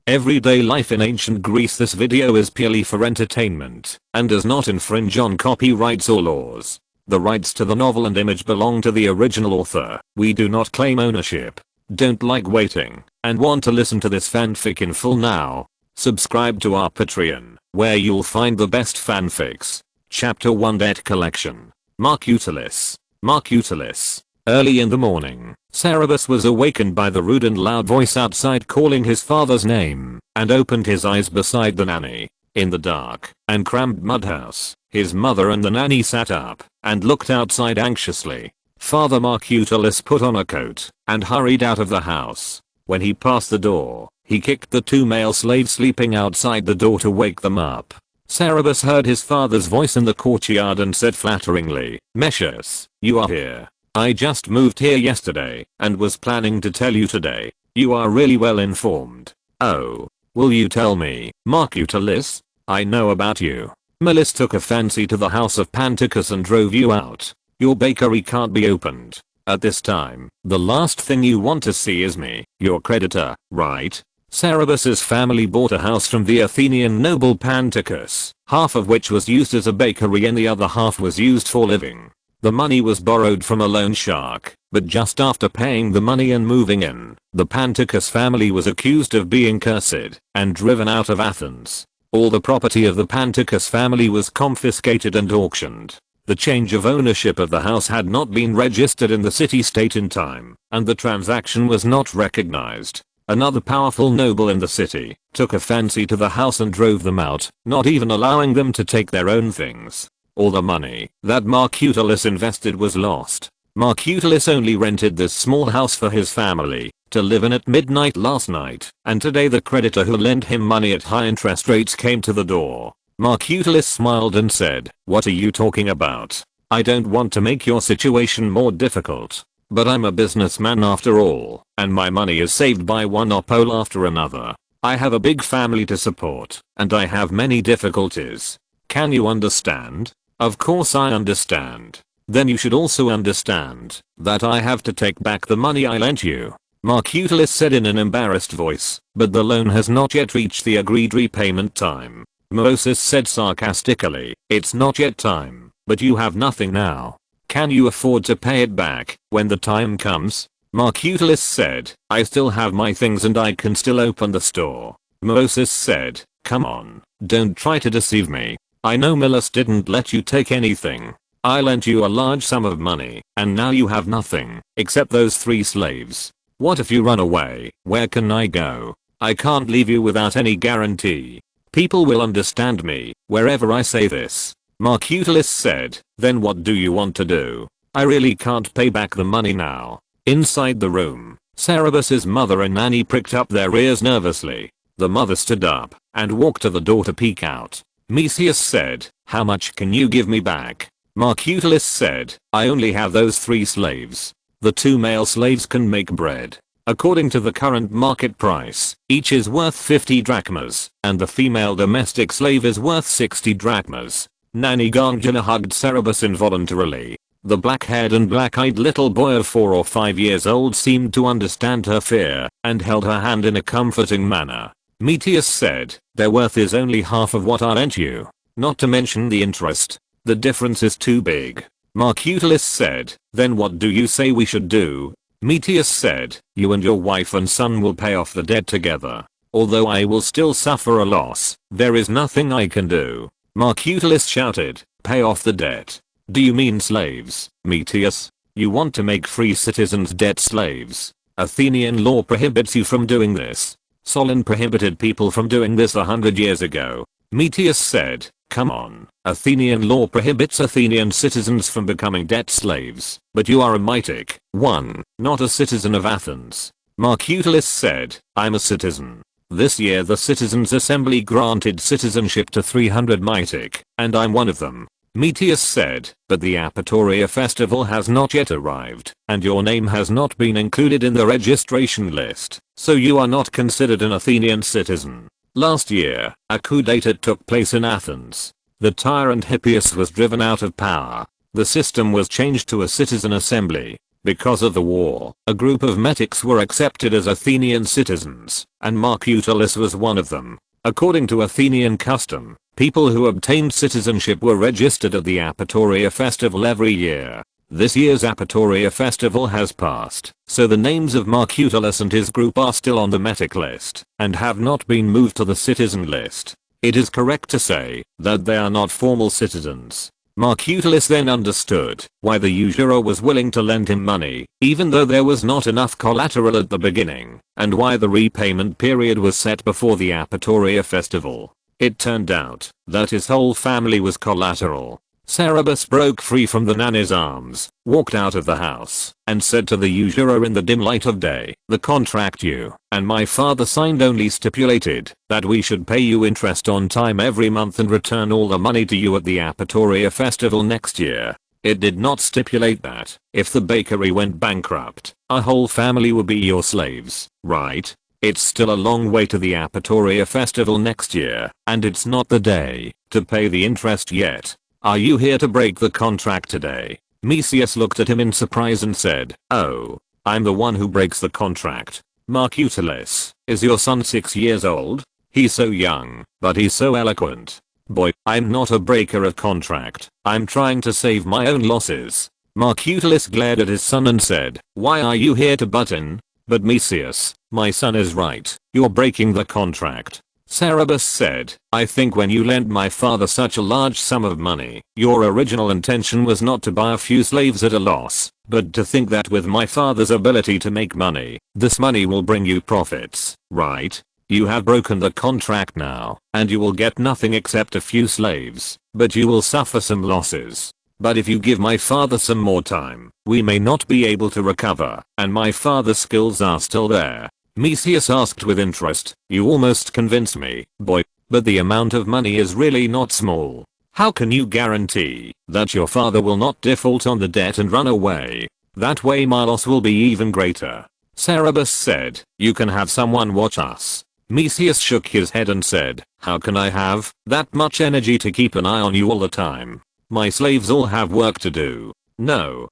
Everyday life in ancient Greece. This video is purely for entertainment and does not infringe on copyrights or laws. The rights to the novel and image belong to the original author. We do not claim ownership. Don't like waiting and want to listen to this fanfic in full now? Subscribe to our Patreon, where you'll find the best fanfics. Chapter 1 Debt Collection. Marcutelis. Early in the morning, Cerberus was awakened by the rude and loud voice outside calling his father's name, and opened his eyes beside the nanny. In the dark and cramped mud house, his mother and the nanny sat up and looked outside anxiously. Father Marcutelis put on a coat and hurried out of the house. When he passed the door, he kicked the two male slaves sleeping outside the door to wake them up. Cerberus heard his father's voice in the courtyard and said flatteringly, "Messias, you are here. I just moved here yesterday and was planning to tell you today. You are really well informed. Oh, will you tell me, Marcutelis? I know about you. Melis took a fancy to the house of Pantacus and drove you out. Your bakery can't be opened at this time. The last thing you want to see is me, your creditor, right?" Cerberus's family bought a house from the Athenian noble Pantacus, half of which was used as a bakery and the other half was used for living. The money was borrowed from a loan shark, but just after paying the money and moving in, the Pantacus family was accused of being cursed and driven out of Athens. All the property of the Pantacus family was confiscated and auctioned. The change of ownership of the house had not been registered in the city-state in time, and the transaction was not recognized. Another powerful noble in the city took a fancy to the house and drove them out, not even allowing them to take their own things. All the money that Marcutelis invested was lost. Marcutelis only rented this small house for his family to live in at midnight last night, and today the creditor who lent him money at high interest rates came to the door. Marcutelis smiled and said, "What are you talking about? I don't want to make your situation more difficult, but I'm a businessman after all, and my money is saved by one opole after another. I have a big family to support, and I have many difficulties. Can you understand?" "Of course I understand. Then you should also understand that I have to take back the money I lent you," Marcutelis said in an embarrassed voice, "but the loan has not yet reached the agreed repayment time." Moses said sarcastically, "It's not yet time, but you have nothing now. Can you afford to pay it back when the time comes?" Marcutelis said, "I still have my things and I can still open the store." Moses said, "Come on, don't try to deceive me. I know Melis didn't let you take anything. I lent you a large sum of money, and now you have nothing, except those 3 slaves. What if you run away? Where can I go? I can't leave you without any guarantee. People will understand me wherever I say this." Marcutelis said, "Then what do you want to do? I really can't pay back the money now." Inside the room, Cerberus's mother and nanny pricked up their ears nervously. The mother stood up and walked to the door to peek out. Messias said, "How much can you give me back?" Marcutelis said, "I only have those 3 slaves. The 2 male slaves can make bread. According to the current market price, each is worth 50 drachmas, and the female domestic slave is worth 60 drachmas." Nanny Gongina hugged Cerberus involuntarily. The black-haired and black-eyed little boy of 4 or 5 years old seemed to understand her fear and held her hand in a comforting manner. Messias said, "Their worth is only half of what I lent you, not to mention the interest. The difference is too big." Marcutelis said, "Then what do you say we should do?" Messias said, "You and your wife and son will pay off the debt together. Although I will still suffer a loss, there is nothing I can do." Marcutelis shouted, "Pay off the debt? Do you mean slaves, Messias? You want to make free citizens debt slaves? Athenian law prohibits you from doing this. Solon prohibited people from doing this 100 years ago." Messias said, "Come on, Athenian law prohibits Athenian citizens from becoming debt slaves, but you are a mythic one, not a citizen of Athens." Marcutelis said, "I'm a citizen. This year the Citizens' Assembly granted citizenship to 300 mythic, and I'm one of them." Messias said, "But the Apatoria festival has not yet arrived, and your name has not been included in the registration list, so you are not considered an Athenian citizen. Last year, a coup d'etat took place in Athens. The tyrant Hippias was driven out of power. The system was changed to a citizen assembly. Because of the war, a group of metics were accepted as Athenian citizens, and Marcutalus was one of them. According to Athenian custom, people who obtained citizenship were registered at the Apatoria festival every year. This year's Apatoria festival has passed, so the names of Marcutalus and his group are still on the metic list, and have not been moved to the citizen list. It is correct to say that they are not formal citizens. Marcutalus then understood why the usurer was willing to lend him money, even though there was not enough collateral at the beginning, and why the repayment period was set before the Apatoria festival. It turned out that his whole family was collateral. Cerberus broke free from the nanny's arms, walked out of the house, and said to the usurer in the dim light of day, "The contract you and my father signed only stipulated that we should pay you interest on time every month and return all the money to you at the Apatoria festival next year. It did not stipulate that, if the bakery went bankrupt, our whole family would be your slaves, right? It's still a long way to the Apatoria festival next year, and it's not the day to pay the interest yet. Are you here to break the contract today?" Mesius looked at him in surprise and said, "Oh, I'm the one who breaks the contract. Marcutalus, is your son 6 years old? He's so young, but he's so eloquent." "Boy, I'm not a breaker of contract. I'm trying to save my own losses." Marcutalus glared at his son and said, "Why are you here to butt in?" "But Mesius, my son is right. You're breaking the contract." Cerberus said, "I think when you lent my father such a large sum of money, your original intention was not to buy a few slaves at a loss, but to think that with my father's ability to make money, this money will bring you profits, right? You have broken the contract now, and you will get nothing except a few slaves, but you will suffer some losses. But if you give my father some more time, we may not be able to recover, and my father's skills are still there." Mesius asked with interest, "You almost convinced me, boy, but the amount of money is really not small. How can you guarantee that your father will not default on the debt and run away? That way my loss will be even greater." Cerberus said, "You can have someone watch us." Mesius shook his head and said, "How can I have that much energy to keep an eye on you all the time? My slaves all have work to do." No.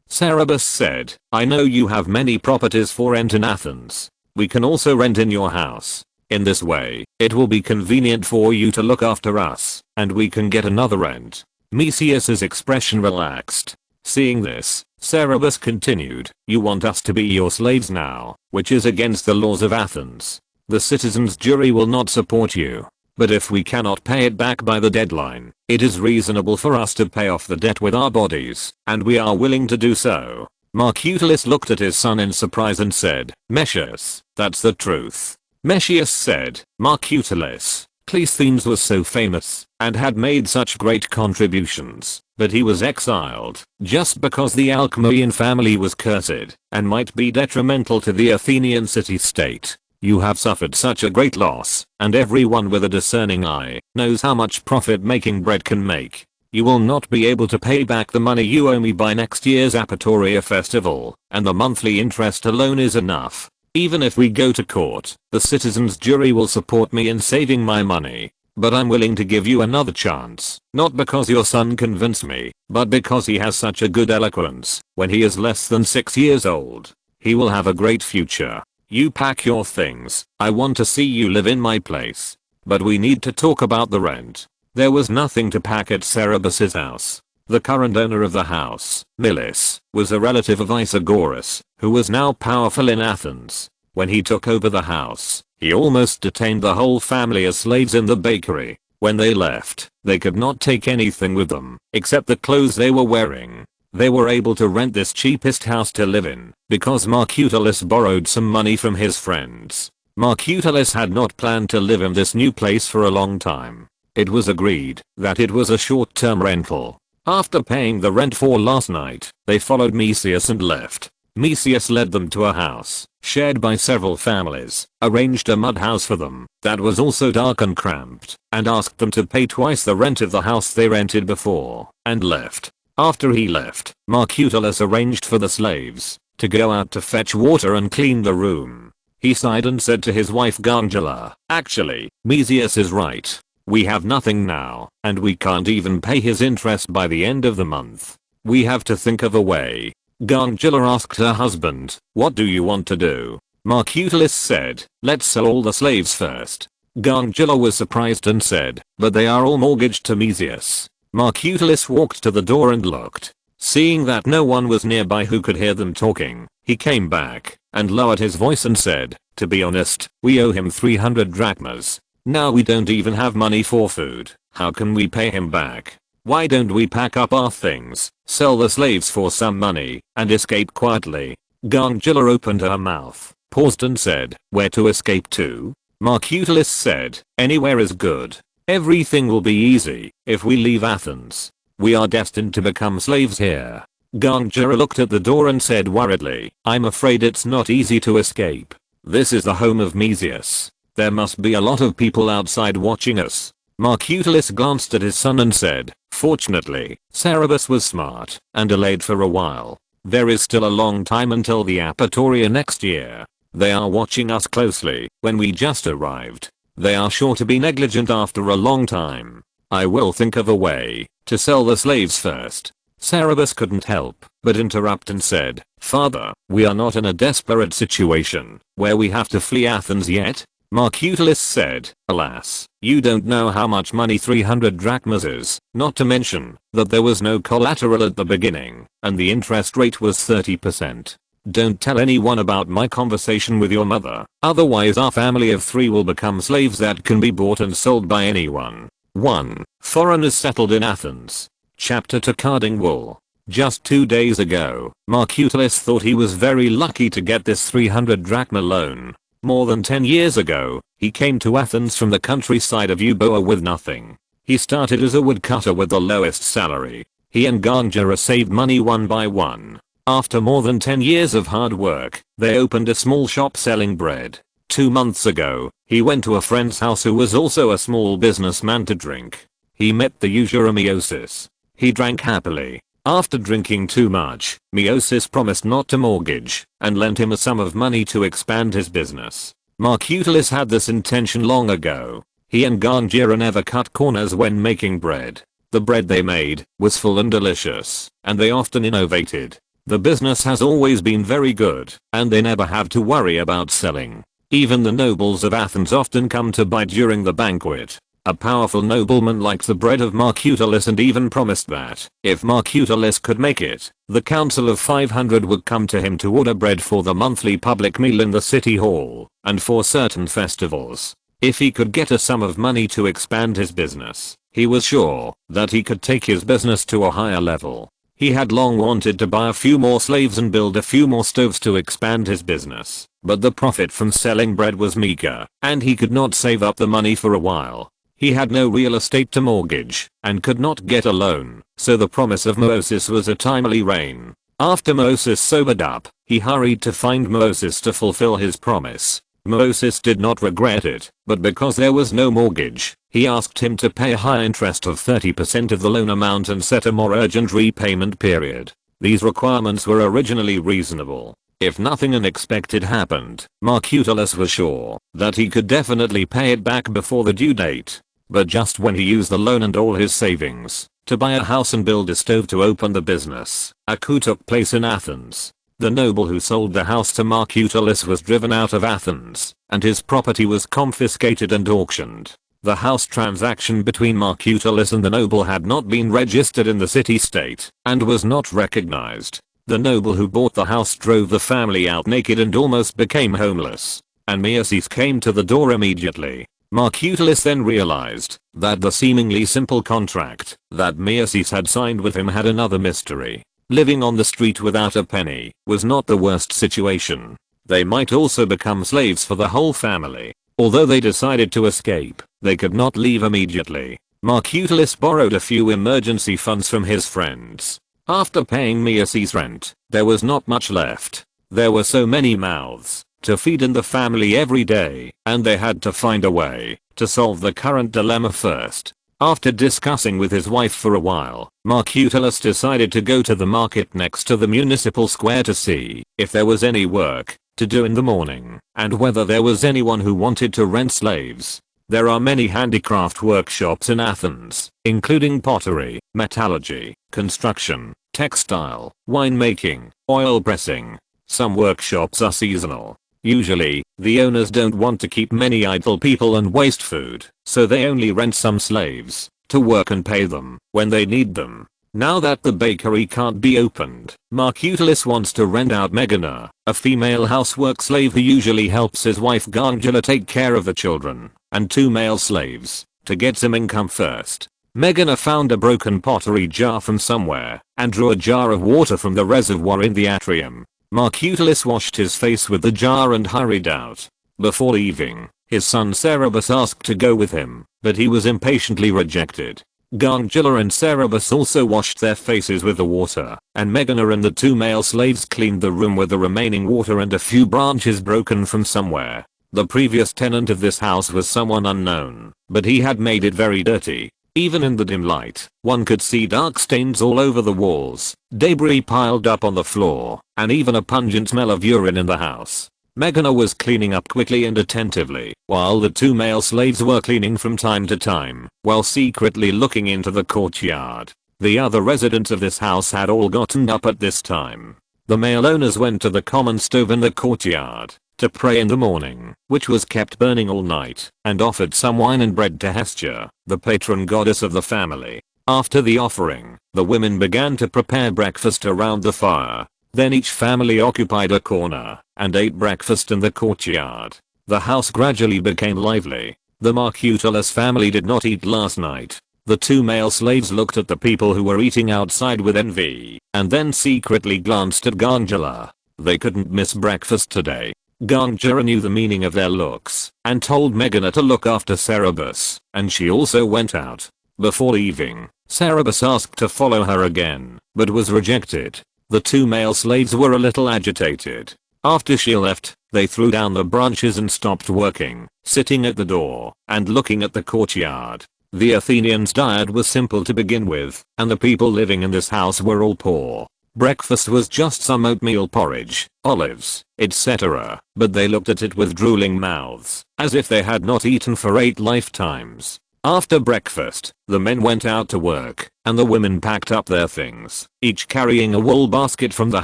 Cerberus said, "I know you have many properties for rent in Athens. We can also rent in your house. In this way, it will be convenient for you to look after us, and we can get another rent." Mesius's expression relaxed. Seeing this, Cerberus continued, "You want us to be your slaves now, which is against the laws of Athens. The citizens' jury will not support you. But if we cannot pay it back by the deadline, it is reasonable for us to pay off the debt with our bodies, and we are willing to do so." Marcutalus looked at his son in surprise and said, "Mesius, that's the truth." Mesius said, "Marcutalus, Cleisthenes was so famous, and had made such great contributions, but he was exiled, just because the Alcmaean family was cursed, and might be detrimental to the Athenian city-state. You have suffered such a great loss, and everyone with a discerning eye knows how much profit making bread can make. You will not be able to pay back the money you owe me by next year's Apatoria festival, and the monthly interest alone is enough. Even if we go to court, the citizens' jury will support me in saving my money. But I'm willing to give you another chance, not because your son convinced me, but because he has such a good eloquence. When he is less than 6 years old, he will have a great future. You pack your things. I want to see you live in my place. But we need to talk about the rent." There was nothing to pack at Cerberus's house. The current owner of the house, Milis, was a relative of Isagoras, who was now powerful in Athens. When he took over the house, he almost detained the whole family as slaves in the bakery. When they left, they could not take anything with them, except the clothes they were wearing. They were able to rent this cheapest house to live in, because Marcutalus borrowed some money from his friends. Marcutalus had not planned to live in this new place for a long time. It was agreed that it was a short-term rental. After paying the rent for last night, they followed Mesius and left. Mesius led them to a house, shared by several families, arranged a mud house for them, that was also dark and cramped, and asked them to pay twice the rent of the house they rented before, and left. After he left, Marcutalus arranged for the slaves to go out to fetch water and clean the room. He sighed and said to his wife Gangela, "Actually, Mesius is right. We have nothing now, and we can't even pay his interest by the end of the month. We have to think of a way." Gangula asked her husband, "What do you want to do?" Marcutalus said, "Let's sell all the slaves first." Gangula was surprised and said, "But they are all mortgaged to Mesius." Marcutalus walked to the door and looked. Seeing that no one was nearby who could hear them talking, he came back and lowered his voice and said, "To be honest, we owe him 300 drachmas. Now we don't even have money for food. How can we pay him back? Why don't we pack up our things, sell the slaves for some money, and escape quietly?" Gangula opened her mouth, paused and said, "Where to escape to?" Marcutalus said, "Anywhere is good. Everything will be easy if we leave Athens. We are destined to become slaves here." Gangula looked at the door and said worriedly, "I'm afraid it's not easy to escape. This is the home of Mesius. There must be a lot of people outside watching us." Marcutalus glanced at his son and said, "Fortunately, Cerberus was smart and delayed for a while. There is still a long time until the Apatoria next year. They are watching us closely when we just arrived. They are sure to be negligent after a long time. I will think of a way to sell the slaves first." Cerberus couldn't help but interrupt and said, "Father, we are not in a desperate situation where we have to flee Athens yet." Marcutalus said, "Alas, you don't know how much money 300 drachmas is, not to mention that there was no collateral at the beginning, and the interest rate was 30%. Don't tell anyone about my conversation with your mother, otherwise our family of 3 will become slaves that can be bought and sold by anyone." 1. Foreigners settled in Athens. Chapter to Carding Wool. Just 2 days ago, Marcutalus thought he was very lucky to get this 300 drachma loan. More than 10 years ago, he came to Athens from the countryside of Euboea with nothing. He started as a woodcutter with the lowest salary. He and Gangula saved money one by one. After more than 10 years of hard work, they opened a small shop selling bread. 2 months ago, he went to a friend's house who was also a small businessman to drink. He met the usurer Miosis. He drank happily. After drinking too much, Miosis promised not to mortgage and lent him a sum of money to expand his business. Marcutalus had this intention long ago. He and Gangula never cut corners when making bread. The bread they made was full and delicious, and they often innovated. The business has always been very good, and they never have to worry about selling. Even the nobles of Athens often come to buy during the banquet. A powerful nobleman liked the bread of Marcutalus and even promised that, if Marcutalus could make it, the council of 500 would come to him to order bread for the monthly public meal in the city hall, and for certain festivals. If he could get a sum of money to expand his business, he was sure that he could take his business to a higher level. He had long wanted to buy a few more slaves and build a few more stoves to expand his business, but the profit from selling bread was meager, and he could not save up the money for a while. He had no real estate to mortgage, and could not get a loan, so the promise of Miosis was a timely rain. After Miosis sobered up, he hurried to find Miosis to fulfill his promise. Miosis did not regret it, but because there was no mortgage, he asked him to pay a higher interest of 30% of the loan amount and set a more urgent repayment period. These requirements were originally reasonable. If nothing unexpected happened, Marcutalus was sure that he could definitely pay it back before the due date. But just when he used the loan and all his savings to buy a house and build a stove to open the business, a coup took place in Athens. The noble who sold the house to Marcutalus was driven out of Athens, and his property was confiscated and auctioned. The house transaction between Marcutalus and the noble had not been registered in the city-state, and was not recognized. The noble who bought the house drove the family out naked and almost became homeless, and Miosis came to the door immediately. Marcutalus then realized that the seemingly simple contract that Miosis had signed with him had another mystery. Living on the street without a penny was not the worst situation. They might also become slaves for the whole family. Although they decided to escape, they could not leave immediately. Marcutalus borrowed a few emergency funds from his friends. After paying Miosis' rent, there was not much left. There were so many mouths to feed in the family every day, and they had to find a way to solve the current dilemma first. After discussing with his wife for a while, Marcutalus decided to go to the market next to the municipal square to see if there was any work to do in the morning, and whether there was anyone who wanted to rent slaves. There are many handicraft workshops in Athens, including pottery, metallurgy, construction, textile, winemaking, oil pressing. Some workshops are seasonal. Usually, the owners don't want to keep many idle people and waste food, so they only rent some slaves to work and pay them when they need them. Now that the bakery can't be opened, Markutalis wants to rent out Megana, a female housework slave who usually helps his wife Gangula take care of the children, and 2 male slaves, to get some income first. Megana found a broken pottery jar from somewhere, and drew a jar of water from the reservoir in the atrium. Markutalis washed his face with the jar and hurried out. Before leaving, his son Cerberus asked to go with him, but he was impatiently rejected. Gangula and Cerberus also washed their faces with the water, and Megana and the 2 male slaves cleaned the room with the remaining water and a few branches broken from somewhere. The previous tenant of this house was someone unknown, but he had made it very dirty. Even in the dim light, one could see dark stains all over the walls, debris piled up on the floor, and even a pungent smell of urine in the house. Megana was cleaning up quickly and attentively, while the 2 male slaves were cleaning from time to time, while secretly looking into the courtyard. The other residents of this house had all gotten up at this time. The male owners went to the common stove in the courtyard to pray in the morning, which was kept burning all night, and offered some wine and bread to Hestia, the patron goddess of the family. After the offering, the women began to prepare breakfast around the fire. Then each family occupied a corner and ate breakfast in the courtyard. The house gradually became lively. The Markutalis family did not eat last night. The 2 male slaves looked at the people who were eating outside with envy, and then secretly glanced at Gangula. They couldn't miss breakfast today. Gangula knew the meaning of their looks, and told Megana to look after Cerberus, and she also went out. Before leaving, Cerberus asked to follow her again, but was rejected. The 2 male slaves were a little agitated. After she left, they threw down the branches and stopped working, sitting at the door and looking at the courtyard. The Athenians' diet was simple to begin with, and the people living in this house were all poor. Breakfast was just some oatmeal porridge, olives, etc., but they looked at it with drooling mouths, as if they had not eaten for 8 lifetimes. After breakfast, the men went out to work, and the women packed up their things, each carrying a wool basket from the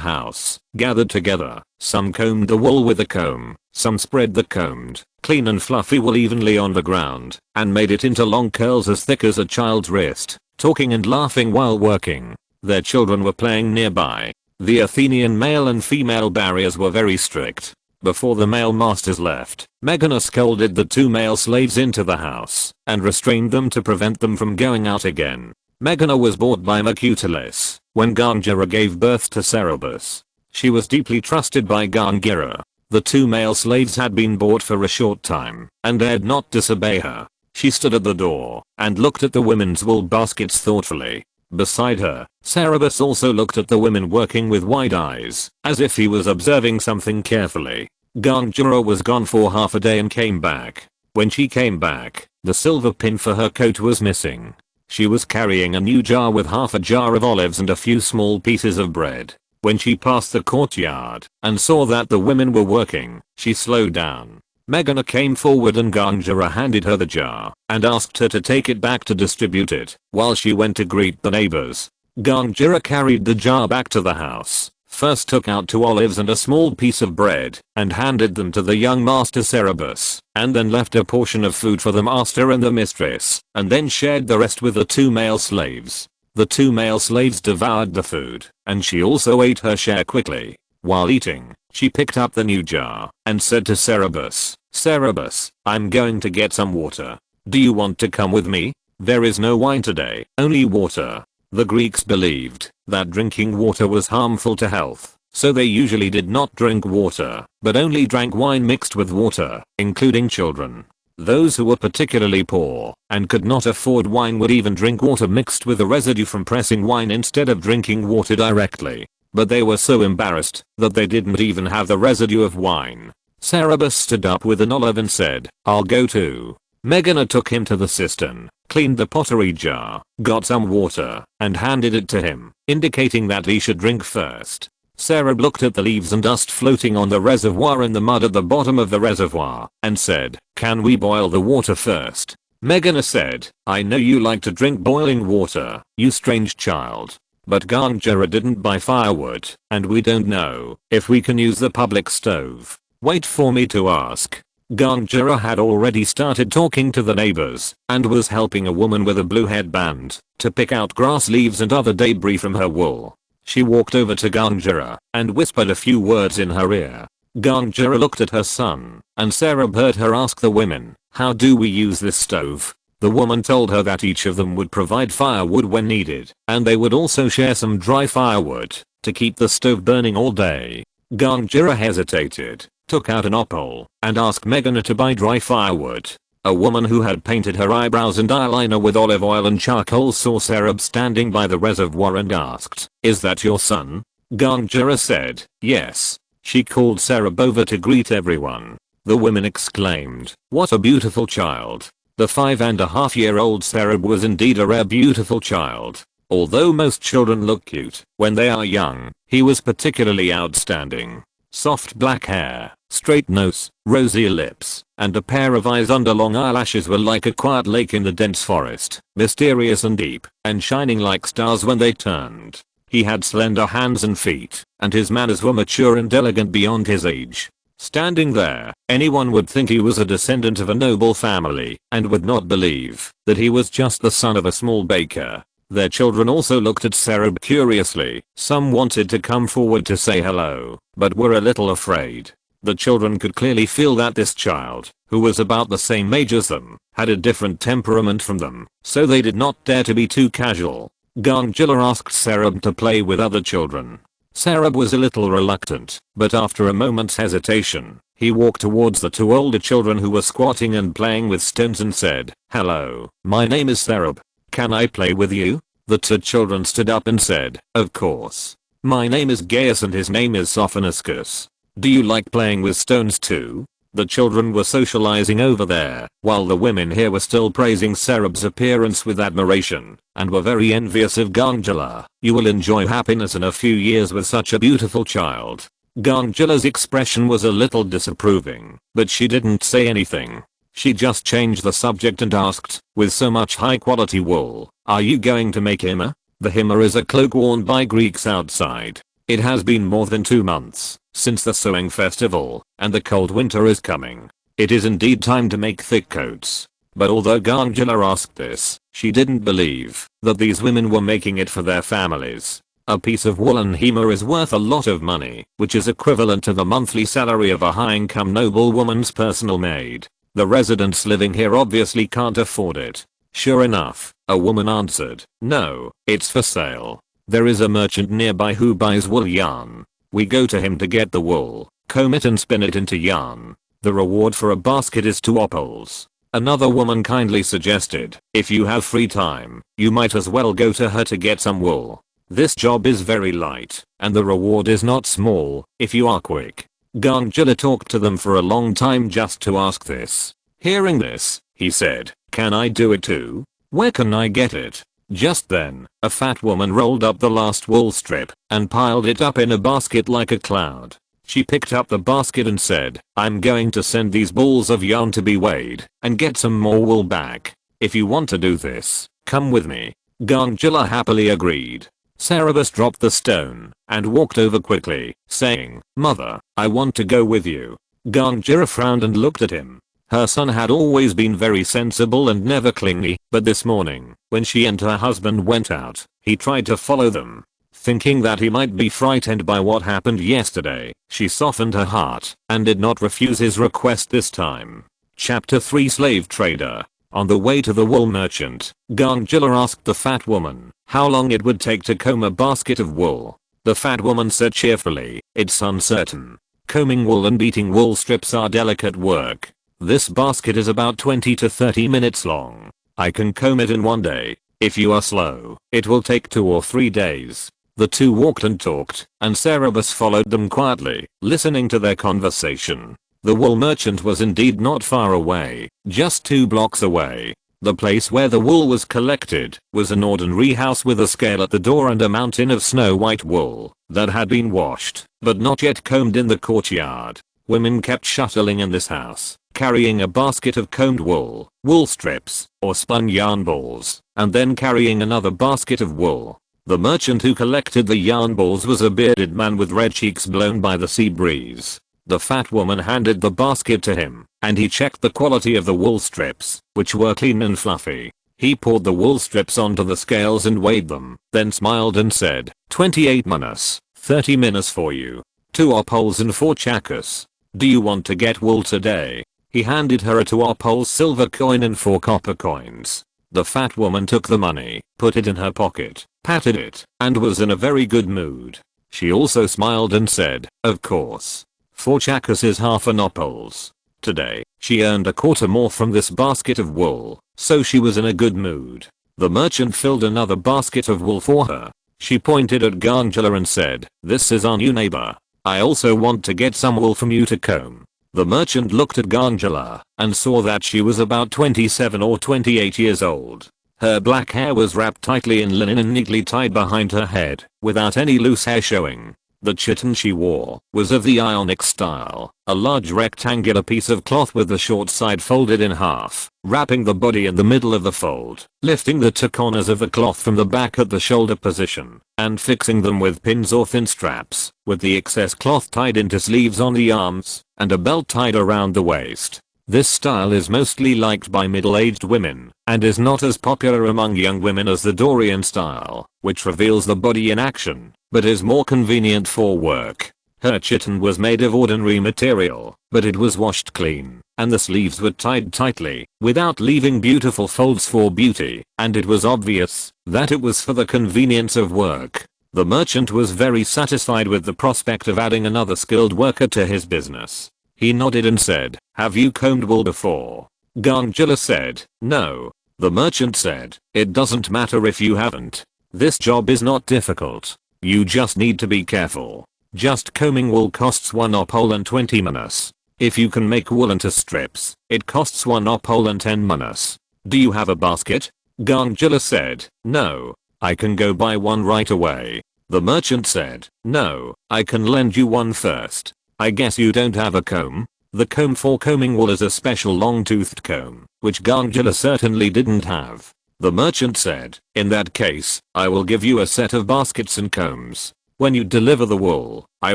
house, gathered together. Some combed the wool with a comb, some spread the combed, clean and fluffy wool evenly on the ground, and made it into long curls as thick as a child's wrist, talking and laughing while working. Their children were playing nearby. The Athenian male and female barriers were very strict. Before the male masters left, Megana scolded the 2 male slaves into the house and restrained them to prevent them from going out again. Megana was bought by Markutalis when Gangula gave birth to Cerberus. She was deeply trusted by Gangula. The 2 male slaves had been bought for a short time and dared not disobey her. She stood at the door and looked at the women's wool baskets thoughtfully. Beside her, Cerberus also looked at the women working with wide eyes, as if he was observing something carefully. Gangula was gone for half a day and came back. When she came back, the silver pin for her coat was missing. She was carrying a new jar with half a jar of olives and a few small pieces of bread. When she passed the courtyard and saw that the women were working, she slowed down. Megana came forward and Gangula handed her the jar and asked her to take it back to distribute it while she went to greet the neighbors. Gangula carried the jar back to the house, first took out 2 olives and a small piece of bread and handed them to the young master Cerberus, and then left a portion of food for the master and the mistress, and then shared the rest with the 2 male slaves. The 2 male slaves devoured the food, and she also ate her share quickly. While eating, she picked up the new jar and said to Cerberus, "Cerberus, I'm going to get some water. Do you want to come with me? There is no wine today, only water." The Greeks believed that drinking water was harmful to health, so they usually did not drink water, but only drank wine mixed with water, including children. Those who were particularly poor and could not afford wine would even drink water mixed with the residue from pressing wine instead of drinking water directly. But they were so embarrassed that they didn't even have the residue of wine. Cerberus stood up with an olive and said, "I'll go too." Megana took him to the cistern, cleaned the pottery jar, got some water, and handed it to him, indicating that he should drink first. Sarah looked at the leaves and dust floating on the reservoir in the mud at the bottom of the reservoir and said, "Can we boil the water first?" Meghana said, "I know you like to drink boiling water, you strange child. But Ganjara didn't buy firewood, and we don't know if we can use the public stove. Wait for me to ask." Ganjara had already started talking to the neighbors and was helping a woman with a blue headband to pick out grass leaves and other debris from her wool. She walked over to Ganjara and whispered a few words in her ear. Ganjara looked at her son, and Sarah heard her ask the women, "How do we use this stove?" The woman told her that each of them would provide firewood when needed, and they would also share some dry firewood to keep the stove burning all day. Ganjara hesitated, took out an opal, and asked Meghana to buy dry firewood. A woman who had painted her eyebrows and eyeliner with olive oil and charcoal saw Sarab standing by the reservoir and asked, "Is that your son?" Ganjara said, "Yes." She called Sarab over to greet everyone. The women exclaimed, "What a beautiful child." The 5.5-year-old Sarab was indeed a rare beautiful child. Although most children look cute when they are young, he was particularly outstanding. Soft black hair, straight nose, rosy lips, and a pair of eyes under long eyelashes were like a quiet lake in the dense forest, mysterious and deep, and shining like stars when they turned. He had slender hands and feet, and his manners were mature and elegant beyond his age. Standing there, anyone would think he was a descendant of a noble family, and would not believe that he was just the son of a small baker. Their children also looked at Sarab curiously. Some wanted to come forward to say hello, but were a little afraid. The children could clearly feel that this child, who was about the same age as them, had a different temperament from them, so they did not dare to be too casual. Ganjala asked Sarab to play with other children. Sarab was a little reluctant, but after a moment's hesitation, he walked towards the two older children who were squatting and playing with stones and said, "Hello, my name is Sarab. Can I play with you?" The two children stood up and said, "Of course. My name is Gaius and his name is Sophoniscus. Do you like playing with stones too?" The children were socializing over there, while the women here were still praising Sarab's appearance with admiration, and were very envious of Ganjala. "You will enjoy happiness in a few years with such a beautiful child." Ganjala's expression was a little disapproving, but she didn't say anything. She just changed the subject and asked, "With so much high quality wool, are you going to make hima?" The hima is a cloak worn by Greeks outside. It has been more than 2 months since the sowing festival, and the cold winter is coming. It is indeed time to make thick coats. But although Ganjala asked this, she didn't believe that these women were making it for their families. A piece of woolen hema is worth a lot of money, which is equivalent to the monthly salary of a high-income noblewoman's personal maid. The residents living here obviously can't afford it. Sure enough, a woman answered, "No, it's for sale. There is a merchant nearby who buys wool yarn. We go to him to get the wool, comb it and spin it into yarn. The reward for a basket is 2 opals." Another woman kindly suggested, "If you have free time, you might as well go to her to get some wool. This job is very light, and the reward is not small, if you are quick." Ganjala talked to them for a long time just to ask this. Hearing this, he said, "Can I do it too? Where can I get it?" Just then, a fat woman rolled up the last wool strip and piled it up in a basket like a cloud. She picked up the basket and said, "I'm going to send these balls of yarn to be weighed and get some more wool back. If you want to do this, come with me." Ganjala happily agreed. Sarabas dropped the stone and walked over quickly, saying, "Mother, I want to go with you." Ganjala frowned and looked at him. Her son had always been very sensible and never clingy, but this morning, when she and her husband went out, he tried to follow them. Thinking that he might be frightened by what happened yesterday, she softened her heart and did not refuse his request this time. Chapter 3 Slave Trader. On the way to the wool merchant, Ganjala asked the fat woman how long it would take to comb a basket of wool. The fat woman said cheerfully, "It's uncertain. Combing wool and beating wool strips are delicate work. This basket is about 20 to 30 minutes long. I can comb it in 1 day. If you are slow, it will take 2 or 3 days." The two walked and talked, and Sarabas followed them quietly, listening to their conversation. The wool merchant was indeed not far away, just 2 blocks away. The place where the wool was collected was an ordinary house with a scale at the door and a mountain of snow white wool that had been washed but not yet combed in the courtyard. Women kept shuttling in this house, carrying a basket of combed wool strips, or spun yarn balls, and then carrying another basket of wool. The merchant who collected the yarn balls was a bearded man with red cheeks blown by the sea breeze. The fat woman handed the basket to him, and he checked the quality of the wool strips, which were clean and fluffy. He poured the wool strips onto the scales and weighed them, then smiled and said, 28 minas, 30 minas for you. 2 opoles and 4 chakas. Do you want to get wool today? He handed her a 2 opole silver coin and 4 copper coins. The fat woman took the money, put it in her pocket, patted it, and was in a very good mood. She also smiled and said, of course. 4 chakas is half an opoles. Today, she earned a quarter more from this basket of wool, so she was in a good mood. The merchant filled another basket of wool for her. She pointed at Gangela and said, this is our new neighbor. I also want to get some wool from you to comb. The merchant looked at Gangela and saw that she was about 27 or 28 years old. Her black hair was wrapped tightly in linen and neatly tied behind her head, without any loose hair showing. The chiton she wore was of the Ionic style, a large rectangular piece of cloth with the short side folded in half, wrapping the body in the middle of the fold, lifting the two corners of the cloth from the back at the shoulder position, and fixing them with pins or thin straps, with the excess cloth tied into sleeves on the arms, and a belt tied around the waist. This style is mostly liked by middle-aged women, and is not as popular among young women as the Dorian style, which reveals the body in action, but is more convenient for work. Her chiton was made of ordinary material, but it was washed clean, and the sleeves were tied tightly, without leaving beautiful folds for beauty, and it was obvious that it was for the convenience of work. The merchant was very satisfied with the prospect of adding another skilled worker to his business. He nodded and said, have you combed wool before? Gangela said, no. The merchant said, it doesn't matter if you haven't. This job is not difficult. You just need to be careful. Just combing wool costs 1 opole and 20 minas. If you can make wool into strips, it costs 1 opole and 10 minas. Do you have a basket? Gangela said, no. I can go buy one right away. The merchant said, no, I can lend you one first. I guess you don't have a comb? The comb for combing wool is a special long-toothed comb, which Gangela certainly didn't have. The merchant said, in that case, I will give you a set of baskets and combs. When you deliver the wool, I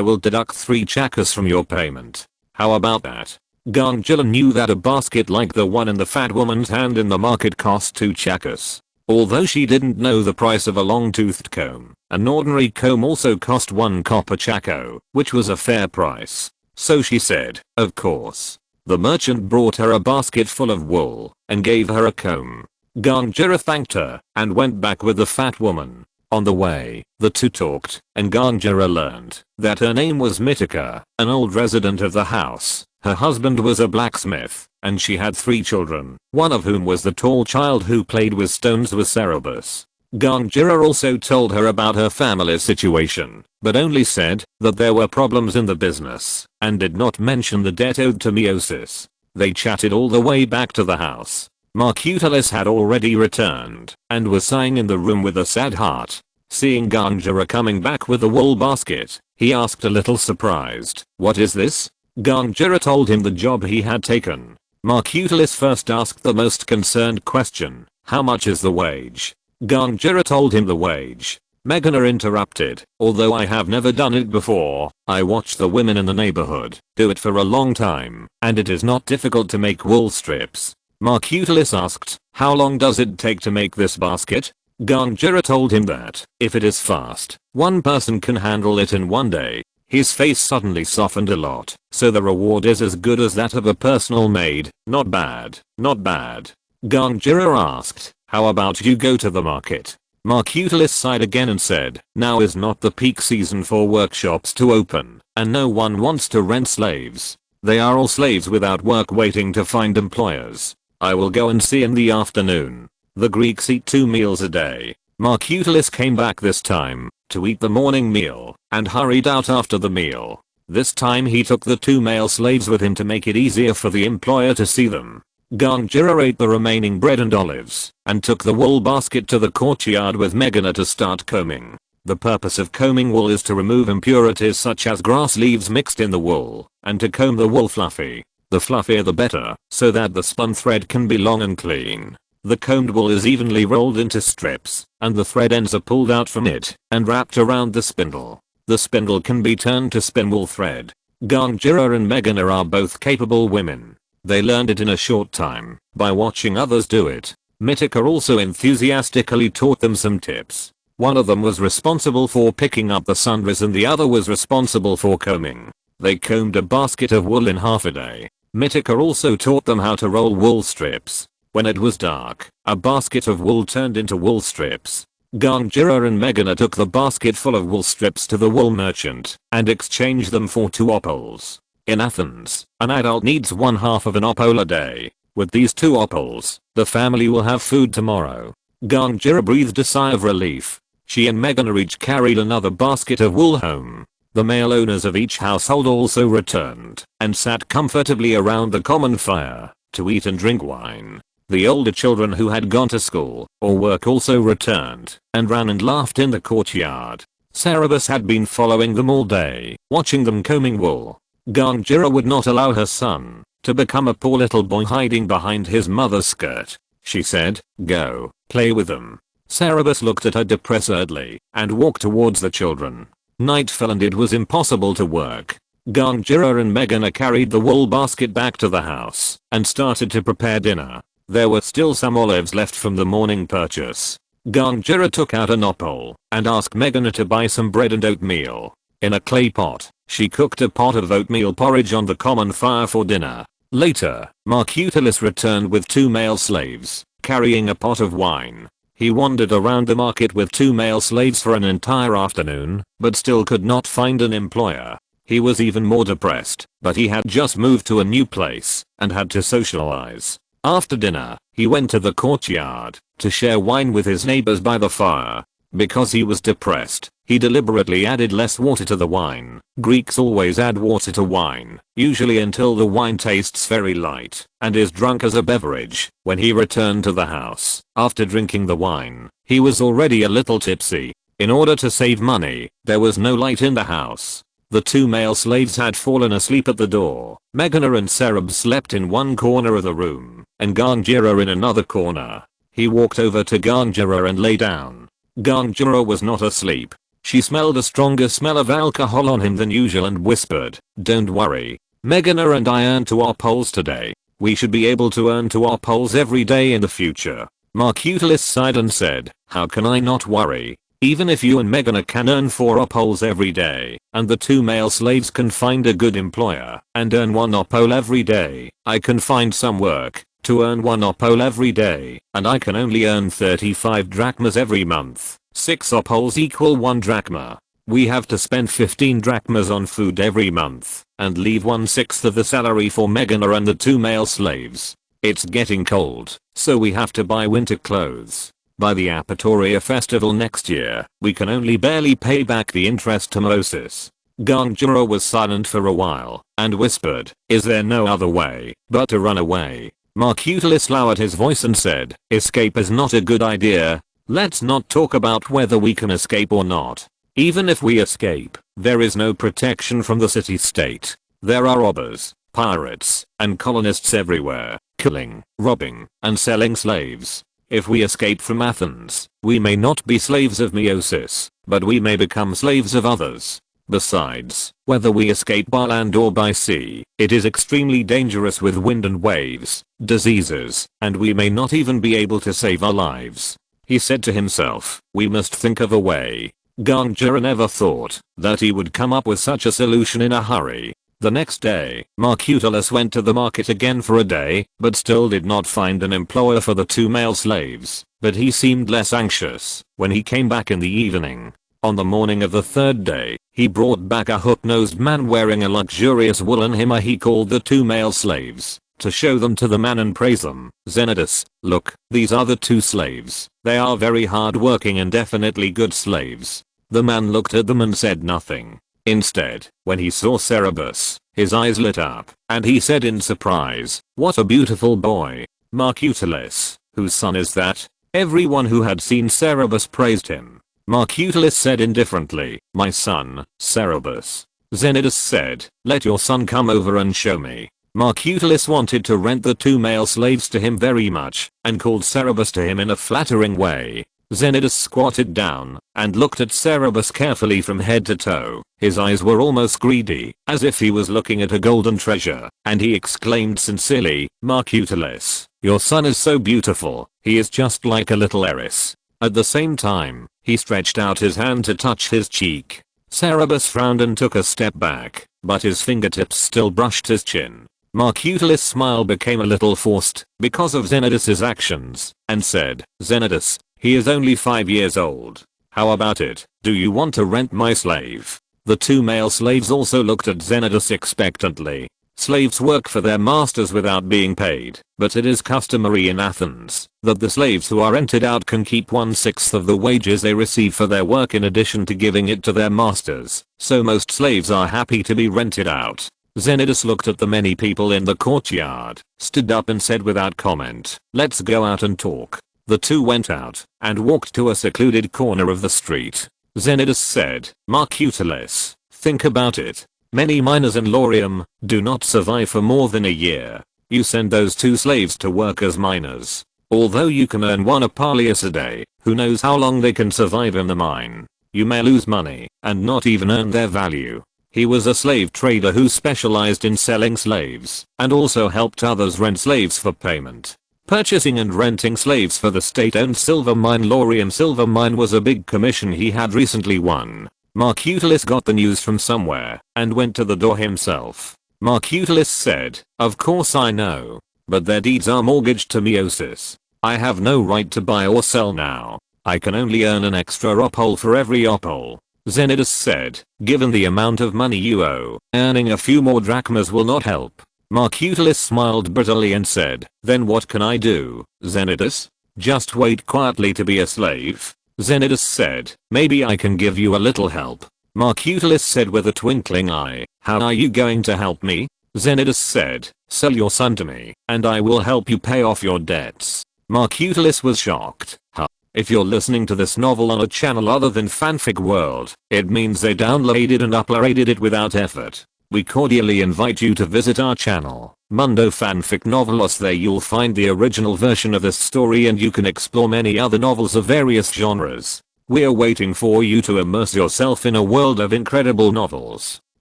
will deduct 3 chakas from your payment. How about that? Gangela knew that a basket like the one in the fat woman's hand in the market cost 2 chakas. Although she didn't know the price of a long-toothed comb, an ordinary comb also cost 1 copper chako, which was a fair price. So she said, of course. The merchant brought her a basket full of wool and gave her a comb. Gangela thanked her and went back with the fat woman. On the way, the two talked, and Gangela learned that her name was Mitika, an old resident of the house. Her husband was a blacksmith, and she had 3 children, one of whom was the tall child who played with stones with Cerberus. Gangela also told her about her family's situation, but only said that there were problems in the business, and did not mention the debt owed to Miosis. They chatted all the way back to the house. Marcutalis had already returned, and was sighing in the room with a sad heart. Seeing Gangela coming back with a wool basket, he asked a little surprised, what is this? Gangela told him the job he had taken. Marcutalis first asked the most concerned question, how much is the wage? Gangela told him the wage. Meghana interrupted, although I have never done it before, I watch the women in the neighborhood do it for a long time, and it is not difficult to make wool strips. Marcutalis asked, how long does it take to make this basket? Gangela told him that, if it is fast, one person can handle it in one day. His face suddenly softened a lot, so the reward is as good as that of a personal maid. Not bad, not bad. Gangela asked, how about you go to the market? Marcutalis sighed again and said, now is not the peak season for workshops to open, and no one wants to rent slaves. They are all slaves without work waiting to find employers. I will go and see in the afternoon. The Greeks eat 2 meals a day. Marcutalis came back this time to eat the morning meal and hurried out after the meal. This time he took the 2 male slaves with him to make it easier for the employer to see them. Ganjira ate the remaining bread and olives, and took the wool basket to the courtyard with Meghana to start combing. The purpose of combing wool is to remove impurities such as grass leaves mixed in the wool, and to comb the wool fluffy. The fluffier the better, so that the spun thread can be long and clean. The combed wool is evenly rolled into strips, and the thread ends are pulled out from it, and wrapped around the spindle. The spindle can be turned to spin wool thread. Ganjira and Meghana are both capable women. They learned it in a short time, by watching others do it. Mitika also enthusiastically taught them some tips. One of them was responsible for picking up the sundries and the other was responsible for combing. They combed a basket of wool in half a day. Mitika also taught them how to roll wool strips. When it was dark, a basket of wool turned into wool strips. Ganjira and Meghana took the basket full of wool strips to the wool merchant and exchanged them for 2 opoles. In Athens, an adult needs 1/2 of an opole a day. With these 2 opoles, the family will have food tomorrow. Ganjira breathed a sigh of relief. She and Meghana each carried another basket of wool home. The male owners of each household also returned and sat comfortably around the common fire to eat and drink wine. The older children who had gone to school or work also returned and ran and laughed in the courtyard. Cerberus had been following them all day, watching them combing wool. Ganjira would not allow her son to become a poor little boy hiding behind his mother's skirt. She said, "Go, play with them." Cerberus looked at her depressedly and walked towards the children. Night fell and it was impossible to work. Ganjira and Meghana carried the wool basket back to the house and started to prepare dinner. There were still some olives left from the morning purchase. Ganjira took out an opole and asked Meghana to buy some bread and oatmeal. In a clay pot, she cooked a pot of oatmeal porridge on the common fire for dinner. Later, Mercutillus returned with 2 male slaves, carrying a pot of wine. He wandered around the market with 2 male slaves for an entire afternoon, but still could not find an employer. He was even more depressed, but he had just moved to a new place and had to socialize. After dinner, he went to the courtyard to share wine with his neighbors by the fire. Because he was depressed, he deliberately added less water to the wine. Greeks always add water to wine, usually until the wine tastes very light and is drunk as a beverage. When he returned to the house, after drinking the wine, he was already a little tipsy. In order to save money, there was no light in the house. The 2 male slaves had fallen asleep at the door. Meghana and Cerberus slept in one corner of the room, and Ganjira in another corner. He walked over to Ganjira and lay down. Ganjira was not asleep. She smelled a stronger smell of alcohol on him than usual and whispered, "Don't worry. Meghana and I earned 2 opoles today. We should be able to earn 2 opoles every day in the future." Mercutillus sighed and said, "How can I not worry? Even if you and Meghana can earn 4 opoles every day, and the 2 male slaves can find a good employer and earn 1 opole every day, I can find some work to earn 1 opole every day, and I can only earn 35 drachmas every month. 6 opoles equal 1 drachma. We have to spend 15 drachmas on food every month, and leave 1/6 of the salary for Meghana and the 2 male slaves. It's getting cold, so we have to buy winter clothes. By the Apatoria festival next year, we can only barely pay back the interest to Moses." Ganjira was silent for a while, and whispered, "Is there no other way but to run away?" Mercutillus lowered his voice and said, "Escape is not a good idea. Let's not talk about whether we can escape or not. Even if we escape, there is no protection from the city-state. There are robbers, pirates, and colonists everywhere, killing, robbing, and selling slaves. If we escape from Athens, we may not be slaves of Miosis, but we may become slaves of others. Besides, whether we escape by land or by sea, it is extremely dangerous with wind and waves, diseases, and we may not even be able to save our lives." He said to himself, "We must think of a way." Ganjira never thought that he would come up with such a solution in a hurry. The next day, Mercutillus went to the market again for a day, but still did not find an employer for the 2 male slaves. But he seemed less anxious when he came back in the evening. On the morning of the 3rd day, he brought back a hook-nosed man wearing a luxurious woolen himar. He called the 2 male slaves to show them to the man and praise them. "Xenodus, look, these are the 2 slaves. They are very hard-working and definitely good slaves." The man looked at them and said nothing. Instead, when he saw Cerberus, his eyes lit up, and he said in surprise, "What a beautiful boy. Marcutulis, whose son is that?" Everyone who had seen Cerberus praised him. Marcutulis said indifferently, "My son, Cerberus." Xenidus said, "Let your son come over and show me." Marcutulis wanted to rent the 2 male slaves to him very much, and called Cerberus to him in a flattering way. Xenidus squatted down, and looked at Cerberus carefully from head to toe. His eyes were almost greedy, as if he was looking at a golden treasure, and he exclaimed sincerely, "Marcutulis, your son is so beautiful, he is just like a little Eris." At the same time, he stretched out his hand to touch his cheek. Cerberus frowned and took a step back, but his fingertips still brushed his chin. Marcutulis' smile became a little forced, because of Xenidus' actions, and said, "Xenidus, he is only 5 years old. How about it? Do you want to rent my slave?" The 2 male slaves also looked at Xenidus expectantly. Slaves work for their masters without being paid, but it is customary in Athens that the slaves who are rented out can keep 1/6 of the wages they receive for their work in addition to giving it to their masters, so most slaves are happy to be rented out. Xenidus looked at the many people in the courtyard, stood up and said without comment, "Let's go out and talk." The 2 went out, and walked to a secluded corner of the street. Xenidus said, "Marcutulis, think about it. Many miners in Laurium do not survive for more than a year. You send those 2 slaves to work as miners. Although you can earn 1 Apalius a day, who knows how long they can survive in the mine. You may lose money, and not even earn their value." He was a slave trader who specialized in selling slaves, and also helped others rent slaves for payment. Purchasing and renting slaves for the state-owned silver mine Laurium Silver Mine was a big commission he had recently won. Marcutulis got the news from somewhere, and went to the door himself. Marcutulis said, "Of course I know. But their deeds are mortgaged to Meiosis. I have no right to buy or sell now. I can only earn an extra opal for every opal." Xenidus said, "Given the amount of money you owe, earning a few more drachmas will not help." Marcutulis smiled bitterly and said, "Then what can I do, Xenidus? Just wait quietly to be a slave?" Xenidus said, "Maybe I can give you a little help." Marcutulis said with a twinkling eye, "How are you going to help me?" Xenidus said, "Sell your son to me, and I will help you pay off your debts." Marcutulis was shocked. Huh. If you're listening to this novel on a channel other than Fanfic World, it means they downloaded and uploaded it without effort. We cordially invite you to visit our channel, Mundo Fanfic Novelos. There you'll find the original version of this story and you can explore many other novels of various genres. We're waiting for you to immerse yourself in a world of incredible novels.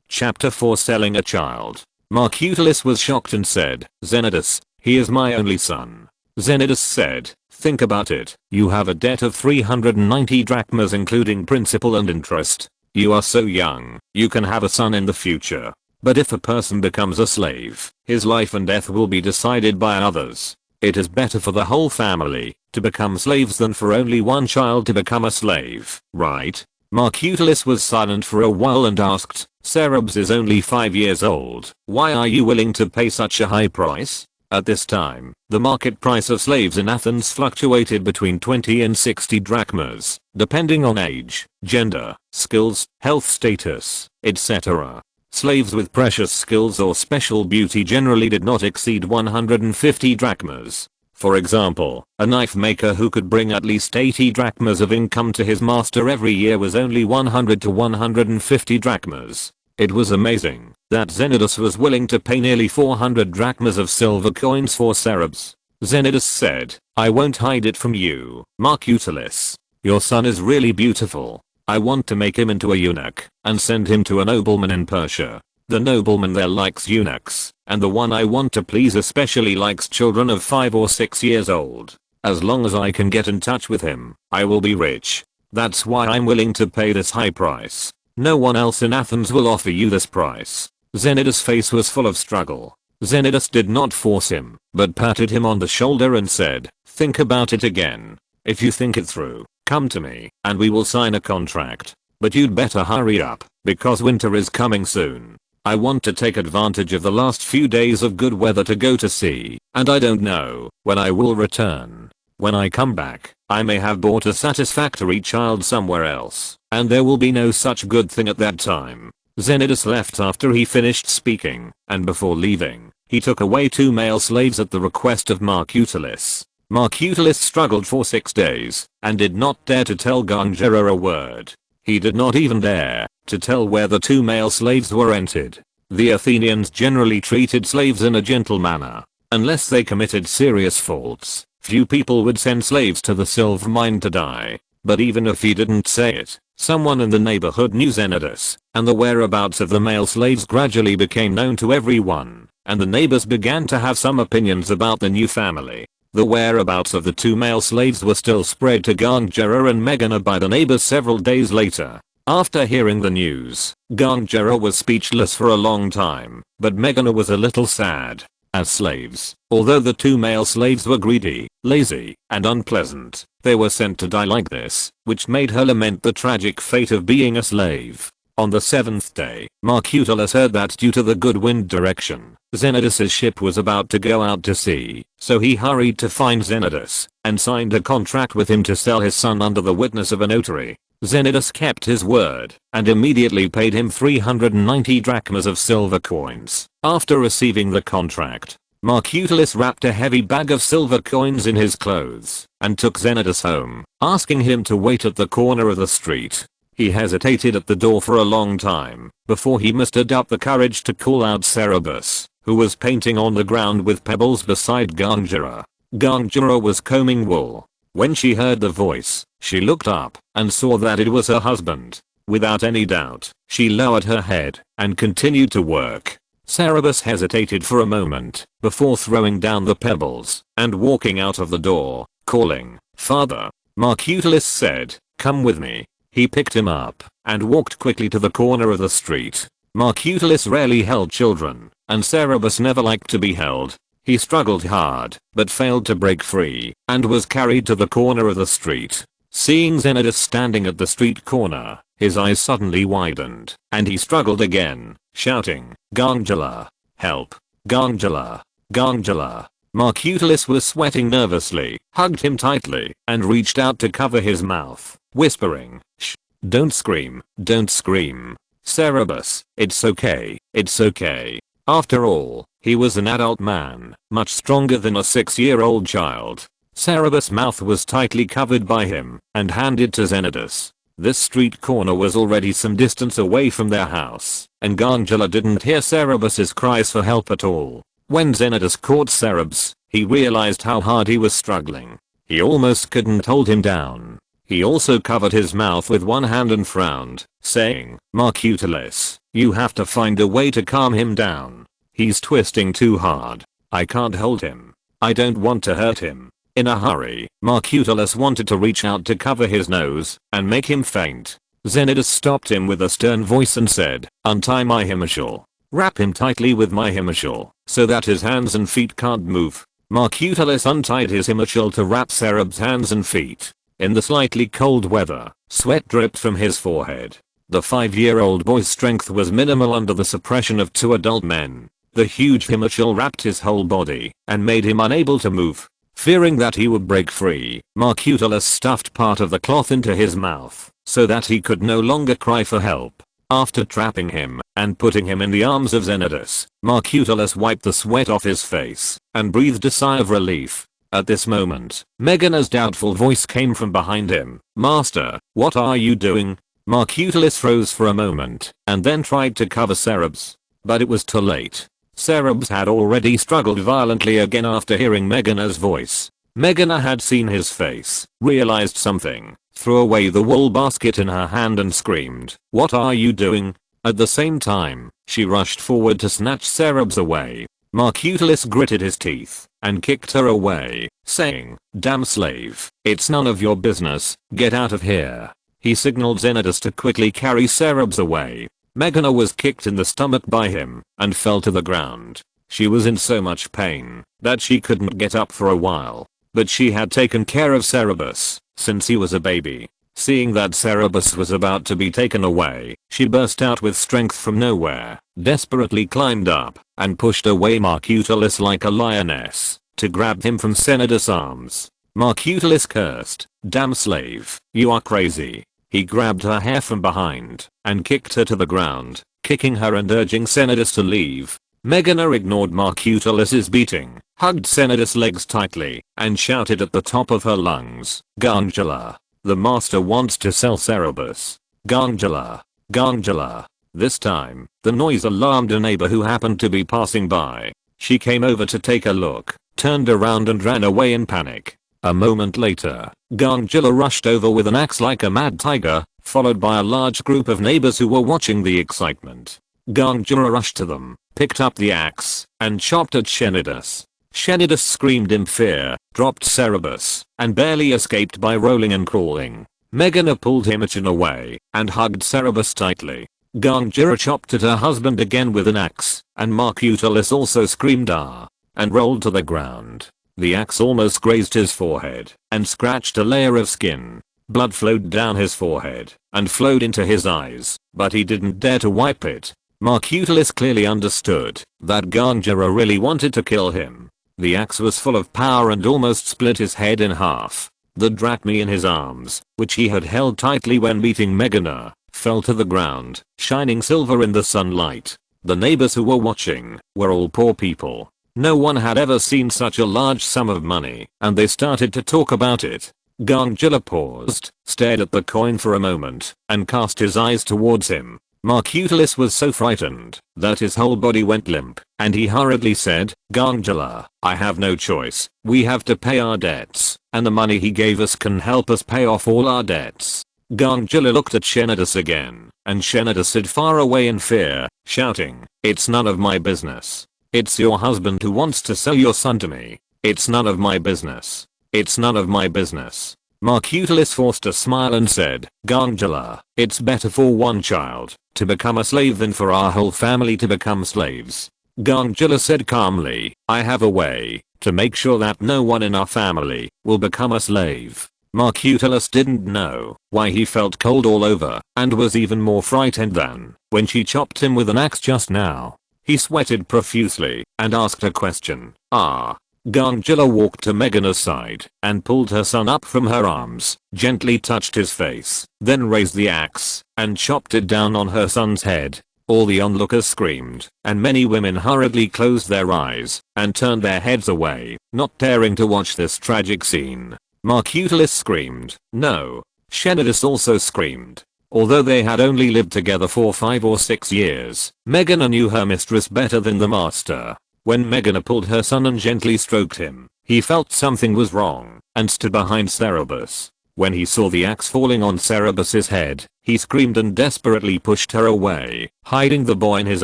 Chapter 4: Selling a Child. Marcutulis was shocked and said, "Xenidus, he is my only son." Xenidus said, "Think about it. You have a debt of 390 drachmas including principal and interest. You are so young, you can have a son in the future. But if a person becomes a slave, his life and death will be decided by others. It is better for the whole family to become slaves than for only one child to become a slave, right?" Marcutulis was silent for a while and asked, "Cerberus is only 5 years old. Why are you willing to pay such a high price?" At this time, the market price of slaves in Athens fluctuated between 20 and 60 drachmas, depending on age, gender, skills, health status, etc. Slaves with precious skills or special beauty generally did not exceed 150 drachmas. For example, a knife maker who could bring at least 80 drachmas of income to his master every year was only 100 to 150 drachmas. It was amazing that Xenidus was willing to pay nearly 400 drachmas of silver coins for Cerberus. Xenidus said, "I won't hide it from you, Marcutulis. Your son is really beautiful. I want to make him into a eunuch and send him to a nobleman in Persia. The nobleman there likes eunuchs, and the one I want to please especially likes children of 5 or 6 years old. As long as I can get in touch with him, I will be rich. That's why I'm willing to pay this high price. No one else in Athens will offer you this price." Xenidus' face was full of struggle. Xenidus did not force him, but patted him on the shoulder and said, "Think about it again. If you think it through, come to me, and we will sign a contract. But you'd better hurry up, because winter is coming soon. I want to take advantage of the last few days of good weather to go to sea, and I don't know when I will return. When I come back, I may have bought a satisfactory child somewhere else, and there will be no such good thing at that time. Xenidus left after he finished speaking, and before leaving, he took away 2 male slaves at the request of Marcutulis. Marcutulis struggled for 6 days, and did not dare to tell Gongera a word. He did not even dare to tell where the 2 male slaves were entered. The Athenians generally treated slaves in a gentle manner. Unless they committed serious faults, few people would send slaves to the silver mine to die. But even if he didn't say it, someone in the neighborhood knew Xenidus, and the whereabouts of the male slaves gradually became known to everyone, and the neighbors began to have some opinions about the new family. The whereabouts of the 2 male slaves were still spread to Gongera and Megana by the neighbors several days later. After hearing the news, Gongera was speechless for a long time, but Megana was a little sad. As slaves, although the 2 male slaves were greedy, lazy, and unpleasant, they were sent to die like this, which made her lament the tragic fate of being a slave. On the 7th day, Marcutulis heard that due to the good wind direction, Xenidus' ship was about to go out to sea, so he hurried to find Xenidus, and signed a contract with him to sell his son under the witness of a notary. Xenidus kept his word, and immediately paid him 390 drachmas of silver coins. After receiving the contract, Marcutulis wrapped a heavy bag of silver coins in his clothes, and took Xenidus home, asking him to wait at the corner of the street. He hesitated at the door for a long time, before he mustered up the courage to call out Cerberus, who was painting on the ground with pebbles beside Gongera. Gongera was combing wool. When she heard the voice, she looked up, and saw that it was her husband. Without any doubt, she lowered her head, and continued to work. Cerberus hesitated for a moment, before throwing down the pebbles, and walking out of the door, calling, "Father." Marcutulis said, "Come with me." He picked him up, and walked quickly to the corner of the street. Marcutulis rarely held children, and Cerberus never liked to be held. He struggled hard, but failed to break free, and was carried to the corner of the street. Seeing Xenidus standing at the street corner, his eyes suddenly widened, and he struggled again, shouting, "Gongela! Help! Gongela! Gongela!" Marcutulis was sweating nervously, hugged him tightly, and reached out to cover his mouth, whispering, "Shh! Don't scream, don't scream. Cerberus, it's okay, it's okay." After all, he was an adult man, much stronger than a 6-year-old child. Cerberus' mouth was tightly covered by him, and handed to Xenidus. This street corner was already some distance away from their house, and Gongela didn't hear Cerberus' cries for help at all. When Xenidus caught Cerberus, he realized how hard he was struggling. He almost couldn't hold him down. He also covered his mouth with one hand and frowned, saying, "Marcutulis, you have to find a way to calm him down. He's twisting too hard. I can't hold him. I don't want to hurt him." In a hurry, Marcutulis wanted to reach out to cover his nose, and make him faint. Xenidus stopped him with a stern voice and said, "Untie my himishal. Wrap him tightly with my himishal, so that his hands and feet can't move." Marcutulis untied his himishal to wrap Cerberus' hands and feet. In the slightly cold weather, sweat dripped from his forehead. The 5-year-old boy's strength was minimal under the suppression of 2 adult men. The huge himishal wrapped his whole body, and made him unable to move. Fearing that he would break free, Marcutulis stuffed part of the cloth into his mouth, so that he could no longer cry for help. After trapping him, and putting him in the arms of Xenidus, Marcutulis wiped the sweat off his face, and breathed a sigh of relief. At this moment, Megana's doubtful voice came from behind him. "Master, what are you doing?" Marcutulis froze for a moment, and then tried to cover Cerberus. But it was too late. Cerberus had already struggled violently again after hearing Megana's voice. Megana had seen his face, realized something, threw away the wool basket in her hand and screamed, "What are you doing?" At the same time, she rushed forward to snatch Cerberus away. Marcutulis gritted his teeth, and kicked her away, saying, "Damn slave, it's none of your business, get out of here." He signaled Xenidus to quickly carry Cerberus away. Megana was kicked in the stomach by him, and fell to the ground. She was in so much pain, that she couldn't get up for a while. But she had taken care of Cerberus, since he was a baby. Seeing that Cerberus was about to be taken away, she burst out with strength from nowhere, desperately climbed up, and pushed away Marcutulis like a lioness, to grab him from Xenidus' arms. Marcutulis cursed, "Damn slave, you are crazy." He grabbed her hair from behind, and kicked her to the ground, kicking her and urging Xenodus to leave. Meghana ignored Marcutulus's beating, hugged Xenodus' legs tightly, and shouted at the top of her lungs, "Gangela! The master wants to sell Cerberus. Gangela! Gangela!" This time, the noise alarmed a neighbor who happened to be passing by. She came over to take a look, turned around and ran away in panic. A moment later, Gangela rushed over with an axe like a mad tiger, followed by a large group of neighbors who were watching the excitement. Gangela rushed to them, picked up the axe, and chopped at Xenodus. Xenodus screamed in fear, dropped Cerberus, and barely escaped by rolling and crawling. Meghana pulled Imogen away, and hugged Cerberus tightly. Gangela chopped at her husband again with an axe, and Marcutulus also screamed "ah!" and rolled to the ground. The axe almost grazed his forehead, and scratched a layer of skin. Blood flowed down his forehead, and flowed into his eyes, but he didn't dare to wipe it. Marcutulus clearly understood that Gangela really wanted to kill him. The axe was full of power and almost split his head in half. The drachma in his arms, which he had held tightly when meeting Meghana, fell to the ground, shining silver in the sunlight. The neighbors who were watching were all poor people. No one had ever seen such a large sum of money, and they started to talk about it. Gangela paused, stared at the coin for a moment, and cast his eyes towards him. Marcutulus was so frightened that his whole body went limp, and he hurriedly said, "Gangela, I have no choice. We have to pay our debts, and the money he gave us can help us pay off all our debts." Gangela looked at Xenodus again, and Xenodus hid far away in fear, shouting, "It's none of my business. It's your husband who wants to sell your son to me. It's none of my business. It's none of my business." Marcutulus forced a smile and said, "Gangela, it's better for one child to become a slave than for our whole family to become slaves." Gangela said calmly, "I have a way to make sure that no one in our family will become a slave." Marcutulus didn't know why he felt cold all over and was even more frightened than when she chopped him with an axe just now. He sweated profusely and asked a question. "Ah." Gangela walked to Meghana's side and pulled her son up from her arms, gently touched his face, then raised the axe and chopped it down on her son's head. All the onlookers screamed, and many women hurriedly closed their eyes and turned their heads away, not daring to watch this tragic scene. Marcutulus screamed, "No." Xenodus also screamed. Although they had only lived together for 5 or 6 years, Meghana knew her mistress better than the master. When Meghana pulled her son and gently stroked him, he felt something was wrong, and stood behind Cerberus. When he saw the axe falling on Cerberus's head, he screamed and desperately pushed her away, hiding the boy in his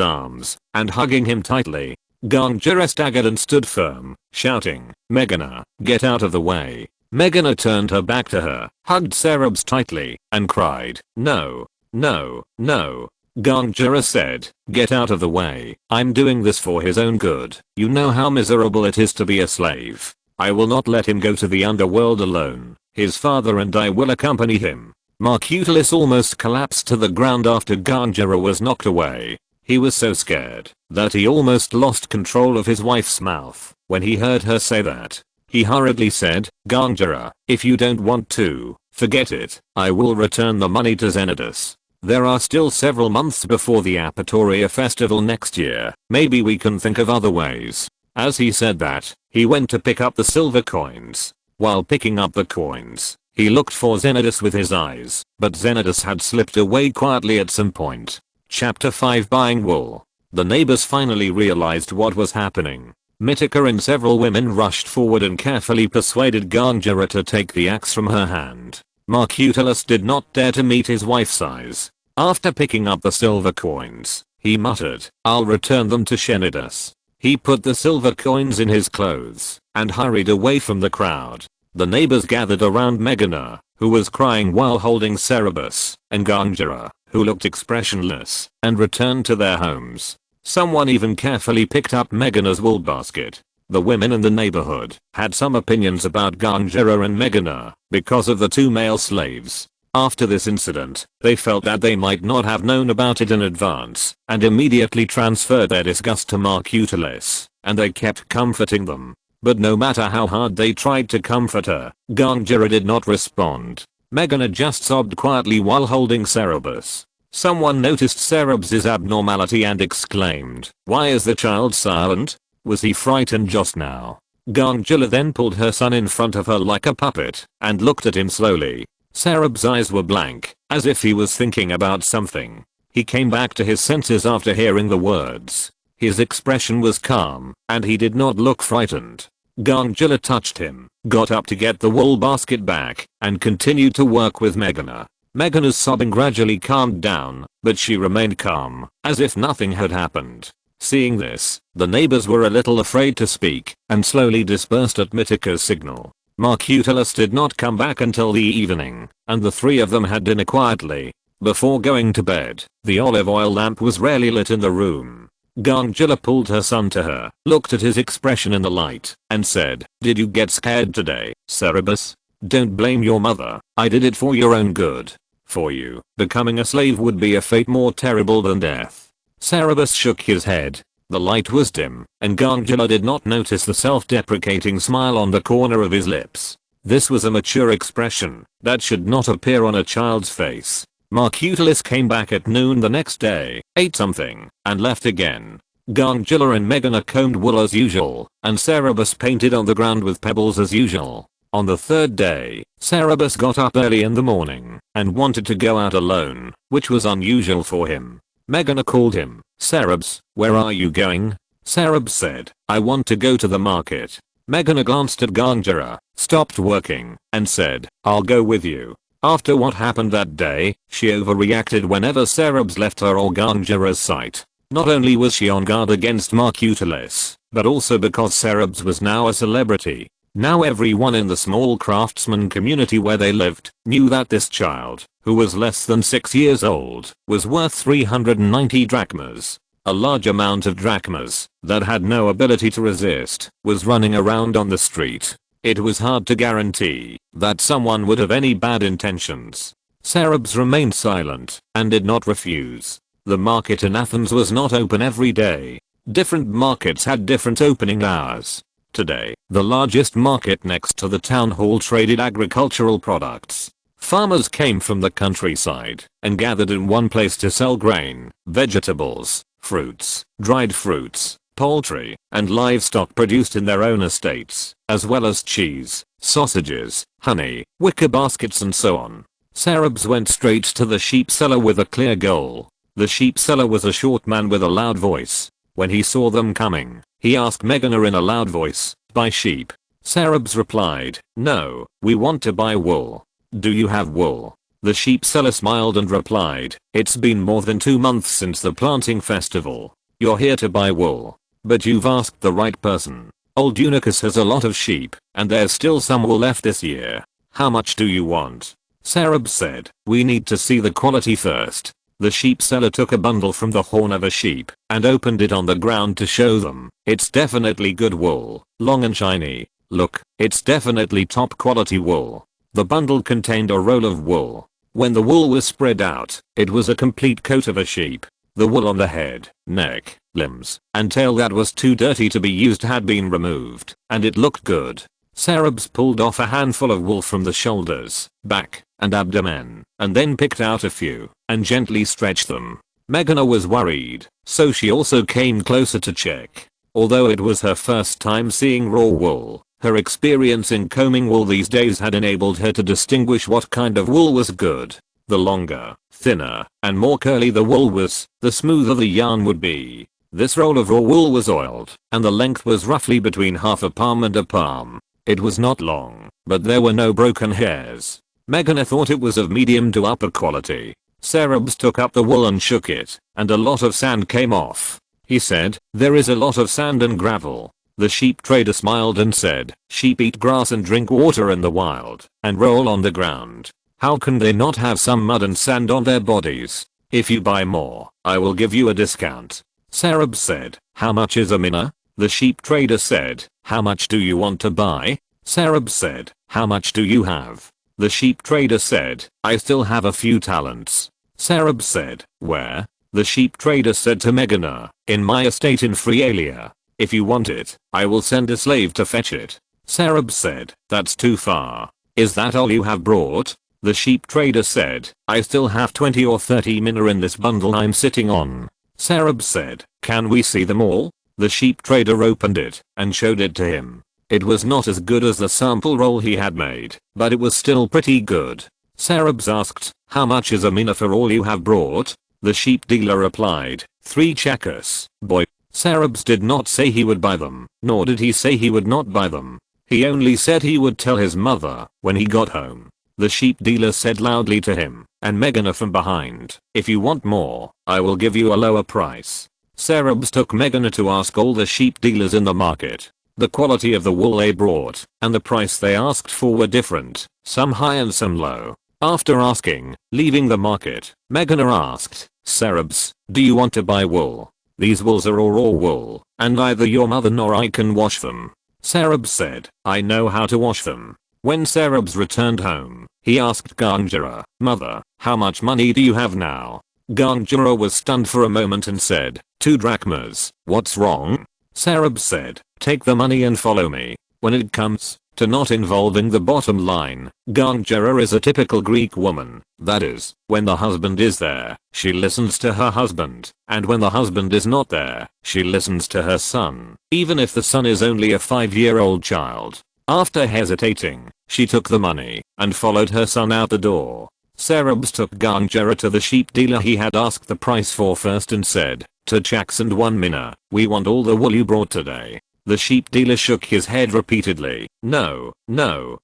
arms, and hugging him tightly. Gangela staggered and stood firm, shouting, "Meghana, get out of the way." Meghana turned her back to her, hugged Cerberus tightly, and cried, "No, no, no." Gangela said, "Get out of the way. I'm doing this for his own good. You know how miserable it is to be a slave. I will not let him go to the underworld alone. His father and I will accompany him." Marcutulus almost collapsed to the ground after Gangela was knocked away. He was so scared that he almost lost control of his wife's mouth when he heard her say that. He hurriedly said, "Gangela, if you don't want to, forget it. I will return the money to Xenodus. There are still several months before the Apatoria festival next year. Maybe we can think of other ways." As he said that, he went to pick up the silver coins. While picking up the coins, he looked for Xenodus with his eyes, but Xenodus had slipped away quietly at some point. Chapter 5 Buying Wool. The neighbors finally realized what was happening. Mitika and several women rushed forward and carefully persuaded Gangela to take the axe from her hand. Marcutulus did not dare to meet his wife's eyes. After picking up the silver coins, he muttered, "I'll return them to Xenodus." He put the silver coins in his clothes and hurried away from the crowd. The neighbors gathered around Meghana, who was crying while holding Cerberus, and Gangela, who looked expressionless, and returned to their homes. Someone even carefully picked up Meghana's wool basket. The women in the neighborhood had some opinions about Gangela and Meghana because of the 2 male slaves. After this incident, they felt that they might not have known about it in advance, and immediately transferred their disgust to Marcutulus, and they kept comforting them. But no matter how hard they tried to comfort her, Gangela did not respond. Meghana just sobbed quietly while holding Cerberus. Someone noticed Cereb's abnormality and exclaimed, "Why is the child silent? Was he frightened just now?" Gongula then pulled her son in front of her like a puppet and looked at him slowly. Cereb's eyes were blank, as if he was thinking about something. He came back to his senses after hearing the words. His expression was calm, and he did not look frightened. Gongula touched him, got up to get the wool basket back, and continued to work with Meghana. Meghana's sobbing gradually calmed down, but she remained calm, as if nothing had happened. Seeing this, the neighbors were a little afraid to speak, and slowly dispersed at Mitika's signal. Marcutalus did not come back until the evening, and the three of them had dinner quietly. Before going to bed, the olive oil lamp was rarely lit in the room. Gongula pulled her son to her, looked at his expression in the light, and said, "Did you get scared today, Cerebus? Don't blame your mother, I did it for your own good. For you, becoming a slave would be a fate more terrible than death." Cerebus shook his head. The light was dim, and Gongula did not notice the self-deprecating smile on the corner of his lips. This was a mature expression that should not appear on a child's face. Marcutalus came back at noon the next day, ate something, and left again. Gongula and Meghana combed wool as usual, and Cerebus painted on the ground with pebbles as usual. On the third day, Cerebus got up early in the morning and wanted to go out alone, which was unusual for him. Meghana called him. "Cerebs, where are you going?" Cerebs said, "I want to go to the market." Meghana glanced at Gongula, stopped working, and said, "I'll go with you." After what happened that day, she overreacted whenever Cerebs left her or Gongula's sight. Not only was she on guard against Marcutalus, but also because Cerebs was now a celebrity. Now everyone in the small craftsman community where they lived knew that this child, who was less than 6 years old, was worth 390 drachmas. A large amount of drachmas that had no ability to resist was running around on the street. It was hard to guarantee that someone would have any bad intentions. Cerebs remained silent and did not refuse. The market in Athens was not open every day. Different markets had different opening hours. Today, the largest market next to the town hall traded agricultural products. Farmers came from the countryside and gathered in one place to sell grain, vegetables, fruits, dried fruits, poultry, and livestock produced in their own estates, as well as cheese, sausages, honey, wicker baskets and so on. Cerebs went straight to the sheep seller with a clear goal. The sheep seller was a short man with a loud voice. When he saw them coming, he asked Meghana in a loud voice, "Buy sheep?" Cerebs replied, "No, we want to buy wool." "Do you have wool?" The sheep seller smiled and replied, "It's been more than 2 months since the planting festival. You're here to buy wool. But you've asked the right person. Old Eunuchus has a lot of sheep, and there's still some wool left this year. How much do you want?" Cerebs said, "We need to see the quality first." The sheep seller took a bundle from the horn of a sheep and opened it on the ground to show them. "It's definitely good wool, long and shiny. Look, it's definitely top quality wool." The bundle contained a roll of wool. When the wool was spread out, it was a complete coat of a sheep. The wool on the head, neck, limbs, and tail that was too dirty to be used had been removed, and it looked good. Cerebs pulled off a handful of wool from the shoulders, back, and abdomen, and then picked out a few, and gently stretched them. Meghana was worried, so she also came closer to check. Although it was her first time seeing raw wool, her experience in combing wool these days had enabled her to distinguish what kind of wool was good. The longer, thinner, and more curly the wool was, the smoother the yarn would be. This roll of raw wool was oiled, and the length was roughly between half a palm and a palm. It was not long, but there were no broken hairs. Meghana thought it was of medium to upper quality. Cerebs took up the wool and shook it, and a lot of sand came off. He said, "There is a lot of sand and gravel." The sheep trader smiled and said, "Sheep eat grass and drink water in the wild, and roll on the ground. How can they not have some mud and sand on their bodies? If you buy more, I will give you a discount." Cerebs said, "How much is a mina?" The sheep trader said, "How much do you want to buy?" Cerebs said, "How much do you have?" The sheep trader said, "I still have a few talents." Cerebs said, "Where?" The sheep trader said to Meghana, "In my estate in Phrealia. If you want it, I will send a slave to fetch it." Cerebs said, "That's too far. Is that all you have brought?" The sheep trader said, I still have 20 or 30 mina in this bundle I'm sitting on. Sarab said, can we see them all? The sheep trader opened it and showed it to him. It was not as good as the sample roll he had made, but it was still pretty good. Sarabs asked, how much is a mina for all you have brought? The sheep dealer replied, 3 chakas, boy. Sarabs did not say he would buy them, nor did he say he would not buy them. He only said he would tell his mother when he got home. The sheep dealer said loudly to him and Meghana from behind, if you want more, I will give you a lower price. Sarabs took Meghana to ask all the sheep dealers in the market. The quality of the wool they brought and the price they asked for were different, some high and some low. After asking, leaving the market, Meghana asked, Sarabs, do you want to buy wool? These wools are all raw wool, and neither your mother nor I can wash them. Sarabs said, I know how to wash them. When Sarabs returned home, he asked Ganjara, mother, how much money do you have now? Ganjara was stunned for a moment and said, 2 drachmas, what's wrong? Sarabs said, take the money and follow me. When it comes to not involving the bottom line, Ganjara is a typical Greek woman. That is, when the husband is there, she listens to her husband, and when the husband is not there, she listens to her son, even if the son is only a 5-year-old child. After hesitating, she took the money and followed her son out the door. Sarabs took Ganjara to the sheep dealer he had asked the price for first and said, 2 chaks and 1 mina, we want all the wool you brought today. The sheep dealer shook his head repeatedly, no,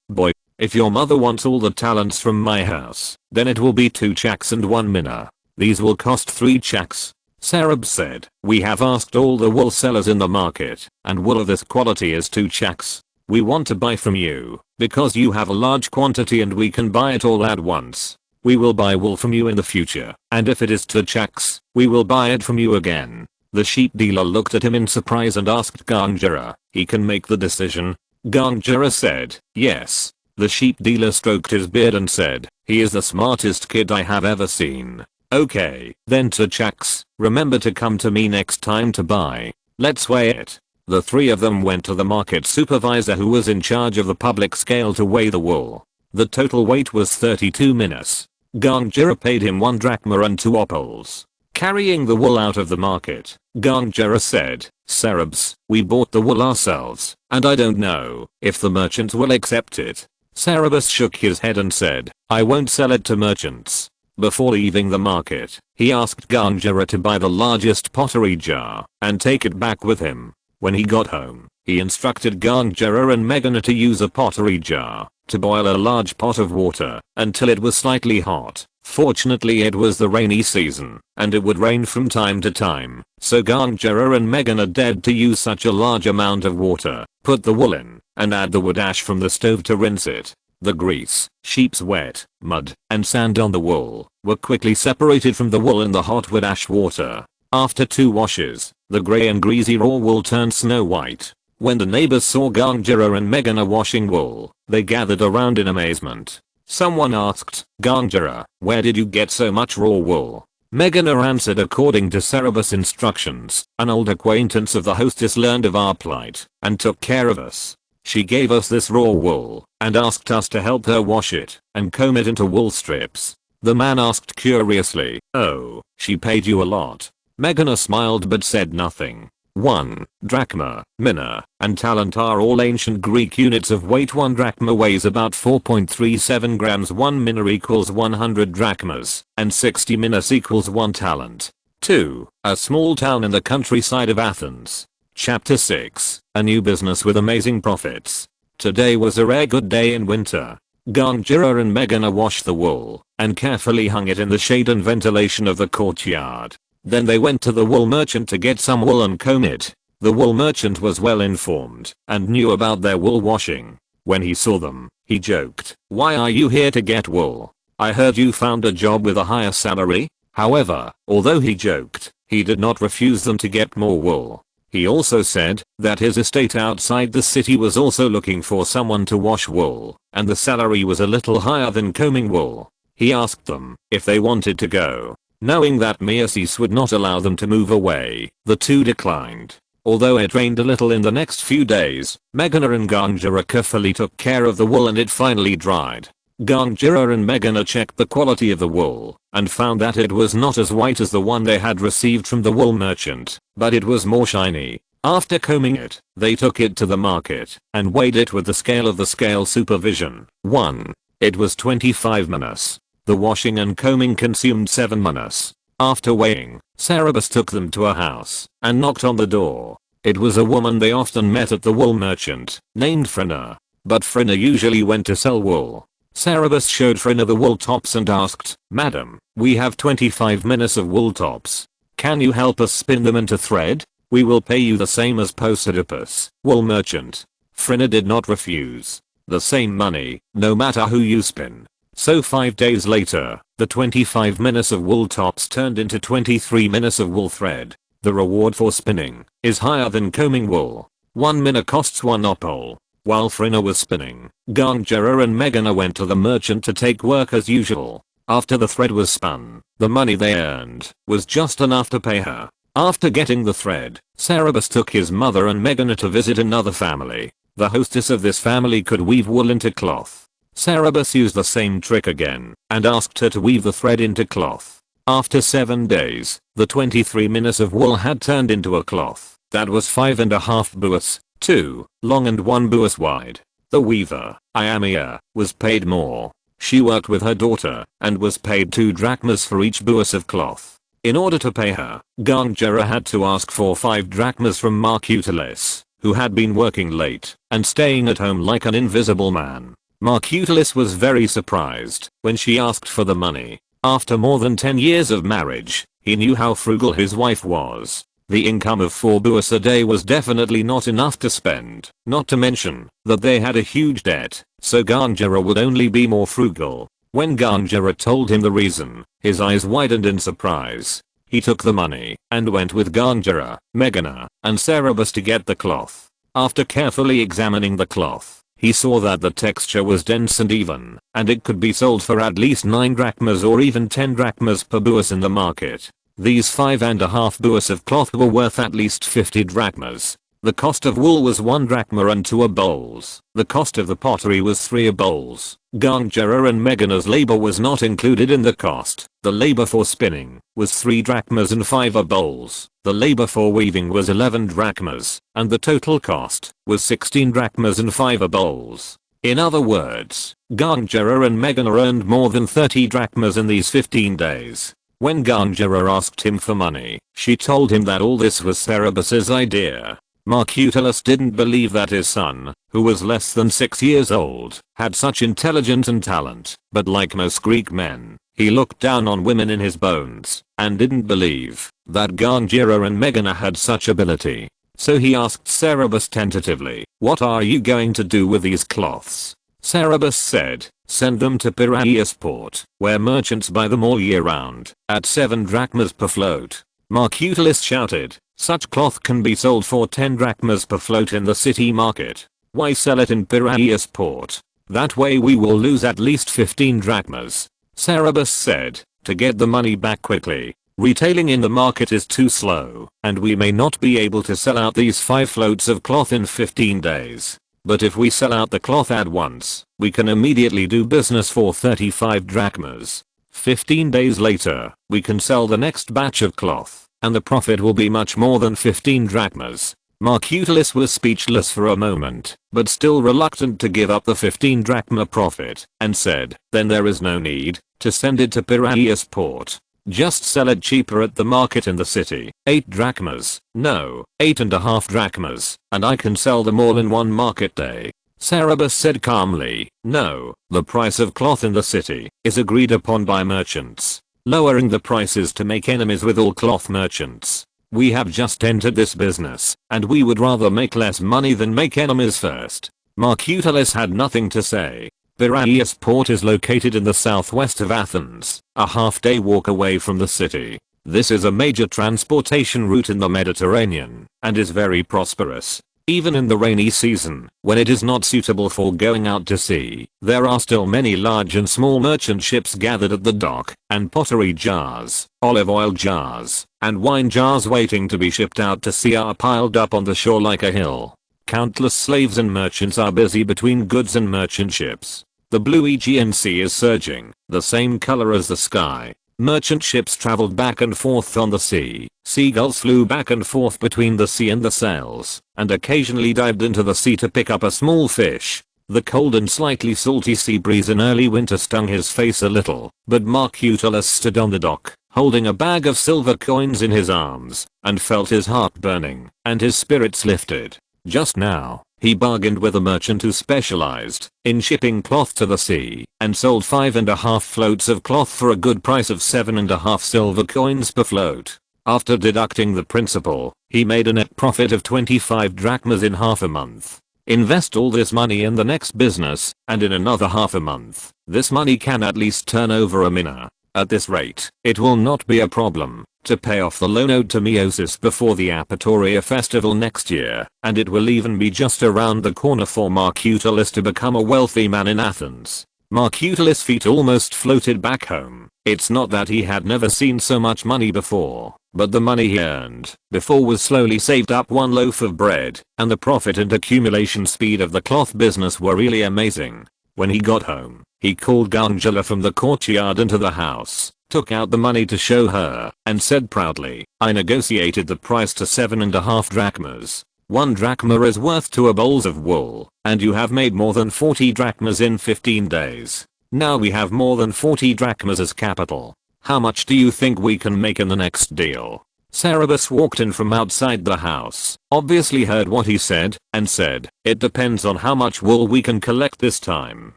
boy, if your mother wants all the talents from my house, then it will be 2 chaks and 1 mina. These will cost 3 chaks. Sarabs said, we have asked all the wool sellers in the market, and wool of this quality is 2 chaks. We want to buy from you, because you have a large quantity and we can buy it all at once. We will buy wool from you in the future, and if it is 2 chaks, we will buy it from you again. The sheep dealer looked at him in surprise and asked Ganjara, he can make the decision? Ganjara said, yes. The sheep dealer stroked his beard and said, he is the smartest kid I have ever seen. Okay, then 2 chaks, remember to come to me next time to buy. Let's weigh it. The 3 of them went to the market supervisor who was in charge of the public scale to weigh the wool. The total weight was 32 minas. Ganjara paid him 1 drachma and 2 opals. Carrying the wool out of the market, Ganjara said, Sarabs, we bought the wool ourselves, and I don't know if the merchants will accept it. Sarabas shook his head and said, I won't sell it to merchants. Before leaving the market, he asked Ganjara to buy the largest pottery jar and take it back with him. When he got home, he instructed Ganjara and Meghana to use a pottery jar to boil a large pot of water until it was slightly hot. Fortunately it was the rainy season, and it would rain from time to time, so Ganjara and Meghana dared to use such a large amount of water, put the wool in, and add the wood ash from the stove to rinse it. The grease, sheep's wet, mud, and sand on the wool were quickly separated from the wool in the hot wood ash water. After 2 washes, the grey and greasy raw wool turned snow white. When the neighbors saw Ganjara and Meghana washing wool, they gathered around in amazement. Someone asked, Ganjara, where did you get so much raw wool? Meghana answered, according to Sarabas' instructions, an old acquaintance of the hostess learned of our plight and took care of us. She gave us this raw wool and asked us to help her wash it and comb it into wool strips. The man asked curiously, oh, she paid you a lot? Meghana smiled but said nothing. 1 drachma, mina, and talent are all ancient Greek units of weight. 1 drachma weighs about 4.37 grams. 1 mina equals 100 drachmas, and 60 minas equals 1 talent. 2. A small town in the countryside of Athens. Chapter 6. A new business with amazing profits. Today was a rare good day in winter. Ganjara and Meghana washed the wool and carefully hung it in the shade and ventilation of the courtyard. Then they went to the wool merchant to get some wool and comb it. The wool merchant was well informed and knew about their wool washing. When he saw them, he joked, why are you here to get wool? I heard you found a job with a higher salary. However, although he joked, he did not refuse them to get more wool. He also said that his estate outside the city was also looking for someone to wash wool, and the salary was a little higher than combing wool. He asked them if they wanted to go. Knowing that Myrsis would not allow them to move away, the 2 declined. Although it rained a little in the next few days, Meghana and Ganjara carefully took care of the wool and it finally dried. Ganjira and Meghana checked the quality of the wool and found that it was not as white as the one they had received from the wool merchant, but it was more shiny. After combing it, they took it to the market and weighed it with the scale of the scale supervision. 1. It was 25 minas. The washing and combing consumed 7 minas. After weighing, Cerberus took them to a house and knocked on the door. It was a woman they often met at the wool merchant, named Frina. But Frina usually went to sell wool. Cerberus showed Frina the wool tops and asked, "Madam, we have 25 minas of wool tops. Can you help us spin them into thread? We will pay you the same as Posidipus, wool merchant." Frina did not refuse. The same money, no matter who you spin. So 5 days later, the 25 minas of wool tops turned into 23 minas of wool thread. The reward for spinning is higher than combing wool. 1 mina costs 1 opal. While Frina was spinning, Ganjira and Meghana went to the merchant to take work as usual. After the thread was spun, the money they earned was just enough to pay her. After getting the thread, Cerberus took his mother and Meghana to visit another family. The hostess of this family could weave wool into cloth. Cerberus used the same trick again and asked her to weave the thread into cloth. After 7 days, the 23 minas of wool had turned into a cloth that was 5.5 buas, 2 long and 1 buas wide. The weaver, Iamia, was paid more. She worked with her daughter and was paid 2 drachmas for each buas of cloth. In order to pay her, Ganjira had to ask for 5 drachmas from Marcutalis, who had been working late and staying at home like an invisible man. Marcutalis was very surprised when she asked for the money. After more than 10 years of marriage, he knew how frugal his wife was. The income of 4 buas a day was definitely not enough to spend, not to mention that they had a huge debt, so Ganjira would only be more frugal. When Ganjira told him the reason, his eyes widened in surprise. He took the money and went with Ganjira, Meghana, and Cerberus to get the cloth. After carefully examining the cloth, he saw that the texture was dense and even, and it could be sold for at least 9 drachmas or even 10 drachmas per buas in the market. These 5.5 buas of cloth were worth at least 50 drachmas. The cost of wool was 1 drachma and 2 abols. The cost of the pottery was 3 abols. Ganjira and Meghana's labor was not included in the cost. The labor for spinning was 3 drachmas and 5 abols. The labor for weaving was 11 drachmas, and the total cost was 16 drachmas and 5 abols. In other words, Ganjira and Meghana earned more than 30 drachmas in these 15 days. When Ganjira asked him for money, she told him that all this was Cerberus's idea. Marcutalis didn't believe that his son, who was less than 6 years old, had such intelligence and talent, but like most Greek men, he looked down on women in his bones, and didn't believe that Ganjira and Meghana had such ability. So he asked Cerberus tentatively, "What are you going to do with these cloths?" Cerberus said, "Send them to Piraeus port, where merchants buy them all year round, at 7 drachmas per float." Marcutalis shouted, "Such cloth can be sold for 10 drachmas per float in the city market. Why sell it in Piraeus port? That way we will lose at least 15 drachmas." Cerberus said, "To get the money back quickly, retailing in the market is too slow, and we may not be able to sell out these 5 floats of cloth in 15 days. But if we sell out the cloth at once, we can immediately do business for 35 drachmas. 15 days later, we can sell the next batch of cloth, and the profit will be much more than 15 drachmas." Marcutalis was speechless for a moment, but still reluctant to give up the 15 drachma profit, and said, "Then there is no need to send it to Piraeus port. Just sell it cheaper at the market in the city. 8 drachmas, no, 8.5 drachmas, and I can sell them all in one market day." Cerberus said calmly, "No, the price of cloth in the city is agreed upon by merchants. Lowering the prices to make enemies with all cloth merchants. We have just entered this business, and we would rather make less money than make enemies first." Marcutalis had nothing to say. Piraeus port is located in the southwest of Athens, a half-day walk away from the city. This is a major transportation route in the Mediterranean, and is very prosperous. Even in the rainy season, when it is not suitable for going out to sea, there are still many large and small merchant ships gathered at the dock, and pottery jars, olive oil jars, and wine jars waiting to be shipped out to sea are piled up on the shore like a hill. Countless slaves and merchants are busy between goods and merchant ships. The blue Aegean Sea is surging, the same color as the sky. Merchant ships traveled back and forth on the sea. Seagulls flew back and forth between the sea and the sails, and occasionally dived into the sea to pick up a small fish. The cold and slightly salty sea breeze in early winter stung his face a little, but Marcutulus stood on the dock, holding a bag of silver coins in his arms, and felt his heart burning, and his spirits lifted. Just now, he bargained with a merchant who specialized in shipping cloth to the sea, and sold 5.5 floats of cloth for a good price of 7.5 silver coins per float. After deducting the principal, he made a net profit of 25 drachmas in half a month. Invest all this money in the next business, and in another half a month, this money can at least turn over a mina. At this rate, it will not be a problem to pay off the loan owed to Meiosis before the Apatoria festival next year, and it will even be just around the corner for Marcutulus to become a wealthy man in Athens. Marcutulus' feet almost floated back home. It's not that he had never seen so much money before, but the money he earned before was slowly saved up one loaf of bread, and the profit and accumulation speed of the cloth business were really amazing. When he got home, he called Gangela from the courtyard into the house, took out the money to show her, and said proudly, "I negotiated the price to 7.5 drachmas. 1 drachma is worth 2 bowls of wool, and you have made more than 40 drachmas in 15 days. Now we have more than 40 drachmas as capital. How much do you think we can make in the next deal?" Cerberus walked in from outside the house, obviously heard what he said, and said, "It depends on how much wool we can collect this time.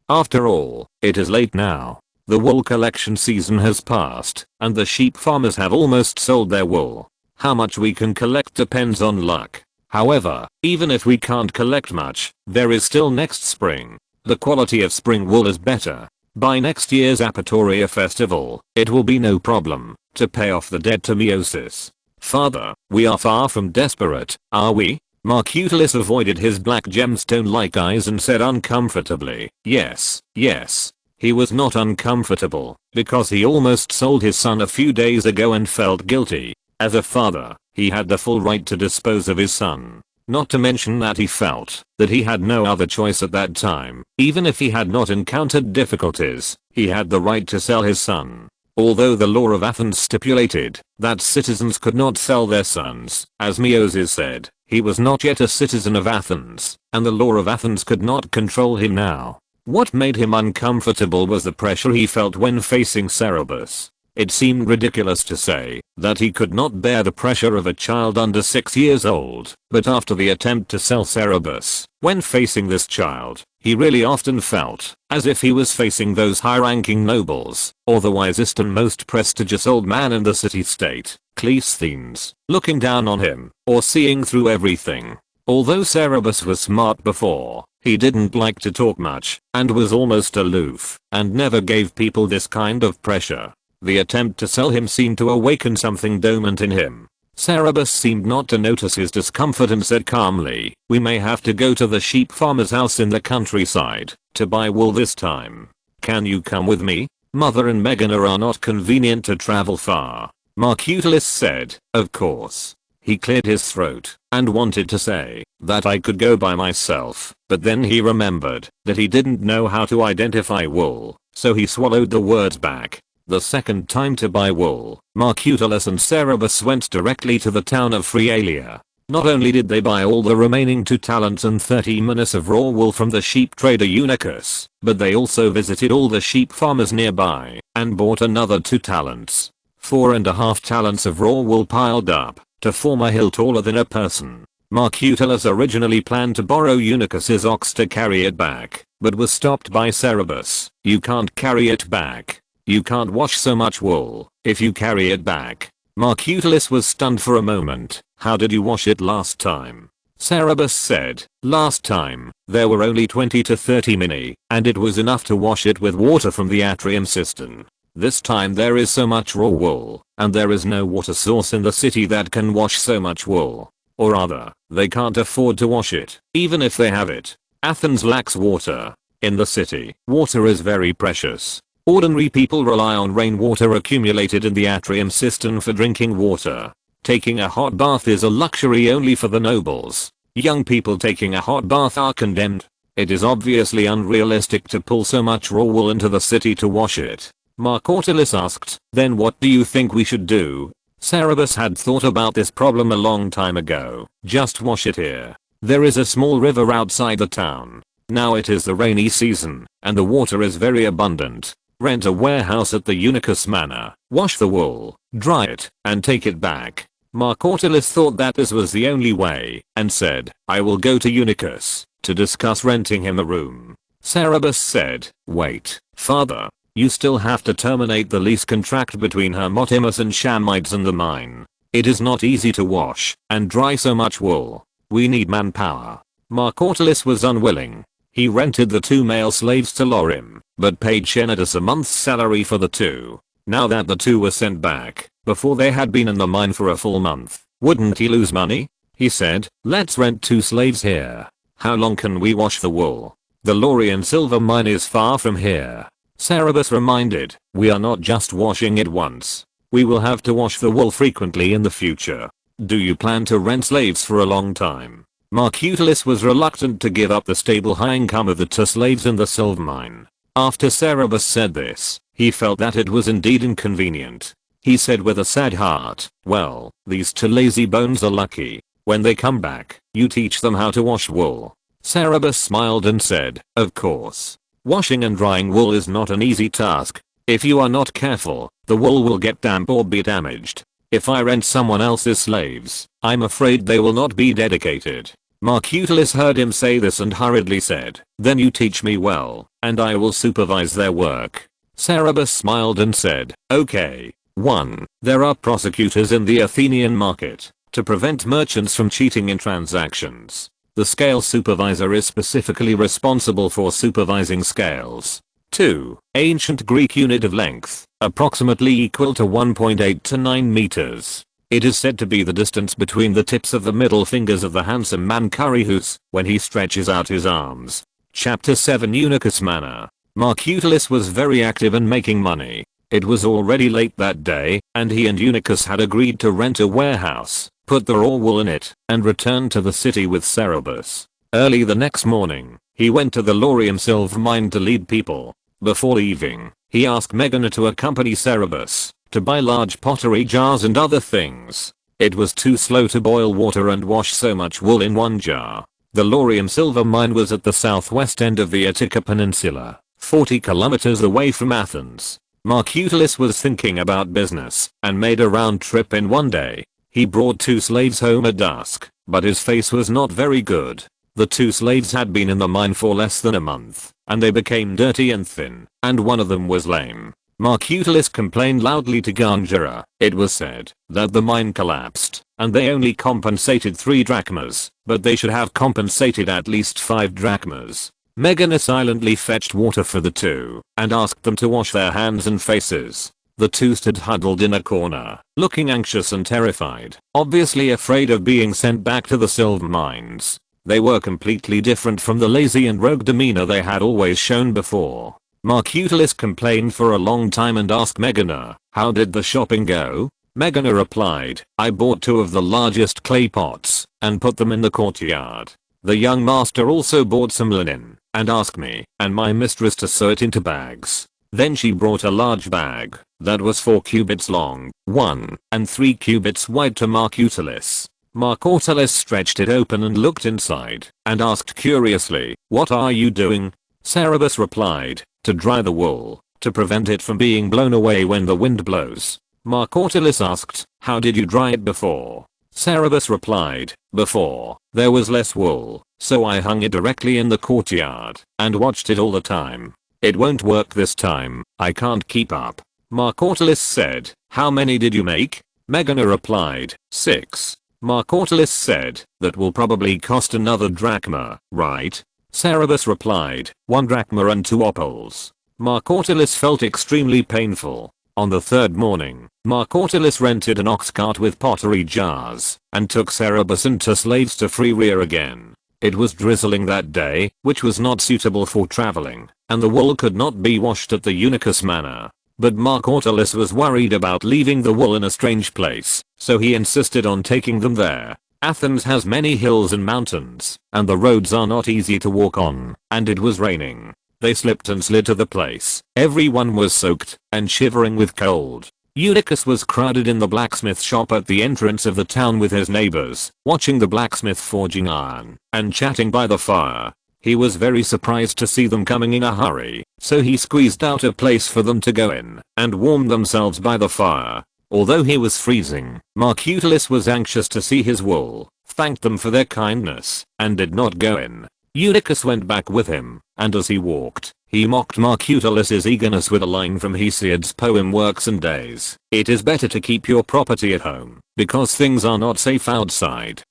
After all, it is late now. The wool collection season has passed, and the sheep farmers have almost sold their wool. How much we can collect depends on luck. However, even if we can't collect much, there is still next spring. The quality of spring wool is better. By next year's Apatoria festival, it will be no problem to pay off the debt to Meiosis. Father, we are far from desperate, are we?" Marcutulus avoided his black gemstone-like eyes and said uncomfortably, "Yes, yes." He was not uncomfortable, because he almost sold his son a few days ago and felt guilty. As a father, he had the full right to dispose of his son. Not to mention that he felt that he had no other choice at that time. Even if he had not encountered difficulties, he had the right to sell his son. Although the law of Athens stipulated that citizens could not sell their sons, as Meiosis said, he was not yet a citizen of Athens, and the law of Athens could not control him now. What made him uncomfortable was the pressure he felt when facing Cerberus. It seemed ridiculous to say that he could not bear the pressure of a child under 6 years old, but after the attempt to sell Cerberus, when facing this child, he really often felt as if he was facing those high-ranking nobles, or the wisest and most prestigious old man in the city-state, Cleisthenes, looking down on him, or seeing through everything. Although Cerberus was smart before, he didn't like to talk much, and was almost aloof, and never gave people this kind of pressure. The attempt to sell him seemed to awaken something dormant in him. Cerberus seemed not to notice his discomfort and said calmly, "We may have to go to the sheep farmer's house in the countryside to buy wool this time. Can you come with me? Mother and Megana are not convenient to travel far." Marcutulus said, "Of course." He cleared his throat and wanted to say that I could go by myself, but then he remembered that he didn't know how to identify wool, so he swallowed the words back. The second time to buy wool, Marcutulus and Cerberus went directly to the town of Phrealia. Not only did they buy all the remaining 2 talents and 30 minas of raw wool from the sheep trader Eunuchus, but they also visited all the sheep farmers nearby and bought another 2 talents. 4.5 talents of raw wool piled up to form a hill taller than a person. Marcutulus originally planned to borrow Eunuchus's ox to carry it back, but was stopped by Cerberus. "You can't carry it back. You can't wash so much wool if you carry it back." Marcutulus was stunned for a moment. "How did you wash it last time?" Cerberus said, "Last time, there were only 20 to 30 minae, and it was enough to wash it with water from the atrium cistern. This time there is so much raw wool, and there is no water source in the city that can wash so much wool. Or rather, they can't afford to wash it, even if they have it. Athens lacks water. In the city, water is very precious. Ordinary people rely on rainwater accumulated in the atrium cistern for drinking water. Taking a hot bath is a luxury only for the nobles. Young people taking a hot bath are condemned. It is obviously unrealistic to pull so much raw wool into the city to wash it. Marcotilis asked, then what do you think we should do? Cerberus had thought about this problem a long time ago. Just wash it here. There is a small river outside the town. Now it is the rainy season, and the water is very abundant. Rent a warehouse at the Unicus Manor, wash the wool, dry it, and take it back. Marcotilis thought that this was the only way, and said, I will go to Unicus to discuss renting him a room. Cerberus said, wait, father, you still have to terminate the lease contract between Hermotimus and Shamites and the mine. It is not easy to wash and dry so much wool. We need manpower. Marcotilis was unwilling. He rented the 2 male slaves to Lorim, but paid Shenidas a month's salary for the 2. Now that the 2 were sent back, before they had been in the mine for a full month, wouldn't he lose money? He said, let's rent 2 slaves here. How long can we wash the wool? The Lorian silver mine is far from here. Cerberus reminded, we are not just washing it once. We will have to wash the wool frequently in the future. Do you plan to rent slaves for a long time? Marcotilis was reluctant to give up the stable high income of the 2 slaves in the silver mine. After Cerberus said this, he felt that it was indeed inconvenient. He said with a sad heart, well, these 2 lazy bones are lucky. When they come back, you teach them how to wash wool. Cerberus smiled and said, of course. Washing and drying wool is not an easy task. If you are not careful, the wool will get damp or be damaged. If I rent someone else's slaves, I'm afraid they will not be dedicated. Marcotilis heard him say this and hurriedly said, then you teach me well, and I will supervise their work. Cerberus smiled and said, okay. 1. There are prosecutors in the Athenian market to prevent merchants from cheating in transactions. The scale supervisor is specifically responsible for supervising scales. 2. Ancient Greek unit of length, approximately equal to 1.8 to 9 meters. It is said to be the distance between the tips of the middle fingers of the handsome man Curryhus when he stretches out his arms. Chapter 7 Unicus Manor. Marcotilis was very active in making money. It was already late that day, and he and Unicus had agreed to rent a warehouse, put the raw wool in it, and return to the city with Cerberus. Early the next morning, he went to the Lorium silver mine to lead people. Before leaving, he asked Megana to accompany Cerberus to buy large pottery jars and other things. It was too slow to boil water and wash so much wool in one jar. The Lorium silver mine was at the southwest end of the Attica Peninsula, 40 kilometers away from Athens. Marcotilis was thinking about business and made a round trip in one day. He brought 2 slaves home at dusk, but his face was not very good. The 2 slaves had been in the mine for less than a month, and they became dirty and thin, and one of them was lame. Marcotilis complained loudly to Gangera. It was said that the mine collapsed, and they only compensated 3 drachmas, but they should have compensated at least 5 drachmas. Megana silently fetched water for the 2, and asked them to wash their hands and faces. The 2 stood huddled in a corner, looking anxious and terrified, obviously afraid of being sent back to the silver mines. They were completely different from the lazy and rogue demeanor they had always shown before. Marcotilis complained for a long time and asked Megana, how did the shopping go? Megana replied, I bought 2 of the largest clay pots, and put them in the courtyard. The young master also bought some linen, and asked me and my mistress to sew it into bags. Then she brought a large bag that was 4 cubits long, 1 and 3 cubits wide to Marcotilis. Marcotilis stretched it open and looked inside, and asked curiously, what are you doing? Cerberus replied, to dry the wool, to prevent it from being blown away when the wind blows. Marcotilis asked, how did you dry it before? Cerberus replied, before, there was less wool, so I hung it directly in the courtyard, and watched it all the time. It won't work this time, I can't keep up. Marcotilis said, how many did you make? Megana replied, 6. Marcotilis said, that will probably cost another drachma, right? Cerberus replied, 1 drachma and 2 opals. Marcotilis felt extremely painful. On the 3rd morning, Marcotilis rented an ox cart with pottery jars, and took Cerberus and 2 slaves to Free Rear again. It was drizzling that day, which was not suitable for traveling, and the wool could not be washed at the Unicus Manor. But Marcotilis was worried about leaving the wool in a strange place, so he insisted on taking them there. Athens has many hills and mountains, and the roads are not easy to walk on, and it was raining. They slipped and slid to the place. Everyone was soaked and shivering with cold. Eutychus was crowded in the blacksmith shop at the entrance of the town with his neighbors, watching the blacksmith forging iron and chatting by the fire. He was very surprised to see them coming in a hurry, so he squeezed out a place for them to go in and warm themselves by the fire. Although he was freezing, Marcutalus was anxious to see his wool, thanked them for their kindness, and did not go in. Eutychus went back with him, and as he walked, he mocked Marcutalus's eagerness with a line from Hesiod's poem Works and Days. It is better to keep your property at home, because things are not safe outside.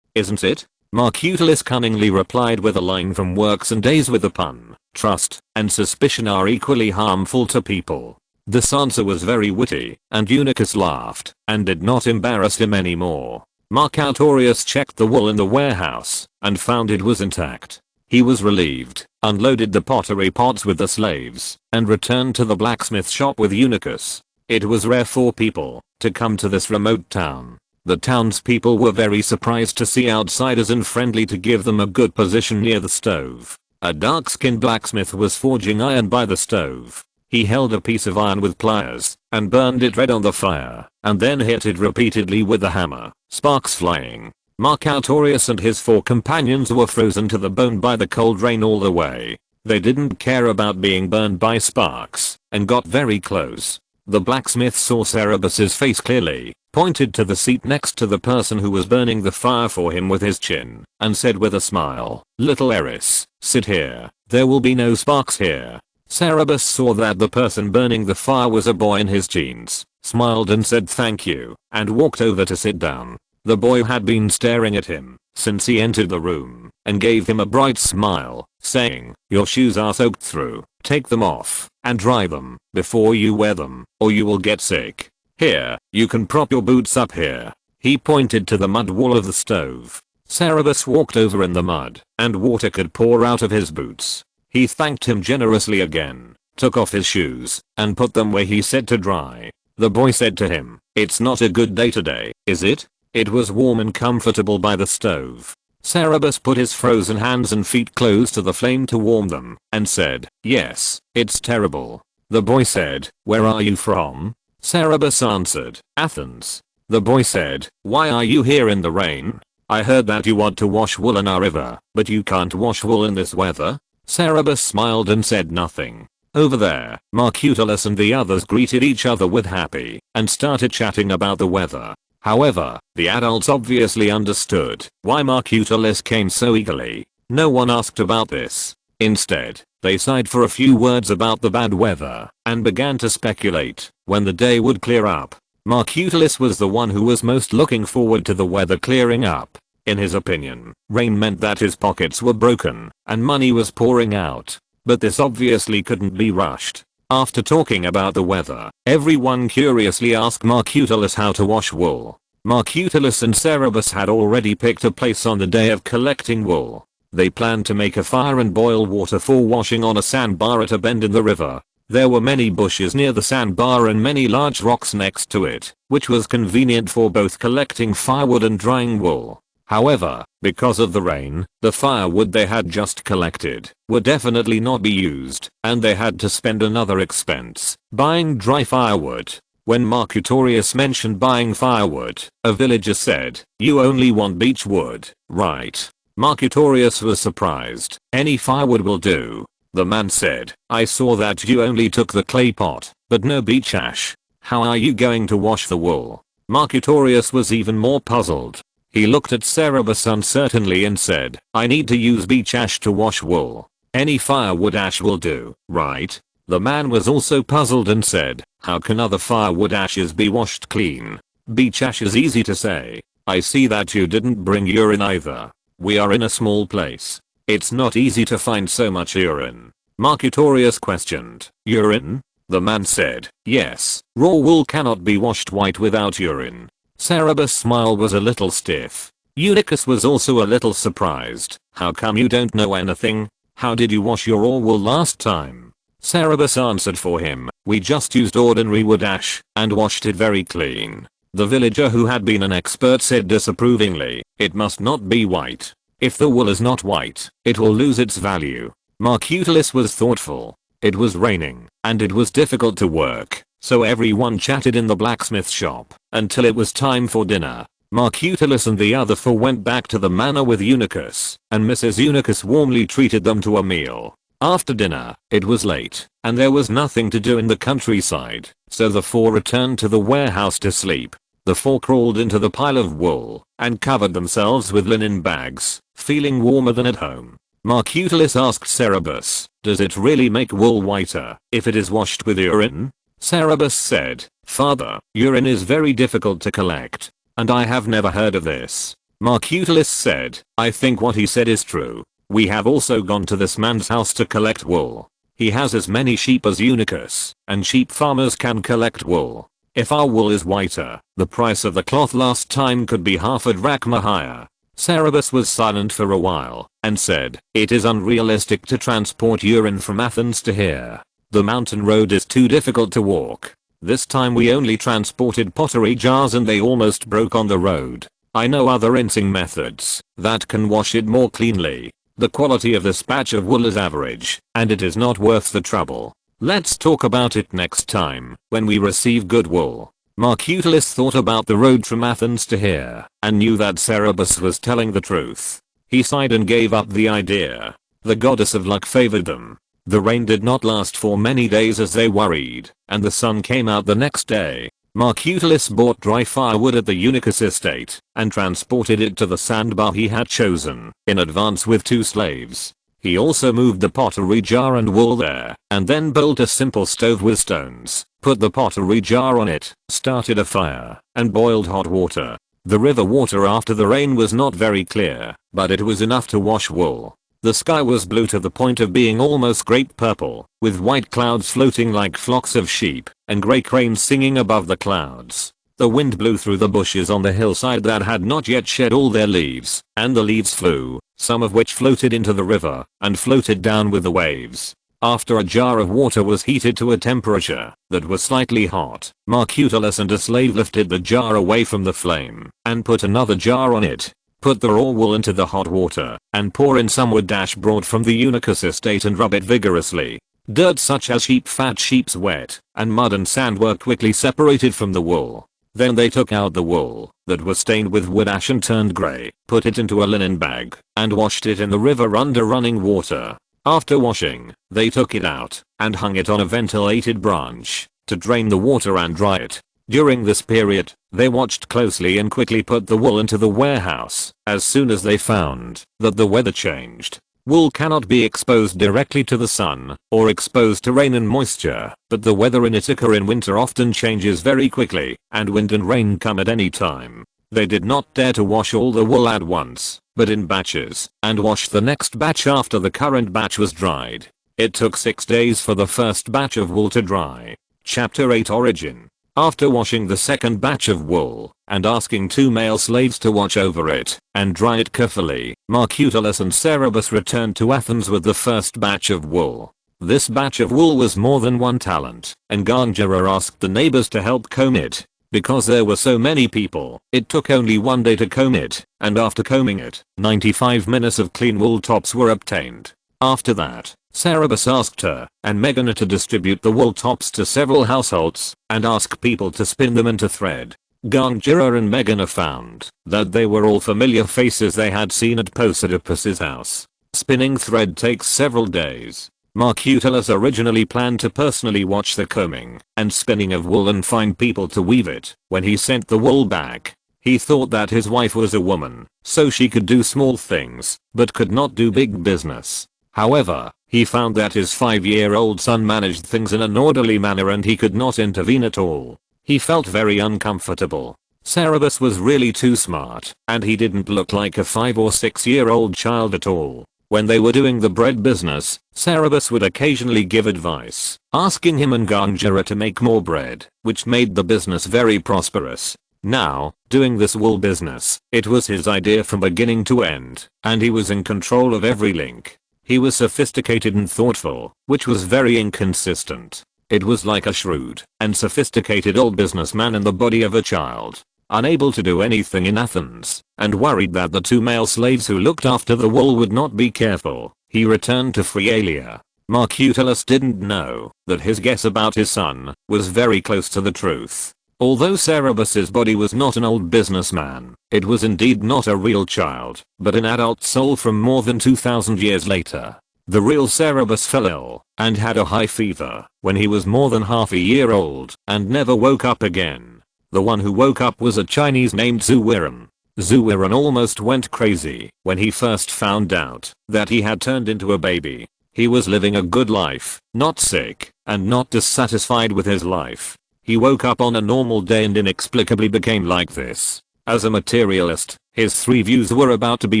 Isn't it? Marcutalus cunningly replied with a line from Works and Days with a pun. Trust and suspicion are equally harmful to people. This answer was very witty, and Eutychus laughed, and did not embarrass him anymore. Marcutorius checked the wool in the warehouse, and found it was intact. He was relieved, unloaded the pottery pots with the slaves, and returned to the blacksmith shop with Eutychus. It was rare for people to come to this remote town. The townspeople were very surprised to see outsiders and friendly to give them a good position near the stove. A dark-skinned blacksmith was forging iron by the stove. He held a piece of iron with pliers and burned it red on the fire, and then hit it repeatedly with the hammer, sparks flying. Marcutorius and his 4 companions were frozen to the bone by the cold rain all the way. They didn't care about being burned by sparks, and got very close. The blacksmith saw Cerberus's face clearly, pointed to the seat next to the person who was burning the fire for him with his chin, and said with a smile, "Little Eris, sit here. There will be no sparks here." Cerberus saw that the person burning the fire was a boy in his jeans, smiled and said thank you, and walked over to sit down. The boy had been staring at him since he entered the room, and gave him a bright smile, saying, "Your shoes are soaked through. Take them off and dry them before you wear them, or you will get sick. Here, you can prop your boots up here." He pointed to the mud wall of the stove. Cerberus walked over in the mud, and water could pour out of his boots. He thanked him generously again, took off his shoes, and put them where he said to dry. The boy said to him, "It's not a good day today, is it?" It was warm and comfortable by the stove. Cerberus put his frozen hands and feet close to the flame to warm them, and said, "Yes, it's terrible." The boy said, "Where are you from?" Cerberus answered, "Athens." The boy said, "Why are you here in the rain? I heard that you want to wash wool in our river, but you can't wash wool in this weather." Cerberus smiled and said nothing. Over there, Marcutalus and the others greeted each other with happy, and started chatting about the weather. However, the adults obviously understood why Marcutalus came so eagerly. No one asked about this. Instead, they sighed for a few words about the bad weather, and began to speculate when the day would clear up. Marcutalus was the one who was most looking forward to the weather clearing up. In his opinion, rain meant that his pockets were broken, and money was pouring out. But this obviously couldn't be rushed. After talking about the weather, everyone curiously asked Marcutalus how to wash wool. Marcutalus and Cerberus had already picked a place on the day of collecting wool. They planned to make a fire and boil water for washing on a sandbar at a bend in the river. There were many bushes near the sandbar and many large rocks next to it, which was convenient for both collecting firewood and drying wool. However, because of the rain, the firewood they had just collected would definitely not be used, and they had to spend another expense buying dry firewood. When Marcutorius mentioned buying firewood, a villager said, "You only want beech wood, right?" Marcutorius was surprised. "Any firewood will do." The man said, "I saw that you only took the clay pot, but no beech ash. How are you going to wash the wool?" Marcutorius was even more puzzled. He looked at Cerberus uncertainly and said, "I need to use beech ash to wash wool. Any firewood ash will do, right?" The man was also puzzled and said, "How can other firewood ashes be washed clean? Beech ash is easy to say. I see that you didn't bring urine either. We are in a small place. It's not easy to find so much urine." Marcutorius questioned, "Urine?" The man said, "Yes, raw wool cannot be washed white without urine." Cerberus' smile was a little stiff. Eutychus was also a little surprised. "How come you don't know anything? How did you wash your raw wool last time?" Cerberus answered for him, "We just used ordinary wood ash and washed it very clean." The villager who had been an expert said disapprovingly, "It must not be white. If the wool is not white, it will lose its value." Marcutalus was thoughtful. It was raining, and it was difficult to work, so everyone chatted in the blacksmith shop until it was time for dinner. Marcutalus and the other four went back to the manor with Eunuchus, and Mrs. Eunuchus warmly treated them to a meal. After dinner, it was late, and there was nothing to do in the countryside, so the four returned to the warehouse to sleep. The four crawled into the pile of wool and covered themselves with linen bags, feeling warmer than at home. Marcutalus asked Cerberus, "Does it really make wool whiter if it is washed with urine?" Cerberus said, "Father, urine is very difficult to collect, and I have never heard of this." Marcutalus said, "I think what he said is true. We have also gone to this man's house to collect wool. He has as many sheep as Eunuchus, and sheep farmers can collect wool. If our wool is whiter, the price of the cloth last time could be half a drachma higher." Cerberus was silent for a while, and said, "It is unrealistic to transport urine from Athens to here. The mountain road is too difficult to walk. This time we only transported pottery jars and they almost broke on the road. I know other rinsing methods that can wash it more cleanly. The quality of this batch of wool is average, and it is not worth the trouble. Let's talk about it next time, when we receive good wool." Marcutalus thought about the road from Athens to here, and knew that Cerberus was telling the truth. He sighed and gave up the idea. The goddess of luck favored them. The rain did not last for many days as they worried, and the sun came out the next day. Marcutalus bought dry firewood at the Eunuchus estate, and transported it to the sandbar he had chosen in advance with 2 slaves. He also moved the pottery jar and wool there, and then built a simple stove with stones, put the pottery jar on it, started a fire, and boiled hot water. The river water after the rain was not very clear, but it was enough to wash wool. The sky was blue to the point of being almost grape purple, with white clouds floating like flocks of sheep, and grey cranes singing above the clouds. The wind blew through the bushes on the hillside that had not yet shed all their leaves, and the leaves flew, some of which floated into the river, and floated down with the waves. After a jar of water was heated to a temperature that was slightly hot, Marcutalus and a slave lifted the jar away from the flame, and put another jar on it. Put the raw wool into the hot water, and pour in some wood brought from the Eunuchus estate and rub it vigorously. Dirt such as sheep fat, sheep's wet, and mud and sand were quickly separated from the wool. Then they took out the wool that was stained with wood ash and turned grey, put it into a linen bag, and washed it in the river under running water. After washing, they took it out and hung it on a ventilated branch to drain the water and dry it. During this period, they watched closely and quickly put the wool into the warehouse as soon as they found that the weather changed. Wool cannot be exposed directly to the sun or exposed to rain and moisture, but the weather in Ithaca in winter often changes very quickly, and wind and rain come at any time. They did not dare to wash all the wool at once, but in batches, and wash the next batch after the current batch was dried. It took 6 days for the first batch of wool to dry. Chapter 8 Origin. After washing the second batch of wool, and asking 2 male slaves to watch over it and dry it carefully, Marcutalus and Cerberus returned to Athens with the first batch of wool. This batch of wool was more than 1 talent, and Gangara asked the neighbors to help comb it. Because there were so many people, it took only 1 day to comb it, and after combing it, 95 minutes of clean wool tops were obtained. After that, Cerberus asked her and Megana to distribute the wool tops to several households and ask people to spin them into thread. Gangara and Megana found that they were all familiar faces they had seen at Posidipus's house. Spinning thread takes several days. Marcutalus originally planned to personally watch the combing and spinning of wool and find people to weave it. When he sent the wool back, he thought that his wife was a woman, so she could do small things, but could not do big business. However, he found that his 5-year-old son managed things in an orderly manner and he could not intervene at all. He felt very uncomfortable. Cerberus was really too smart, and he didn't look like a 5 or 6-year-old child at all. When they were doing the bread business, Cerberus would occasionally give advice, asking him and Gangara to make more bread, which made the business very prosperous. Now, doing this wool business, it was his idea from beginning to end, and he was in control of every link. He was sophisticated and thoughtful, which was very inconsistent. It was like a shrewd and sophisticated old businessman in the body of a child, unable to do anything in Athens, and worried that the 2 male slaves who looked after the wall would not be careful. He returned to Phrealia. Marcutulus didn't know that his guess about his son was very close to the truth. Although Cerberus's body was not an old businessman, it was indeed not a real child, but an adult soul from more than 2000 years later. The real Cerberus fell ill and had a high fever when he was more than half a year old and never woke up again. The one who woke up was a Chinese named Zuwiran. Zuwiran almost went crazy when he first found out that he had turned into a baby. He was living a good life, not sick, and not dissatisfied with his life. He woke up on a normal day and inexplicably became like this. As a materialist, his 3 views were about to be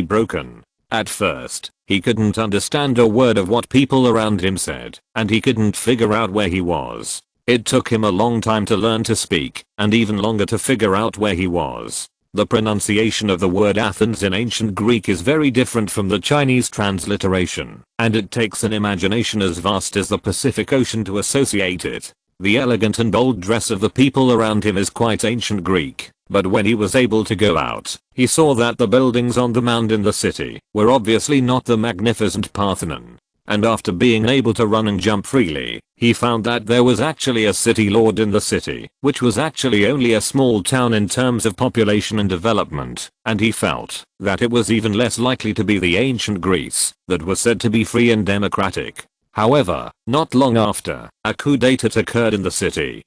broken. At first, he couldn't understand a word of what people around him said, and he couldn't figure out where he was. It took him a long time to learn to speak, and even longer to figure out where he was. The pronunciation of the word Athens in ancient Greek is very different from the Chinese transliteration, and it takes an imagination as vast as the Pacific Ocean to associate it. The elegant and bold dress of the people around him is quite ancient Greek, but when he was able to go out, he saw that the buildings on the mound in the city were obviously not the magnificent Parthenon. And after being able to run and jump freely, he found that there was actually a city lord in the city, which was actually only a small town in terms of population and development, and he felt that it was even less likely to be the ancient Greece that was said to be free and democratic. However, not long after, a coup d'etat occurred in the city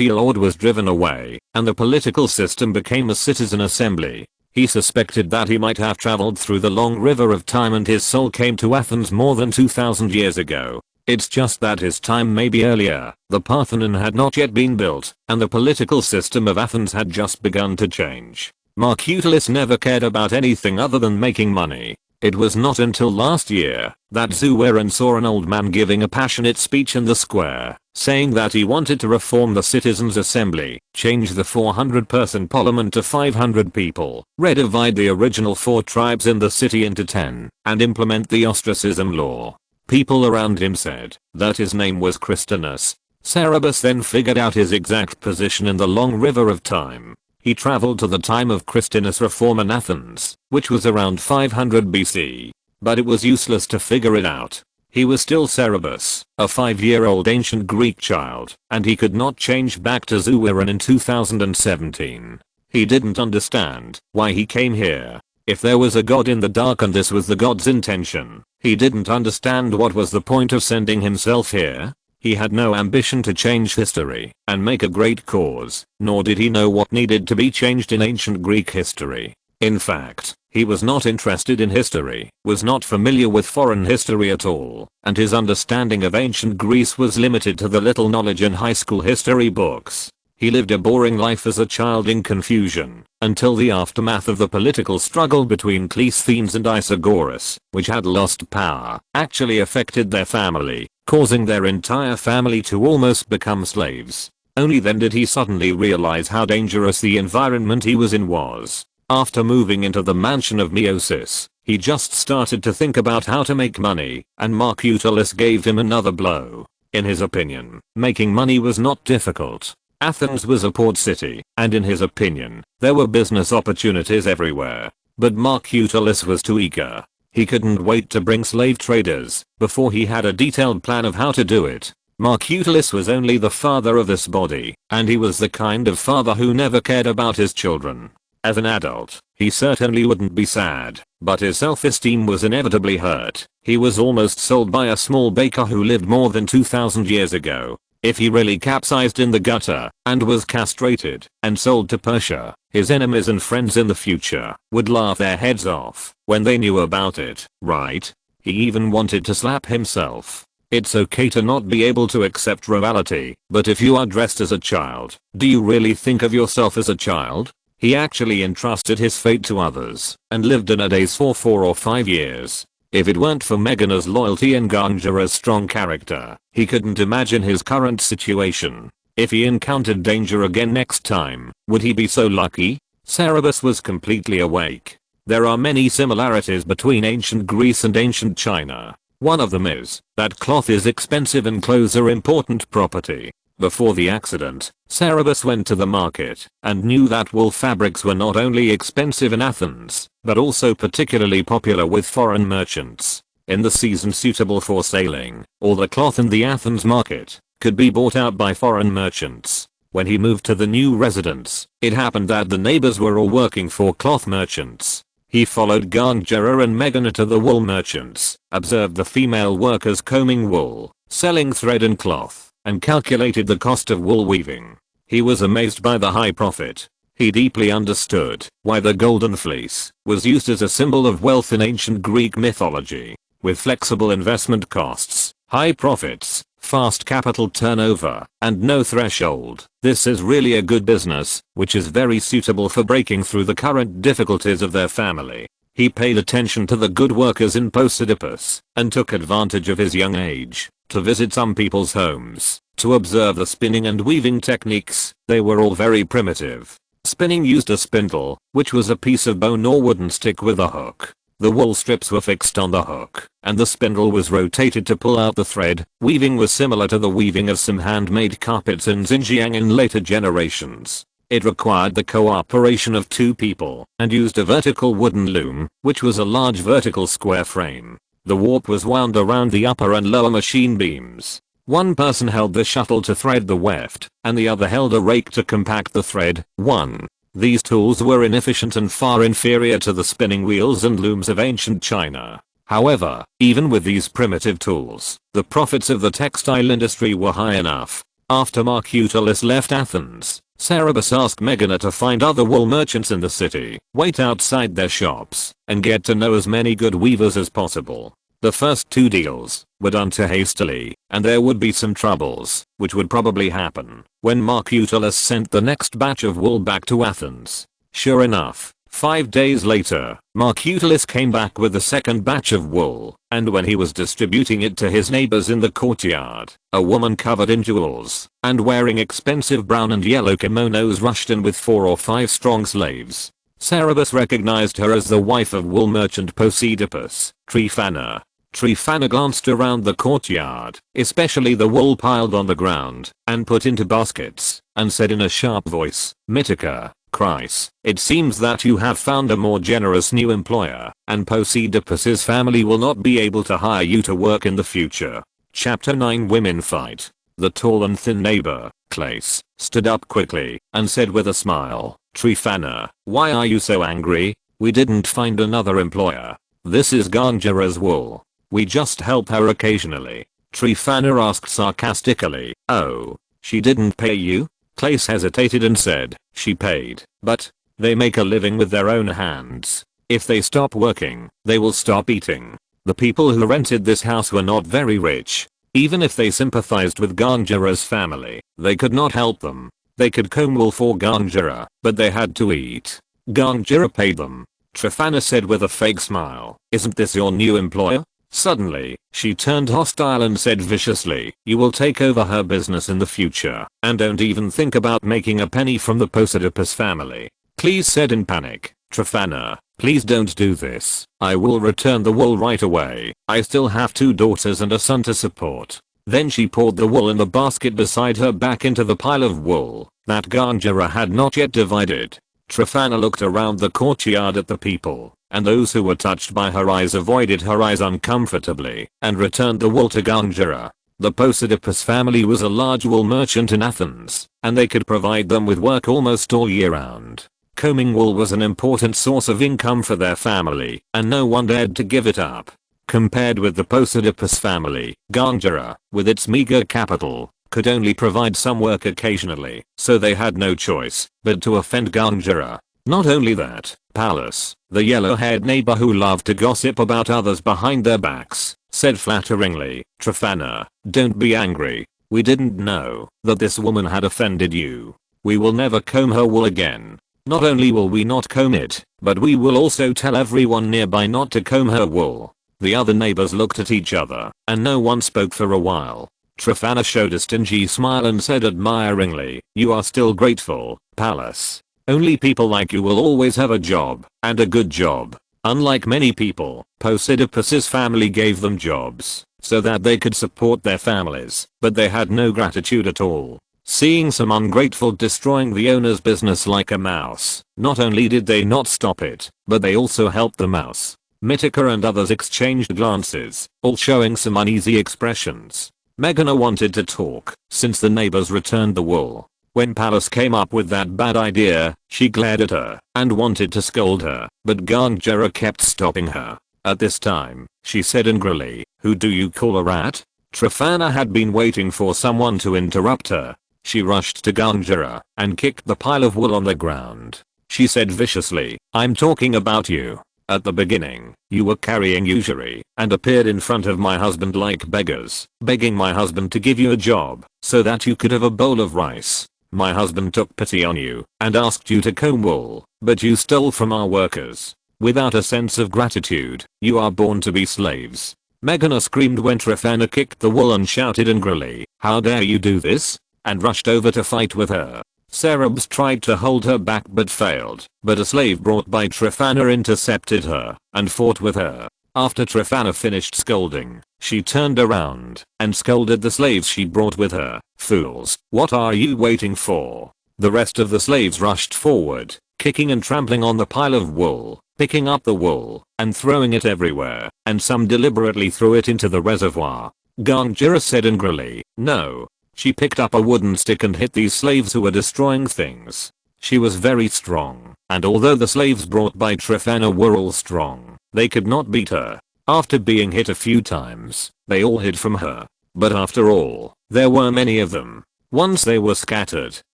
lord was driven away, and the political system became a citizen assembly. He suspected that he might have traveled through the long river of time and his soul came to Athens more than 2000 years ago. It's just that his time may be earlier. The Parthenon had not yet been built, and the political system of Athens had just begun to change. Marcutulus never cared about anything other than making money. It was not until last year that Zuwiran saw an old man giving a passionate speech in the square, saying that he wanted to reform the citizens' assembly, change the 400-person parliament to 500 people, redivide the original 4 tribes in the city into 10, and implement the ostracism law. People around him said that his name was Christinus. Cerberus then figured out his exact position in the long river of time. He traveled to the time of Christinus' reform in Athens, which was around 500 BC. But it was useless to figure it out. He was still Cerberus, a 5-year-old ancient Greek child, and he could not change back to Zuwiran in 2017. He didn't understand why he came here. If there was a god in the dark and this was the god's intention, he didn't understand what was the point of sending himself here. He had no ambition to change history and make a great cause, nor did he know what needed to be changed in ancient Greek history. In fact, he was not interested in history, was not familiar with foreign history at all, and his understanding of ancient Greece was limited to the little knowledge in high school history books. He lived a boring life as a child in confusion, until the aftermath of the political struggle between Cleisthenes and Isagoras, which had lost power, actually affected their family, causing their entire family to almost become slaves. Only then did he suddenly realize how dangerous the environment he was in was. After moving into the mansion of Meiosis, he just started to think about how to make money, and Marcutulus gave him another blow. In his opinion, making money was not difficult. Athens was a port city, and in his opinion, there were business opportunities everywhere. But Marcutulus was too eager. He couldn't wait to bring slave traders before he had a detailed plan of how to do it. Marcutulus was only the father of this body, and he was the kind of father who never cared about his children. As an adult, he certainly wouldn't be sad, but his self-esteem was inevitably hurt. He was almost sold by a small baker who lived more than 2000 years ago. If he really capsized in the gutter and was castrated and sold to Persia, his enemies and friends in the future would laugh their heads off when they knew about it, right? He even wanted to slap himself. It's okay to not be able to accept reality, but if you are dressed as a child, do you really think of yourself as a child? He actually entrusted his fate to others and lived in a daze for 4 or 5 years. If it weren't for Megana's loyalty and Ganjara's strong character, he couldn't imagine his current situation. If he encountered danger again next time, would he be so lucky? Cerberus was completely awake. There are many similarities between ancient Greece and ancient China. One of them is that cloth is expensive and clothes are important property. Before the accident, Cerberus went to the market and knew that wool fabrics were not only expensive in Athens, but also particularly popular with foreign merchants. In the season suitable for sailing, all the cloth in the Athens market could be bought out by foreign merchants. When he moved to the new residence, it happened that the neighbors were all working for cloth merchants. He followed Gangera and Megana to the wool merchants, observed the female workers combing wool, selling thread and cloth, and calculated the cost of wool weaving. He was amazed by the high profit. He deeply understood why the golden fleece was used as a symbol of wealth in ancient Greek mythology. With flexible investment costs, high profits, fast capital turnover, and no threshold, this is really a good business, which is very suitable for breaking through the current difficulties of their family. He paid attention to the good workers in Posidippus, and took advantage of his young age to visit some people's homes, to observe the spinning and weaving techniques. They were all very primitive. Spinning used a spindle, which was a piece of bone or wooden stick with a hook. The wool strips were fixed on the hook, and the spindle was rotated to pull out the thread. Weaving was similar to the weaving of some handmade carpets in Xinjiang in later generations. It required the cooperation of two people, and used a vertical wooden loom, which was a large vertical square frame. The warp was wound around the upper and lower machine beams. One person held the shuttle to thread the weft, and the other held a rake to compact the thread. 1. These tools were inefficient and far inferior to the spinning wheels and looms of ancient China. However, even with these primitive tools, the profits of the textile industry were high enough. After Marcutalus left Athens, Cerberus asked Megana to find other wool merchants in the city, wait outside their shops, and get to know as many good weavers as possible. The first 2 deals were done too hastily, and there would be some troubles, which would probably happen when Marcutalus sent the next batch of wool back to Athens. Sure enough, 5 days later, Marcutalus came back with the second batch of wool, and when he was distributing it to his neighbors in the courtyard, a woman covered in jewels and wearing expensive brown and yellow kimonos rushed in with 4 or 5 strong slaves. Cerberus recognized her as the wife of wool merchant Posidippus, Tryphana. Tryphana glanced around the courtyard, especially the wool piled on the ground, and put into baskets, and said in a sharp voice, Mytica, Chryse, it seems that you have found a more generous new employer, and Posidippus's family will not be able to hire you to work in the future. Chapter 9 Women Fight. The tall and thin neighbor, Clace, stood up quickly, and said with a smile, Tryphana, why are you so angry? We didn't find another employer. This is Gangera's wool. We just help her occasionally. Tryphana asked sarcastically, oh, she didn't pay you? Clace hesitated and said, she paid, but they make a living with their own hands. If they stop working, they will stop eating. The people who rented this house were not very rich. Even if they sympathized with Gangera's family, they could not help them. They could comb wool for Gangera, but they had to eat. Gangera paid them. Tryphana said with a fake smile, isn't this your new employer? Suddenly, she turned hostile and said viciously, you will take over her business in the future, and don't even think about making a penny from the Posidippus family. Clace said in panic, Tryphana, please don't do this. I will return the wool right away. I still have 2 daughters and a son to support. Then she poured the wool in the basket beside her back into the pile of wool that Gangera had not yet divided. Tryphana looked around the courtyard at the people, and those who were touched by her eyes avoided her eyes uncomfortably, and returned the wool to Gangera. The Posidippus family was a large wool merchant in Athens, and they could provide them with work almost all year round. Combing wool was an important source of income for their family, and no one dared to give it up. Compared with the Posidippus family, Gangera, with its meager capital, could only provide some work occasionally, so they had no choice but to offend Gangera. Not only that, Pallas, the yellow-haired neighbor who loved to gossip about others behind their backs, said flatteringly, Tryphana, don't be angry. We didn't know that this woman had offended you. We will never comb her wool again. Not only will we not comb it, but we will also tell everyone nearby not to comb her wool. The other neighbors looked at each other, and no one spoke for a while. Tryphana showed a stingy smile and said admiringly, you are still grateful, Pallas. Only people like you will always have a job, and a good job. Unlike many people, Posidipus's family gave them jobs so that they could support their families, but they had no gratitude at all. Seeing some ungrateful destroying the owner's business like a mouse, not only did they not stop it, but they also helped the mouse. Mitika and others exchanged glances, all showing some uneasy expressions. Meghana wanted to talk, since the neighbors returned the wool. When Pallas came up with that bad idea, she glared at her and wanted to scold her, but Gangjara kept stopping her. At this time, she said angrily, "Who do you call a rat?" Trifana had been waiting for someone to interrupt her. She rushed to Gangjara and kicked the pile of wool on the ground. She said viciously, "I'm talking about you. At the beginning, you were carrying usury and appeared in front of my husband like beggars, begging my husband to give you a job so that you could have a bowl of rice. My husband took pity on you and asked you to comb wool, but you stole from our workers. Without a sense of gratitude, you are born to be slaves." Meghana screamed when Trifana kicked the wool and shouted angrily, "How dare you do this?" and rushed over to fight with her. Cerberus tried to hold her back but failed, but a slave brought by Trifana intercepted her and fought with her. After Trifana finished scolding, she turned around and scolded the slaves she brought with her. "Fools, what are you waiting for?" The rest of the slaves rushed forward, kicking and trampling on the pile of wool, picking up the wool and throwing it everywhere, and some deliberately threw it into the reservoir. Gangjara said angrily, "No." She picked up a wooden stick and hit these slaves who were destroying things. She was very strong, and although the slaves brought by Trifana were all strong, they could not beat her. After being hit a few times, they all hid from her. But after all, there were many of them. Once they were scattered,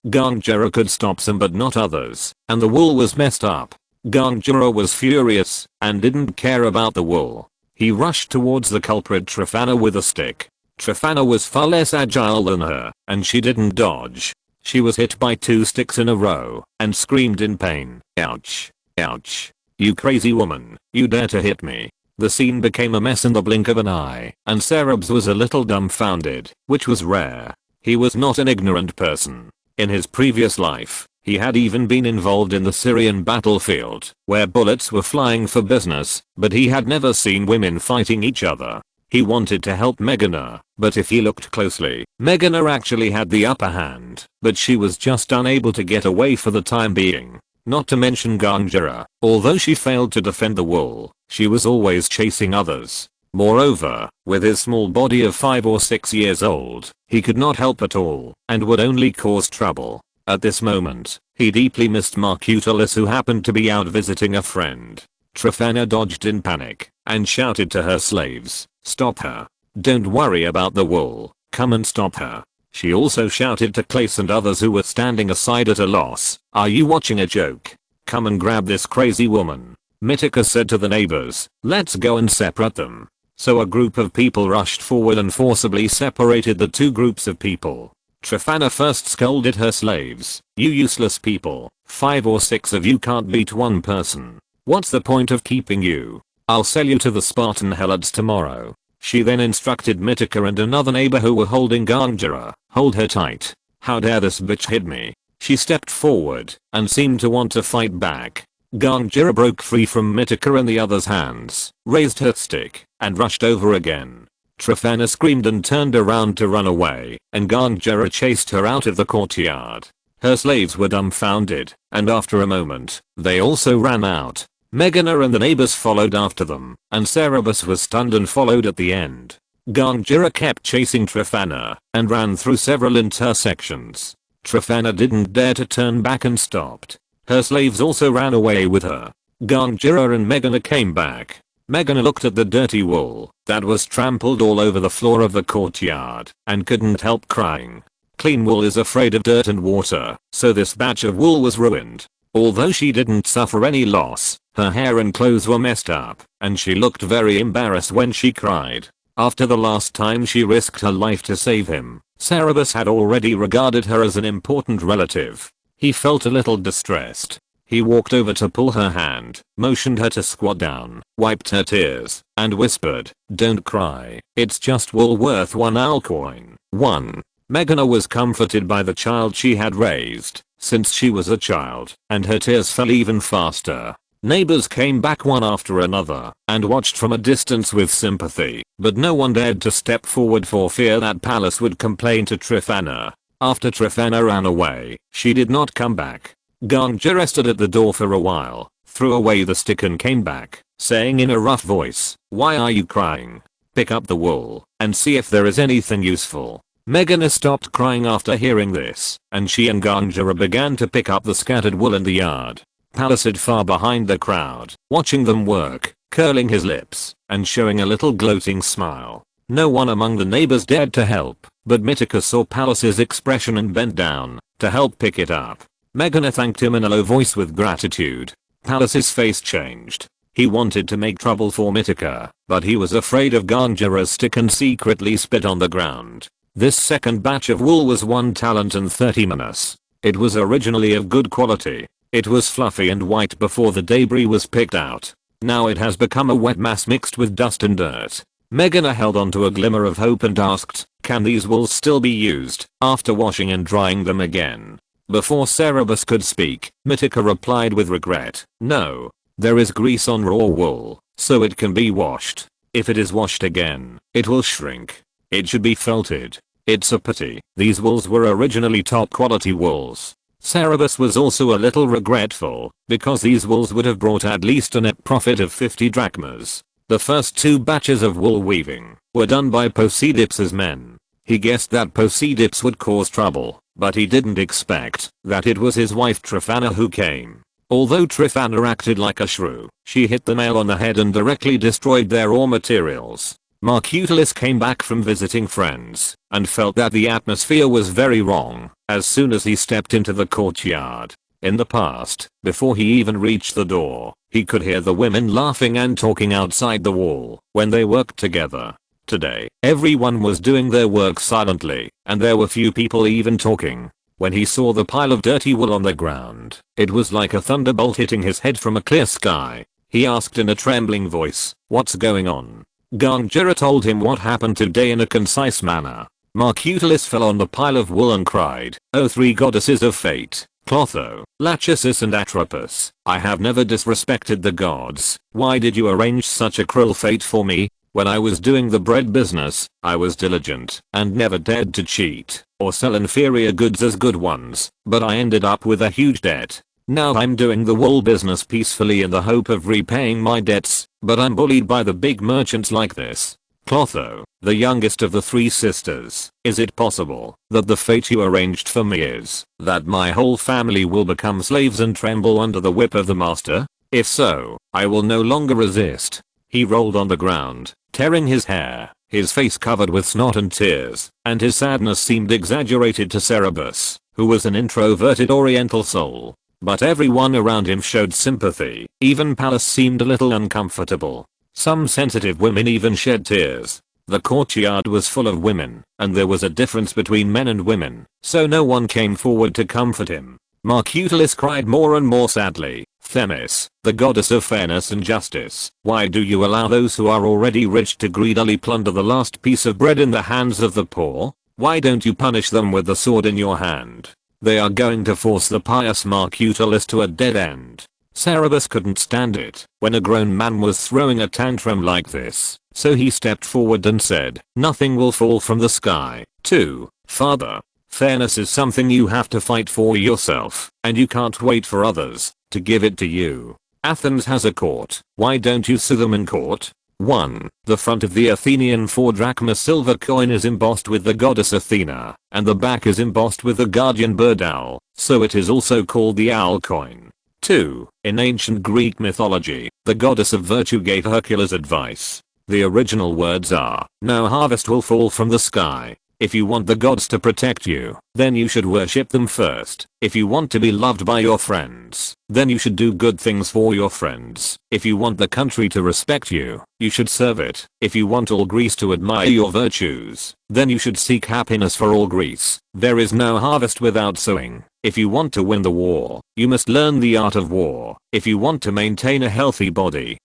Gangjara could stop some but not others, and the wool was messed up. Gangjara was furious and didn't care about the wool. He rushed towards the culprit Trifana with a stick. Trifana was far less agile than her, and she didn't dodge. She was hit by 2 sticks in a row and screamed in pain, "Ouch! Ouch! You crazy woman, you dare to hit me." The scene became a mess in the blink of an eye, and Cerberus was a little dumbfounded, which was rare. He was not an ignorant person. In his previous life, he had even been involved in the Syrian battlefield, where bullets were flying for business, but he had never seen women fighting each other. He wanted to help Meghana, but if he looked closely, Meghana actually had the upper hand, but she was just unable to get away for the time being. Not to mention Gangjara, although she failed to defend the wool, she was always chasing others. Moreover, with his small body of 5 or 6 years old, he could not help at all, and would only cause trouble. At this moment, he deeply missed Marcutalis, who happened to be out visiting a friend. Trifana dodged in panic and shouted to her slaves, "Stop her. Don't worry about the wool. Come and stop her." She also shouted to Clace and others who were standing aside at a loss, "Are you watching a joke? Come and grab this crazy woman." Mitika said to the neighbors, "Let's go and separate them." So a group of people rushed forward and forcibly separated the 2 groups of people. Trifana first scolded her slaves, "You useless people, 5 or 6 of you can't beat one person. What's the point of keeping you? I'll sell you to the Spartan helots tomorrow." She then instructed Mitika and another neighbor who were holding Gangjara, "Hold her tight. How dare this bitch hit me?" She stepped forward and seemed to want to fight back. Gangjara broke free from Mitika and the other's hands, raised her stick, and rushed over again. Trifana screamed and turned around to run away, and Gangjara chased her out of the courtyard. Her slaves were dumbfounded, and after a moment, they also ran out. Meghana and the neighbors followed after them, and Cerberus was stunned and followed at the end. Gangjara kept chasing Trifana and ran through several intersections. Trifana didn't dare to turn back and stopped. Her slaves also ran away with her. Gangjara and Meghana came back. Meghana looked at the dirty wool that was trampled all over the floor of the courtyard and couldn't help crying. Clean wool is afraid of dirt and water, so this batch of wool was ruined. Although she didn't suffer any loss, her hair and clothes were messed up, and she looked very embarrassed when she cried. After the last time she risked her life to save him, Cerberus had already regarded her as an important relative. He felt a little distressed. He walked over to pull her hand, motioned her to squat down, wiped her tears, and whispered, "Don't cry, it's just wool worth 1 alcoin." 1. Meghana was comforted by the child she had raised, since she was a child, and her tears fell even faster. Neighbors came back one after another and watched from a distance with sympathy, but no one dared to step forward for fear that Pallas would complain to Tryphena. After Tryphena ran away, she did not come back. Ganga rested at the door for a while, threw away the stick and came back, saying in a rough voice, "Why are you crying? Pick up the wool and see if there is anything useful." Meghana stopped crying after hearing this, and she and Ganga began to pick up the scattered wool in the yard. Pallas hid far behind the crowd, watching them work, curling his lips and showing a little gloating smile. No one among the neighbors dared to help, but Mythika saw Pallas's expression and bent down to help pick it up. Meghana thanked him in a low voice with gratitude. Pallas's face changed. He wanted to make trouble for Mythika, but he was afraid of Ganga's stick and secretly spit on the ground. This second batch of wool was 1 talent and 30 minas. It was originally of good quality. It was fluffy and white before the debris was picked out. Now it has become a wet mass mixed with dust and dirt. Meghana held on to a glimmer of hope and asked, "Can these wools still be used after washing and drying them again?" Before Cerberus could speak, Mythika replied with regret, "No. There is grease on raw wool, so it can be washed. If it is washed again, it will shrink. It should be felted. It's a pity. These wools were originally top quality wools." Cerberus was also a little regretful, because these wools would have brought at least a net profit of 50 drachmas. The first 2 batches of wool weaving were done by Poseidips's men. He guessed that Poseidips would cause trouble, but he didn't expect that it was his wife Tryphena who came. Although Tryphena acted like a shrew, she hit the nail on the head and directly destroyed their raw materials. Mercutius came back from visiting friends and felt that the atmosphere was very wrong as soon as he stepped into the courtyard. In the past, before he even reached the door, he could hear the women laughing and talking outside the wall when they worked together. Today, everyone was doing their work silently, and there were few people even talking. When he saw the pile of dirty wool on the ground, it was like a thunderbolt hitting his head from a clear sky. He asked in a trembling voice, "What's going on?" Ganga told him what happened today in a concise manner. Mercutius fell on the pile of wool and cried, "O 3 goddesses of fate, Clotho, Lachesis and Atropos, I have never disrespected the gods. Why did you arrange such a cruel fate for me? When I was doing the bread business, I was diligent and never dared to cheat or sell inferior goods as good ones, but I ended up with a huge debt. Now I'm doing the wool business peacefully in the hope of repaying my debts, but I'm bullied by the big merchants like this. Clotho, the youngest of the 3 sisters, is it possible that the fate you arranged for me is that my whole family will become slaves and tremble under the whip of the master? If so, I will no longer resist." He rolled on the ground, tearing his hair, his face covered with snot and tears, and his sadness seemed exaggerated to Cerberus, who was an introverted oriental soul. But everyone around him showed sympathy. Even Pallas seemed a little uncomfortable. Some sensitive women even shed tears. The courtyard was full of women, and there was a difference between men and women, so no one came forward to comfort him. Mercutius cried more and more sadly, "Themis, the goddess of fairness and justice, why do you allow those who are already rich to greedily plunder the last piece of bread in the hands of the poor? Why don't you punish them with the sword in your hand? They are going to force the pious Mercutius to a dead end." Cerberus couldn't stand it when a grown man was throwing a tantrum like this, so he stepped forward and said, "Nothing will fall from the sky, too, father. Fairness is something you have to fight for yourself, and you can't wait for others to give it to you. Athens has a court, why don't you sue them in court?" 1. The front of the Athenian 4 drachma silver coin is embossed with the goddess Athena, and the back is embossed with the guardian bird owl, so it is also called the owl coin. 2. In ancient Greek mythology, the goddess of virtue gave Hercules advice. The original words are, "No harvest will fall from the sky. If you want the gods to protect you, then you should worship them first. If you want to be loved by your friends, then you should do good things for your friends. If you want the country to respect you, you should serve it. If you want all Greece to admire your virtues, then you should seek happiness for all Greece. There is no harvest without sowing. If you want to win the war, you must learn the art of war. If you want to maintain a healthy body,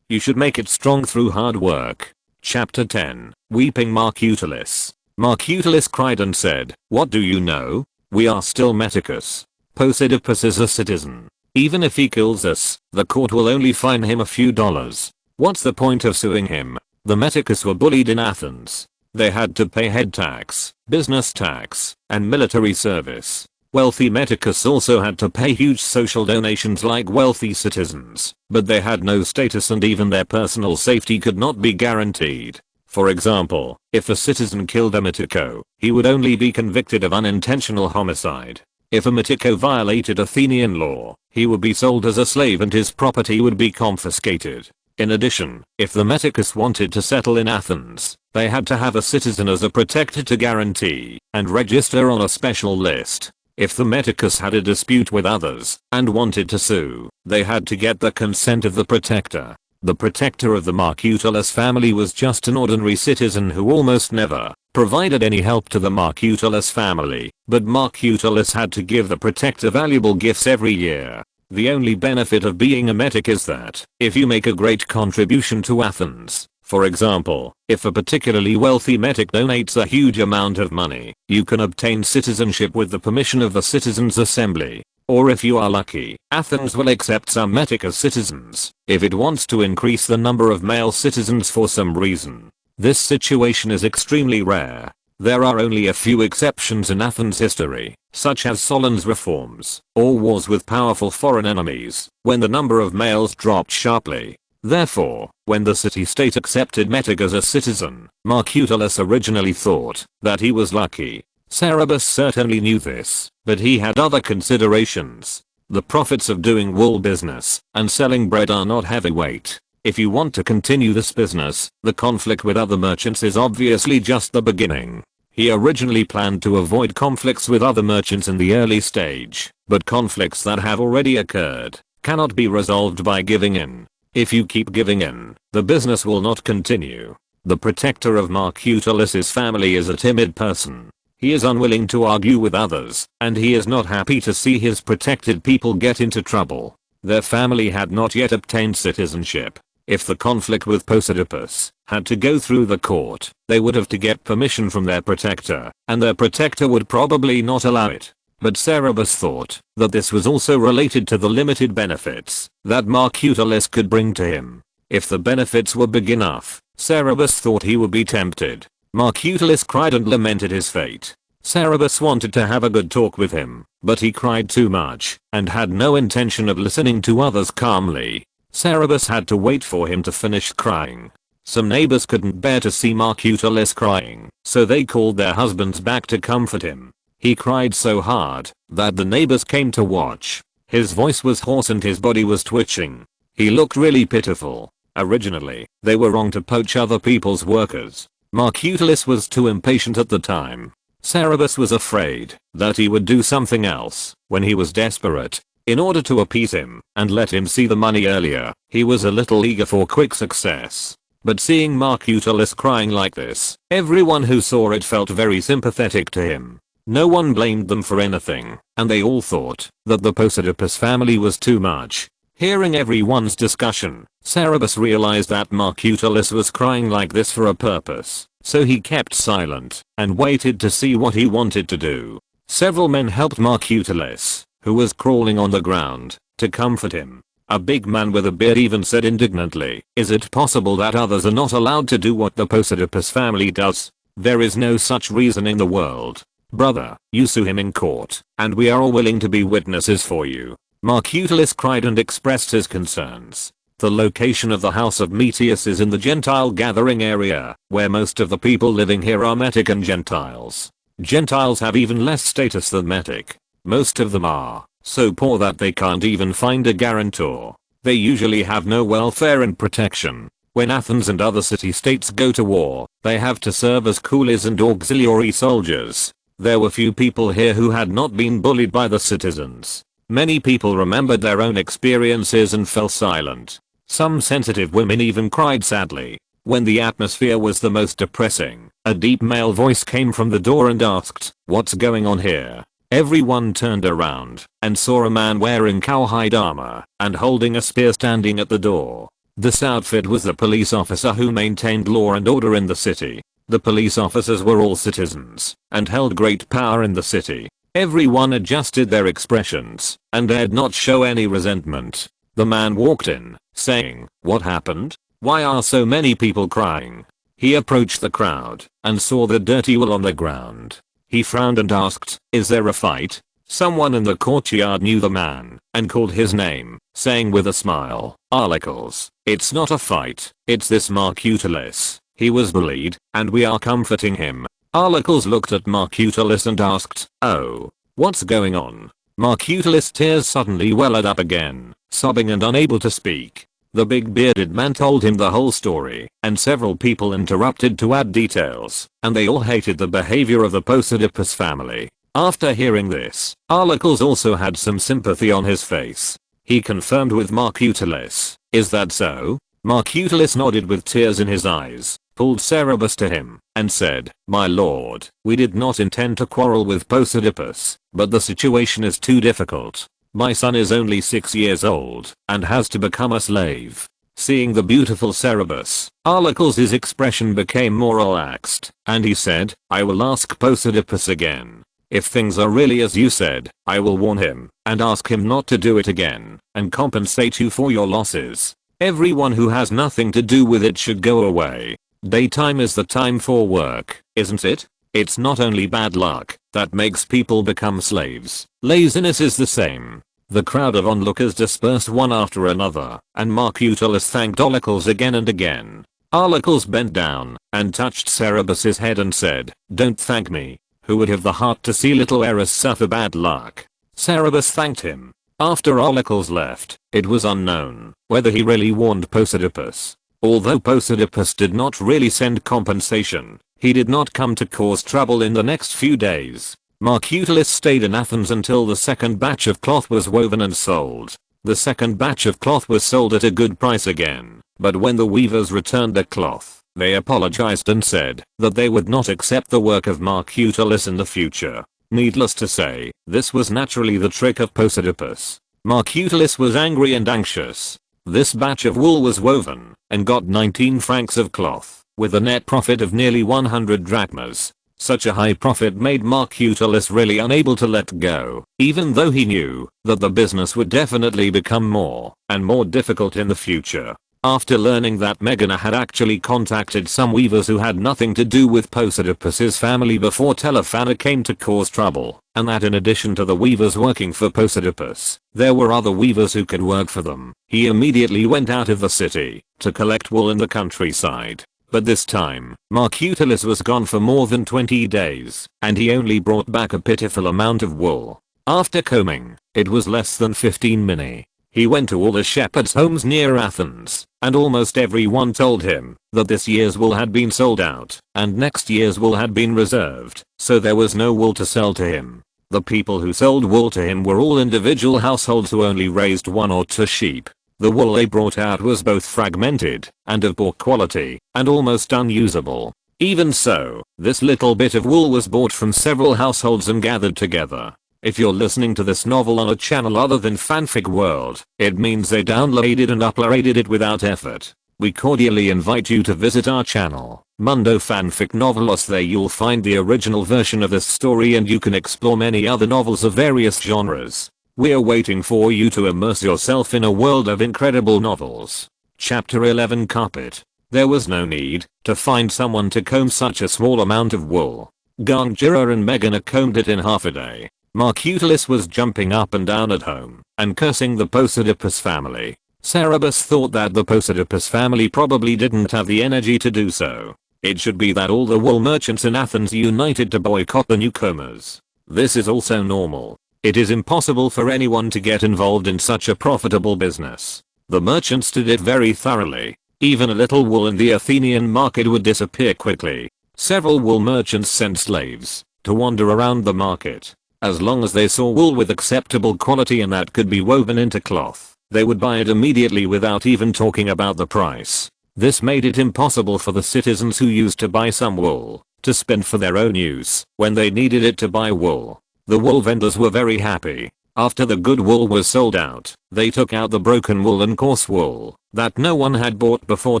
you should make it strong through hard work." Chapter 10. Weeping Mercutius. Mercutius cried and said, "What do you know? We are still Meticus. Poseidipus is a citizen. Even if he kills us, the court will only fine him a few dollars. What's the point of suing him? The Meticus were bullied in Athens. They had to pay head tax, business tax, and military service. Wealthy Meticus also had to pay huge social donations like wealthy citizens, but they had no status and even their personal safety could not be guaranteed. For example, if a citizen killed a Metico, he would only be convicted of unintentional homicide. If a Metico violated Athenian law, he would be sold as a slave and his property would be confiscated. In addition, if the Meticus wanted to settle in Athens, they had to have a citizen as a protector to guarantee and register on a special list. If the Meticus had a dispute with others and wanted to sue, they had to get the consent of the protector. The protector of the Marcutulus family was just an ordinary citizen who almost never provided any help to the Marcutulus family, but Marcutulus had to give the protector valuable gifts every year. The only benefit of being a Metic is that, if you make a great contribution to Athens, for example, if a particularly wealthy Metic donates a huge amount of money, you can obtain citizenship with the permission of the Citizens' Assembly. Or if you are lucky, Athens will accept some Metic as citizens, if it wants to increase the number of male citizens for some reason. This situation is extremely rare. There are only a few exceptions in Athens history, such as Solon's reforms, or wars with powerful foreign enemies, when the number of males dropped sharply. Therefore, when the city-state accepted Metic as a citizen, Marcutulus originally thought that he was lucky. Cerberus certainly knew this, but he had other considerations. The profits of doing wool business and selling bread are not heavyweight. If you want to continue this business, the conflict with other merchants is obviously just the beginning. He originally planned to avoid conflicts with other merchants in the early stage, but conflicts that have already occurred cannot be resolved by giving in. If you keep giving in, the business will not continue. The protector of Marcutulus's family is a timid person. He is unwilling to argue with others, and he is not happy to see his protected people get into trouble. Their family had not yet obtained citizenship. If the conflict with Posidippus had to go through the court, they would have to get permission from their protector, and their protector would probably not allow it. But Cerberus thought that this was also related to the limited benefits that Marcutulus could bring to him. If the benefits were big enough, Cerberus thought he would be tempted. Marcutulus cried and lamented his fate. Cerberus wanted to have a good talk with him, but he cried too much and had no intention of listening to others calmly. Cerberus had to wait for him to finish crying. Some neighbors couldn't bear to see Marcutulus crying, so they called their husbands back to comfort him. He cried so hard that the neighbors came to watch. His voice was hoarse and his body was twitching. He looked really pitiful. Originally, they were wrong to poach other people's workers. Marcutulus was too impatient at the time. Cerberus was afraid that he would do something else when he was desperate. In order to appease him and let him see the money earlier, he was a little eager for quick success. But seeing Marcutulus crying like this, everyone who saw it felt very sympathetic to him. No one blamed them for anything, and they all thought that the Posidippus family was too much. Hearing everyone's discussion, Cerberus realized that Marcutulus was crying like this for a purpose, so he kept silent and waited to see what he wanted to do. Several men helped Marcutulus, who was crawling on the ground, to comfort him. A big man with a beard even said indignantly, "Is it possible that others are not allowed to do what the Posidippus family does? There is no such reason in the world. Brother, you sue him in court, and we are all willing to be witnesses for you." Marcutulus cried and expressed his concerns. The location of the house of Metius is in the Gentile gathering area, where most of the people living here are Metic and Gentiles. Gentiles have even less status than Metic. Most of them are so poor that they can't even find a guarantor. They usually have no welfare and protection. When Athens and other city-states go to war, they have to serve as coolies and auxiliary soldiers. There were few people here who had not been bullied by the citizens. Many people remembered their own experiences and fell silent. Some sensitive women even cried sadly. When the atmosphere was the most depressing, a deep male voice came from the door and asked, "What's going on here?" Everyone turned around and saw a man wearing cowhide armor and holding a spear standing at the door. This outfit was the police officer who maintained law and order in the city. The police officers were all citizens and held great power in the city. Everyone adjusted their expressions and dared not show any resentment. The man walked in, saying, "What happened? Why are so many people crying?" He approached the crowd and saw the dirty wool on the ground. He frowned and asked, "Is there a fight?" Someone in the courtyard knew the man and called his name, saying with a smile, "Arlecles, it's not a fight, it's this Marcutalis. He was bullied, and we are comforting him." Arlecles looked at Marcutalis and asked, "Oh, what's going on?" Marcutalis' tears suddenly welled up again, sobbing and unable to speak. The big bearded man told him the whole story, and several people interrupted to add details, and they all hated the behavior of the Posidippus family. After hearing this, Arlecles also had some sympathy on his face. He confirmed with Marcutalis, "Is that so?" Marcutalis nodded with tears in his eyes, pulled Cerberus to him, and said, "My lord, we did not intend to quarrel with Posidippus, but the situation is too difficult. My son is only 6 years old, and has to become a slave." Seeing the beautiful Cerberus, Arlecles' expression became more relaxed, and he said, "I will ask Posidippus again. If things are really as you said, I will warn him, and ask him not to do it again, and compensate you for your losses. Everyone who has nothing to do with it should go away. Daytime is the time for work, isn't it? It's not only bad luck that makes people become slaves. Laziness is the same." The crowd of onlookers dispersed one after another, and Marcutalis thanked Arlecles again and again. Arlecles bent down and touched Cerberus's head and said, "Don't thank me. Who would have the heart to see little Eris suffer bad luck?" Cerberus thanked him. After Arlecles left, it was unknown whether he really warned Posidippus. Although Posidippus did not really send compensation, he did not come to cause trouble in the next few days. Marcutalis stayed in Athens until the second batch of cloth was woven and sold. The second batch of cloth was sold at a good price again, but when the weavers returned the cloth, they apologized and said that they would not accept the work of Marcutalis in the future. Needless to say, this was naturally the trick of Posidippus. Marcutalis was angry and anxious. This batch of wool was woven and got 19 francs of cloth, with a net profit of nearly 100 drachmas. Such a high profit made Marcutalis really unable to let go, even though he knew that the business would definitely become more and more difficult in the future. After learning that Megana had actually contacted some weavers who had nothing to do with Posidippus' family before Telephana came to cause trouble, and that in addition to the weavers working for Posidippus, there were other weavers who could work for them, he immediately went out of the city to collect wool in the countryside. But this time, Marcutalis was gone for more than 20 days, and he only brought back a pitiful amount of wool. After combing, it was less than 15 minutes. He went to all the shepherds' homes near Athens, and almost everyone told him that this year's wool had been sold out, and next year's wool had been reserved, so there was no wool to sell to him. The people who sold wool to him were all individual households who only raised 1 or 2 sheep. The wool they brought out was both fragmented and of poor quality, and almost unusable. Even so, this little bit of wool was bought from several households and gathered together. If you're listening to this novel on a channel other than Fanfic World, it means they downloaded and uploaded it without effort. We cordially invite you to visit our channel, Mundo Fanfic Novelos. There you'll find the original version of this story and you can explore many other novels of various genres. We're waiting for you to immerse yourself in a world of incredible novels. Chapter 11 Carpet. There was no need to find someone to comb such a small amount of wool. Gangjira and Megana combed it in half a day. Marcutalis was jumping up and down at home and cursing the Posidippus family. Cerberus thought that the Posidippus family probably didn't have the energy to do so. It should be that all the wool merchants in Athens united to boycott the newcomers. This is also normal. It is impossible for anyone to get involved in such a profitable business. The merchants did it very thoroughly. Even a little wool in the Athenian market would disappear quickly. Several wool merchants sent slaves to wander around the market. As long as they saw wool with acceptable quality and that could be woven into cloth, they would buy it immediately without even talking about the price. This made it impossible for the citizens who used to buy some wool to spend for their own use when they needed it to buy wool. The wool vendors were very happy. After the good wool was sold out, they took out the broken wool and coarse wool that no one had bought before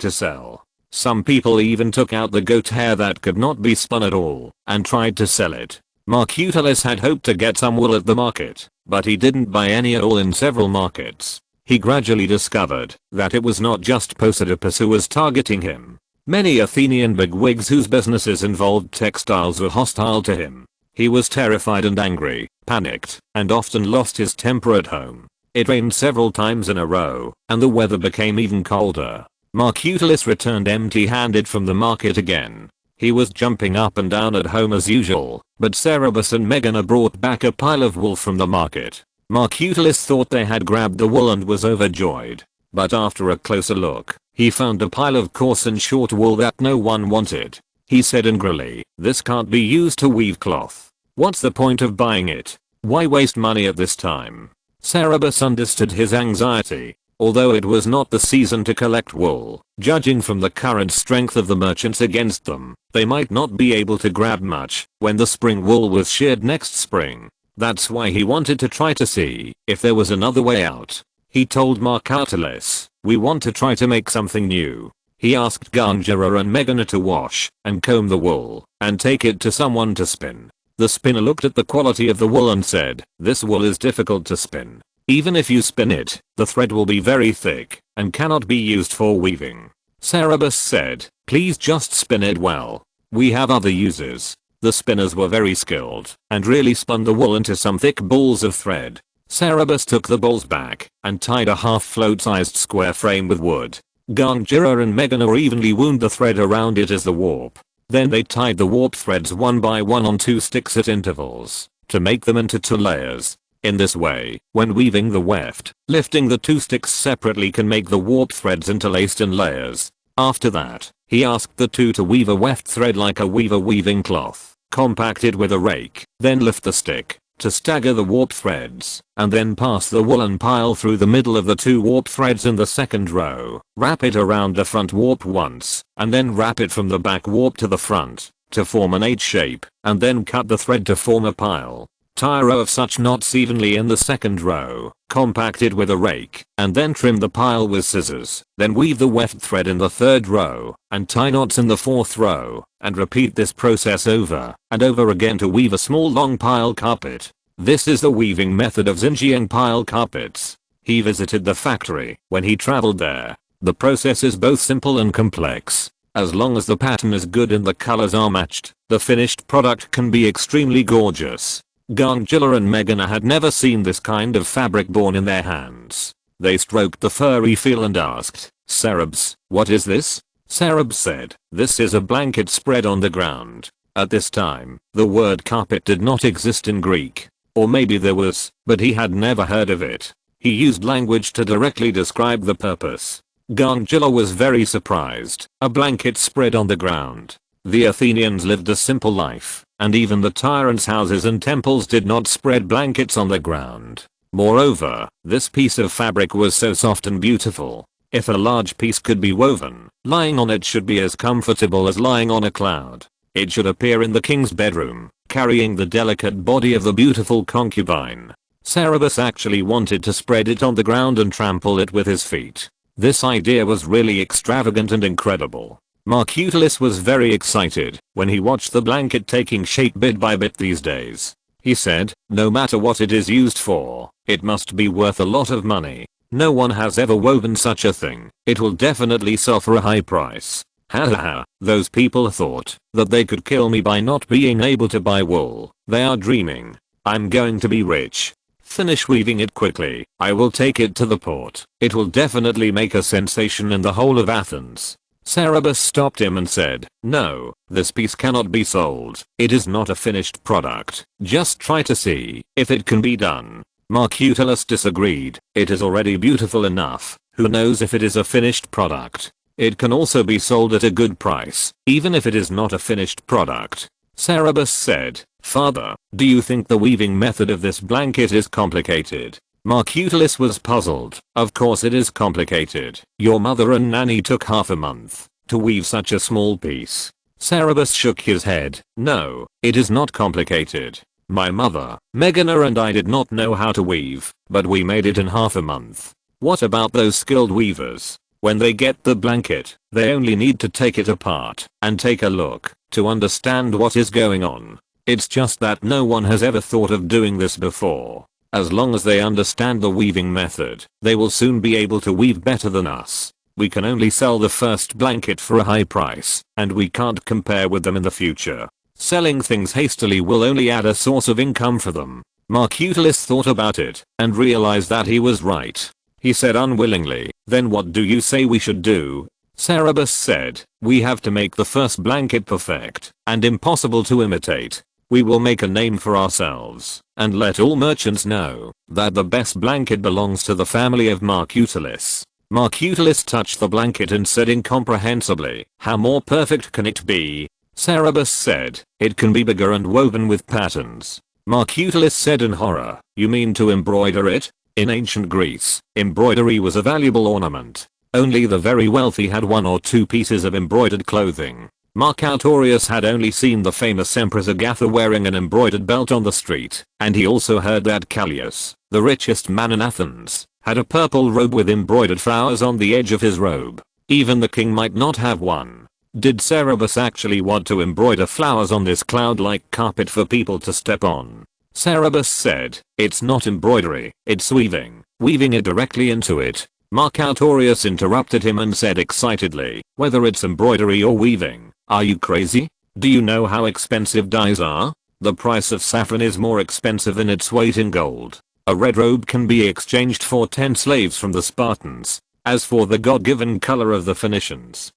to sell. Some people even took out the goat hair that could not be spun at all and tried to sell it. Marcutelis had hoped to get some wool at the market, but he didn't buy any at all in several markets. He gradually discovered that it was not just Posidipus who was targeting him. Many Athenian bigwigs whose businesses involved textiles were hostile to him. He was terrified and angry, panicked, and often lost his temper at home. It rained several times in a row, and the weather became even colder. Marcutelis returned empty-handed from the market again. He was jumping up and down at home as usual, but Cerberus and Megana brought back a pile of wool from the market. Marcutelis thought they had grabbed the wool and was overjoyed. But after a closer look, he found a pile of coarse and short wool that no one wanted. He said angrily, "This can't be used to weave cloth. What's the point of buying it? Why waste money at this time?" Cerberus understood his anxiety. Although it was not the season to collect wool, judging from the current strength of the merchants against them, they might not be able to grab much when the spring wool was sheared next spring. That's why he wanted to try to see if there was another way out. He told Marcutelis, "We want to try to make something new." He asked Gangera and Megana to wash and comb the wool and take it to someone to spin. The spinner looked at the quality of the wool and said, "This wool is difficult to spin. Even if you spin it, the thread will be very thick and cannot be used for weaving." Cerberus said, "Please just spin it well. We have other uses." The spinners were very skilled and really spun the wool into some thick balls of thread. Cerberus took the balls back and tied a half float-sized square frame with wood. Gangera and Megana evenly wound the thread around it as the warp. Then they tied the warp threads one by one on 2 sticks at intervals to make them into 2 layers. In this way, when weaving the weft, lifting the 2 sticks separately can make the warp threads interlaced in layers. After that, he asked the 2 to weave a weft thread like a weaver weaving cloth, compact it with a rake, then lift the stick to stagger the warp threads, and then pass the woolen pile through the middle of the 2 warp threads in the second row. Wrap it around the front warp once, and then wrap it from the back warp to the front to form an H shape, and then cut the thread to form a pile. Tie a row of such knots evenly in the second row, compact it with a rake, and then trim the pile with scissors. Then weave the weft thread in the 3rd row, and tie knots in the 4th row, and repeat this process over and over again to weave a small long pile carpet. This is the weaving method of Xinjiang pile carpets. He visited the factory when he traveled there. The process is both simple and complex. As long as the pattern is good and the colors are matched, the finished product can be extremely gorgeous. Gangela and Megana had never seen this kind of fabric borne in their hands. They stroked the furry feel and asked, "Cerberus, what is this?" Cerberus said, "This is a blanket spread on the ground." At this time, the word carpet did not exist in Greek. Or maybe there was, but he had never heard of it. He used language to directly describe the purpose. Gangela was very surprised. A blanket spread on the ground. The Athenians lived a simple life, and even the tyrants' houses and temples did not spread blankets on the ground. Moreover, this piece of fabric was so soft and beautiful. If a large piece could be woven, lying on it should be as comfortable as lying on a cloud. It should appear in the king's bedroom, carrying the delicate body of the beautiful concubine. Cerberus actually wanted to spread it on the ground and trample it with his feet. This idea was really extravagant and incredible. Marcutelis was very excited when he watched the blanket taking shape bit by bit these days. He said, "No matter what it is used for, it must be worth a lot of money. No one has ever woven such a thing. It will definitely sell for a high price." Ha ha ha, those people thought that they could kill me by not being able to buy wool. They are dreaming. I'm going to be rich. Finish weaving it quickly. I will take it to the port. It will definitely make a sensation in the whole of Athens. Cerberus stopped him and said, "No, this piece cannot be sold. It is not a finished product. Just try to see if it can be done." Marcutelis disagreed. "It is already beautiful enough. Who knows if it is a finished product? It can also be sold at a good price, even if it is not a finished product." Cerberus said, "Father, do you think the weaving method of this blanket is complicated?" Marcutelis was puzzled. "Of course it is complicated. Your mother and nanny took half a month to weave such a small piece." Cerberus shook his head. "No, it is not complicated. My mother, Megana and I did not know how to weave, but we made it in half a month. What about those skilled weavers? When they get the blanket, they only need to take it apart and take a look to understand what is going on. It's just that no one has ever thought of doing this before. As long as they understand the weaving method, they will soon be able to weave better than us. We can only sell the first blanket for a high price, and we can't compare with them in the future. Selling things hastily will only add a source of income for them. Marcutelis thought about it, and realized that he was right. He said unwillingly, "Then what do you say we should do?" Cerberus said, "We have to make the first blanket perfect, and impossible to imitate. We will make a name for ourselves, and let all merchants know that the best blanket belongs to the family of Marcutelis." Marcutelis touched the blanket and said incomprehensibly, "How more perfect can it be?" Cerberus said, "It can be bigger and woven with patterns." Marcutelis said in horror, "You mean to embroider it?" In ancient Greece, embroidery was a valuable ornament. Only the very wealthy had one or two pieces of embroidered clothing. Marcutorius had only seen the famous Empress Agatha wearing an embroidered belt on the street, and he also heard that Callias, the richest man in Athens, had a purple robe with embroidered flowers on the edge of his robe. Even the king might not have one. Did Cerberus actually want to embroider flowers on this cloud-like carpet for people to step on? Cerberus said, "It's not embroidery, it's weaving, weaving it directly into it." Marcutorius interrupted him and said excitedly, "Whether it's embroidery or weaving, are you crazy? Do you know how expensive dyes are? The price of saffron is more expensive than its weight in gold. A red robe can be exchanged for 10 slaves from the Spartans. As for the god-given color of the Phoenicians,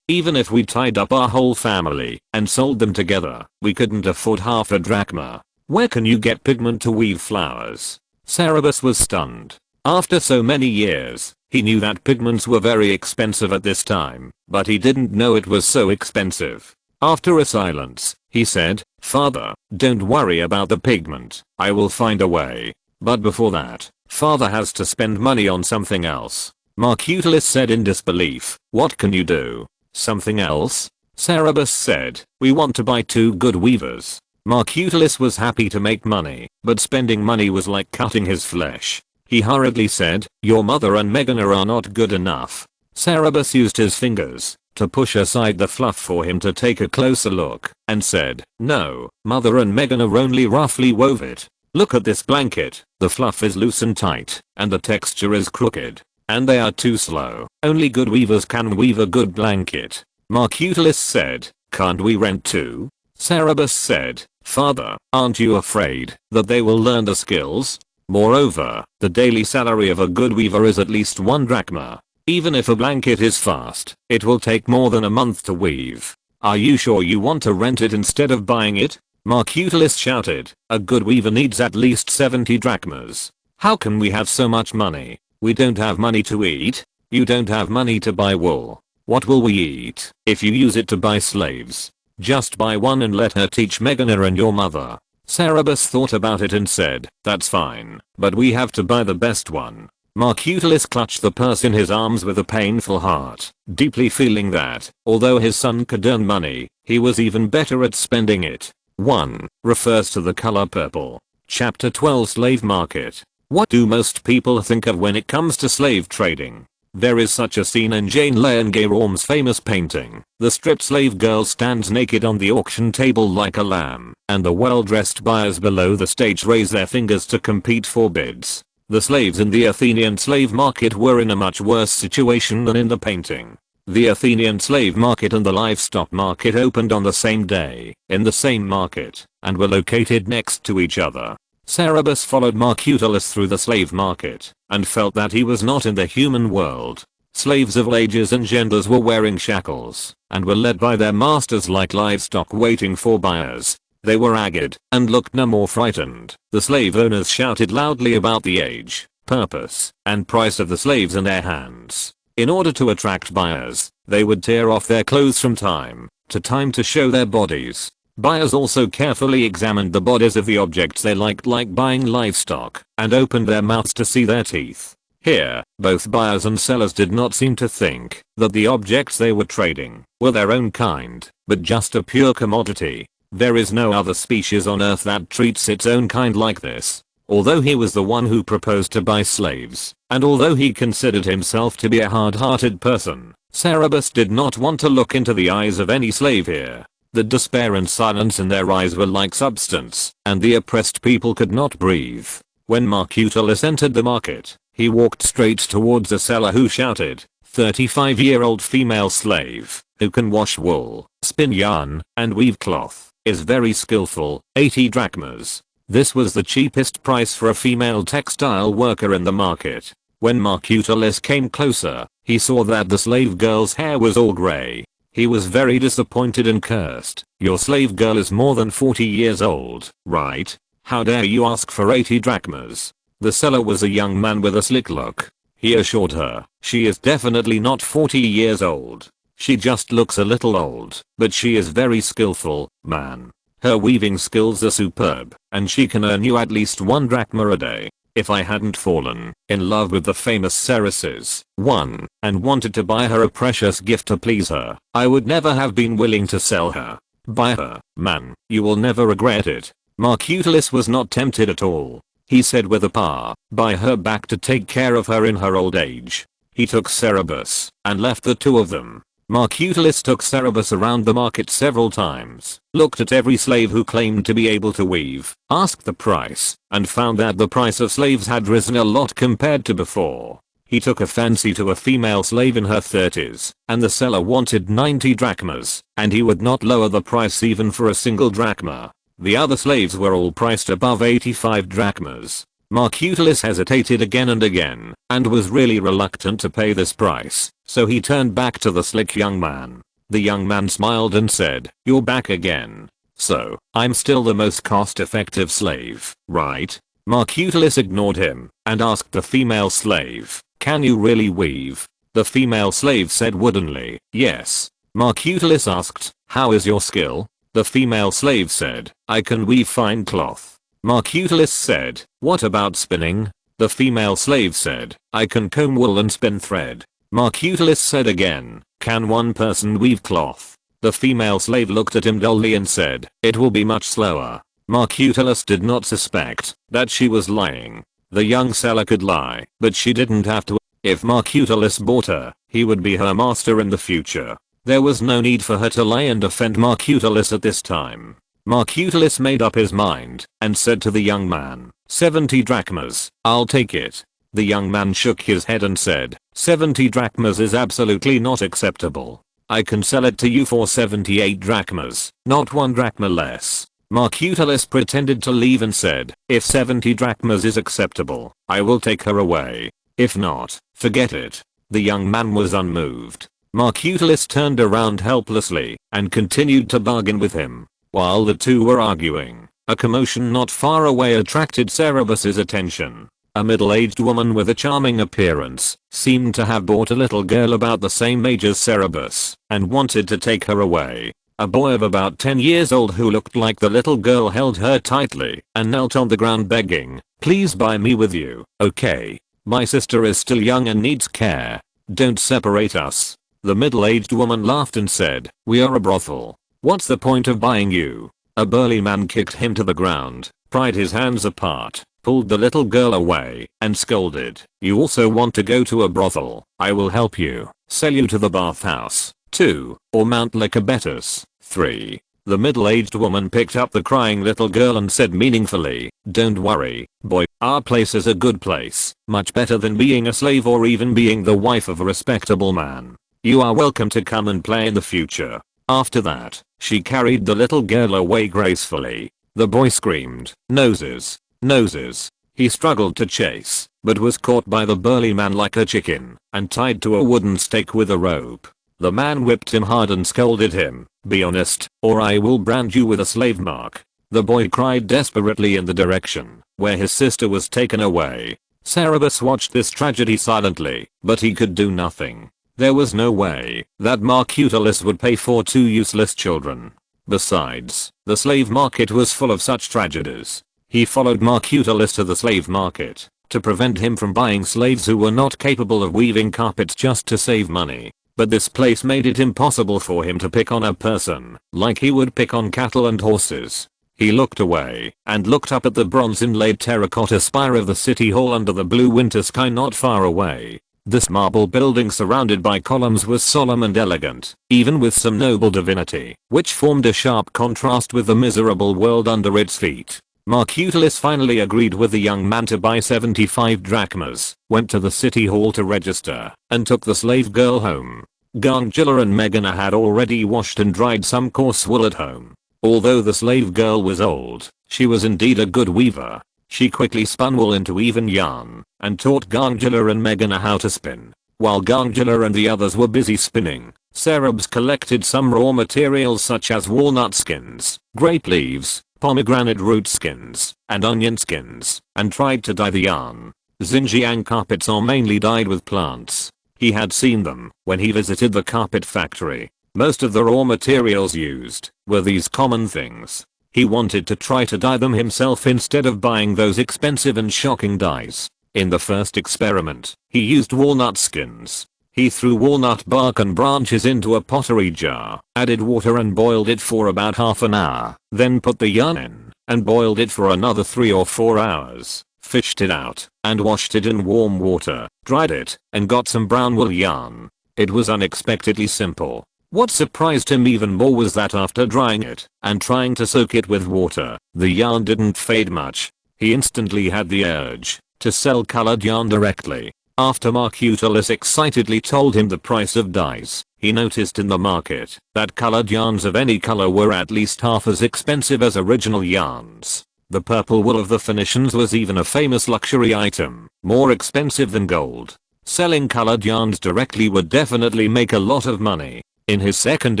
even if we tied up our whole family and sold them together, we couldn't afford half a drachma. Where can you get pigment to weave flowers?" Cerberus was stunned. After so many years, he knew that pigments were very expensive at this time, but he didn't know it was so expensive. After a silence, he said, "Father, don't worry about the pigment, I will find a way. But before that, Father has to spend money on something else." Marcutelis said in disbelief, "What can you do?" "Something else?" Cerberus said, "We want to buy 2 good weavers." Marcutelis was happy to make money, but spending money was like cutting his flesh. He hurriedly said, "Your mother and Megana are not good enough." Cerberus used his fingers to push aside the fluff for him to take a closer look, and said, "No, Mother and Megana only roughly wove it. Look at this blanket, the fluff is loose and tight, and the texture is crooked. And they are too slow. Only good weavers can weave a good blanket." Marcutelis said, "Can't we rent 2? Cerberus said, "Father, aren't you afraid that they will learn the skills? Moreover, the daily salary of a good weaver is at least 1 drachma. Even if a blanket is fast, it will take more than a month to weave. Are you sure you want to rent it instead of buying it?" Marcutelis shouted, "A good weaver needs at least 70 drachmas. How can we have so much money? We don't have money to eat. You don't have money to buy wool. What will we eat if you use it to buy slaves? Just buy one and let her teach Megana and your mother." Cerberus thought about it and said, "That's fine, but we have to buy the best one." Marcutelis clutched the purse in his arms with a painful heart, deeply feeling that, although his son could earn money, he was even better at spending it. 1. Refers to the color purple. Chapter 12 Slave Market. What do most people think of when it comes to slave trading? There is such a scene in Jane Leon-Garon's famous painting. The stripped slave girl stands naked on the auction table like a lamb, and the well-dressed buyers below the stage raise their fingers to compete for bids. The slaves in the Athenian slave market were in a much worse situation than in the painting. The Athenian slave market and the livestock market opened on the same day, in the same market, and were located next to each other. Cerberus followed Marcutelis through the slave market, and felt that he was not in the human world. Slaves of all ages and genders were wearing shackles, and were led by their masters like livestock waiting for buyers. They were haggard, and looked no more frightened. The slave owners shouted loudly about the age, purpose, and price of the slaves in their hands. In order to attract buyers, they would tear off their clothes from time to time to show their bodies. Buyers also carefully examined the bodies of the objects they liked, like buying livestock, and opened their mouths to see their teeth. Here, both buyers and sellers did not seem to think that the objects they were trading were their own kind, but just a pure commodity. There is no other species on earth that treats its own kind like this. Although he was the one who proposed to buy slaves, and although he considered himself to be a hard-hearted person, Cerberus did not want to look into the eyes of any slave here. The despair and silence in their eyes were like substance, and the oppressed people could not breathe. When Marcutalus entered the market, he walked straight towards a seller who shouted, 35-year-old female slave, who can wash wool, spin yarn, and weave cloth, is very skillful, 80 drachmas. This was the cheapest price for a female textile worker in the market. When Marcutalus came closer, he saw that the slave girl's hair was all grey. He was very disappointed and cursed. Your slave girl is more than 40 years old, right? How dare you ask for 80 drachmas? The seller was a young man with a slick look. He assured her, she is definitely not 40 years old. She just looks a little old, but she is very skillful, man. Her weaving skills are superb, and she can earn you at least 1 drachma a day. If I hadn't fallen in love with the famous Synopsis, and wanted to buy her a precious gift to please her, I would never have been willing to sell her. Buy her, man, you will never regret it. Marcutalus was not tempted at all. He said with a pah, buy her back to take care of her in her old age. He took Cerberus and left the two of them. Marcutalus took Cerberus around the market several times, looked at every slave who claimed to be able to weave, asked the price, and found that the price of slaves had risen a lot compared to before. He took a fancy to a female slave in her 30s, and the seller wanted 90 drachmas, and he would not lower the price even for a single drachma. The other slaves were all priced above 85 drachmas. Marcutalus hesitated again and again, and was really reluctant to pay this price, so he turned back to the slick young man. The young man smiled and said, you're back again. So, I'm still the most cost-effective slave, right? Marcutalus ignored him, and asked the female slave, can you really weave? The female slave said woodenly, yes. Marcutalus asked, how is your skill? The female slave said, I can weave fine cloth. Marcutalus said, what about spinning? The female slave said, I can comb wool and spin thread. Marcutalus said again, can one person weave cloth? The female slave looked at him dully and said, it will be much slower. Marcutalus did not suspect that she was lying. The young seller could lie, but she didn't have to. If Marcutalus bought her, he would be her master in the future. There was no need for her to lie and offend Marcutalus at this time. Marcutalus made up his mind and said to the young man, 70 drachmas, I'll take it. The young man shook his head and said, 70 drachmas is absolutely not acceptable. I can sell it to you for 78 drachmas, not 1 drachma less. Marcutalus pretended to leave and said, if 70 drachmas is acceptable, I will take her away. If not, forget it. The young man was unmoved. Marcutalus turned around helplessly and continued to bargain with him. While the two were arguing, a commotion not far away attracted Cerberus's attention. A middle-aged woman with a charming appearance seemed to have bought a little girl about the same age as Cerberus and wanted to take her away. A boy of about 10 years old who looked like the little girl held her tightly and knelt on the ground begging, please buy me with you, okay? My sister is still young and needs care. Don't separate us. The middle-aged woman laughed and said, we are a brothel. What's the point of buying you? A burly man kicked him to the ground, pried his hands apart, pulled the little girl away, and scolded, you also want to go to a brothel? I will help you, sell you to the bathhouse, 2, or mount like a Betis, 3. The middle-aged woman picked up the crying little girl and said meaningfully, don't worry, boy, our place is a good place, much better than being a slave or even being the wife of a respectable man. You are welcome to come and play in the future. After that, she carried the little girl away gracefully. The boy screamed, noses, noses. He struggled to chase, but was caught by the burly man like a chicken and tied to a wooden stake with a rope. The man whipped him hard and scolded him, be honest, or I will brand you with a slave mark. The boy cried desperately in the direction where his sister was taken away. Cerberus watched this tragedy silently, but he could do nothing. There was no way that Marcutalus would pay for 2 useless children. Besides, the slave market was full of such tragedies. He followed Marcutalus to the slave market to prevent him from buying slaves who were not capable of weaving carpets just to save money. But this place made it impossible for him to pick on a person like he would pick on cattle and horses. He looked away and looked up at the bronze inlaid terracotta spire of the city hall under the blue winter sky not far away. This marble building surrounded by columns was solemn and elegant, even with some noble divinity, which formed a sharp contrast with the miserable world under its feet. Mercutillus finally agreed with the young man to buy 75 drachmas, went to the city hall to register, and took the slave girl home. Gangula and Megana had already washed and dried some coarse wool at home. Although the slave girl was old, she was indeed a good weaver. She quickly spun wool into even yarn, and taught Gangula and Megana how to spin. While Gangula and the others were busy spinning, Cerberus collected some raw materials such as walnut skins, grape leaves, pomegranate root skins, and onion skins, and tried to dye the yarn. Xinjiang carpets are mainly dyed with plants. He had seen them when he visited the carpet factory. Most of the raw materials used were these common things. He wanted to try to dye them himself instead of buying those expensive and shocking dyes. In the first experiment, he used walnut skins. He threw walnut bark and branches into a pottery jar, added water and boiled it for about half an hour, then put the yarn in, and boiled it for another 3 or 4 hours, fished it out, and washed it in warm water, dried it, and got some brown wool yarn. It was unexpectedly simple. What surprised him even more was that after drying it and trying to soak it with water, the yarn didn't fade much. He instantly had the urge to sell colored yarn directly. After Mercutillus excitedly told him the price of dyes, he noticed in the market that colored yarns of any color were at least half as expensive as original yarns. The purple wool of the Phoenicians was even a famous luxury item, more expensive than gold. Selling colored yarns directly would definitely make a lot of money. In his second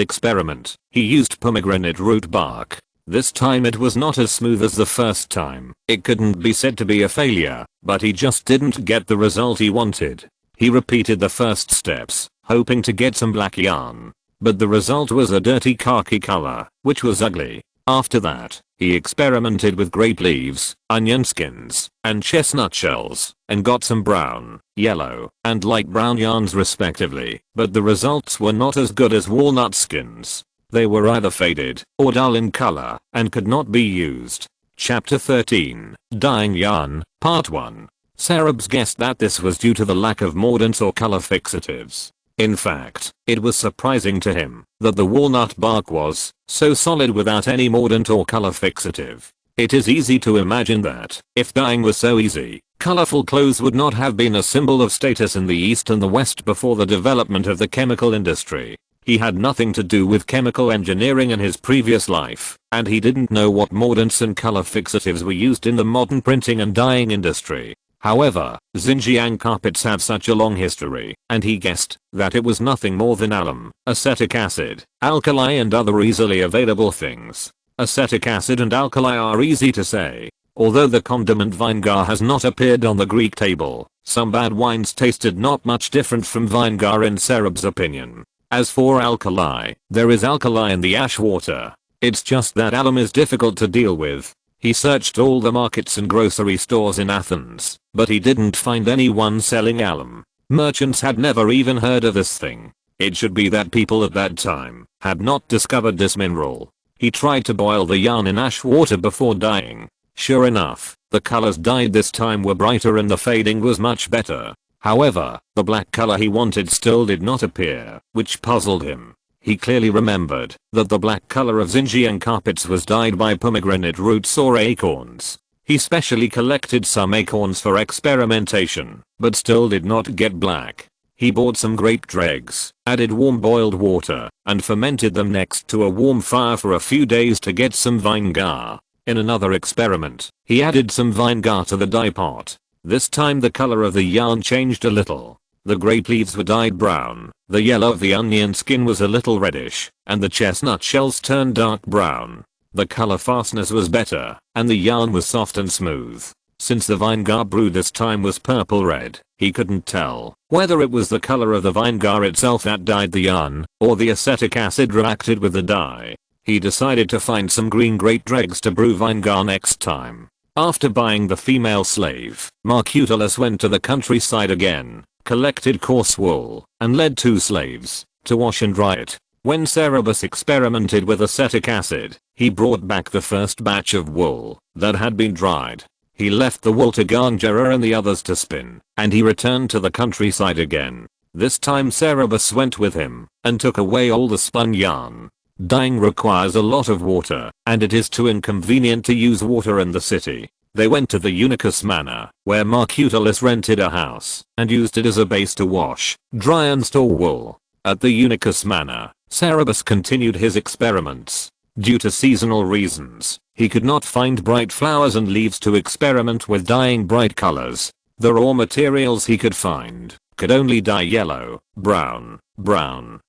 experiment, he used pomegranate root bark. This time it was not as smooth as the first time. It couldn't be said to be a failure, but he just didn't get the result he wanted. He repeated the first steps, hoping to get some black yarn. But the result was a dirty khaki color, which was ugly. After that, he experimented with grape leaves, onion skins, and chestnut shells, and got some brown, yellow, and light brown yarns respectively, but the results were not as good as walnut skins. They were either faded or dull in color and could not be used. Chapter 13, Dyeing Yarn, Part 1. Cerberus guessed that this was due to the lack of mordants or color fixatives. In fact, it was surprising to him that the walnut bark was so solid without any mordant or color fixative. It is easy to imagine that, if dyeing was so easy, colorful clothes would not have been a symbol of status in the East and the West before the development of the chemical industry. He had nothing to do with chemical engineering in his previous life, and he didn't know what mordants and color fixatives were used in the modern printing and dyeing industry. However, Xinjiang carpets have such a long history, and he guessed that it was nothing more than alum, acetic acid, alkali and other easily available things. Acetic acid and alkali are easy to say. Although the condiment vinegar has not appeared on the Greek table, some bad wines tasted not much different from vinegar in Cerberus' opinion. As for alkali, there is alkali in the ash water. It's just that alum is difficult to deal with. He searched all the markets and grocery stores in Athens, but he didn't find anyone selling alum. Merchants had never even heard of this thing. It should be that people at that time had not discovered this mineral. He tried to boil the yarn in ash water before dyeing. Sure enough, the colors dyed this time were brighter and the fading was much better. However, the black color he wanted still did not appear, which puzzled him. He clearly remembered that the black color of Xinjiang carpets was dyed by pomegranate roots or acorns. He specially collected some acorns for experimentation, but still did not get black. He bought some grape dregs, added warm boiled water, and fermented them next to a warm fire for a few days to get some vinegar. In another experiment, he added some vinegar to the dye pot. This time the color of the yarn changed a little. The grape leaves were dyed brown, the yellow of the onion skin was a little reddish, and the chestnut shells turned dark brown. The color fastness was better, and the yarn was soft and smooth. Since the vinegar brew this time was purple red, he couldn't tell whether it was the color of the vinegar itself that dyed the yarn, or the acetic acid reacted with the dye. He decided to find some green grape dregs to brew vinegar next time. After buying the female slave, Mercutillus went to the countryside again, collected coarse wool, and led 2 slaves to wash and dry it. When Cerberus experimented with acetic acid, he brought back the first batch of wool that had been dried. He left the wool to Ganjera and the others to spin, and he returned to the countryside again. This time Cerberus went with him and took away all the spun yarn. Dyeing requires a lot of water, and it is too inconvenient to use water in the city. They went to the Unicus Manor, where Marcutulus rented a house and used it as a base to wash, dry and store wool. At the Unicus Manor, Cerberus continued his experiments. Due to seasonal reasons, he could not find bright flowers and leaves to experiment with dyeing bright colors. The raw materials he could find could only dye yellow, brown,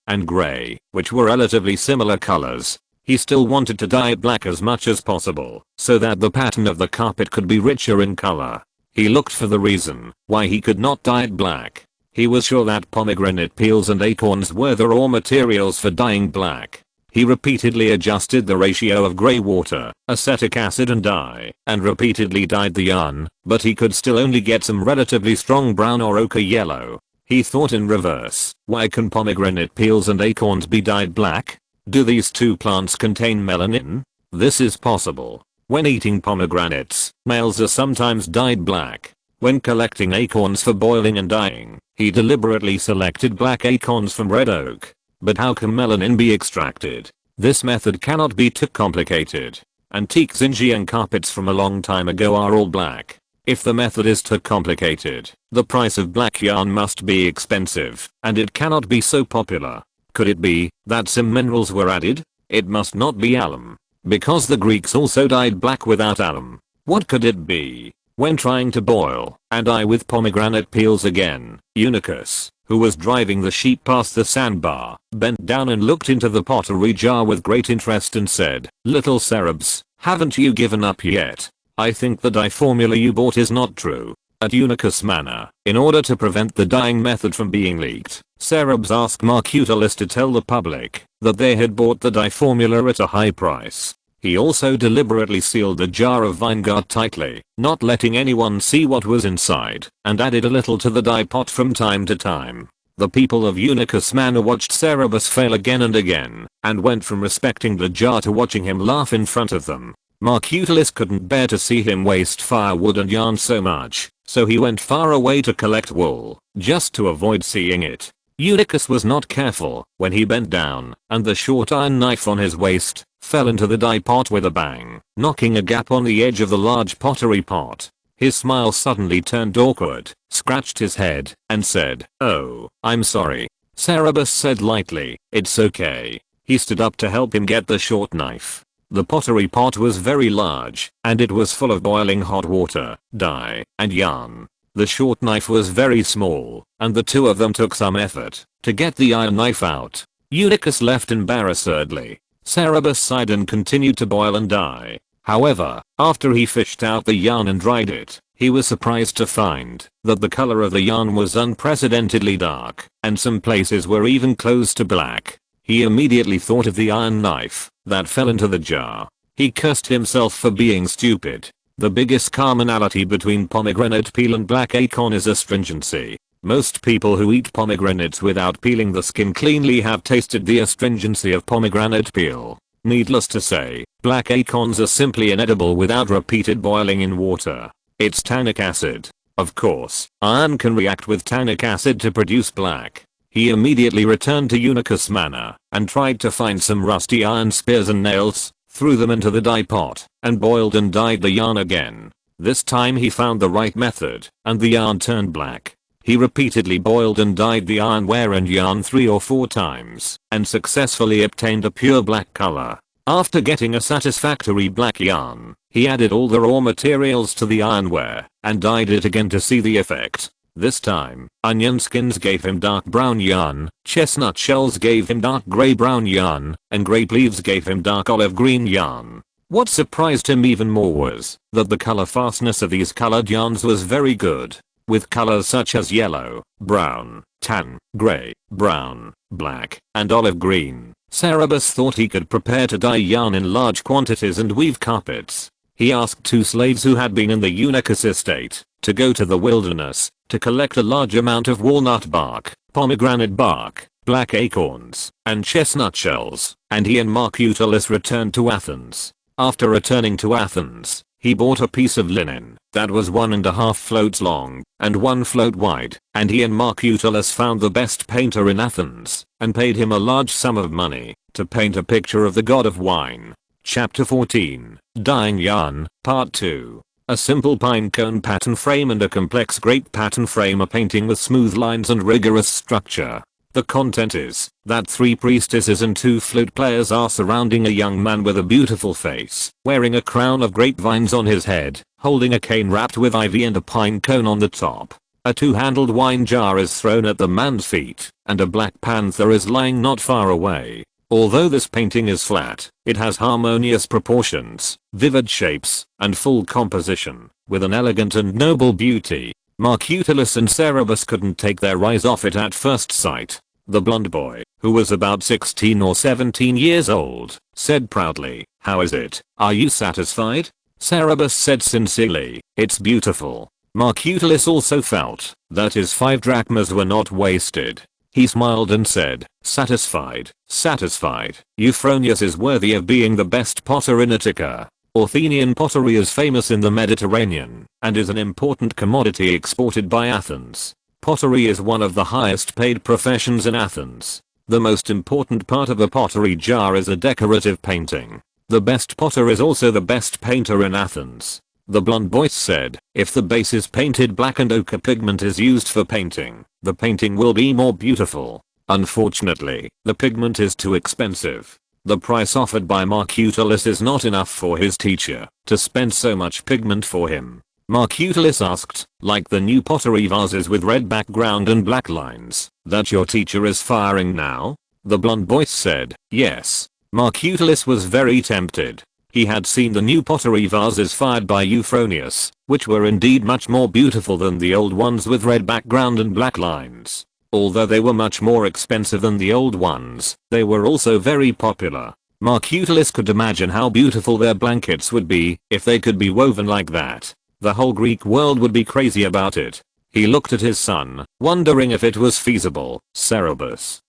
and gray, which were relatively similar colors. He still wanted to dye it black as much as possible, so that the pattern of the carpet could be richer in color. He looked for the reason why he could not dye it black. He was sure that pomegranate peels and acorns were the raw materials for dyeing black. He repeatedly adjusted the ratio of gray water, acetic acid and dye, and repeatedly dyed the yarn, but he could still only get some relatively strong brown or ochre yellow. He thought in reverse, why can pomegranate peels and acorns be dyed black? Do these two plants contain melanin? This is possible. When eating pomegranates, males are sometimes dyed black. When collecting acorns for boiling and dyeing, he deliberately selected black acorns from red oak. But how can melanin be extracted? This method cannot be too complicated. Antique Zinjiang carpets from a long time ago are all black. If the method is too complicated, the price of black yarn must be expensive, and it cannot be so popular. Could it be that some minerals were added? It must not be alum, because the Greeks also dyed black without alum. What could it be? When trying to boil and dye with pomegranate peels again, Unicus, who was driving the sheep past the sandbar, bent down and looked into the pottery jar with great interest and said, "Little Cerberus, haven't you given up yet? I think the dye formula you bought is not true." At Unicus Manor, in order to prevent the dyeing method from being leaked, Cerberus asked Marcutulus to tell the public that they had bought the dye formula at a high price. He also deliberately sealed the jar of vinegard tightly, not letting anyone see what was inside, and added a little to the dye pot from time to time. The people of Unicus Manor watched Cerberus fail again and again, and went from respecting the jar to watching him laugh in front of them. Marcutulus couldn't bear to see him waste firewood and yarn so much, so he went far away to collect wool, just to avoid seeing it. Unicus was not careful when he bent down, and the short iron knife on his waist fell into the dye pot with a bang, knocking a gap on the edge of the large pottery pot. His smile suddenly turned awkward, scratched his head, and said, "Oh, I'm sorry." Cerberus said lightly, "It's okay." He stood up to help him get the short knife. The pottery pot was very large, and it was full of boiling hot water, dye, and yarn. The short knife was very small, and the two of them took some effort to get the iron knife out. Unicus left embarrassedly. Cerberus sighed and continued to boil and dye. However, after he fished out the yarn and dried it, he was surprised to find that the color of the yarn was unprecedentedly dark, and some places were even close to black. He immediately thought of the iron knife that fell into the jar. He cursed himself for being stupid. The biggest commonality between pomegranate peel and black acorn is astringency. Most people who eat pomegranates without peeling the skin cleanly have tasted the astringency of pomegranate peel. Needless to say, black acorns are simply inedible without repeated boiling in water. It's tannic acid. Of course, iron can react with tannic acid to produce black. He immediately returned to Unicus Manor and tried to find some rusty iron spears and nails, threw them into the dye pot, and boiled and dyed the yarn again. This time he found the right method, and the yarn turned black. He repeatedly boiled and dyed the ironware and yarn 3 or 4 times, and successfully obtained a pure black color. After getting a satisfactory black yarn, he added all the raw materials to the ironware, and dyed it again to see the effect. This time, onion skins gave him dark brown yarn, chestnut shells gave him dark gray brown yarn, and grape leaves gave him dark olive green yarn. What surprised him even more was that the color fastness of these colored yarns was very good. With colors such as yellow, brown, tan, gray, brown, black, and olive green, Cerberus thought he could prepare to dye yarn in large quantities and weave carpets. He asked 2 slaves who had been in the Unicus estate to go to the wilderness to collect a large amount of walnut bark, pomegranate bark, black acorns, and chestnut shells, and he and Marcutulus returned to Athens. After returning to Athens, He bought a piece of linen that was 1.5 floats long and 1 float wide, and he and Marcutullus found the best painter in Athens and paid him a large sum of money to paint a picture of the god of wine. Chapter 14, Dyeing Yarn, Part 2. A simple pine cone pattern frame and a complex grape pattern frame, a painting with smooth lines and rigorous structure. The content is that 3 priestesses and 2 flute players are surrounding a young man with a beautiful face, wearing a crown of grapevines on his head, holding a cane wrapped with ivy and a pine cone on the top. A 2-handled wine jar is thrown at the man's feet, and a black panther is lying not far away. Although this painting is flat, it has harmonious proportions, vivid shapes, and full composition, with an elegant and noble beauty. Marcutullus and Cerberus couldn't take their eyes off it at first sight. The blonde boy, who was about 16 or 17 years old, said proudly, "How is it? Are you satisfied?" Cerberus said sincerely, "It's beautiful." Marcutullus also felt that his 5 drachmas were not wasted. He smiled and said, "Satisfied, satisfied. Euphronius is worthy of being the best potter in Attica. Athenian pottery is famous in the Mediterranean and is an important commodity exported by Athens. Pottery is one of the highest paid professions in Athens. The most important part of a pottery jar is a decorative painting. The best potter is also the best painter in Athens." The blonde boy said, "If the base is painted black and ochre pigment is used for painting, the painting will be more beautiful. Unfortunately, the pigment is too expensive. The price offered by Marcutullus is not enough for his teacher to spend so much pigment for him." Marcutullus asked, "Like the new pottery vases with red background and black lines that your teacher is firing now?" The blonde boy said, "Yes." Marcutullus was very tempted. He had seen the new pottery vases fired by Euphronius, which were indeed much more beautiful than the old ones with red background and black lines. Although they were much more expensive than the old ones, they were also very popular. Marcutullus could imagine how beautiful their blankets would be if they could be woven like that. The whole Greek world would be crazy about it. He looked at his son, wondering if it was feasible. Cerberus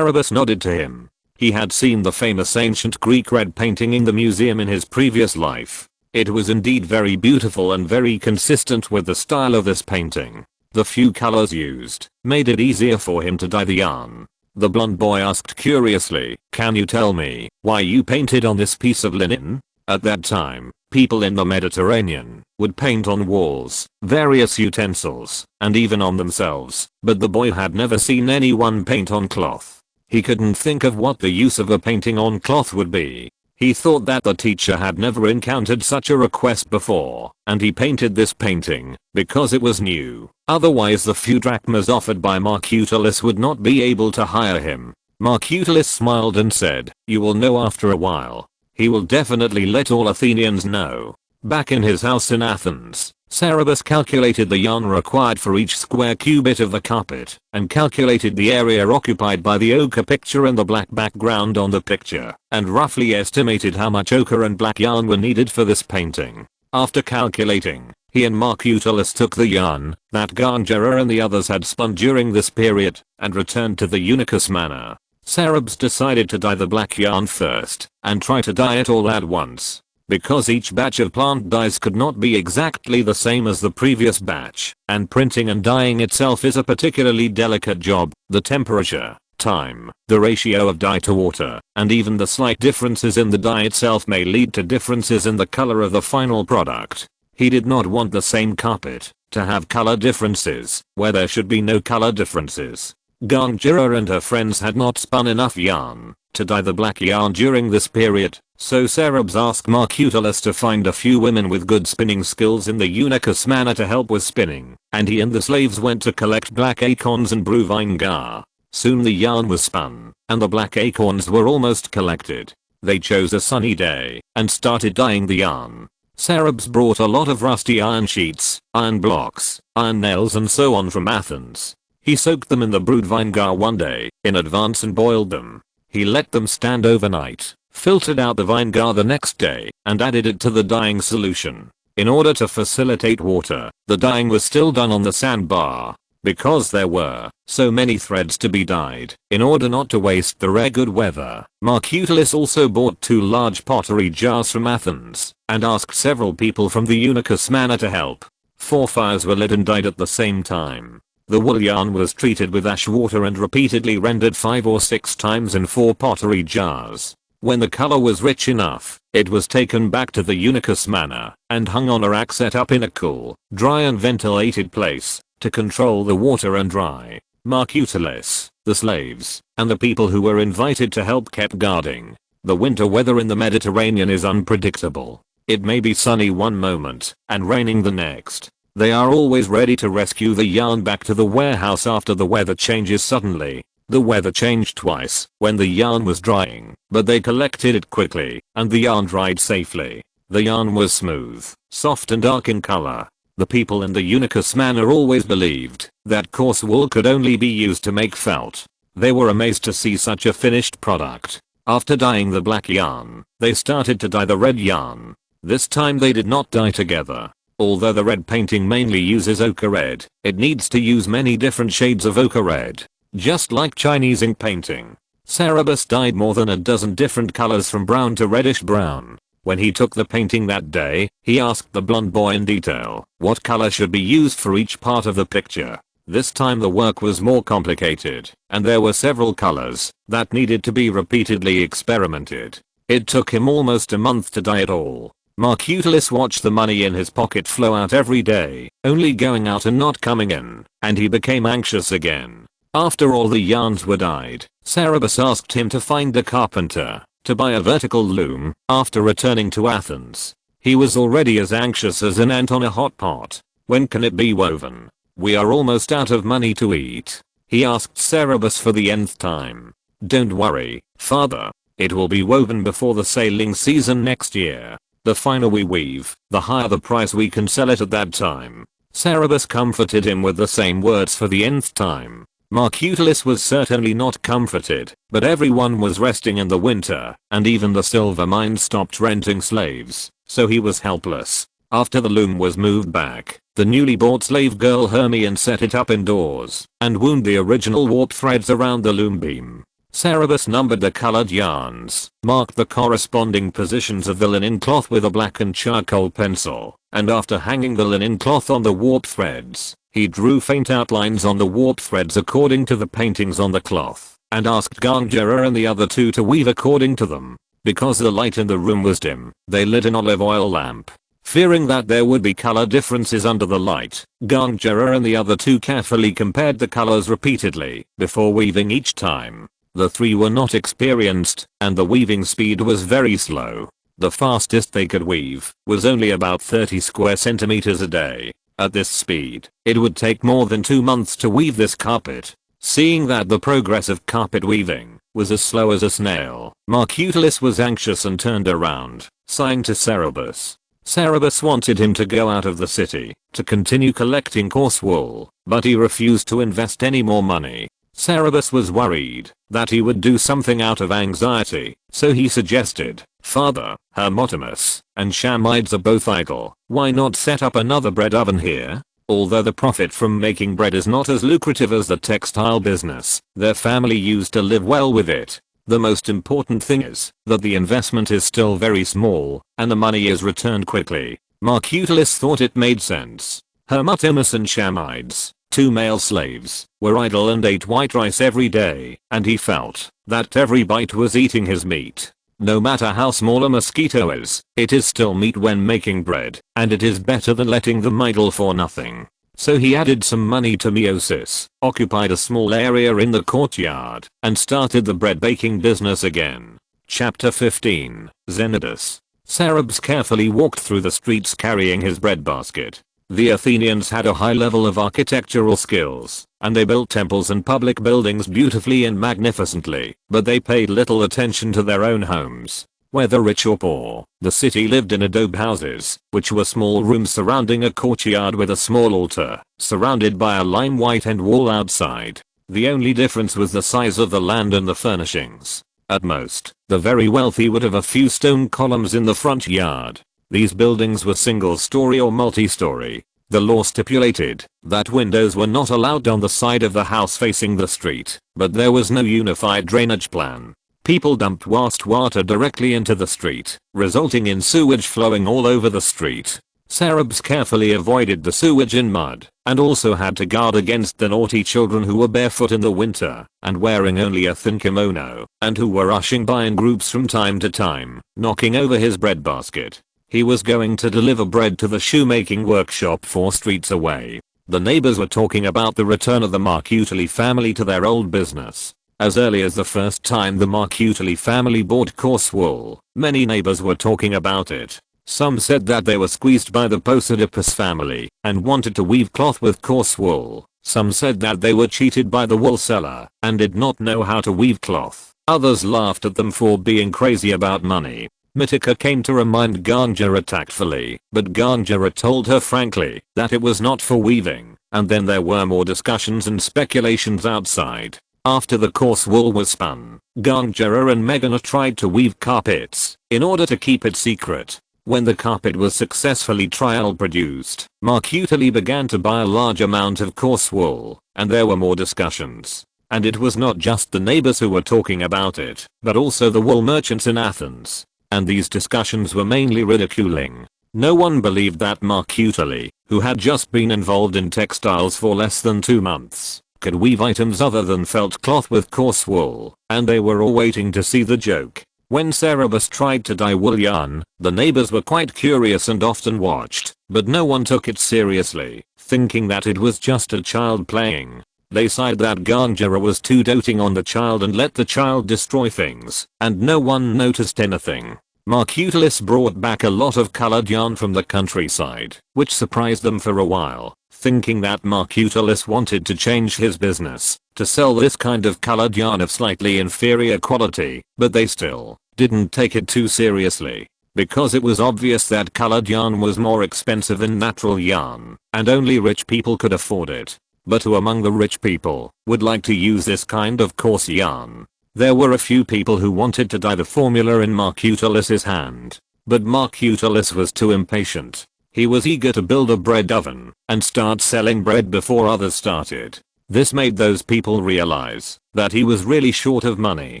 nodded to him. He had seen the famous ancient Greek red painting in the museum in his previous life. It was indeed very beautiful and very consistent with the style of this painting. The few colors used made it easier for him to dye the yarn. The blonde boy asked curiously, "Can you tell me why you painted on this piece of linen?" At that time, people in the Mediterranean would paint on walls, various utensils, and even on themselves, but the boy had never seen anyone paint on cloth. He couldn't think of what the use of a painting on cloth would be. He thought that the teacher had never encountered such a request before, and he painted this painting because it was new. Otherwise the few drachmas offered by Marcutullus would not be able to hire him. Marcutullus smiled and said, "You will know after a while. He will definitely let all Athenians know." Back in his house in Athens, Cerberus calculated the yarn required for each square cubit of the carpet, and calculated the area occupied by the ochre picture and the black background on the picture, and roughly estimated how much ochre and black yarn were needed for this painting. After calculating, he and Marcutullus took the yarn that Gargera and the others had spun during this period, and returned to the Unicus manor. Cerberus decided to dye the black yarn first, and try to dye it all at once. Because each batch of plant dyes could not be exactly the same as the previous batch, and printing and dyeing itself is a particularly delicate job, the temperature, time, the ratio of dye to water, and even the slight differences in the dye itself may lead to differences in the color of the final product. He did not want the same carpet to have color differences where there should be no color differences. Gargera and her friends had not spun enough yarn to dye the black yarn during this period, so Cerberus asked Marcutullus to find a few women with good spinning skills in the Unicus manor to help with spinning, and he and the slaves went to collect black acorns and brew vinegar. Soon the yarn was spun, and the black acorns were almost collected. They chose a sunny day and started dyeing the yarn. Cerberus brought a lot of rusty iron sheets, iron blocks, iron nails and so on from Athens. He soaked them in the brewed vinegar one day in advance and boiled them. He let them stand overnight, filtered out the vinegar the next day, and added it to the dyeing solution. In order to facilitate water, the dyeing was still done on the sandbar. because there were so many threads to be dyed. In order not to waste the rare good weather, Marcutulus also bought 2 large pottery jars from Athens and asked several people from the Unicus manor to help. 4 fires were lit and dyed at the same time. The wool yarn was treated with ash water and repeatedly rendered 5 or 6 times in 4 pottery jars. When the color was rich enough, it was taken back to the Unicus manor and hung on a rack set up in a cool, dry and ventilated place to control the water and dry. Marcutulus, the slaves, and the people who were invited to help kept guarding. The winter weather in the Mediterranean is unpredictable. It may be sunny one moment and raining the next. They are always ready to rescue the yarn back to the warehouse after the weather changes suddenly. The weather changed twice when the yarn was drying, but they collected it quickly and the yarn dried safely. The yarn was smooth, soft and dark in color. The people in the Unicus manor always believed that coarse wool could only be used to make felt. They were amazed to see such a finished product. After dyeing the black yarn, they started to dye the red yarn. This time they did not dye together. Although the red painting mainly uses ochre red, it needs to use many different shades of ochre red. Just like Chinese ink painting, Cerberus dyed more than a dozen different colors from brown to reddish brown. When he took the painting that day, he asked the blonde boy in detail what color should be used for each part of the picture. This time the work was more complicated, and there were several colors that needed to be repeatedly experimented. It took him almost a month to dye it all. Marcutulus watched the money in his pocket flow out every day, only going out and not coming in, and he became anxious again. After all the yarns were dyed, Cerberus asked him to find a carpenter to buy a vertical loom after returning to Athens. He was already as anxious as an ant on a hot pot. When can it be woven? We are almost out of money to eat. He asked Cerberus for the nth time. Don't worry, father. It will be woven before the sailing season next year. The finer we weave, the higher the price we can sell it at that time. Cerberus comforted him with the same words for the nth time. Marcutulus was certainly not comforted, but everyone was resting in the winter, and even the silver mines stopped renting slaves, so he was helpless. After the loom was moved back, the newly bought slave girl Hermione set it up indoors and wound the original warp threads around the loom beam. Cerberus numbered the colored yarns, marked the corresponding positions of the linen cloth with a black and charcoal pencil, and after hanging the linen cloth on the warp threads, he drew faint outlines on the warp threads according to the paintings on the cloth, and asked Gangera and the other 2 to weave according to them. Because the light in the room was dim, they lit an olive oil lamp. Fearing that there would be color differences under the light, Gangera and the other 2 carefully compared the colors repeatedly before weaving each time. The 3 were not experienced, and the weaving speed was very slow. The fastest they could weave was only about 30 square centimeters a day. At this speed, it would take more than 2 months to weave this carpet. Seeing that the progress of carpet weaving was as slow as a snail, Marcutulus was anxious and turned around, sighing to Cerberus. Cerberus wanted him to go out of the city to continue collecting coarse wool, but he refused to invest any more money. Cerberus was worried that he would do something out of anxiety, so he suggested, "Father, Hermotimus and Shamides are both idle. Why not set up another bread oven here?" Although the profit from making bread is not as lucrative as the textile business, their family used to live well with it. The most important thing is that the investment is still very small, and the money is returned quickly. Marcutulus thought it made sense. Hermotimus and Shamides, 2 male slaves, were idle and ate white rice every day, and he felt that every bite was eating his meat. No matter how small a mosquito is, it is still meat when making bread, and it is better than letting them idle for nothing. So he added some money to meiosis, occupied a small area in the courtyard, and started the bread baking business again. Chapter 15, Xenodus. Cerberus carefully walked through the streets carrying his bread basket. The Athenians had a high level of architectural skills, and they built temples and public buildings beautifully and magnificently, but they paid little attention to their own homes. Whether rich or poor, the city lived in adobe houses, which were small rooms surrounding a courtyard with a small altar, surrounded by a lime white end wall outside. The only difference was the size of the land and the furnishings. At most, the very wealthy would have a few stone columns in the front yard. These buildings were single-story or multi-story. The law stipulated that windows were not allowed on the side of the house facing the street, but there was no unified drainage plan. People dumped wastewater directly into the street, resulting in sewage flowing all over the street. Cerebs carefully avoided the sewage and mud, and also had to guard against the naughty children who were barefoot in the winter and wearing only a thin kimono, and who were rushing by in groups from time to time, knocking over his bread basket. He was going to deliver bread to the shoemaking workshop 4 streets away. The neighbors were talking about the return of the Marcutuli family to their old business. As early as the first time the Marcutuli family bought coarse wool, many neighbors were talking about it. Some said that they were squeezed by the Posidipus family and wanted to weave cloth with coarse wool. Some said that they were cheated by the wool seller and did not know how to weave cloth. Others laughed at them for being crazy about money. Mitika came to remind Ganjara tactfully, but Ganjara told her frankly that it was not for weaving, and then there were more discussions and speculations outside. After the coarse wool was spun, Ganjara and Meghana tried to weave carpets in order to keep it secret. When the carpet was successfully trial produced, Marcutuli began to buy a large amount of coarse wool, and there were more discussions. And it was not just the neighbors who were talking about it, but also the wool merchants in Athens. And these discussions were mainly ridiculing. No one believed that Marcutuli, who had just been involved in textiles for less than 2 months, could weave items other than felt cloth with coarse wool, and they were all waiting to see the joke. When Cerebus tried to dye wool yarn, the neighbors were quite curious and often watched, but no one took it seriously, thinking that it was just a child playing. They sighed that Ganjara was too doting on the child and let the child destroy things, and no one noticed anything. Marcutulis brought back a lot of colored yarn from the countryside, which surprised them for a while, thinking that Marcutulis wanted to change his business to sell this kind of colored yarn of slightly inferior quality, but they still didn't take it too seriously, because it was obvious that colored yarn was more expensive than natural yarn, and only rich people could afford it. But who among the rich people would like to use this kind of coarse yarn? There were a few people who wanted to dye the formula in Marcutulis's hand, but Marcutulis was too impatient. He was eager to build a bread oven and start selling bread before others started. This made those people realize that he was really short of money,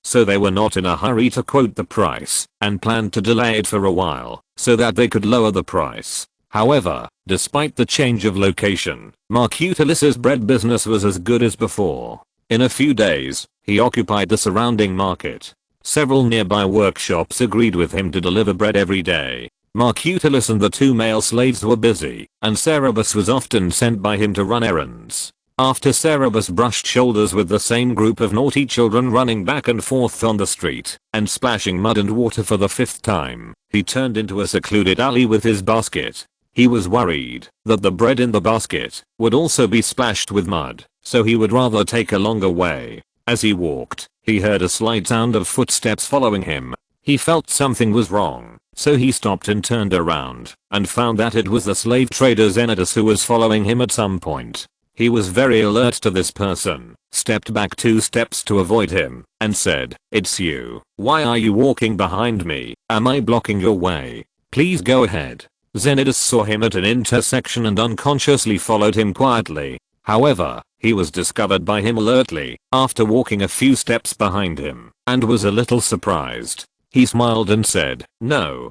so they were not in a hurry to quote the price and planned to delay it for a while so that they could lower the price. However, despite the change of location, Marcutulis's bread business was as good as before. In a few days, he occupied the surrounding market. Several nearby workshops agreed with him to deliver bread every day. Marcutulis and the 2 male slaves were busy, and Cerebus was often sent by him to run errands. After Cerebus brushed shoulders with the same group of naughty children running back and forth on the street and splashing mud and water for the 5th time, he turned into a secluded alley with his basket. He was worried that the bread in the basket would also be splashed with mud, so he would rather take a longer way. As he walked, he heard a slight sound of footsteps following him. He felt something was wrong, so he stopped and turned around and found that it was the slave trader Zenodus who was following him at some point. He was very alert to this person, stepped back 2 steps to avoid him, and said, "It's you. Why are you walking behind me? Am I blocking your way? Please go ahead." Zenodus saw him at an intersection and unconsciously followed him quietly. However, he was discovered by him alertly after walking a few steps behind him and was a little surprised. He smiled and said, No,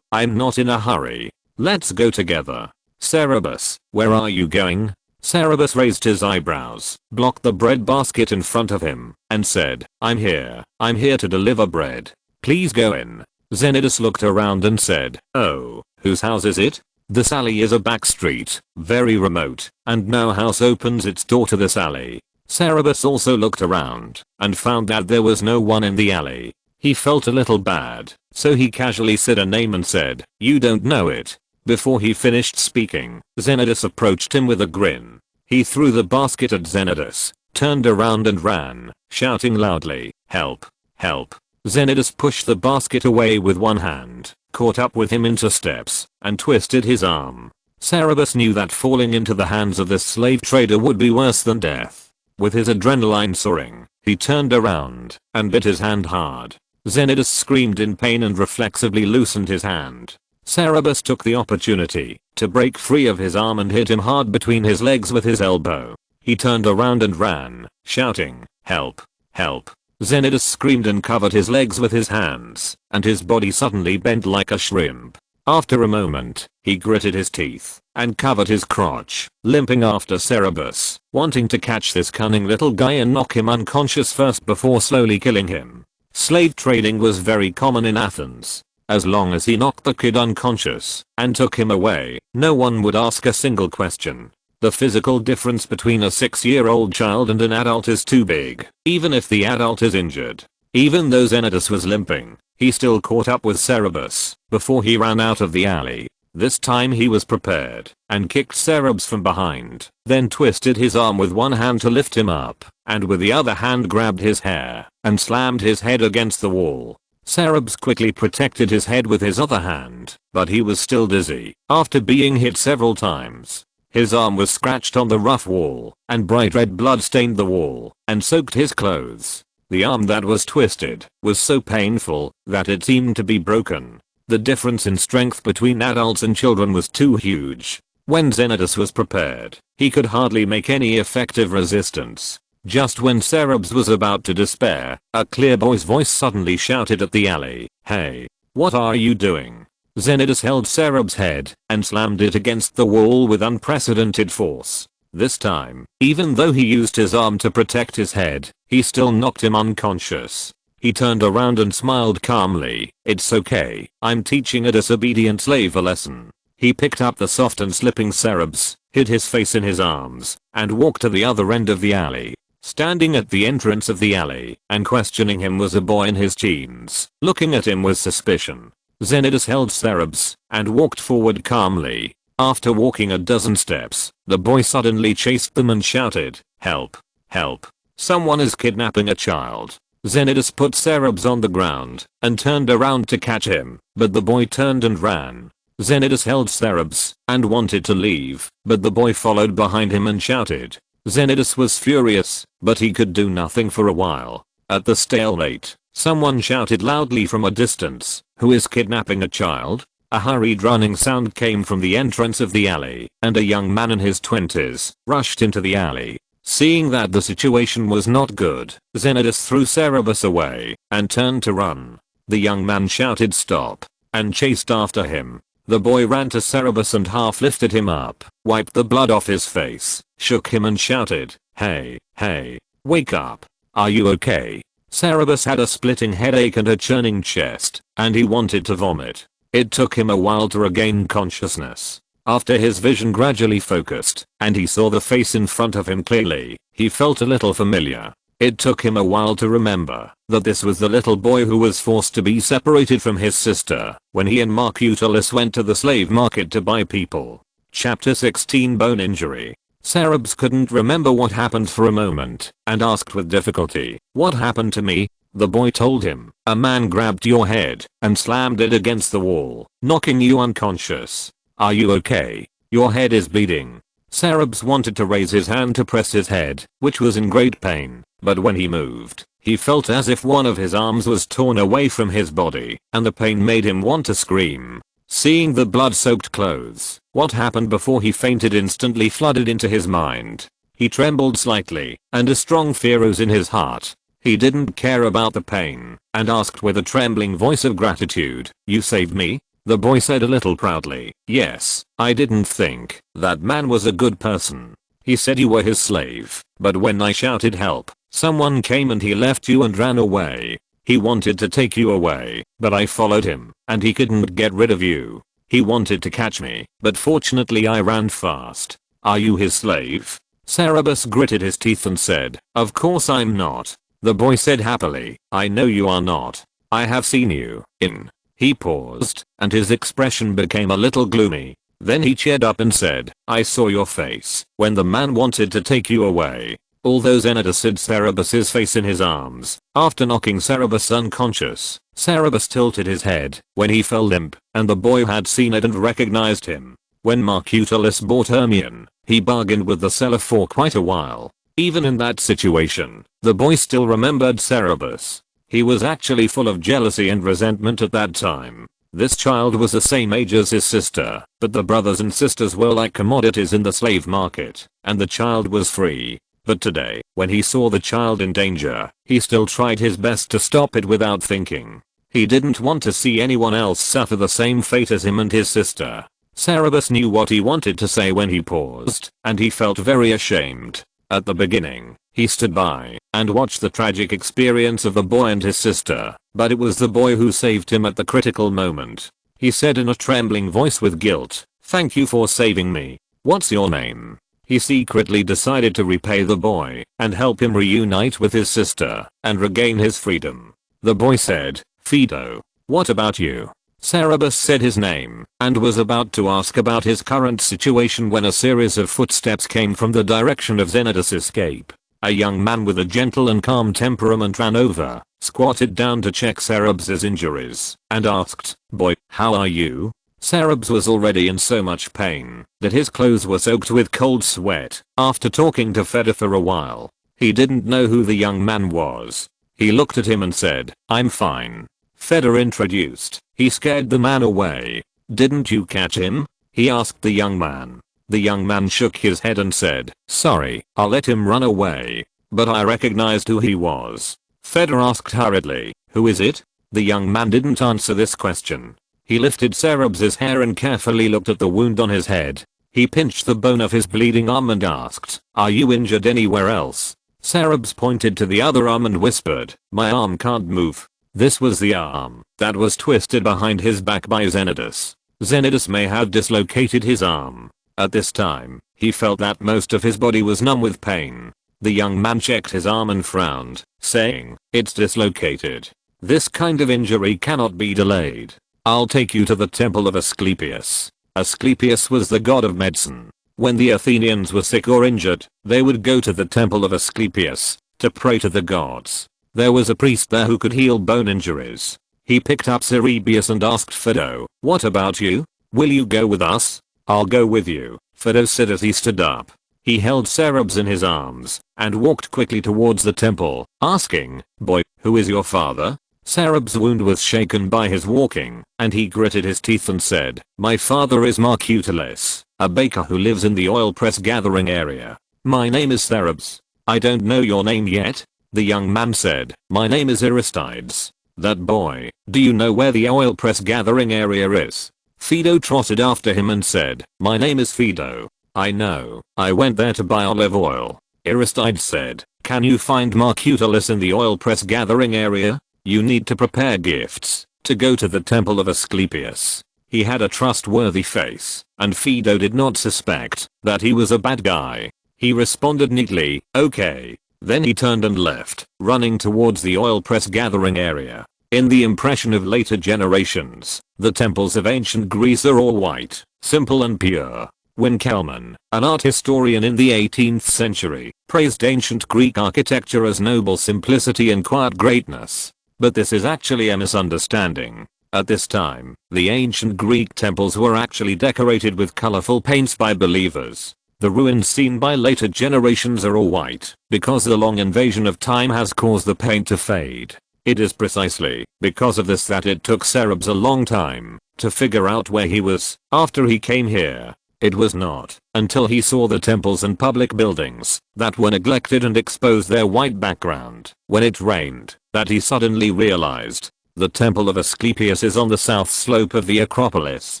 I'm not in a hurry. Let's go together." "Cerebus, where are you going?" Cerebus raised his eyebrows, blocked the bread basket in front of him, and said, I'm here to deliver bread. Please go in." Zenodus looked around and said, "Oh, whose house is it?" "This alley is a back street, very remote, and no house opens its door to this alley." Cerebus also looked around and found that there was no one in the alley. He felt a little bad, so he casually said a name and said, "You don't know it." Before he finished speaking, Zenodus approached him with a grin. He threw the basket at Zenodus, turned around and ran, shouting loudly, "Help! Help!" Zenodus pushed the basket away with one hand, caught up with him into steps, and twisted his arm. Cerebus knew that falling into the hands of this slave trader would be worse than death. With his adrenaline soaring, he turned around and bit his hand hard. Zenodus screamed in pain and reflexively loosened his hand. Cerebus took the opportunity to break free of his arm and hit him hard between his legs with his elbow. He turned around and ran, shouting, "Help! Help!" Xenodus screamed and covered his legs with his hands, and his body suddenly bent like a shrimp. After a moment, he gritted his teeth and covered his crotch, limping after Cerberus, wanting to catch this cunning little guy and knock him unconscious first before slowly killing him. Slave trading was very common in Athens. As long as he knocked the kid unconscious and took him away, no one would ask a single question. The physical difference between a 6-year-old child and an adult is too big, even if the adult is injured. Even though Xenodus was limping, he still caught up with Cerberus before he ran out of the alley. This time he was prepared and kicked Cerberus from behind, then twisted his arm with one hand to lift him up, and with the other hand grabbed his hair and slammed his head against the wall. Cerberus quickly protected his head with his other hand, but he was still dizzy after being hit several times. His arm was scratched on the rough wall, and bright red blood stained the wall and soaked his clothes. The arm that was twisted was so painful that it seemed to be broken. The difference in strength between adults and children was too huge. When Xenodus was prepared, he could hardly make any effective resistance. Just when Cerberus was about to despair, a clear boy's voice suddenly shouted at the alley, "Hey, what are you doing?" Xenodus held Cerberus' head and slammed it against the wall with unprecedented force. This time, even though he used his arm to protect his head, he still knocked him unconscious. He turned around and smiled calmly. "It's okay, I'm teaching a disobedient slave a lesson." He picked up the soft and slipping Cerberus, hid his face in his arms, and walked to the other end of the alley. Standing at the entrance of the alley and questioning him was a boy in his teens, looking at him with suspicion. Xenodus held Cerberus and walked forward calmly. After walking a dozen steps, the boy suddenly chased them and shouted, "Help! Help! Someone is kidnapping a child." Xenodus put Cerberus on the ground and turned around to catch him, but the boy turned and ran. Xenodus held Cerberus and wanted to leave, but the boy followed behind him and shouted. Xenodus was furious, but he could do nothing for a while. At the stalemate, someone shouted loudly from a distance, "Who is kidnapping a child?" A hurried running sound came from the entrance of the alley, and a young man in his 20s rushed into the alley. Seeing that the situation was not good, Xenodus threw Cerberus away and turned to run. The young man shouted stop and chased after him. The boy ran to Cerberus and half lifted him up, wiped the blood off his face, shook him and shouted, "Hey, hey, wake up. Are you okay?" Cerberus had a splitting headache and a churning chest, and he wanted to vomit. It took him a while to regain consciousness. After his vision gradually focused, and he saw the face in front of him clearly, he felt a little familiar. It took him a while to remember that this was the little boy who was forced to be separated from his sister when he and Marcutullus went to the slave market to buy people. Chapter 16 Bone Injury. Cerberus couldn't remember what happened for a moment and asked with difficulty, "What happened to me?" The boy told him, "A man grabbed your head and slammed it against the wall, knocking you unconscious. Are you okay? Your head is bleeding." Cerberus wanted to raise his hand to press his head, which was in great pain, but when he moved, he felt as if one of his arms was torn away from his body, and the pain made him want to scream. Seeing the blood-soaked clothes, what happened before he fainted instantly flooded into his mind. He trembled slightly, and a strong fear rose in his heart. He didn't care about the pain, and asked with a trembling voice of gratitude, "You saved me?" The boy said a little proudly, "Yes, I didn't think that man was a good person. He said you were his slave, but when I shouted help, someone came and he left you and ran away. He wanted to take you away, but I followed him, and he couldn't get rid of you. He wanted to catch me, but fortunately I ran fast." "Are you his slave?" Cerberus gritted his teeth and said, "Of course I'm not." The boy said happily, "I know you are not. I have seen you in." He paused, and his expression became a little gloomy. Then he cheered up and said, "I saw your face when the man wanted to take you away." Although Xenodus had Cerberus's face in his arms, after knocking Cerberus unconscious, Cerberus tilted his head when he fell limp, and the boy had seen it and recognized him. When Marcutullus bought Hermione, he bargained with the seller for quite a while. Even in that situation, the boy still remembered Cerberus. He was actually full of jealousy and resentment at that time. This child was the same age as his sister, but the brothers and sisters were like commodities in the slave market, and the child was free. But today, when he saw the child in danger, he still tried his best to stop it without thinking. He didn't want to see anyone else suffer the same fate as him and his sister. Cerberus knew what he wanted to say when he paused, and he felt very ashamed. At the beginning, he stood by and watched the tragic experience of the boy and his sister, but it was the boy who saved him at the critical moment. He said in a trembling voice with guilt, "Thank you for saving me. What's your name?" He secretly decided to repay the boy and help him reunite with his sister and regain his freedom. The boy said, "Fido, what about you?" Cerberus said his name and was about to ask about his current situation when a series of footsteps came from the direction of Zenidus' escape. A young man with a gentle and calm temperament ran over, squatted down to check Cerberus' injuries, and asked, "Boy, how are you?" Cerberus was already in so much pain that his clothes were soaked with cold sweat. After talking to Feder for a while, he didn't know who the young man was. He looked at him and said, "I'm fine." Feder introduced. He scared the man away. "Didn't you catch him?" he asked the young man. The young man shook his head and said, "Sorry, I'll let him run away. But I recognized who he was." Feder asked hurriedly, "Who is it?" The young man didn't answer this question. He lifted Cerberus' hair and carefully looked at the wound on his head. He pinched the bone of his bleeding arm and asked, "Are you injured anywhere else?" Cerberus pointed to the other arm and whispered, "My arm can't move." This was the arm that was twisted behind his back by Zenidus. Zenidus may have dislocated his arm. At this time, he felt that most of his body was numb with pain. The young man checked his arm and frowned, saying, "It's dislocated. This kind of injury cannot be delayed. I'll take you to the temple of Asclepius." Asclepius was the god of medicine. When the Athenians were sick or injured, they would go to the temple of Asclepius to pray to the gods. There was a priest there who could heal bone injuries. He picked up Cerberus and asked Fido, "What about you? Will you go with us?" "I'll go with you," Fido said as he stood up. He held Cerberus in his arms and walked quickly towards the temple, asking, "Boy, who is your father?" Cerberus' wound was shaken by his walking, and he gritted his teeth and said, "My father is Marcutulus, a baker who lives in the oil press gathering area. My name is Cerberus." "I don't know your name yet," the young man said. "My name is Aristides." "That boy, do you know where the oil press gathering area is?" Fido trotted after him and said, "My name is Fido. I know, I went there to buy olive oil." Aristides said, "Can you find Marcutulus in the oil press gathering area? You need to prepare gifts to go to the temple of Asclepius." He had a trustworthy face, and Fido did not suspect that he was a bad guy. He responded neatly, "Okay." Then he turned and left, running towards the oil press gathering area. In the impression of later generations, the temples of ancient Greece are all white, simple and pure. When Kelman, an art historian in the 18th century, praised ancient Greek architecture as noble simplicity and quiet greatness. But this is actually a misunderstanding. At this time, the ancient Greek temples were actually decorated with colorful paints by believers. The ruins seen by later generations are all white because the long invasion of time has caused the paint to fade. It is precisely because of this that it took Cerberus a long time to figure out where he was after he came here. It was not until he saw the temples and public buildings that were neglected and exposed their white background when it rained that he suddenly realized. The temple of Asclepius is on the south slope of the Acropolis.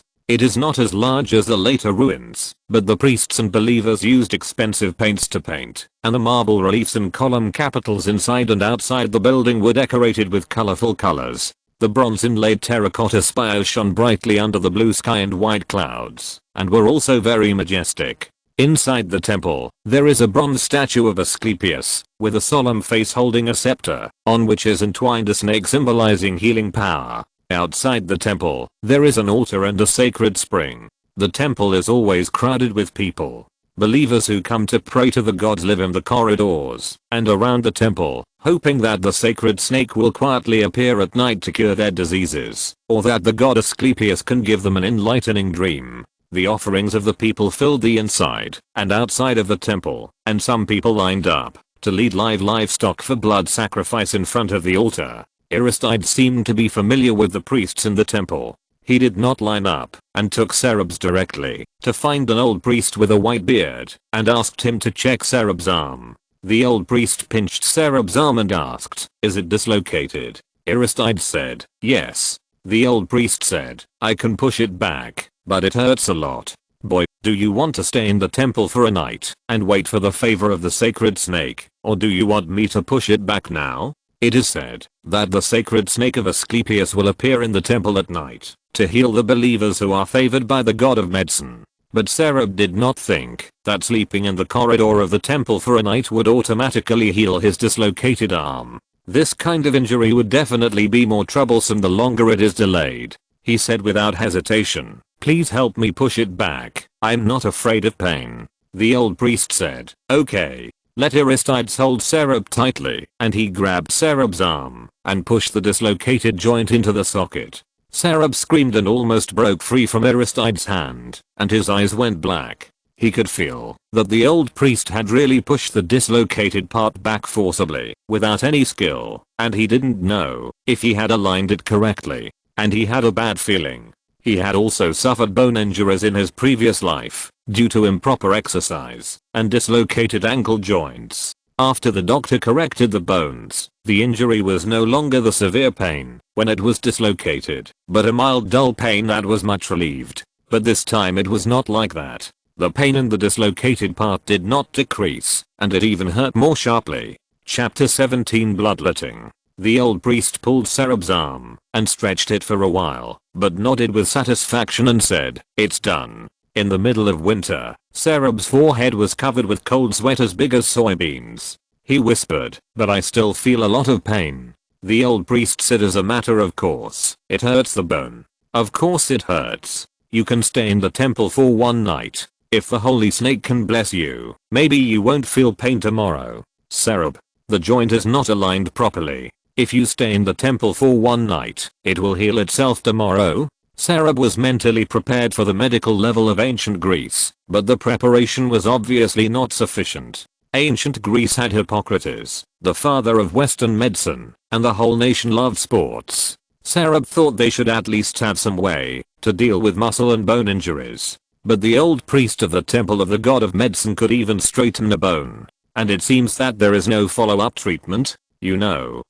It is not as large as the later ruins, but the priests and believers used expensive paints to paint, and the marble reliefs and column capitals inside and outside the building were decorated with colorful colors. The bronze inlaid terracotta spires shone brightly under the blue sky and white clouds, and were also very majestic. Inside the temple, there is a bronze statue of Asclepius, with a solemn face holding a scepter, on which is entwined a snake symbolizing healing power. Outside the temple, there is an altar and a sacred spring. The temple is always crowded with people. Believers who come to pray to the gods live in the corridors and around the temple, hoping that the sacred snake will quietly appear at night to cure their diseases, or that the god Asclepius can give them an enlightening dream. The offerings of the people filled the inside and outside of the temple, and some people lined up to lead live livestock for blood sacrifice in front of the altar. Aristides seemed to be familiar with the priests in the temple. He did not line up and took Cereb's directly to find an old priest with a white beard and asked him to check Cereb's arm. The old priest pinched Cereb's arm and asked, "Is it dislocated?" Aristides said, "Yes." The old priest said, "I can push it back, but it hurts a lot. Boy, do you want to stay in the temple for a night and wait for the favor of the sacred snake, or do you want me to push it back now?" It is said that the sacred snake of Asclepius will appear in the temple at night to heal the believers who are favored by the god of medicine. But Cereb did not think that sleeping in the corridor of the temple for a night would automatically heal his dislocated arm. This kind of injury would definitely be more troublesome the longer it is delayed. He said without hesitation, "Please help me push it back. I'm not afraid of pain." The old priest said, "Okay." Let Aristides hold Cereb tightly, and he grabbed Cereb's arm and pushed the dislocated joint into the socket. Cereb screamed and almost broke free from Aristides' hand, and his eyes went black. He could feel that the old priest had really pushed the dislocated part back forcibly, without any skill, and he didn't know if he had aligned it correctly. And he had a bad feeling. He had also suffered bone injuries in his previous life, due to improper exercise, and dislocated ankle joints. After the doctor corrected the bones, the injury was no longer the severe pain when it was dislocated, but a mild dull pain that was much relieved. But this time it was not like that. The pain in the dislocated part did not decrease, and it even hurt more sharply. Chapter 17 Bloodletting. The old priest pulled Cereb's arm and stretched it for a while, but nodded with satisfaction and said, "It's done." In the middle of winter, Cereb's forehead was covered with cold sweat as big as soybeans. He whispered, "But I still feel a lot of pain." The old priest said as a matter of course, "It hurts the bone." "Of course it hurts. You can stay in the temple for one night. If the holy snake can bless you, maybe you won't feel pain tomorrow." "Cereb, the joint is not aligned properly. If you stay in the temple for one night, it will heal itself tomorrow." Cereb was mentally prepared for the medical level of ancient Greece, but the preparation was obviously not sufficient. Ancient Greece had Hippocrates, the father of Western medicine, and the whole nation loved sports. Cereb thought they should at least have some way to deal with muscle and bone injuries. But the old priest of the temple of the god of medicine could even straighten a bone. And it seems that there is no follow-up treatment,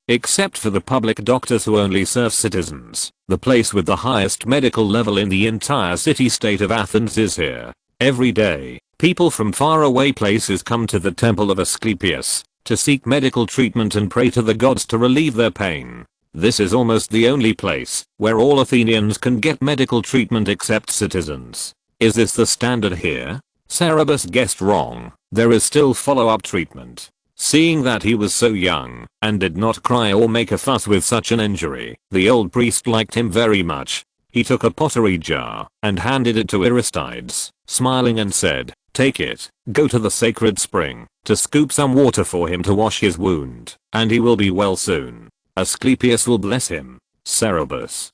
except for the public doctors who only serve citizens. The place with the highest medical level in the entire city-state of Athens is here. Every day, people from faraway places come to the temple of Asclepius to seek medical treatment and pray to the gods to relieve their pain. This is almost the only place where all Athenians can get medical treatment except citizens. Is this the standard here? Cerberus guessed wrong. There is still follow-up treatment. Seeing that he was so young and did not cry or make a fuss with such an injury, the old priest liked him very much. He took a pottery jar and handed it to Aristides, smiling and said, "Take it, go to the sacred spring to scoop some water for him to wash his wound, and he will be well soon. Asclepius will bless him." Cerberus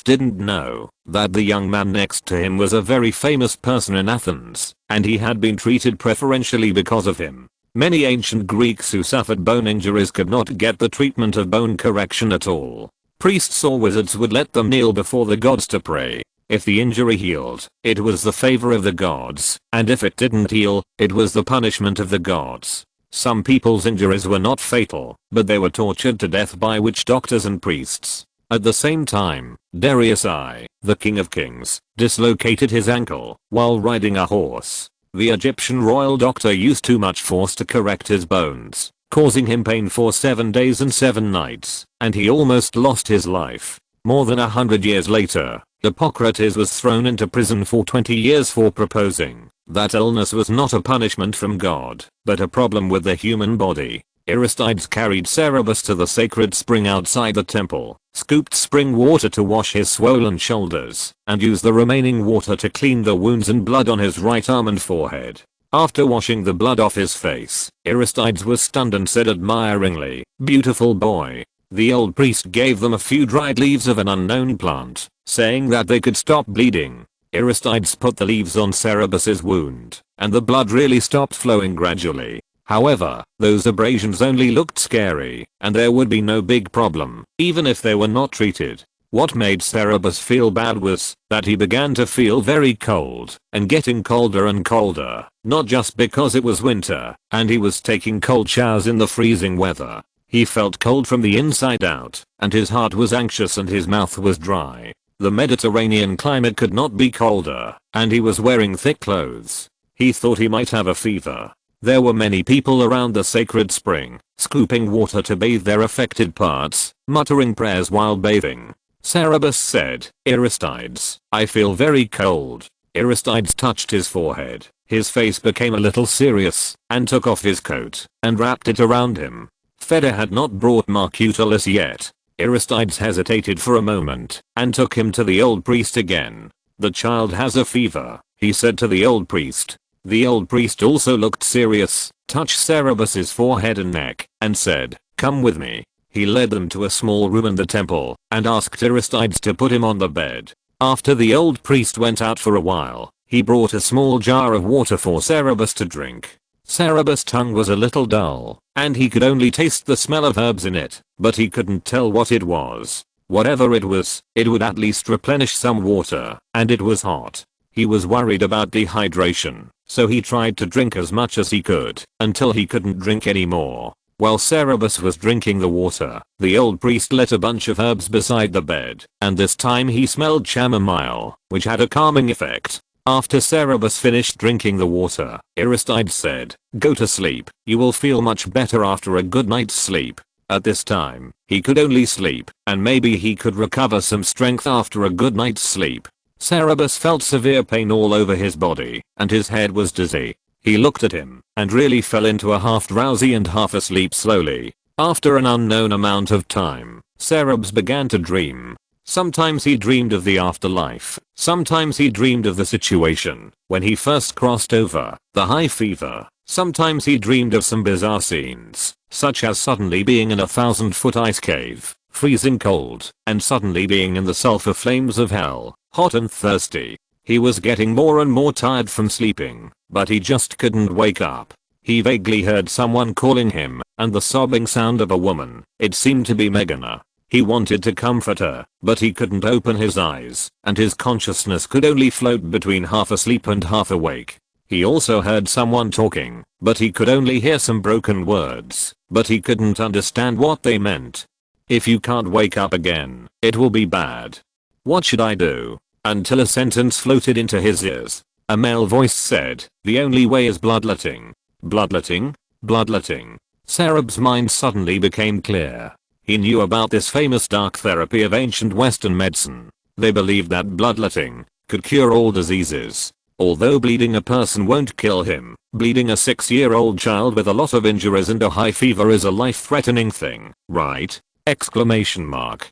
didn't know that the young man next to him was a very famous person in Athens, and he had been treated preferentially because of him. Many ancient Greeks who suffered bone injuries could not get the treatment of bone correction at all. Priests or wizards would let them kneel before the gods to pray. If the injury healed, it was the favor of the gods, and if it didn't heal, it was the punishment of the gods. Some people's injuries were not fatal, but they were tortured to death by witch doctors and priests. At the same time, Darius I, the king of kings, dislocated his ankle while riding a horse. The Egyptian royal doctor used too much force to correct his bones, causing him pain for 7 days and 7 nights, and he almost lost his life. More than 100 years later, Hippocrates was thrown into prison for 20 years for proposing that illness was not a punishment from God, but a problem with the human body. Aristides carried Cerberus to the sacred spring outside the temple, scooped spring water to wash his swollen shoulders, and used the remaining water to clean the wounds and blood on his right arm and forehead. After washing the blood off his face, Aristides was stunned and said admiringly, "Beautiful boy." The old priest gave them a few dried leaves of an unknown plant, saying that they could stop bleeding. Aristides put the leaves on Cerberus's wound, and the blood really stopped flowing gradually. However, those abrasions only looked scary, and there would be no big problem, even if they were not treated. What made Cerebus feel bad was that he began to feel very cold and getting colder and colder, not just because it was winter and he was taking cold showers in the freezing weather. He felt cold from the inside out, and his heart was anxious and his mouth was dry. The Mediterranean climate could not be colder, and he was wearing thick clothes. He thought he might have a fever. There were many people around the sacred spring, scooping water to bathe their affected parts, muttering prayers while bathing. Cerebus said, "Aristides, I feel very cold." Aristides touched his forehead. His face became a little serious, and took off his coat, and wrapped it around him. Feda had not brought Marcutulus yet. Aristides hesitated for a moment, and took him to the old priest again. "The child has a fever," he said to the old priest. The old priest also looked serious, touched Cerebus's forehead and neck, and said, "Come with me." He led them to a small room in the temple, and asked Aristides to put him on the bed. After the old priest went out for a while, he brought a small jar of water for Cerebus to drink. Cerebus' tongue was a little dull, and he could only taste the smell of herbs in it, but he couldn't tell what it was. Whatever it was, it would at least replenish some water, and it was hot. He was worried about dehydration, so he tried to drink as much as he could, until he couldn't drink anymore. While Cerebus was drinking the water, the old priest lit a bunch of herbs beside the bed, and this time he smelled chamomile, which had a calming effect. After Cerebus finished drinking the water, Aristides said, "Go to sleep, you will feel much better after a good night's sleep." At this time, he could only sleep, and maybe he could recover some strength after a good night's sleep. Cerebus felt severe pain all over his body, and his head was dizzy. He looked at him, and really fell into a half drowsy and half asleep slowly. After an unknown amount of time, Cerebus began to dream. Sometimes he dreamed of the afterlife, sometimes he dreamed of the situation when he first crossed over, the high fever. Sometimes he dreamed of some bizarre scenes, such as suddenly being in a 1,000-foot ice cave, freezing cold, and suddenly being in the sulfur flames of hell, hot and thirsty. He was getting more and more tired from sleeping, but he just couldn't wake up. He vaguely heard someone calling him, and the sobbing sound of a woman. It seemed to be Megana. He wanted to comfort her, but he couldn't open his eyes, and his consciousness could only float between half asleep and half awake. He also heard someone talking, but he could only hear some broken words, but he couldn't understand what they meant. "If you can't wake up again, it will be bad. What should I do?" Until a sentence floated into his ears. A male voice said, "The only way is bloodletting." Bloodletting? Bloodletting. Cereb's mind suddenly became clear. He knew about this famous dark therapy of ancient Western medicine. They believed that bloodletting could cure all diseases. Although bleeding a person won't kill him, bleeding a 6-year-old child with a lot of injuries and a high fever is a life-threatening thing, right? Exclamation mark.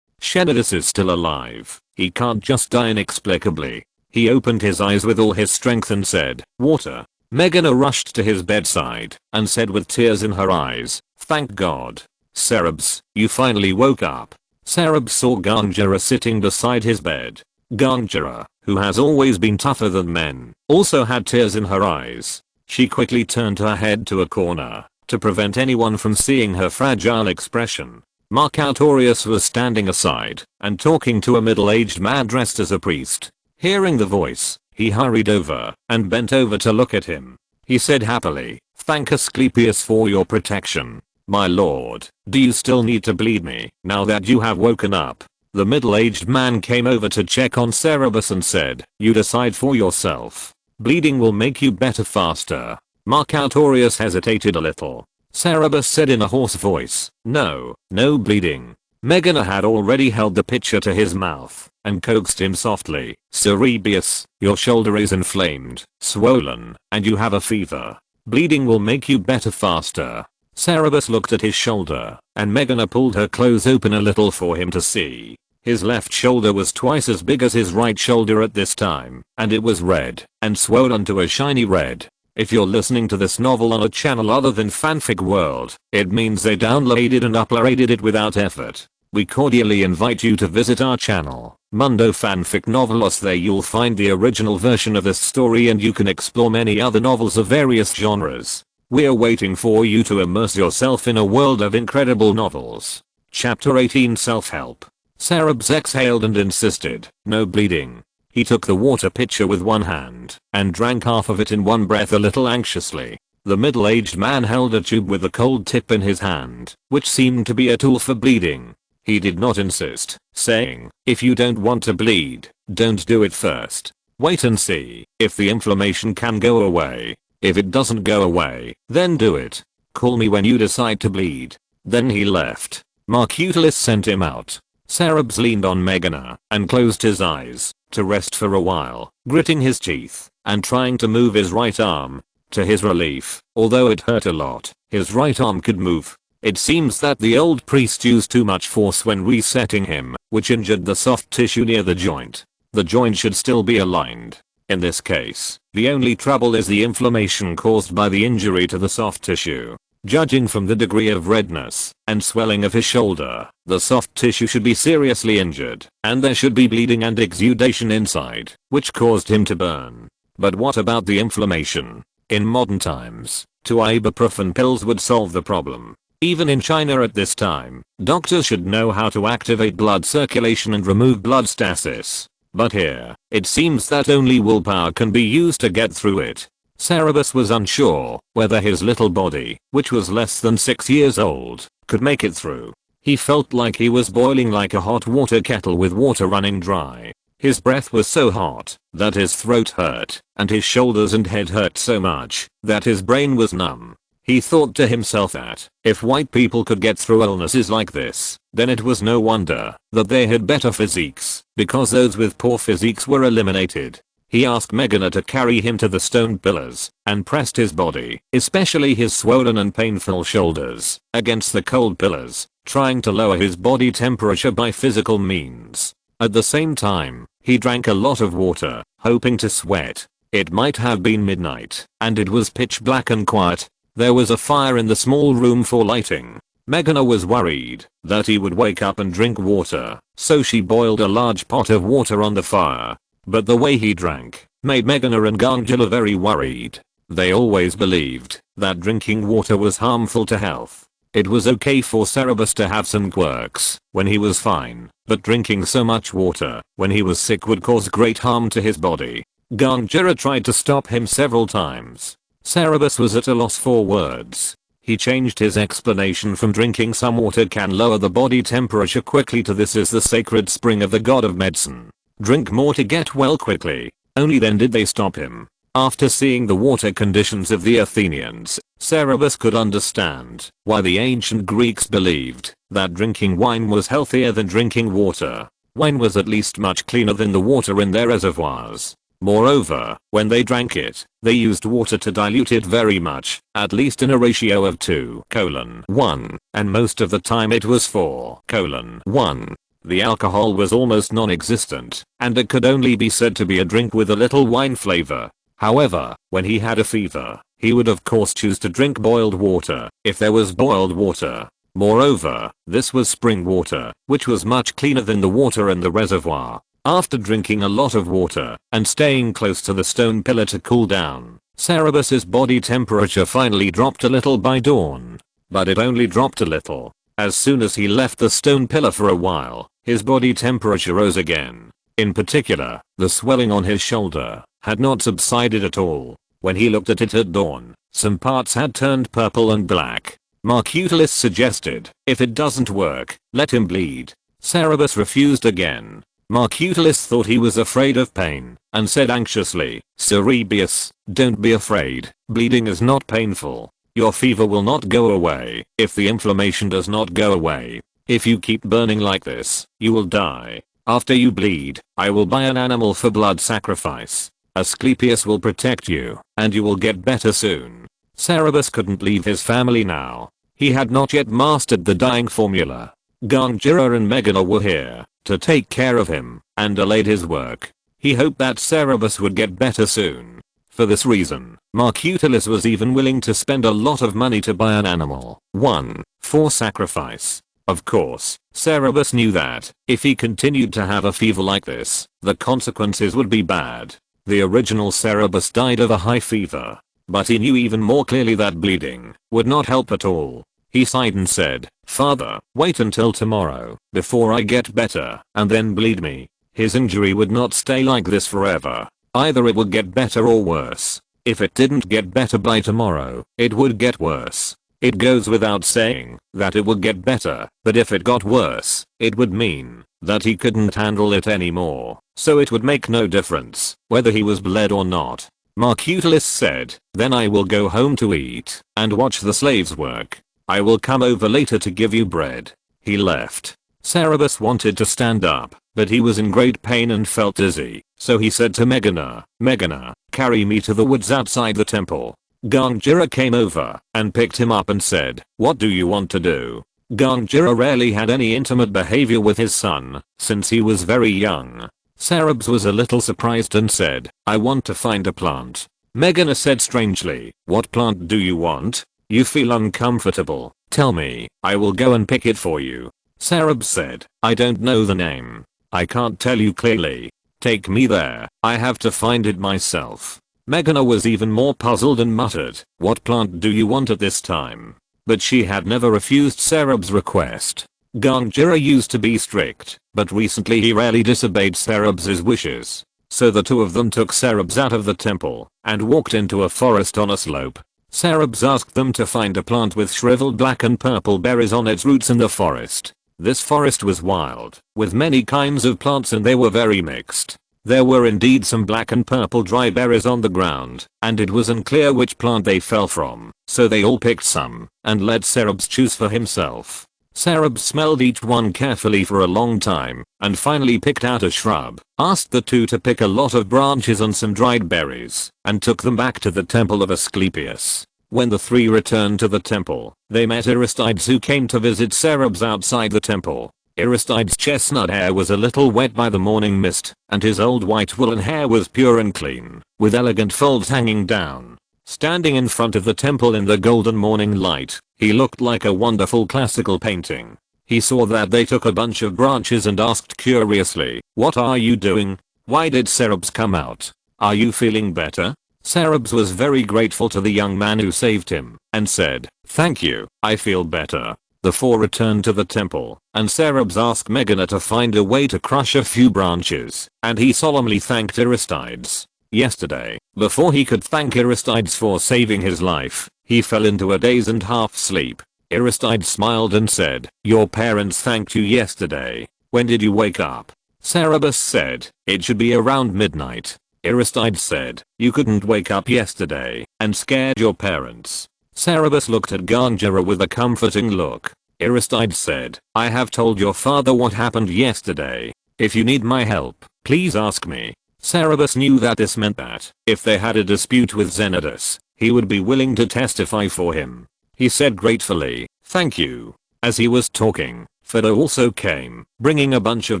Shedidus is still alive. He can't just die inexplicably. He opened his eyes with all his strength and said, "Water." Megana rushed to his bedside and said with tears in her eyes, "Thank God. Cerebus, you finally woke up." Cerebus saw Gangjara sitting beside his bed. Gangjara, who has always been tougher than men, also had tears in her eyes. She quickly turned her head to a corner to prevent anyone from seeing her fragile expression. Marcutulus was standing aside and talking to a middle-aged man dressed as a priest. Hearing the voice, he hurried over and bent over to look at him. He said happily, "Thank Asclepius for your protection. My lord, do you still need to bleed me now that you have woken up?" The middle-aged man came over to check on Cerebus and said, "You decide for yourself. Bleeding will make you better faster." Marcutulus hesitated a little. Cerebus said in a hoarse voice, "No, no bleeding." Megana had already held the pitcher to his mouth and coaxed him softly. "Cerebius, your shoulder is inflamed, swollen, and you have a fever. Bleeding will make you better faster." Cerebus looked at his shoulder, and Megana pulled her clothes open a little for him to see. His left shoulder was twice as big as his right shoulder at this time, and it was red and swollen to a shiny red. If you're listening to this novel on a channel other than Fanfic World, it means they downloaded and uploaded it without effort. We cordially invite you to visit our channel, Mundo Fanfic Novelos. There you'll find the original version of this story and you can explore many other novels of various genres. We're waiting for you to immerse yourself in a world of incredible novels. Chapter 18 Self-Help. Cerebus exhaled and insisted, "No bleeding." He took the water pitcher with one hand and drank half of it in one breath a little anxiously. The middle-aged man held a tube with a cold tip in his hand, which seemed to be a tool for bleeding. He did not insist, saying, "If you don't want to bleed, don't do it first. Wait and see if the inflammation can go away. If it doesn't go away, then do it. Call me when you decide to bleed." Then he left. Marcutalis sent him out. Cerebus leaned on Meghana and closed his eyes to rest for a while, gritting his teeth and trying to move his right arm. To his relief, although it hurt a lot, his right arm could move. It seems that the old priest used too much force when resetting him, which injured the soft tissue near the joint. The joint should still be aligned. In this case, the only trouble is the inflammation caused by the injury to the soft tissue. Judging from the degree of redness and swelling of his shoulder, the soft tissue should be seriously injured, and there should be bleeding and exudation inside, which caused him to burn. But what about the inflammation? In modern times, 2 ibuprofen pills would solve the problem. Even in China at this time, doctors should know how to activate blood circulation and remove blood stasis. But here, it seems that only willpower can be used to get through it. Cerebus was unsure whether his little body, which was less than 6 years old, could make it through. He felt like he was boiling like a hot water kettle with water running dry. His breath was so hot that his throat hurt, and his shoulders and head hurt so much that his brain was numb. He thought to himself that if white people could get through illnesses like this, then it was no wonder that they had better physiques, because those with poor physiques were eliminated. He asked Meghana to carry him to the stone pillars and pressed his body, especially his swollen and painful shoulders, against the cold pillars, trying to lower his body temperature by physical means. At the same time, he drank a lot of water, hoping to sweat. It might have been midnight, and it was pitch black and quiet. There was a fire in the small room for lighting. Meghana was worried that he would wake up and drink water, so she boiled a large pot of water on the fire. But the way he drank made Meghana and Gangula very worried. They always believed that drinking water was harmful to health. It was okay for Cerebus to have some quirks when he was fine, but drinking so much water when he was sick would cause great harm to his body. Gangula tried to stop him several times. Cerebus was at a loss for words. He changed his explanation from drinking some water can lower the body temperature quickly to this is the sacred spring of the god of medicine. Drink more to get well quickly. Only then did they stop him. After seeing the water conditions of the Athenians, Cerebus could understand why the ancient Greeks believed that drinking wine was healthier than drinking water. Wine was at least much cleaner than the water in their reservoirs. Moreover, when they drank it, they used water to dilute it very much, at least in a ratio of 2:1, and most of the time it was 4:1. The alcohol was almost non-existent, and it could only be said to be a drink with a little wine flavor. However, when he had a fever, he would of course choose to drink boiled water, if there was boiled water. Moreover, this was spring water, which was much cleaner than the water in the reservoir. After drinking a lot of water and staying close to the stone pillar to cool down, Cerebus's body temperature finally dropped a little by dawn. But it only dropped a little. As soon as he left the stone pillar for a while, his body temperature rose again. In particular, the swelling on his shoulder had not subsided at all. When he looked at it at dawn, some parts had turned purple and black. Marcutalis suggested, if it doesn't work, let him bleed. Cerebus refused again. Marcutalis thought he was afraid of pain, and said anxiously, Cerebus, don't be afraid, bleeding is not painful. Your fever will not go away if the inflammation does not go away. If you keep burning like this, you will die. After you bleed, I will buy an animal for blood sacrifice. Asclepius will protect you, and you will get better soon. Cerebus couldn't leave his family now. He had not yet mastered the dying formula. Gangula and Meghana were here to take care of him and delayed his work. He hoped that Cerebus would get better soon. For this reason, Marcutalis was even willing to spend a lot of money to buy an animal. 1. For sacrifice. Of course, Cerebus knew that if he continued to have a fever like this, the consequences would be bad. The original Cerebus died of a high fever, but he knew even more clearly that bleeding would not help at all. He sighed and said, "Father, wait until tomorrow before I get better and then bleed me." His injury would not stay like this forever. Either it would get better or worse. If it didn't get better by tomorrow, it would get worse. It goes without saying that it would get better, but if it got worse, it would mean that he couldn't handle it anymore, so it would make no difference whether he was bled or not. Marcutulus said, "Then I will go home to eat and watch the slaves work. I will come over later to give you bread." He left. Cerberus wanted to stand up, but he was in great pain and felt dizzy, so he said to Meghana, "Meghana, carry me to the woods outside the temple." Gangjira came over and picked him up and said, "What do you want to do?" Gangjira rarely had any intimate behavior with his son, since he was very young. Cerberus was a little surprised and said, "I want to find a plant." Meghana said strangely, "What plant do you want? You feel uncomfortable. Tell me, I will go and pick it for you." Cerberus said, "I don't know the name. I can't tell you clearly. Take me there. I have to find it myself." Meghana was even more puzzled and muttered, "What plant do you want at this time?" But she had never refused Cerberus' request. Gangjira used to be strict, but recently he rarely disobeyed Cerberus' wishes. So the two of them took Cerberus out of the temple and walked into a forest on a slope. Cerberus asked them to find a plant with shriveled black and purple berries on its roots in the forest. This forest was wild, with many kinds of plants, and they were very mixed. There were indeed some black and purple dry berries on the ground, and it was unclear which plant they fell from, so they all picked some, and let Cerberus choose for himself. Cerberus smelled each one carefully for a long time, and finally picked out a shrub, asked the two to pick a lot of branches and some dried berries, and took them back to the temple of Asclepius. When the three returned to the temple, they met Aristides, who came to visit Cerberus outside the temple. Aristides' chestnut hair was a little wet by the morning mist, and his old white woolen hair was pure and clean, with elegant folds hanging down. Standing in front of the temple in the golden morning light, he looked like a wonderful classical painting. He saw that they took a bunch of branches and asked curiously, "What are you doing? Why did Cerberus come out? Are you feeling better?" Cerberus was very grateful to the young man who saved him, and said, "Thank you, I feel better." The four returned to the temple, and Cerberus asked Meghana to find a way to crush a few branches, and he solemnly thanked Aristides. Yesterday, before he could thank Aristides for saving his life, he fell into a daze and half sleep. Aristides smiled and said, "Your parents thanked you yesterday. When did you wake up?" Cerberus said, "It should be around midnight." Aristides said, "You couldn't wake up yesterday and scared your parents." Cerberus looked at Gangjira with a comforting look. Aristides said, "I have told your father what happened yesterday. If you need my help, please ask me." Cerberus knew that this meant that, if they had a dispute with Xenodus, he would be willing to testify for him. He said gratefully, "Thank you." As he was talking, Fido also came, bringing a bunch of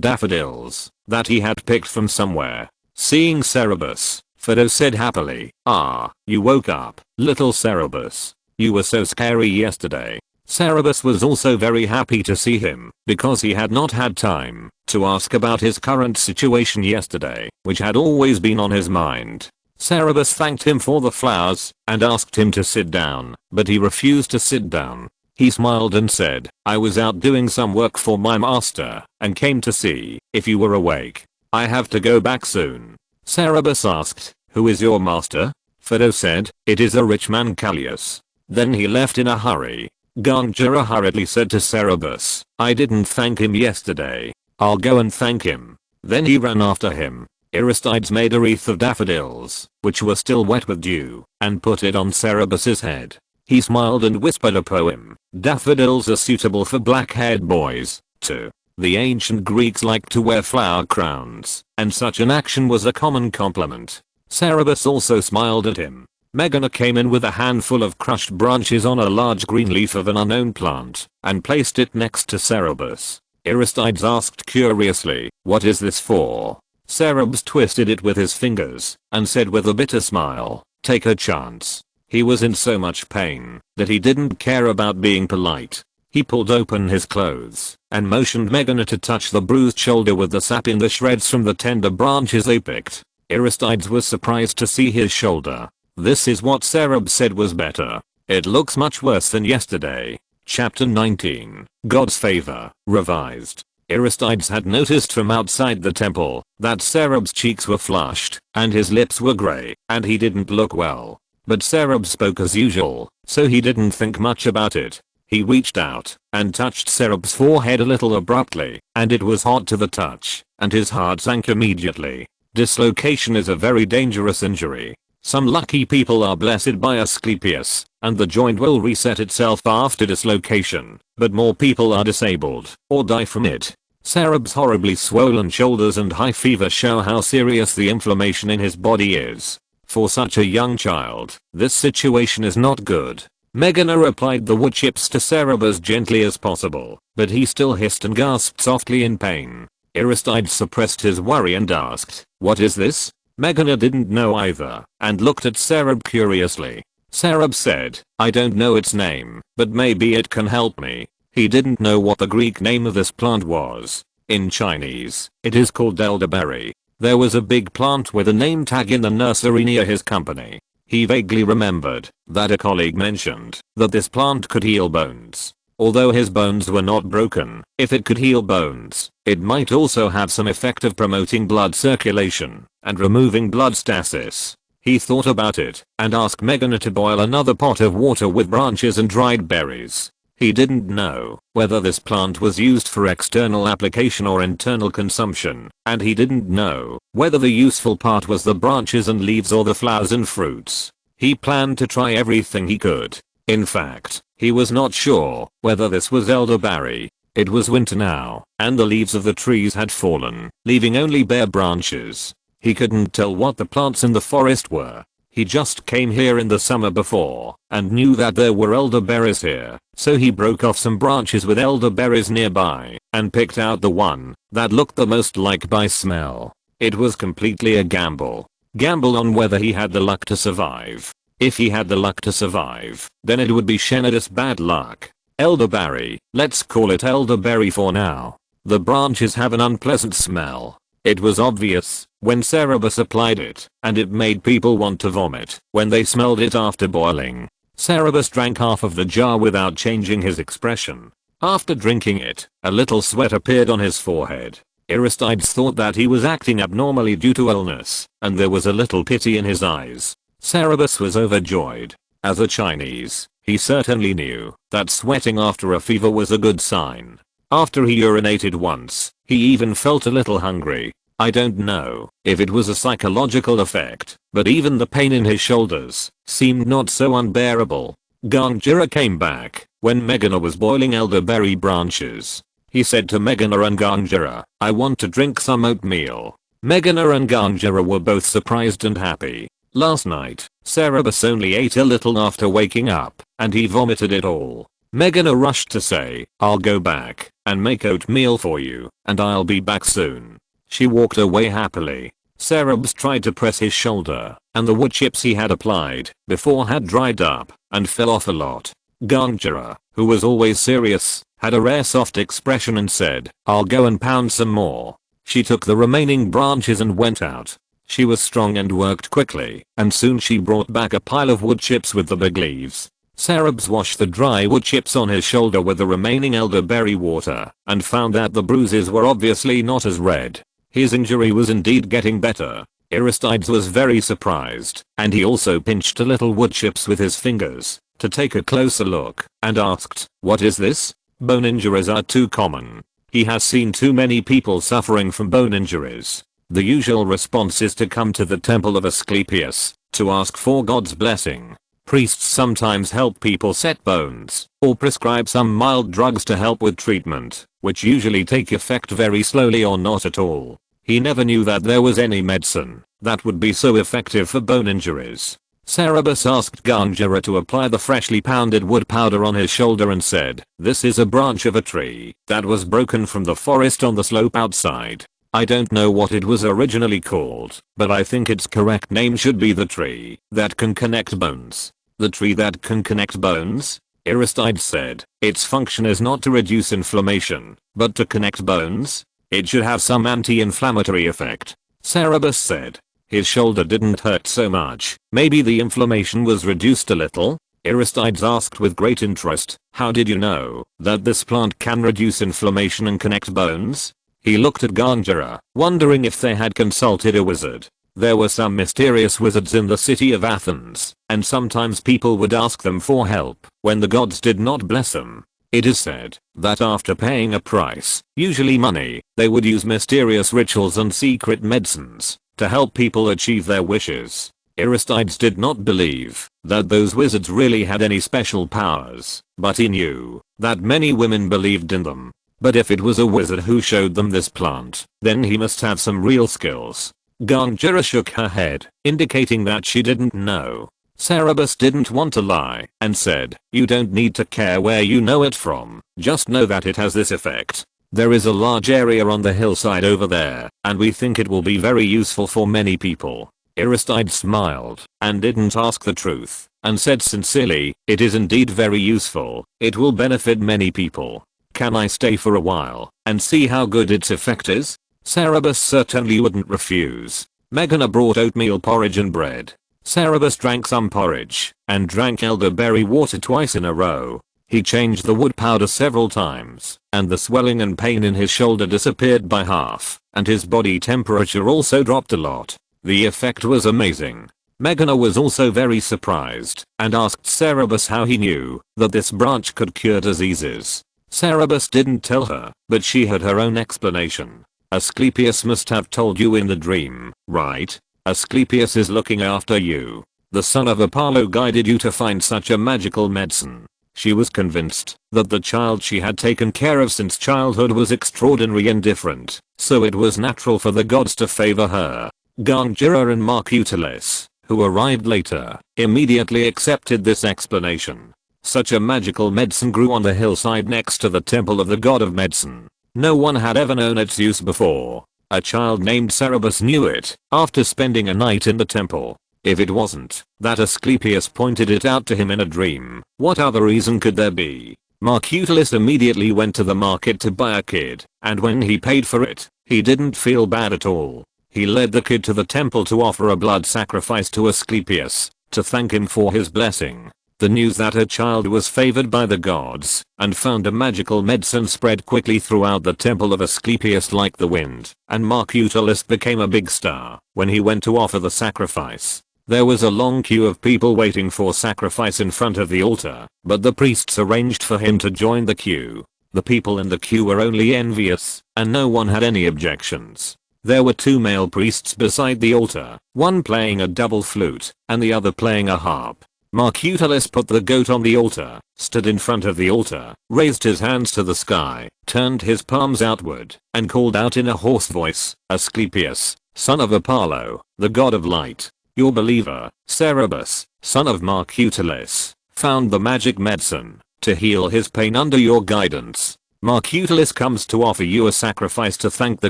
daffodils that he had picked from somewhere. Seeing Cerberus, Fido said happily, "Ah, you woke up, little Cerberus. You were so scary yesterday." Cerberus was also very happy to see him, because he had not had time to ask about his current situation yesterday, which had always been on his mind. Cerberus thanked him for the flowers and asked him to sit down, but he refused to sit down. He smiled and said, "I was out doing some work for my master and came to see if you were awake. I have to go back soon." Cerberus asked, "Who is your master?" Fido said, "It is a rich man, Callias." Then he left in a hurry. Gangjira hurriedly said to Cerberus, "I didn't thank him yesterday. I'll go and thank him." Then he ran after him. Aristides made a wreath of daffodils, which were still wet with dew, and put it on Cerberus's head. He smiled and whispered a poem. Daffodils are suitable for black-haired boys, too. The ancient Greeks liked to wear flower crowns, and such an action was a common compliment. Cerberus also smiled at him. Meghana came in with a handful of crushed branches on a large green leaf of an unknown plant, and placed it next to Cerberus. Aristides asked curiously, "What is this for?" Cerberus twisted it with his fingers, and said with a bitter smile, "Take a chance." He was in so much pain that he didn't care about being polite. He pulled open his clothes and motioned Meghana to touch the bruised shoulder with the sap in the shreds from the tender branches they picked. Aristides was surprised to see his shoulder. This is what Cerberus said was better. "It looks much worse than yesterday." Chapter 19, God's Favor, Revised. Aristides had noticed from outside the temple that Sarab's cheeks were flushed and his lips were grey and he didn't look well. But Sarab spoke as usual, so he didn't think much about it. He reached out and touched Sarab's forehead a little abruptly, and it was hot to the touch, and his heart sank immediately. Dislocation is a very dangerous injury. Some lucky people are blessed by Asclepius, and the joint will reset itself after dislocation, but more people are disabled or die from it. Sarab's horribly swollen shoulders and high fever show how serious the inflammation in his body is. For such a young child, this situation is not good. Meghana applied the wood chips to Sarab as gently as possible, but he still hissed and gasped softly in pain. Aristides suppressed his worry and asked, "What is this?" Meghana didn't know either, and looked at Sarab curiously. Sarab said, "I don't know its name, but maybe it can help me." He didn't know what the Greek name of this plant was. In Chinese, it is called elderberry. There was a big plant with a name tag in the nursery near his company. He vaguely remembered that a colleague mentioned that this plant could heal bones. Although his bones were not broken, if it could heal bones, it might also have some effect of promoting blood circulation and removing blood stasis. He thought about it and asked Meghana to boil another pot of water with branches and dried berries. He didn't know whether this plant was used for external application or internal consumption, and he didn't know whether the useful part was the branches and leaves or the flowers and fruits. He planned to try everything he could. In fact, he was not sure whether this was elderberry. It was winter now, and the leaves of the trees had fallen, leaving only bare branches. He couldn't tell what the plants in the forest were. He just came here in the summer before and knew that there were elderberries here, so he broke off some branches with elderberries nearby and picked out the one that looked the most like by smell. It was completely a gamble. Gamble on whether he had the luck to survive. If he had the luck to survive, then it would be Shenadus bad luck. Elderberry, let's call it elderberry for now. The branches have an unpleasant smell. It was obvious when Cerberus applied it, and it made people want to vomit when they smelled it after boiling. Cerberus drank half of the jar without changing his expression. After drinking it, a little sweat appeared on his forehead. Aristides thought that he was acting abnormally due to illness, and there was a little pity in his eyes. Cerberus was overjoyed. As a Chinese, he certainly knew that sweating after a fever was a good sign. After he urinated once, he even felt a little hungry. I don't know if it was a psychological effect, but even the pain in his shoulders seemed not so unbearable. Ganjira came back when Meghana was boiling elderberry branches. He said to Meghana and Ganjira, "I want to drink some oatmeal." Meghana and Ganjira were both surprised and happy. Last night, Cerberus only ate a little after waking up, and he vomited it all. Meghana rushed to say, "I'll go back and make oatmeal for you, and I'll be back soon." She walked away happily. Cerberus tried to press his shoulder, and the wood chips he had applied before had dried up and fell off a lot. Ganjira, who was always serious, had a rare soft expression and said, "I'll go and pound some more." She took the remaining branches and went out. She was strong and worked quickly, and soon she brought back a pile of wood chips with the big leaves. Cerberus washed the dry wood chips on his shoulder with the remaining elderberry water, and found that the bruises were obviously not as red. His injury was indeed getting better. Aristides was very surprised, and he also pinched a little wood chips with his fingers to take a closer look, and asked, "What is this?" Bone injuries are too common. He has seen too many people suffering from bone injuries. The usual response is to come to the temple of Asclepius to ask for God's blessing. Priests sometimes help people set bones, or prescribe some mild drugs to help with treatment, which usually take effect very slowly or not at all. He never knew that there was any medicine that would be so effective for bone injuries. Cerberus asked Ganjira to apply the freshly pounded wood powder on his shoulder and said, "This is a branch of a tree that was broken from the forest on the slope outside. I don't know what it was originally called, but I think its correct name should be the tree that can connect bones." "The tree that can connect bones?" Aristides said. "Its function is not to reduce inflammation, but to connect bones. It should have some anti-inflammatory effect." Cerberus said. His shoulder didn't hurt so much. Maybe the inflammation was reduced a little. Aristides asked with great interest, "How did you know that this plant can reduce inflammation and connect bones?" He looked at Ganjara, wondering if they had consulted a wizard. There were some mysterious wizards in the city of Athens, and sometimes people would ask them for help when the gods did not bless them. It is said that after paying a price, usually money, they would use mysterious rituals and secret medicines to help people achieve their wishes. Aristides did not believe that those wizards really had any special powers, but he knew that many women believed in them. But if it was a wizard who showed them this plant, then he must have some real skills. Ganjara shook her head, indicating that she didn't know. Cerberus didn't want to lie and said, "You don't need to care where you know it from, just know that it has this effect. There is a large area on the hillside over there, and we think it will be very useful for many people." Aristides smiled and didn't ask the truth, and said sincerely, "It is indeed very useful. It will benefit many people. Can I stay for a while and see how good its effect is?" Cerberus certainly wouldn't refuse. Meghana brought oatmeal porridge and bread. Cerberus drank some porridge and drank elderberry water twice in a row. He changed the wood powder several times, and the swelling and pain in his shoulder disappeared by half, and his body temperature also dropped a lot. The effect was amazing. Meghana was also very surprised and asked Cerberus how he knew that this branch could cure diseases. Cerberus didn't tell her, but she had her own explanation. "Asclepius must have told you in the dream, right? Asclepius is looking after you. The son of Apollo guided you to find such a magical medicine." She was convinced that the child she had taken care of since childhood was extraordinary and different, so it was natural for the gods to favor her. Ganjara and Marcutelis, who arrived later, immediately accepted this explanation. Such a magical medicine grew on the hillside next to the temple of the god of medicine. No one had ever known its use before. A child named Cerberus knew it after spending a night in the temple. If it wasn't that Asclepius pointed it out to him in a dream, what other reason could there be? Marcutelis immediately went to the market to buy a kid, and when he paid for it, he didn't feel bad at all. He led the kid to the temple to offer a blood sacrifice to Asclepius, to thank him for his blessing. The news that her child was favored by the gods and found a magical medicine spread quickly throughout the temple of Asclepius like the wind, and Marcutelis became a big star when he went to offer the sacrifice. There was a long queue of people waiting for sacrifice in front of the altar, but the priests arranged for him to join the queue. The people in the queue were only envious, and no one had any objections. There were two male priests beside the altar, one playing a double flute, and the other playing a harp. Marcutelis put the goat on the altar, stood in front of the altar, raised his hands to the sky, turned his palms outward, and called out in a hoarse voice, "Asclepius, son of Apollo, the god of light, your believer, Cerberus, son of Marcutelis, found the magic medicine to heal his pain under your guidance. Marcutelis comes to offer you a sacrifice to thank the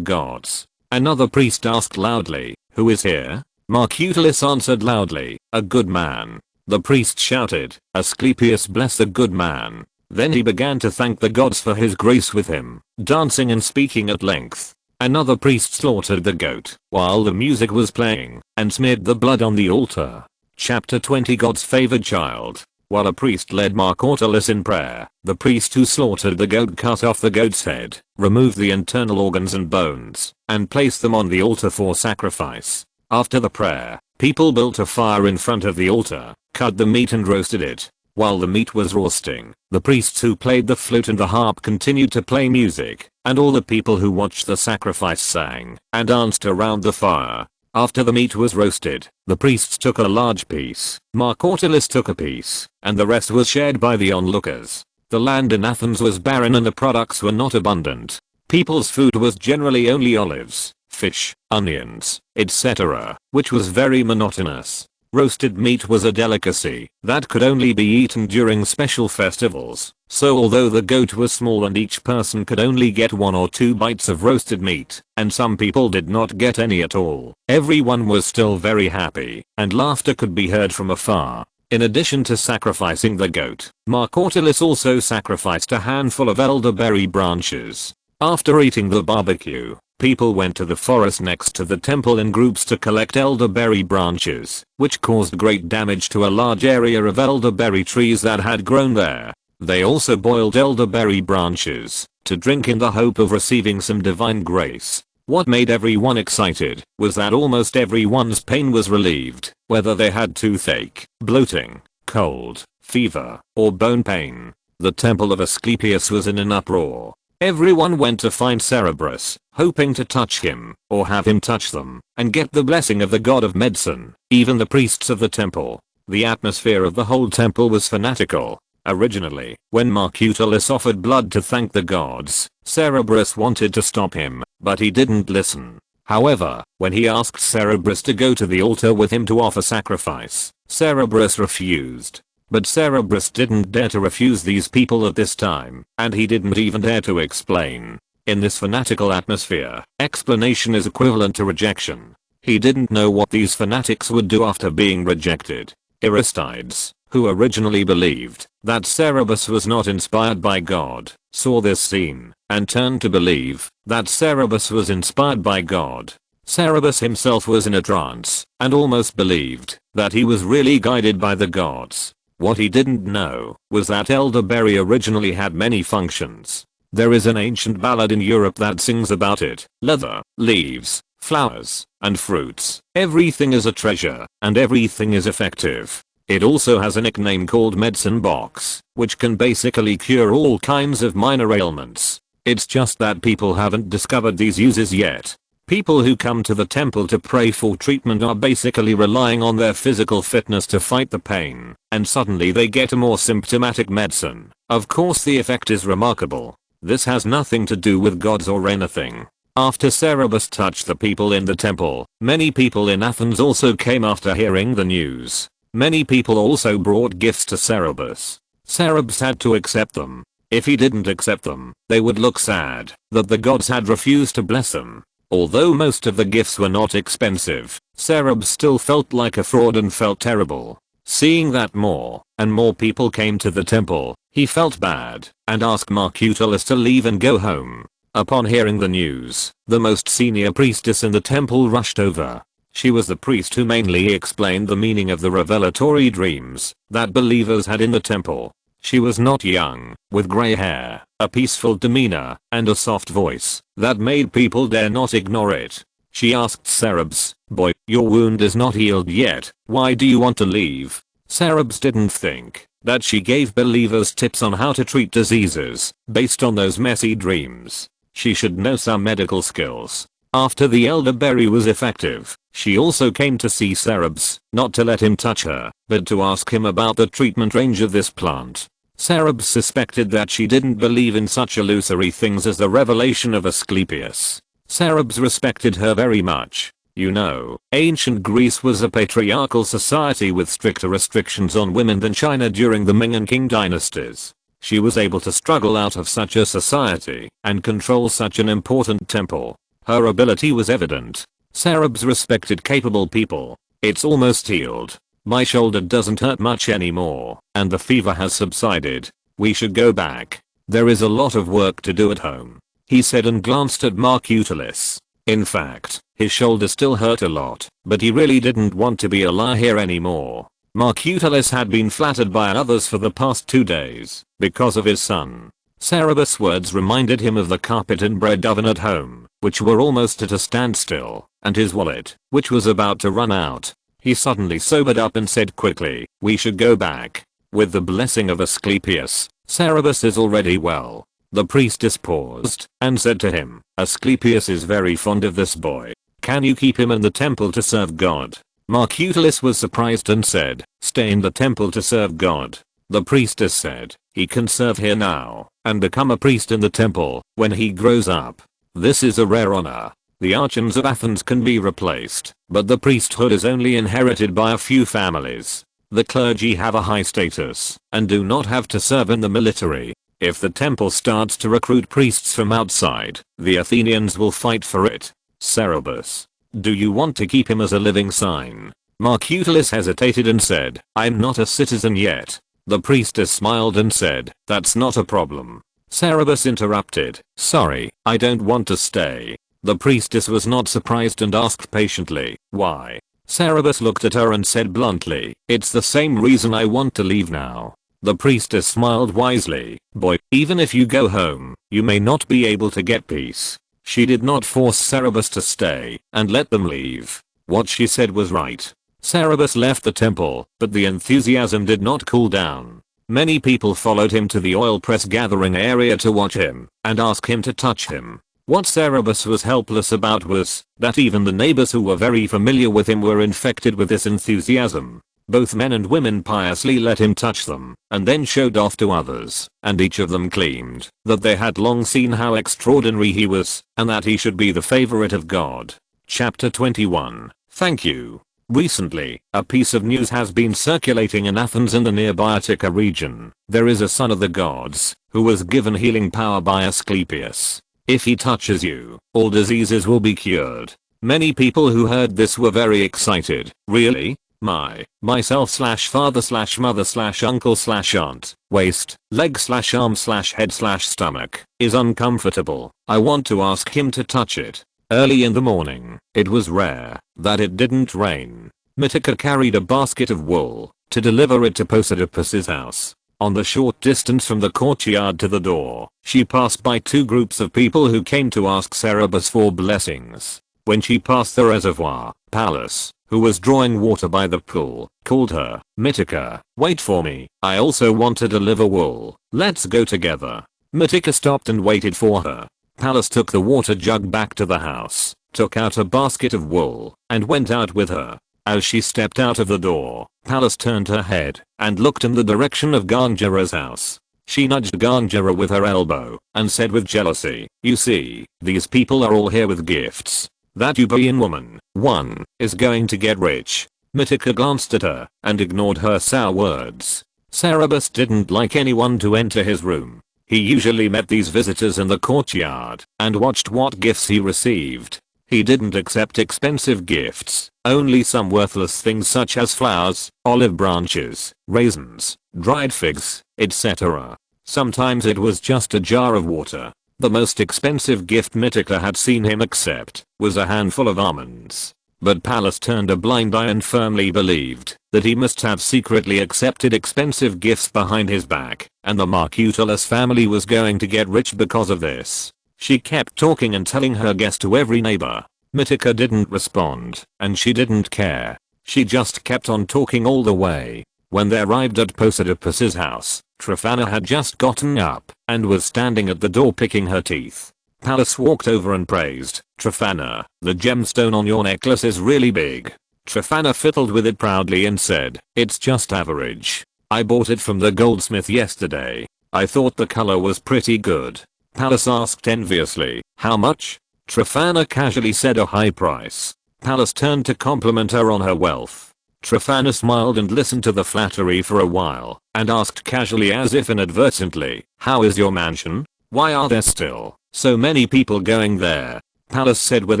gods." Another priest asked loudly, "Who is here?" Marcutelis answered loudly, "A good man." The priest shouted, "Asclepius bless the good man." Then he began to thank the gods for his grace with him, dancing and speaking at length. Another priest slaughtered the goat while the music was playing and smeared the blood on the altar. Chapter 20 God's favored child. While a priest led Marcutelis in prayer, the priest who slaughtered the goat cut off the goat's head, removed the internal organs and bones, and placed them on the altar for sacrifice. After the prayer, people built a fire in front of the altar, cut the meat and roasted it. While the meat was roasting, the priests who played the flute and the harp continued to play music, and all the people who watched the sacrifice sang and danced around the fire. After the meat was roasted, the priests took a large piece, Marcutelis took a piece, and the rest was shared by the onlookers. The land in Athens was barren and the products were not abundant. People's food was generally only olives, fish, onions, etc., which was very monotonous. Roasted meat was a delicacy that could only be eaten during special festivals, so although the goat was small and each person could only get 1 or 2 bites of roasted meat, and some people did not get any at all, everyone was still very happy, and laughter could be heard from afar. In addition to sacrificing the goat, Marcutelis also sacrificed a handful of elderberry branches. After eating the barbecue, People went to the forest next to the temple in groups to collect elderberry branches, which caused great damage to a large area of elderberry trees that had grown there. They also boiled elderberry branches to drink in the hope of receiving some divine grace. What made everyone excited was that almost everyone's pain was relieved, whether they had toothache, bloating, cold, fever, or bone pain. The temple of Asclepius was in an uproar. Everyone went to find Cerberus, hoping to touch him, or have him touch them, and get the blessing of the god of medicine. Even the priests of the temple. The atmosphere of the whole temple was fanatical. Originally, when Marcutulus offered blood to thank the gods, Cerberus wanted to stop him, but he didn't listen. However, when he asked Cerberus to go to the altar with him to offer sacrifice, Cerberus refused. But Cerberus didn't dare to refuse these people at this time, and he didn't even dare to explain. In this fanatical atmosphere, explanation is equivalent to rejection. He didn't know what these fanatics would do after being rejected. Aristides, who originally believed that Cerberus was not inspired by God, saw this scene and turned to believe that Cerberus was inspired by God. Cerberus himself was in a trance and almost believed that he was really guided by the gods. What he didn't know was that elderberry originally had many functions. There is an ancient ballad in Europe that sings about it. Leather, leaves, flowers, and fruits. Everything is a treasure, and everything is effective. It also has a nickname called medicine box, which can basically cure all kinds of minor ailments. It's just that people haven't discovered these uses yet. People who come to the temple to pray for treatment are basically relying on their physical fitness to fight the pain, and suddenly they get a more symptomatic medicine. Of course the effect is remarkable. This has nothing to do with gods or anything. After Cerberus touched the people in the temple, many people in Athens also came after hearing the news. Many people also brought gifts to Cerberus. Cerberus had to accept them. If he didn't accept them, they would look sad that the gods had refused to bless them. Although most of the gifts were not expensive, Cerberus still felt like a fraud and felt terrible. Seeing that more and more people came to the temple, he felt bad and asked Marcutulus to leave and go home. Upon hearing the news, the most senior priestess in the temple rushed over. She was the priest who mainly explained the meaning of the revelatory dreams that believers had in the temple. She was not young, with grey hair, a peaceful demeanor, and a soft voice that made people dare not ignore it. She asked Cerberus, "Boy, your wound is not healed yet, why do you want to leave?" Cerberus didn't think that she gave believers tips on how to treat diseases based on those messy dreams. She should know some medical skills. After the elderberry was effective, she also came to see Cerberus, not to let him touch her, but to ask him about the treatment range of this plant. Cerberus suspected that she didn't believe in such illusory things as the revelation of Asclepius. Cerberus respected her very much. You know, ancient Greece was a patriarchal society with stricter restrictions on women than China during the Ming and Qing dynasties. She was able to struggle out of such a society and control such an important temple. Her ability was evident. Cerberus respected capable people. It's almost healed. My shoulder doesn't hurt much anymore, and the fever has subsided. We should go back. There is a lot of work to do at home, he said and glanced at Marcutulus. In fact, his shoulder still hurt a lot, but he really didn't want to be a liar here anymore. Marcutulus had been flattered by others for the past 2 days, because of his son. Cerberus' words reminded him of the carpet and bread oven at home, which were almost at a standstill, and his wallet, which was about to run out. He suddenly sobered up and said quickly, "We should go back. With the blessing of Asclepius, Cerberus is already well." The priestess paused and said to him, "Asclepius is very fond of this boy. Can you keep him in the temple to serve God?" Marcutulus was surprised and said, "Stay in the temple to serve God." The priestess said, "He can serve here now and become a priest in the temple when he grows up. This is a rare honor. The archons of Athens can be replaced, but the priesthood is only inherited by a few families. The clergy have a high status and do not have to serve in the military. If the temple starts to recruit priests from outside, the Athenians will fight for it." Cerberus, "Do you want to keep him as a living sign?" Marcutulus hesitated and said, "I'm not a citizen yet." The priestess smiled and said, "That's not a problem." Cerberus interrupted, "Sorry, I don't want to stay. The priestess was not surprised and asked patiently, why? Cerberus looked at her and said bluntly, it's the same reason I want to leave now. The priestess smiled wisely, boy, even if you go home, you may not be able to get peace. She did not force Cerberus to stay and let them leave. What she said was right. Cerberus left the temple, but the enthusiasm did not cool down. Many people followed him to the oil press gathering area to watch him and ask him to touch him. What Cerberus was helpless about was that even the neighbors who were very familiar with him were infected with this enthusiasm. Both men and women piously let him touch them and then showed off to others, and each of them claimed that they had long seen how extraordinary he was and that he should be the favorite of God. Chapter 21. Thank you. Recently, a piece of news has been circulating in Athens and the nearby Attica region. There is a son of the gods who was given healing power by Asclepius. If he touches you, all diseases will be cured. Many people who heard this were very excited. Really? Myself/father/mother/uncle/aunt, waist, leg/arm/head/stomach, is uncomfortable. I want to ask him to touch it. Early in the morning, it was rare that it didn't rain. Mytica carried a basket of wool to deliver it to Posidipus's house. On the short distance from the courtyard to the door, she passed by two groups of people who came to ask Cerberus for blessings. When she passed the reservoir, Pallas, who was drawing water by the pool, called her, Mytica, wait for me, I also want to deliver wool, let's go together. Mytica stopped and waited for her. Pallas took the water jug back to the house, took out a basket of wool, and went out with her. As she stepped out of the door, Pallas turned her head and looked in the direction of Gangera's house. She nudged Gangera with her elbow and said with jealousy, you see, these people are all here with gifts. That Euboean woman, one, is going to get rich. Mytica glanced at her and ignored her sour words. Cerberus didn't like anyone to enter his room. He usually met these visitors in the courtyard and watched what gifts he received. He didn't accept expensive gifts, only some worthless things such as flowers, olive branches, raisins, dried figs, etc. Sometimes it was just a jar of water. The most expensive gift Mytica had seen him accept was a handful of almonds. But Pallas turned a blind eye and firmly believed that he must have secretly accepted expensive gifts behind his back, and the Marcutulus family was going to get rich because of this. She kept talking and telling her guess to every neighbor. Mytica didn't respond, and she didn't care. She just kept on talking all the way. When they arrived at Posidipus's house, Tryphena had just gotten up and was standing at the door picking her teeth. Pallas walked over and praised, Tryphena, the gemstone on your necklace is really big. Tryphena fiddled with it proudly and said, it's just average. I bought it from the goldsmith yesterday. I thought the color was pretty good. Pallas asked enviously, how much? Tryphena casually said a high price. Pallas turned to compliment her on her wealth. Tryphena smiled and listened to the flattery for a while, and asked casually as if inadvertently, how is your mansion? Why are there still so many people going there? Pallas said with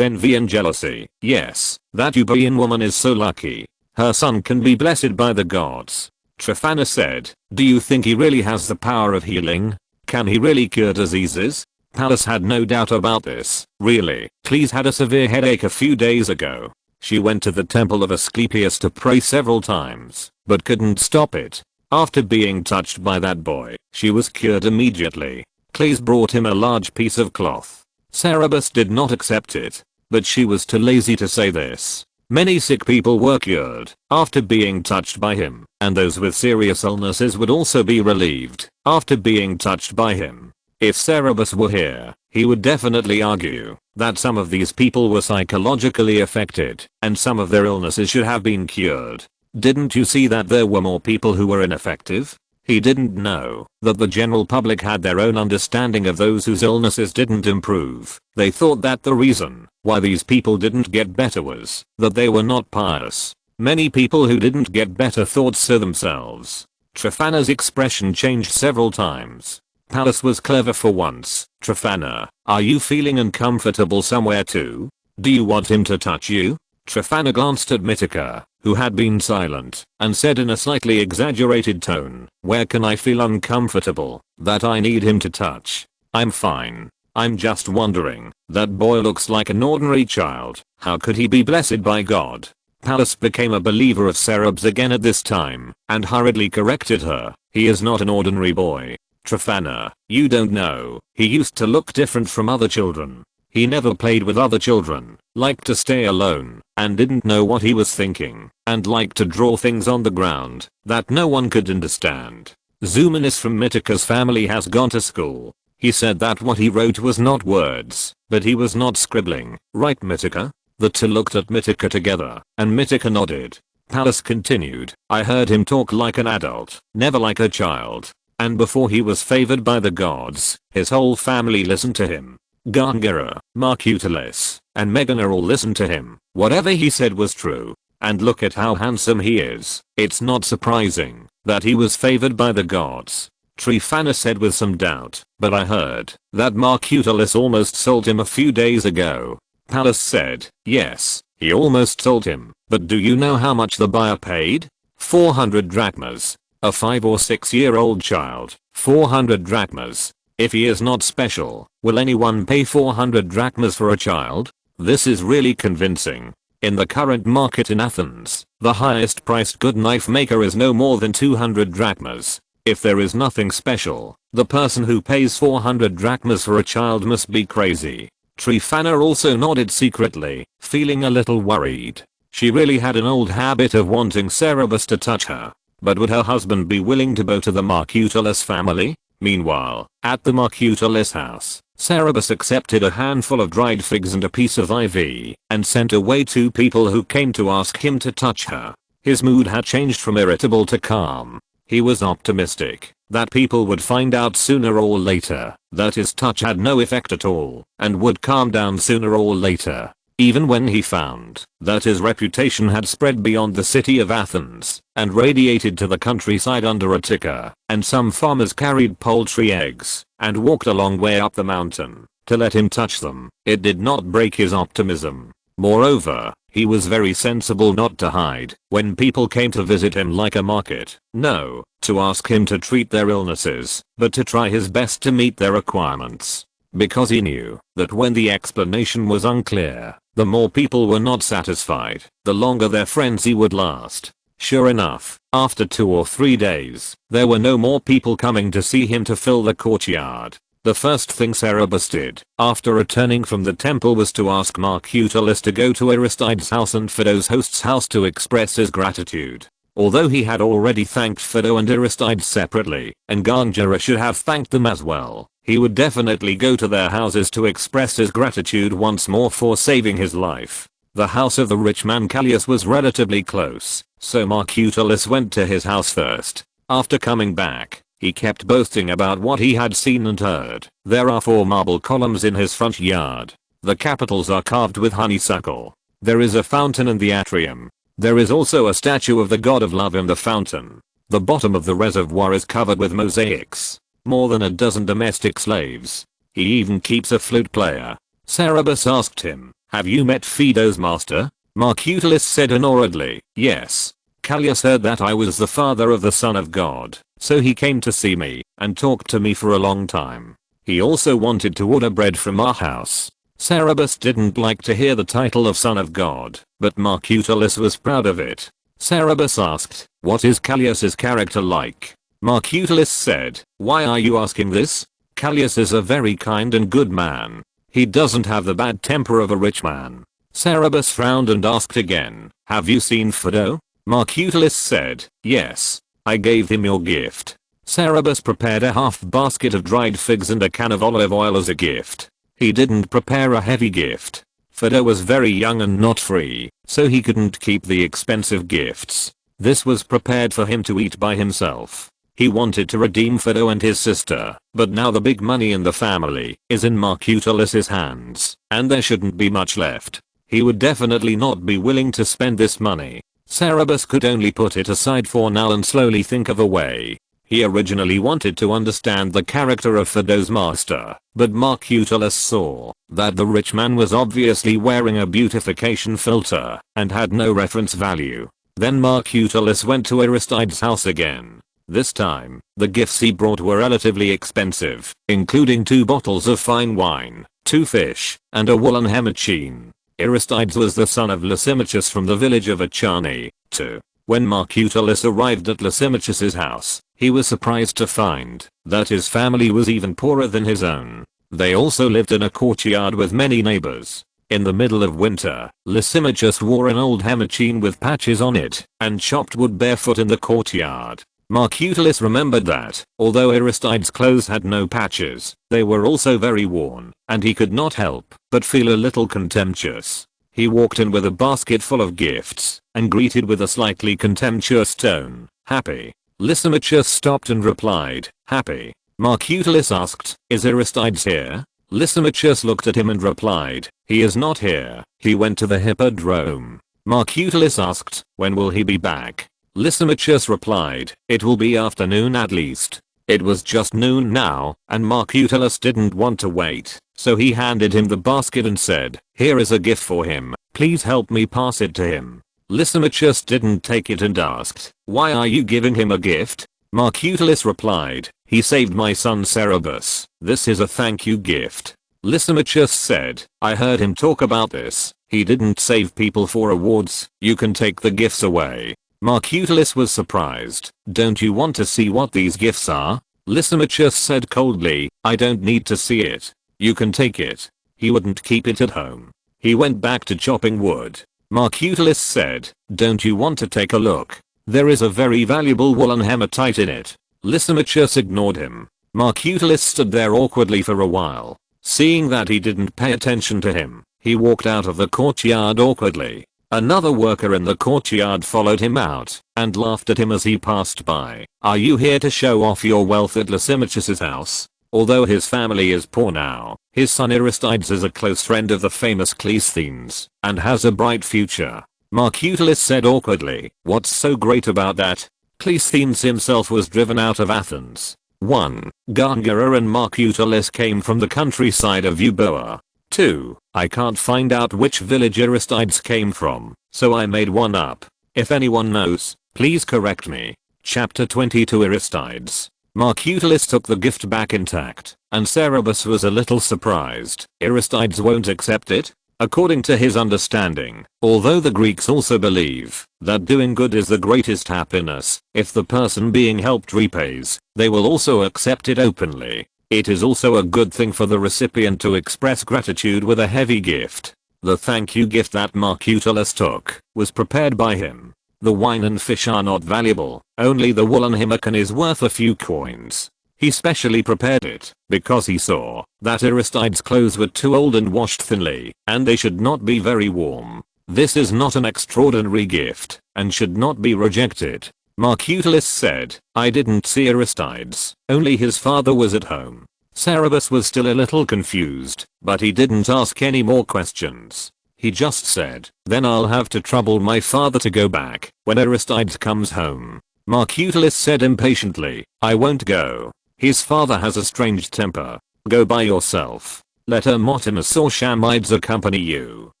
envy and jealousy, yes, that Euboean woman is so lucky. Her son can be blessed by the gods. Tryphena said, do you think he really has the power of healing? Can he really cure diseases? Pallas had no doubt about this. Really, Cleis had a severe headache a few days ago. She went to the temple of Asclepius to pray several times, but couldn't stop it. After being touched by that boy, she was cured immediately. Cleis brought him a large piece of cloth. Cerberus did not accept it, but she was too lazy to say this. Many sick people were cured after being touched by him, and those with serious illnesses would also be relieved after being touched by him. If Cerberus were here, he would definitely argue that some of these people were psychologically affected and some of their illnesses should have been cured. Didn't you see that there were more people who were ineffective? He didn't know that the general public had their own understanding of those whose illnesses didn't improve. They thought that the reason why these people didn't get better was that they were not pious. Many people who didn't get better thought so themselves. Tryphena's expression changed several times. Pallas was clever for once. Tryphena, are you feeling uncomfortable somewhere too? Do you want him to touch you? Tryphena glanced at Mytica, who had been silent, and said in a slightly exaggerated tone, where can I feel uncomfortable that I need him to touch? I'm fine. I'm just wondering, that boy looks like an ordinary child, how could he be blessed by God? Pallas became a believer of Cerberus again at this time, and hurriedly corrected her, he is not an ordinary boy. Trifana, you don't know, he used to look different from other children. He never played with other children, liked to stay alone, and didn't know what he was thinking, and liked to draw things on the ground that no one could understand. Zumenis from Mitika's family has gone to school. He said that what he wrote was not words, but he was not scribbling, right Mitika? The two looked at Mitika together, and Mitika nodded. Pallas continued, I heard him talk like an adult, never like a child. And before he was favored by the gods, his whole family listened to him. Gangara, Marcutalis, and Megana all listened to him. Whatever he said was true. And look at how handsome he is. It's not surprising that he was favored by the gods. Trifana said with some doubt, but I heard that Marcutalis almost sold him a few days ago. Pallas said, yes, he almost sold him, but do you know how much the buyer paid? 400 drachmas. A 5 or 6 year old child, 400 drachmas. If he is not special, will anyone pay 400 drachmas for a child? This is really convincing. In the current market in Athens, the highest priced good knife maker is no more than 200 drachmas. If there is nothing special, the person who pays 400 drachmas for a child must be crazy. Trifana also nodded secretly, feeling a little worried. She really had an old habit of wanting Cerberus to touch her. But would her husband be willing to bow to the Marcutalis family? Meanwhile, at the Marcutalis house, Cerberus accepted a handful of dried figs and a piece of ivy, and sent away 2 people who came to ask him to touch her. His mood had changed from irritable to calm. He was optimistic that people would find out sooner or later that his touch had no effect at all, and would calm down sooner or later. Even when he found that his reputation had spread beyond the city of Athens and radiated to the countryside under Attica, and some farmers carried poultry eggs and walked a long way up the mountain to let him touch them, it did not break his optimism. Moreover, he was very sensible not to hide when people came to visit him like a market, no, to ask him to treat their illnesses, but to try his best to meet their requirements. Because he knew that when the explanation was unclear, the more people were not satisfied, the longer their frenzy would last. Sure enough, after 2 or 3 days, there were no more people coming to see him to fill the courtyard. The first thing Cerberus did, after returning from the temple, was to ask Marcutalis to go to Aristides' house and Phido's host's house to express his gratitude. Although he had already thanked Phido and Aristides separately, and Gangara should have thanked them as well, he would definitely go to their houses to express his gratitude once more for saving his life. The house of the rich man Callias was relatively close, so Marcutalis went to his house first. After coming back, he kept boasting about what he had seen and heard. There are 4 marble columns in his front yard. The capitals are carved with honeysuckle. There is a fountain in the atrium. There is also a statue of the god of love in the fountain. The bottom of the reservoir is covered with mosaics. More than a dozen domestic slaves. He even keeps a flute player. Cerberus asked him, have you met Phido's master? Marcutalis said annoyedly, yes. Callias heard that I was the father of the son of God, so he came to see me and talked to me for a long time. He also wanted to order bread from our house. Cerberus didn't like to hear the title of son of God, but Marcutalis was proud of it. Cerberus asked, what is Callias's character like? Marcutalis said, why are you asking this? Callias is a very kind and good man. He doesn't have the bad temper of a rich man. Cerberus frowned and asked again, have you seen Phido? Marcutalis said, yes. I gave him your gift. Cerberus prepared a half basket of dried figs and a can of olive oil as a gift. He didn't prepare a heavy gift. Phido was very young and not free, so he couldn't keep the expensive gifts. This was prepared for him to eat by himself. He wanted to redeem Phido and his sister, but now the big money in the family is in Marcutalis's hands, and there shouldn't be much left. He would definitely not be willing to spend this money. Cerberus could only put it aside for now and slowly think of a way. He originally wanted to understand the character of Phido's master, but Marcutalis saw that the rich man was obviously wearing a beautification filter and had no reference value. Then Marcutalis went to Aristides' house again. This time, the gifts he brought were relatively expensive, including 2 bottles of fine wine, 2 fish, and a woolen hemachine. Aristides was the son of Lysimachus from the village of Achani, too. When Marcutalus arrived at Lysimachus's house, he was surprised to find that his family was even poorer than his own. They also lived in a courtyard with many neighbors. In the middle of winter, Lysimachus wore an old hemachine with patches on it and chopped wood barefoot in the courtyard. Marcutalus remembered that, although Aristides' clothes had no patches, they were also very worn, and he could not help but feel a little contemptuous. He walked in with a basket full of gifts and greeted with a slightly contemptuous tone, "Happy?" Lysimachus stopped and replied, "Happy." Marcutalus asked, "Is Aristides here?" Lysimachus looked at him and replied, "He is not here. He went to the hippodrome." Marcutalus asked, "When will he be back?" Lysimachus replied, "It will be afternoon at least." It was just noon now, and Marcutalus didn't want to wait, so he handed him the basket and said, "Here is a gift for him, please help me pass it to him." Lysimachus didn't take it and asked, "Why are you giving him a gift?" Marcutalus replied, "He saved my son Cerberus. This is a thank you gift." Lysimachus said, "I heard him talk about this. He didn't save people for awards. You can take the gifts away." Marcutalus was surprised. "Don't you want to see what these gifts are?" Lysimachus said coldly, "I don't need to see it. You can take it." He wouldn't keep it at home. He went back to chopping wood. Marcutalus said, "Don't you want to take a look? There is a very valuable woolen hematite in it." Lysimachus ignored him. Marcutalus stood there awkwardly for a while. Seeing that he didn't pay attention to him, he walked out of the courtyard awkwardly. Another worker in the courtyard followed him out and laughed at him as he passed by. "Are you here to show off your wealth at Lysimachus's house?" Although his family is poor now, his son Aristides is a close friend of the famous Cleisthenes and has a bright future. Marcutalus said awkwardly, "What's so great about that?" Cleisthenes himself was driven out of Athens. 1. Gargara and Marcutalus came from the countryside of Euboea. 2. I can't find out which village Aristides came from, so I made one up. If anyone knows, please correct me. Chapter 22 Aristides. Marcutalus took the gift back intact, and Cerberus was a little surprised. Aristides won't accept it? According to his understanding, although the Greeks also believe that doing good is the greatest happiness, if the person being helped repays, they will also accept it openly. It is also a good thing for the recipient to express gratitude with a heavy gift. The thank you gift that Marcutalus took was prepared by him. The wine and fish are not valuable, only the woolen himacon is worth a few coins. He specially prepared it because he saw that Aristides' clothes were too old and washed thinly, and they should not be very warm. This is not an extraordinary gift and should not be rejected. Marcutalus said, "I didn't see Aristides, only his father was at home." Cerberus was still a little confused, but he didn't ask any more questions. He just said, "Then I'll have to trouble my father to go back when Aristides comes home." Marcutalus said impatiently, "I won't go. His father has a strange temper. Go by yourself. Let Hermotimus or Shamides accompany you."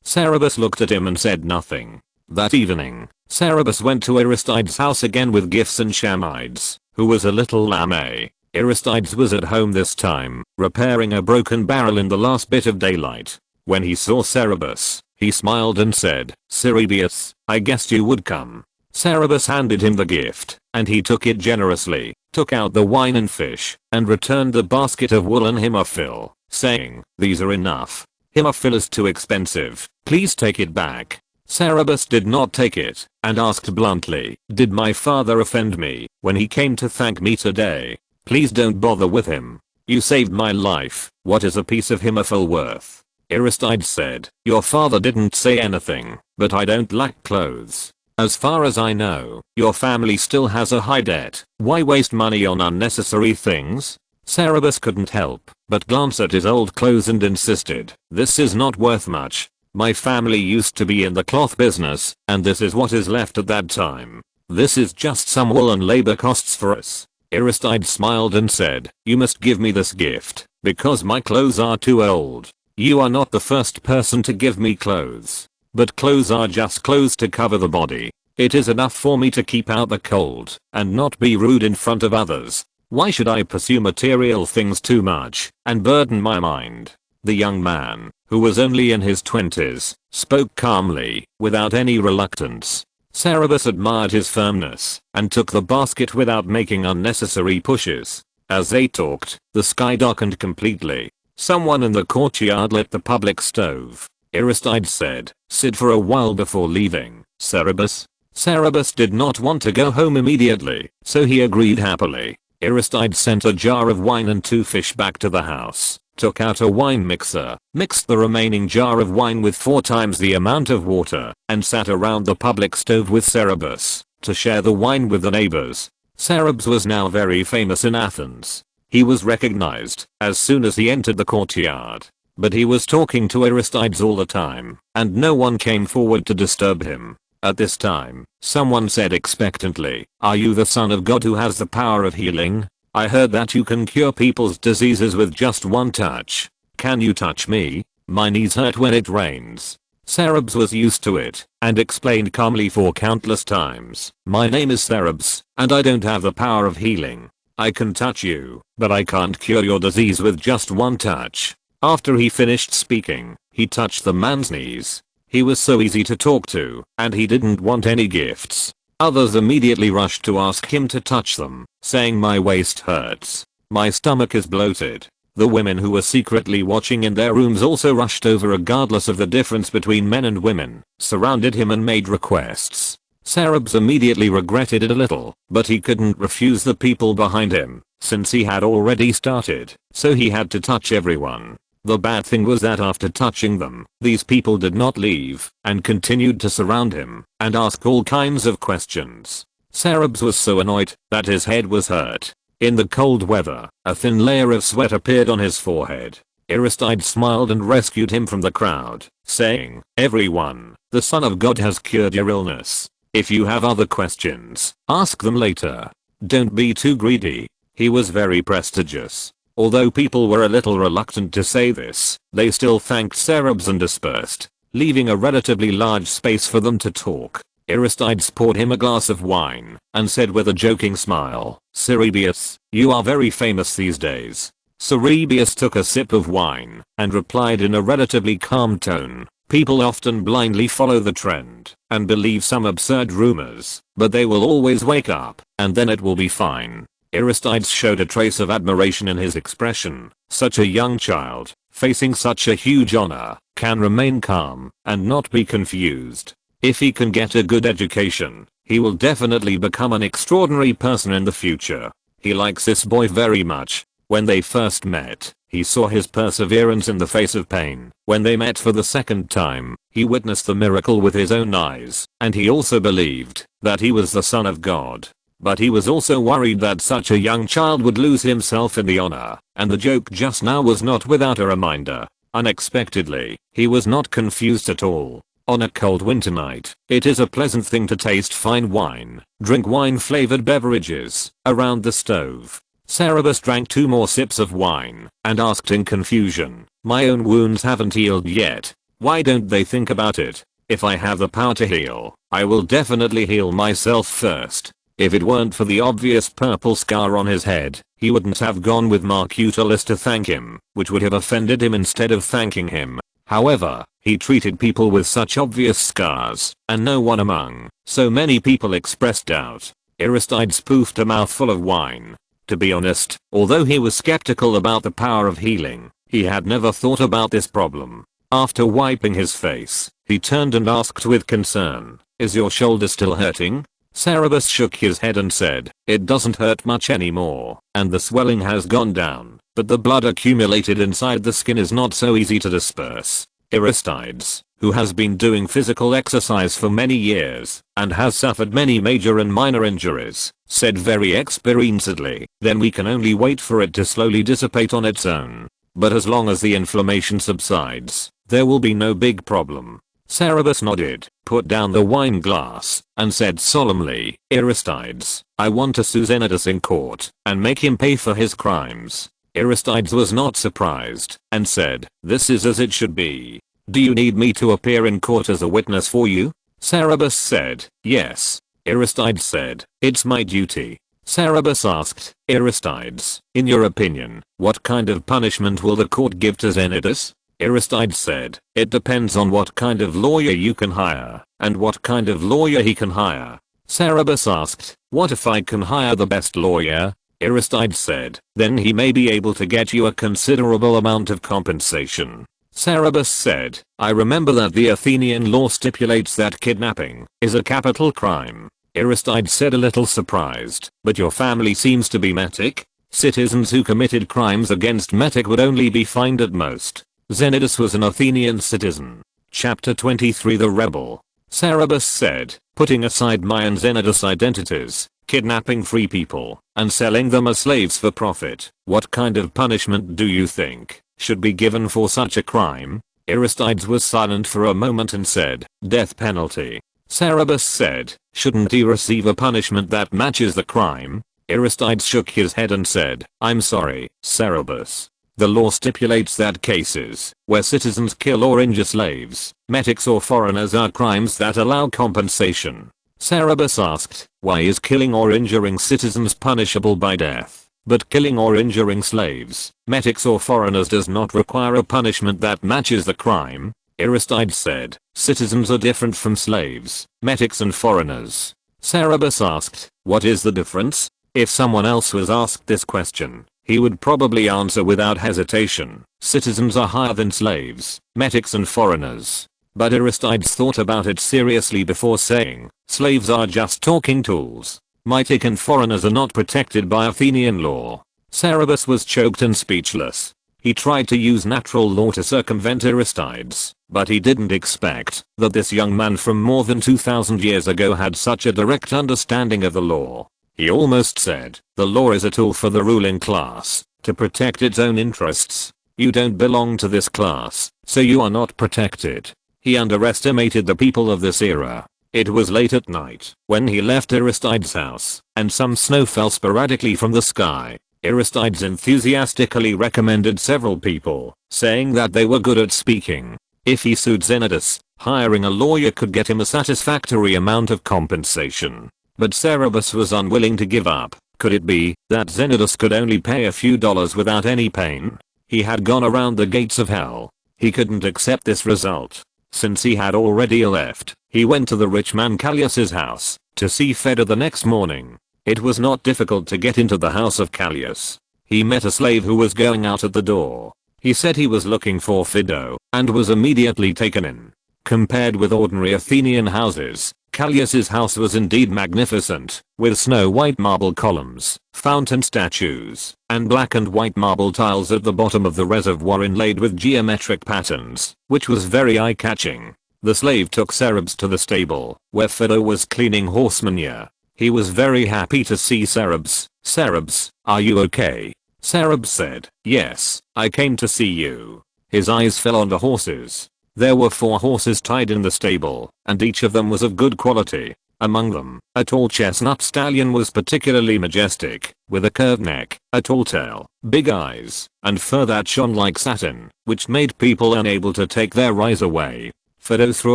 Cerberus looked at him and said nothing. That evening, Cerberus went to Aristides' house again with gifts and Shamides, who was a little lame. Aristides was at home this time, repairing a broken barrel in the last bit of daylight. When he saw Cerberus, he smiled and said, "Cerberus, I guessed you would come." Cerberus handed him the gift, and he took it generously, took out the wine and fish, and returned the basket of woolen himafil, saying, "These are enough. Himafil is too expensive, please take it back." Cerberus did not take it, and asked bluntly, "Did my father offend me when he came to thank me today? Please don't bother with him. You saved my life. What is a piece of himafil worth?" Aristides said, "Your father didn't say anything, but I don't lack clothes. As far as I know, your family still has a high debt. Why waste money on unnecessary things?" Cerberus couldn't help but glance at his old clothes and insisted, "This is not worth much. My family used to be in the cloth business, and this is what is left at that time. This is just some woolen labor costs for us." Aristides smiled and said, "You must give me this gift, because my clothes are too old. You are not the first person to give me clothes. But clothes are just clothes to cover the body. It is enough for me to keep out the cold and not be rude in front of others. Why should I pursue material things too much and burden my mind?" The young man, who was only in his 20s, spoke calmly, without any reluctance. Cerberus admired his firmness and took the basket without making unnecessary pushes. As they talked, the sky darkened completely. Someone in the courtyard lit the public stove. Aristides said, "Sit for a while before leaving, Cerberus." Cerberus did not want to go home immediately, so he agreed happily. Aristides sent a jar of wine and 2 fish back to the house, took out a wine mixer, mixed the remaining jar of wine with 4 times the amount of water, and sat around the public stove with Cerberus to share the wine with the neighbors. Cerberus was now very famous in Athens. He was recognized as soon as he entered the courtyard. But he was talking to Aristides all the time, and no one came forward to disturb him. At this time, someone said expectantly, "Are you the son of God who has the power of healing? I heard that you can cure people's diseases with just one touch. Can you touch me? My knees hurt when it rains." Cerberus was used to it, and explained calmly for countless times, "My name is Cerberus, and I don't have the power of healing. I can touch you, but I can't cure your disease with just one touch." After he finished speaking, he touched the man's knees. He was so easy to talk to, and he didn't want any gifts. Others immediately rushed to ask him to touch them, saying, "My waist hurts. My stomach is bloated." The women who were secretly watching in their rooms also rushed over regardless of the difference between men and women, surrounded him and made requests. Cerberus immediately regretted it a little, but he couldn't refuse the people behind him, since he had already started, so he had to touch everyone. The bad thing was that after touching them, these people did not leave, and continued to surround him, and ask all kinds of questions. Cerberus was so annoyed, that his head was hurt. In the cold weather, a thin layer of sweat appeared on his forehead. Aristides smiled and rescued him from the crowd, saying, "Everyone, the Son of God has cured your illness. If you have other questions, ask them later. Don't be too greedy." He was very prestigious. Although people were a little reluctant to say this, they still thanked Cerberus and dispersed, leaving a relatively large space for them to talk. Aristides poured him a glass of wine, and said with a joking smile, "Cerberus, you are very famous these days." Cerberus took a sip of wine, and replied in a relatively calm tone, "People often blindly follow the trend, and believe some absurd rumors, but they will always wake up, and then it will be fine." Aristides showed a trace of admiration in his expression. Such a young child, facing such a huge honor, can remain calm and not be confused. If he can get a good education, he will definitely become an extraordinary person in the future. He likes this boy very much. When they first met, he saw his perseverance in the face of pain. When they met for the second time, he witnessed the miracle with his own eyes, and he also believed that he was the Son of God. But he was also worried that such a young child would lose himself in the honor, and the joke just now was not without a reminder. Unexpectedly, he was not confused at all. On a cold winter night, it is a pleasant thing to taste fine wine, drink wine-flavored beverages, around the stove. Cerberus drank 2 more sips of wine, and asked in confusion, "My own wounds haven't healed yet. Why don't they think about it? If I have the power to heal, I will definitely heal myself first." If it weren't for the obvious purple scar on his head, he wouldn't have gone with Marcutalus to thank him, which would have offended him instead of thanking him. However, he treated people with such obvious scars, and no one among so many people expressed doubt. Aristides poofed a mouthful of wine. To be honest, although he was skeptical about the power of healing, he had never thought about this problem. After wiping his face, he turned and asked with concern, "Is your shoulder still hurting?" Cerberus shook his head and said, "It doesn't hurt much anymore, and the swelling has gone down, but the blood accumulated inside the skin is not so easy to disperse." Aristides, who has been doing physical exercise for many years, and has suffered many major and minor injuries, said very experiencedly, "Then we can only wait for it to slowly dissipate on its own. But as long as the inflammation subsides, there will be no big problem." Cerberus nodded, put down the wine glass, and said solemnly, "Aristides, I want to sue Xenodus in court, and make him pay for his crimes." Aristides was not surprised, and said, "This is as it should be. Do you need me to appear in court as a witness for you?" Cerberus said, yes. Aristides said, it's my duty. Cerberus asked, Aristides, in your opinion, what kind of punishment will the court give to Xenodus? Aristides said, it depends on what kind of lawyer you can hire, and what kind of lawyer he can hire. Cerberus asked, what if I can hire the best lawyer? Aristides said, then he may be able to get you a considerable amount of compensation. Cerberus said, I remember that the Athenian law stipulates that kidnapping is a capital crime. Aristides said, a little surprised, but your family seems to be Metic. Citizens who committed crimes against Metic would only be fined at most. Xenodus was an Athenian citizen. Chapter 23 The Rebel. Cerberus said, putting aside my and Xenodus' identities, kidnapping free people, and selling them as slaves for profit, what kind of punishment do you think should be given for such a crime? Aristides was silent for a moment and said, death penalty. Cerberus said, shouldn't he receive a punishment that matches the crime? Aristides shook his head and said, I'm sorry, Cerberus. The law stipulates that cases where citizens kill or injure slaves, metics or foreigners are crimes that allow compensation. Cerberus asked, why is killing or injuring citizens punishable by death, but killing or injuring slaves, metics or foreigners does not require a punishment that matches the crime? Aristides said, citizens are different from slaves, metics and foreigners. Cerberus asked, what is the difference? If someone else was asked this question, he would probably answer without hesitation, citizens are higher than slaves, metics and foreigners. But Aristides thought about it seriously before saying, slaves are just talking tools. Metic and foreigners are not protected by Athenian law. Cerberus was choked and speechless. He tried to use natural law to circumvent Aristides, but he didn't expect that this young man from more than 2000 years ago had such a direct understanding of the law. He almost said, the law is a tool for the ruling class to protect its own interests. You don't belong to this class, so you are not protected. He underestimated the people of this era. It was late at night when he left Aristides' house, and some snow fell sporadically from the sky. Aristides enthusiastically recommended several people, saying that they were good at speaking. If he sued Xenodus, hiring a lawyer could get him a satisfactory amount of compensation. But Cerberus was unwilling to give up. Could it be that Xenodus could only pay a few dollars without any pain? He had gone around the gates of hell. He couldn't accept this result. Since he had already left, he went to the rich man Callias's house to see Phaedo the next morning. It was not difficult to get into the house of Callias. He met a slave who was going out at the door. He said he was looking for Phaedo and was immediately taken in. Compared with ordinary Athenian houses, Callias's house was indeed magnificent, with snow-white marble columns, fountain statues, and black and white marble tiles at the bottom of the reservoir inlaid with geometric patterns, which was very eye-catching. The slave took Cerberus to the stable, where Phaedo was cleaning horse manure. He was very happy to see Cerberus. Cerberus, are you okay? Cerberus said, yes, I came to see you. His eyes fell on the horses. There were 4 horses tied in the stable, and each of them was of good quality. Among them, a tall chestnut stallion was particularly majestic, with a curved neck, a tall tail, big eyes, and fur that shone like satin, which made people unable to take their eyes away. Phaedo threw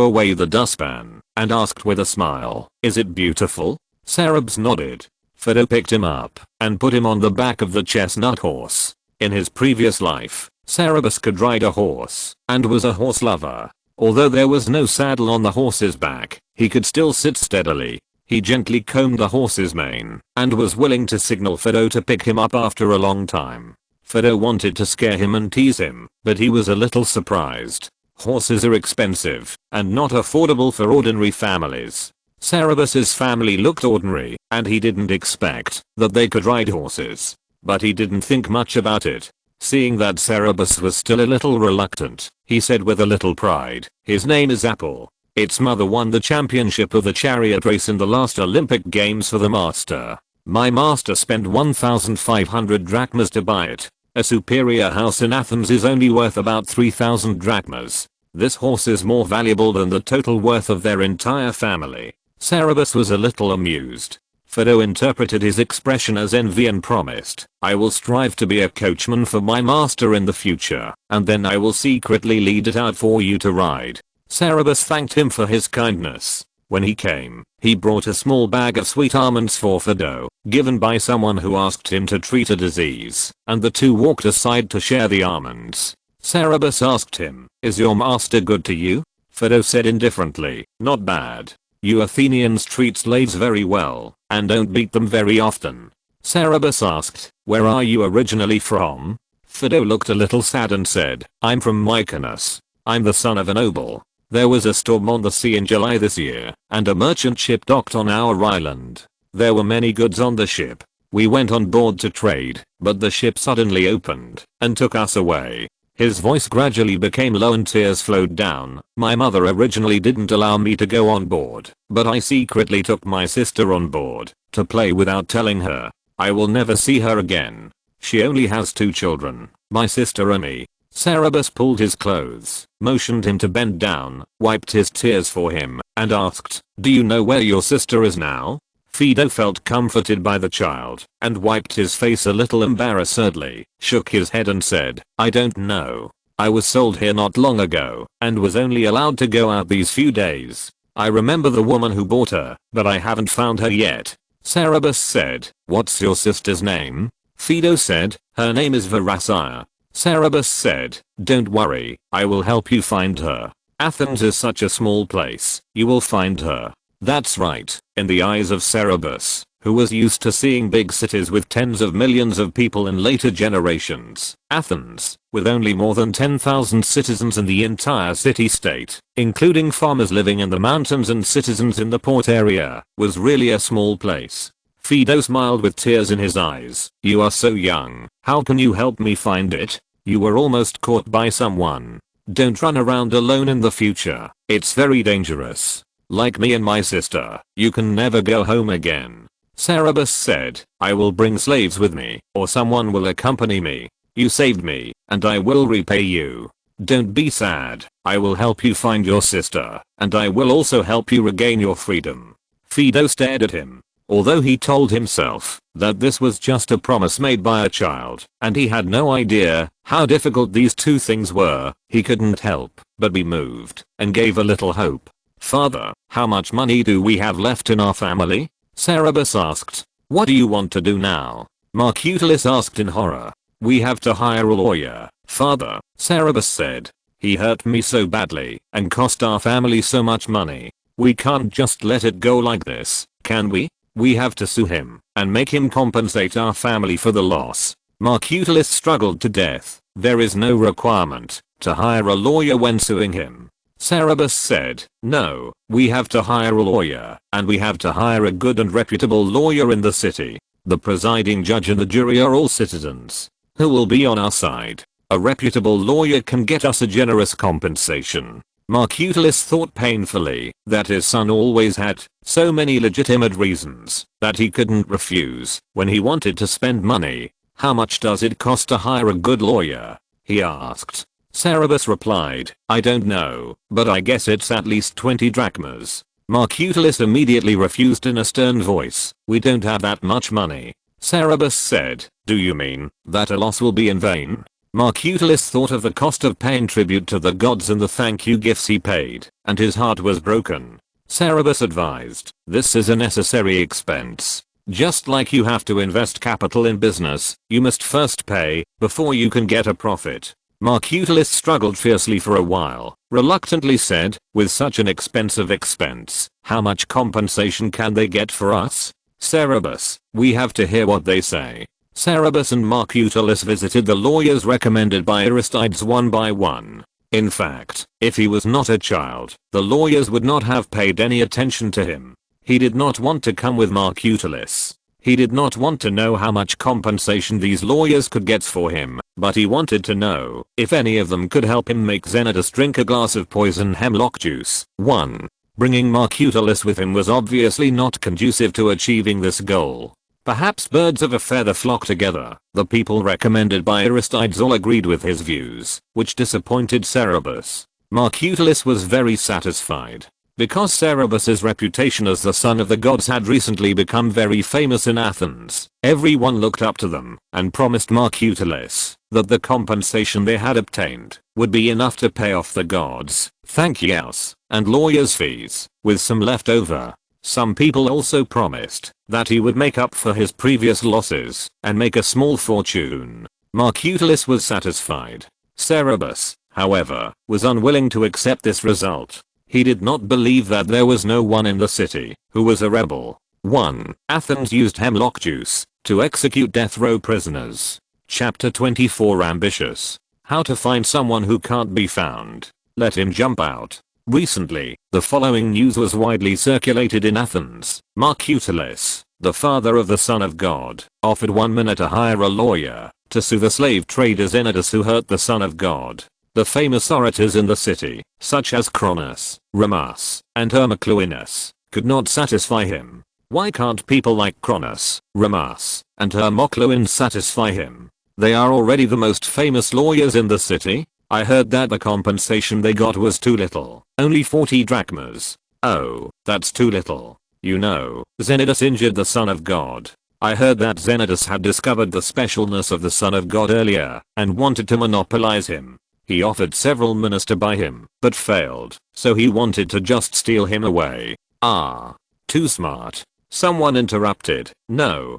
away the dustpan, and asked with a smile, is it beautiful? Cerberus nodded. Phaedo picked him up, and put him on the back of the chestnut horse. In his previous life, Cerberus could ride a horse, and was a horse lover. Although there was no saddle on the horse's back, he could still sit steadily. He gently combed the horse's mane, and was willing to signal Phaedo to pick him up after a long time. Phaedo wanted to scare him and tease him, but he was a little surprised. Horses are expensive, and not affordable for ordinary families. Cerberus's family looked ordinary, and he didn't expect that they could ride horses. But he didn't think much about it. Seeing that Cerberus was still a little reluctant, he said with a little pride, his name is Apple. Its mother won the championship of the chariot race in the last Olympic Games for the master. My master spent 1,500 drachmas to buy it. A superior house in Athens is only worth about 3,000 drachmas. This horse is more valuable than the total worth of their entire family. Cerberus was a little amused. Phaedo interpreted his expression as envy and promised, I will strive to be a coachman for my master in the future, and then I will secretly lead it out for you to ride. Cerberus thanked him for his kindness. When he came, he brought a small bag of sweet almonds for Fido, given by someone who asked him to treat a disease, and the two walked aside to share the almonds. Cerberus asked him, "Is your master good to you?" Fido said indifferently, "Not bad. You Athenians treat slaves very well, and don't beat them very often." Cerberus asked, "Where are you originally from?" Fido looked a little sad and said, "I'm from Mykonos. I'm the son of a noble. There was a storm on the sea in July this year, and a merchant ship docked on our island. There were many goods on the ship. We went on board to trade, but the ship suddenly opened and took us away." His voice gradually became low and tears flowed down. "My mother originally didn't allow me to go on board, but I secretly took my sister on board to play without telling her. I will never see her again. She only has 2 children, my sister and me." Cerberus pulled his clothes, motioned him to bend down, wiped his tears for him, and asked, "Do you know where your sister is now?" Fido felt comforted by the child, and wiped his face a little embarrassedly, shook his head and said, "I don't know. I was sold here not long ago, and was only allowed to go out these few days. I remember the woman who bought her, but I haven't found her yet." Cerberus said, "What's your sister's name?" Fido said, "Her name is Verassia." Cerberus said, "Don't worry, I will help you find her. Athens is such a small place, you will find her." That's right, in the eyes of Cerberus, who was used to seeing big cities with tens of millions of people in later generations, Athens, with only more than 10,000 citizens in the entire city-state, including farmers living in the mountains and citizens in the port area, was really a small place. Fido smiled with tears in his eyes. "You are so young, how can you help me find it? You were almost caught by someone. Don't run around alone in the future, it's very dangerous. Like me and my sister, you can never go home again." Cerberus said, "I will bring slaves with me, or someone will accompany me. You saved me, and I will repay you. Don't be sad, I will help you find your sister, and I will also help you regain your freedom." Fido stared at him. Although he told himself that this was just a promise made by a child, and he had no idea how difficult these two things were, he couldn't help but be moved, and gave a little hope. "Father, how much money do we have left in our family?" Cerberus asked. "What do you want to do now?" Marcutalus asked in horror. "We have to hire a lawyer, father," Cerberus said. "He hurt me so badly and cost our family so much money. We can't just let it go like this, can we? We have to sue him and make him compensate our family for the loss." Marcutalus struggled to death. "There is no requirement to hire a lawyer when suing him." Cerberus said, "No, we have to hire a lawyer, and we have to hire a good and reputable lawyer in the city. The presiding judge and the jury are all citizens. Who will be on our side? A reputable lawyer can get us a generous compensation." Marcutalus thought painfully that his son always had so many legitimate reasons that he couldn't refuse when he wanted to spend money. "How much does it cost to hire a good lawyer?" he asked. Cerberus replied, "I don't know, but I guess it's at least 20 drachmas." Marcutalus immediately refused in a stern voice. "We don't have that much money." Cerberus said, "Do you mean that a loss will be in vain?" Marcutalus thought of the cost of paying tribute to the gods and the thank you gifts he paid, and his heart was broken. Cerberus advised, "This is a necessary expense. Just like you have to invest capital in business, you must first pay before you can get a profit." Marcutalus struggled fiercely for a while, reluctantly said, "With such an expensive expense, how much compensation can they get for us?" Cerberus, "We have to hear what they say." Cerberus and Marcutalus visited the lawyers recommended by Aristides one by one. In fact, if he was not a child, the lawyers would not have paid any attention to him. He did not want to come with Marcutalus. He did not want to know how much compensation these lawyers could get for him, but he wanted to know if any of them could help him make Xenodus drink a glass of poison hemlock juice. 1. Bringing Marcutalus with him was obviously not conducive to achieving this goal. Perhaps birds of a feather flock together. The people recommended by Aristides all agreed with his views, which disappointed Cerberus. Marcutalus was very satisfied. Because Cerberus's reputation as the son of the gods had recently become very famous in Athens, everyone looked up to them and promised Marcutelis that the compensation they had obtained would be enough to pay off the gods, thank yous, and lawyers' fees, with some left over. Some people also promised that he would make up for his previous losses and make a small fortune. Marcutelis was satisfied. Cerberus, however, was unwilling to accept this result. He did not believe that there was no one in the city who was a rebel. 1. Athens used hemlock juice to execute death row prisoners. Chapter 24 Ambitious. How to find someone who can't be found. Let him jump out. Recently, the following news was widely circulated in Athens. Marcutelis, the father of the son of God, offered 1 minute to hire a lawyer to sue the slave trader Xenodus who hurt the son of God. The famous orators in the city, such as Cronus, Remus, and Hermocleonis, could not satisfy him. Why can't people like Cronus, Remus, and Hermocleonis satisfy him? They are already the most famous lawyers in the city. I heard that the compensation they got was too little, only 40 drachmas. Oh, that's too little. You know, Xenodus injured the son of God. I heard that Xenodus had discovered the specialness of the son of God earlier and wanted to monopolize him. He offered several minas to buy him, but failed, so he wanted to just steal him away. Ah. Too smart. Someone interrupted. No,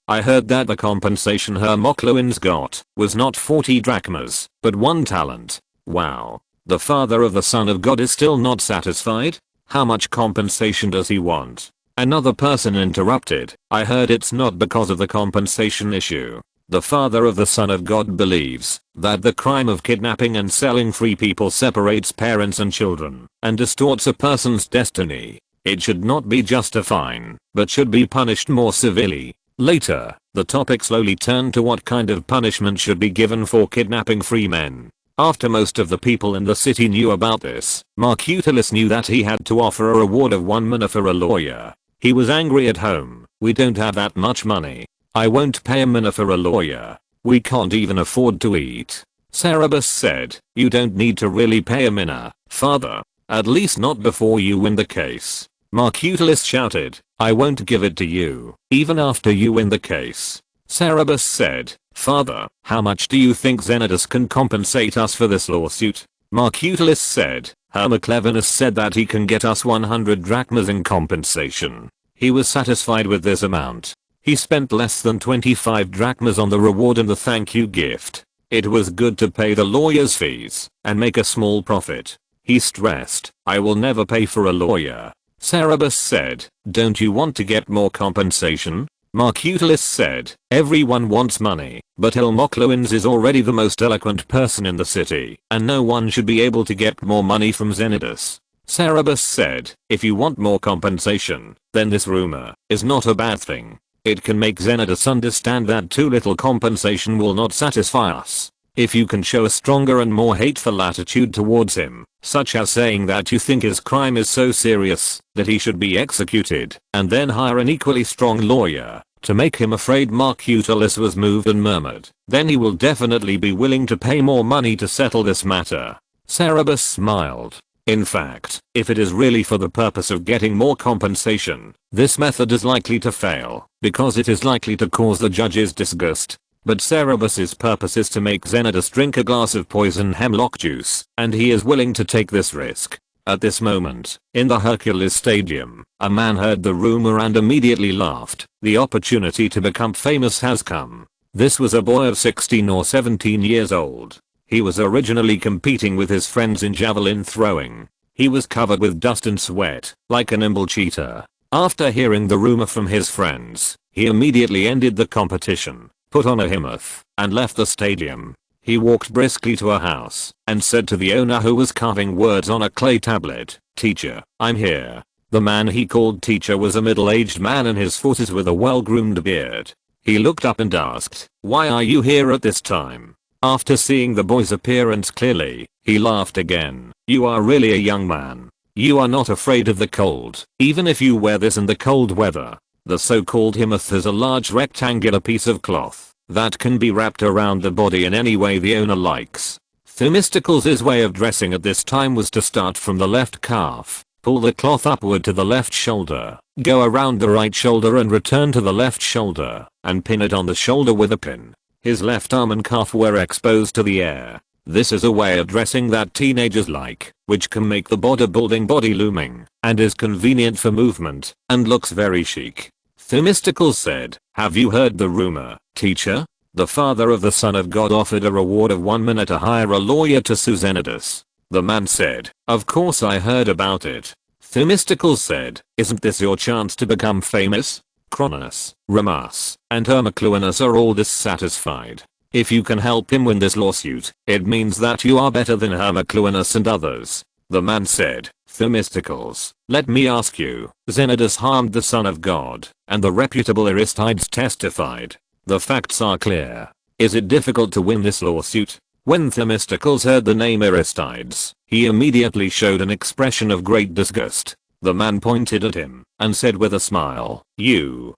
I heard that the compensation Hermocleonis got was not 40 drachmas, but 1 talent. Wow. The father of the son of God is still not satisfied? How much compensation does he want? Another person interrupted. I heard it's not because of the compensation issue. The father of the son of God believes that the crime of kidnapping and selling free people separates parents and children and distorts a person's destiny. It should not be just a fine, but should be punished more severely. Later, the topic slowly turned to what kind of punishment should be given for kidnapping free men. After most of the people in the city knew about this, Marcutelis knew that he had to offer a reward of 1 mina for a lawyer. He was angry at home. We don't have that much money. I won't pay a mina for a lawyer. We can't even afford to eat. Cerberus said, you don't need to really pay a mina, father. At least not before you win the case. Marcutelis shouted, I won't give it to you, even after you win the case. Cerberus said, father, how much do you think Xenodus can compensate us for this lawsuit? Marcutelis said, Hermocleonis said that he can get us 100 drachmas in compensation. He was satisfied with this amount. He spent less than 25 drachmas on the reward and the thank you gift. It was good to pay the lawyer's fees and make a small profit. He stressed, I will never pay for a lawyer. Cerberus said, don't you want to get more compensation? Marcutelis said, everyone wants money, but Hermocleonis is already the most eloquent person in the city, and no one should be able to get more money from Xenodus. Cerberus said, if you want more compensation, then this rumor is not a bad thing. It can make Xenodus understand that too little compensation will not satisfy us. If you can show a stronger and more hateful attitude towards him, such as saying that you think his crime is so serious that he should be executed, and then hire an equally strong lawyer to make him afraid. Marcutelis was moved and murmured, then he will definitely be willing to pay more money to settle this matter. Cerberus smiled. In fact, if it is really for the purpose of getting more compensation, this method is likely to fail, because it is likely to cause the judges disgust. But Cerberus's purpose is to make Xenodus drink a glass of poison hemlock juice, and he is willing to take this risk. At this moment, in the Hercules Stadium, a man heard the rumor and immediately laughed. The opportunity to become famous has come. This was a boy of 16 or 17 years old. He was originally competing with his friends in javelin throwing. He was covered with dust and sweat, like a nimble cheetah. After hearing the rumor from his friends, he immediately ended the competition, put on a himmoth, and left the stadium. He walked briskly to a house and said to the owner, who was carving words on a clay tablet, "Teacher, I'm here." The man he called teacher was a middle-aged man in his 40s with a well-groomed beard. He looked up and asked, "Why are you here at this time?" After seeing the boy's appearance clearly, he laughed again. "You are really a young man. You are not afraid of the cold, even if you wear this in the cold weather." The so-called himmoth is a large rectangular piece of cloth that can be wrapped around the body in any way the owner likes. Themistocles' way of dressing at this time was to start from the left calf, Pull the cloth upward to the left shoulder, go around the right shoulder and return to the left shoulder, and pin it on the shoulder with a pin. His left arm and calf were exposed to the air. This is a way of dressing that teenagers like, which can make the bodybuilding body looming, and is convenient for movement, and looks very chic. Themistocles said, "Have you heard the rumor, teacher? The father of the Son of God offered a reward of 1 minute to hire a lawyer to sue Xenodus." The man said, "Of course I heard about it." Themistocles said, "Isn't this your chance to become famous? Cronus, Remus, and Hermocleonus are all dissatisfied. If you can help him win this lawsuit, it means that you are better than Hermocleonus and others." The man said, "Themistocles, let me ask you, Xenodus harmed the Son of God, and the reputable Aristides testified. The facts are clear. Is it difficult to win this lawsuit?" When Themistocles heard the name Aristides, he immediately showed an expression of great disgust. The man pointed at him and said with a smile, You,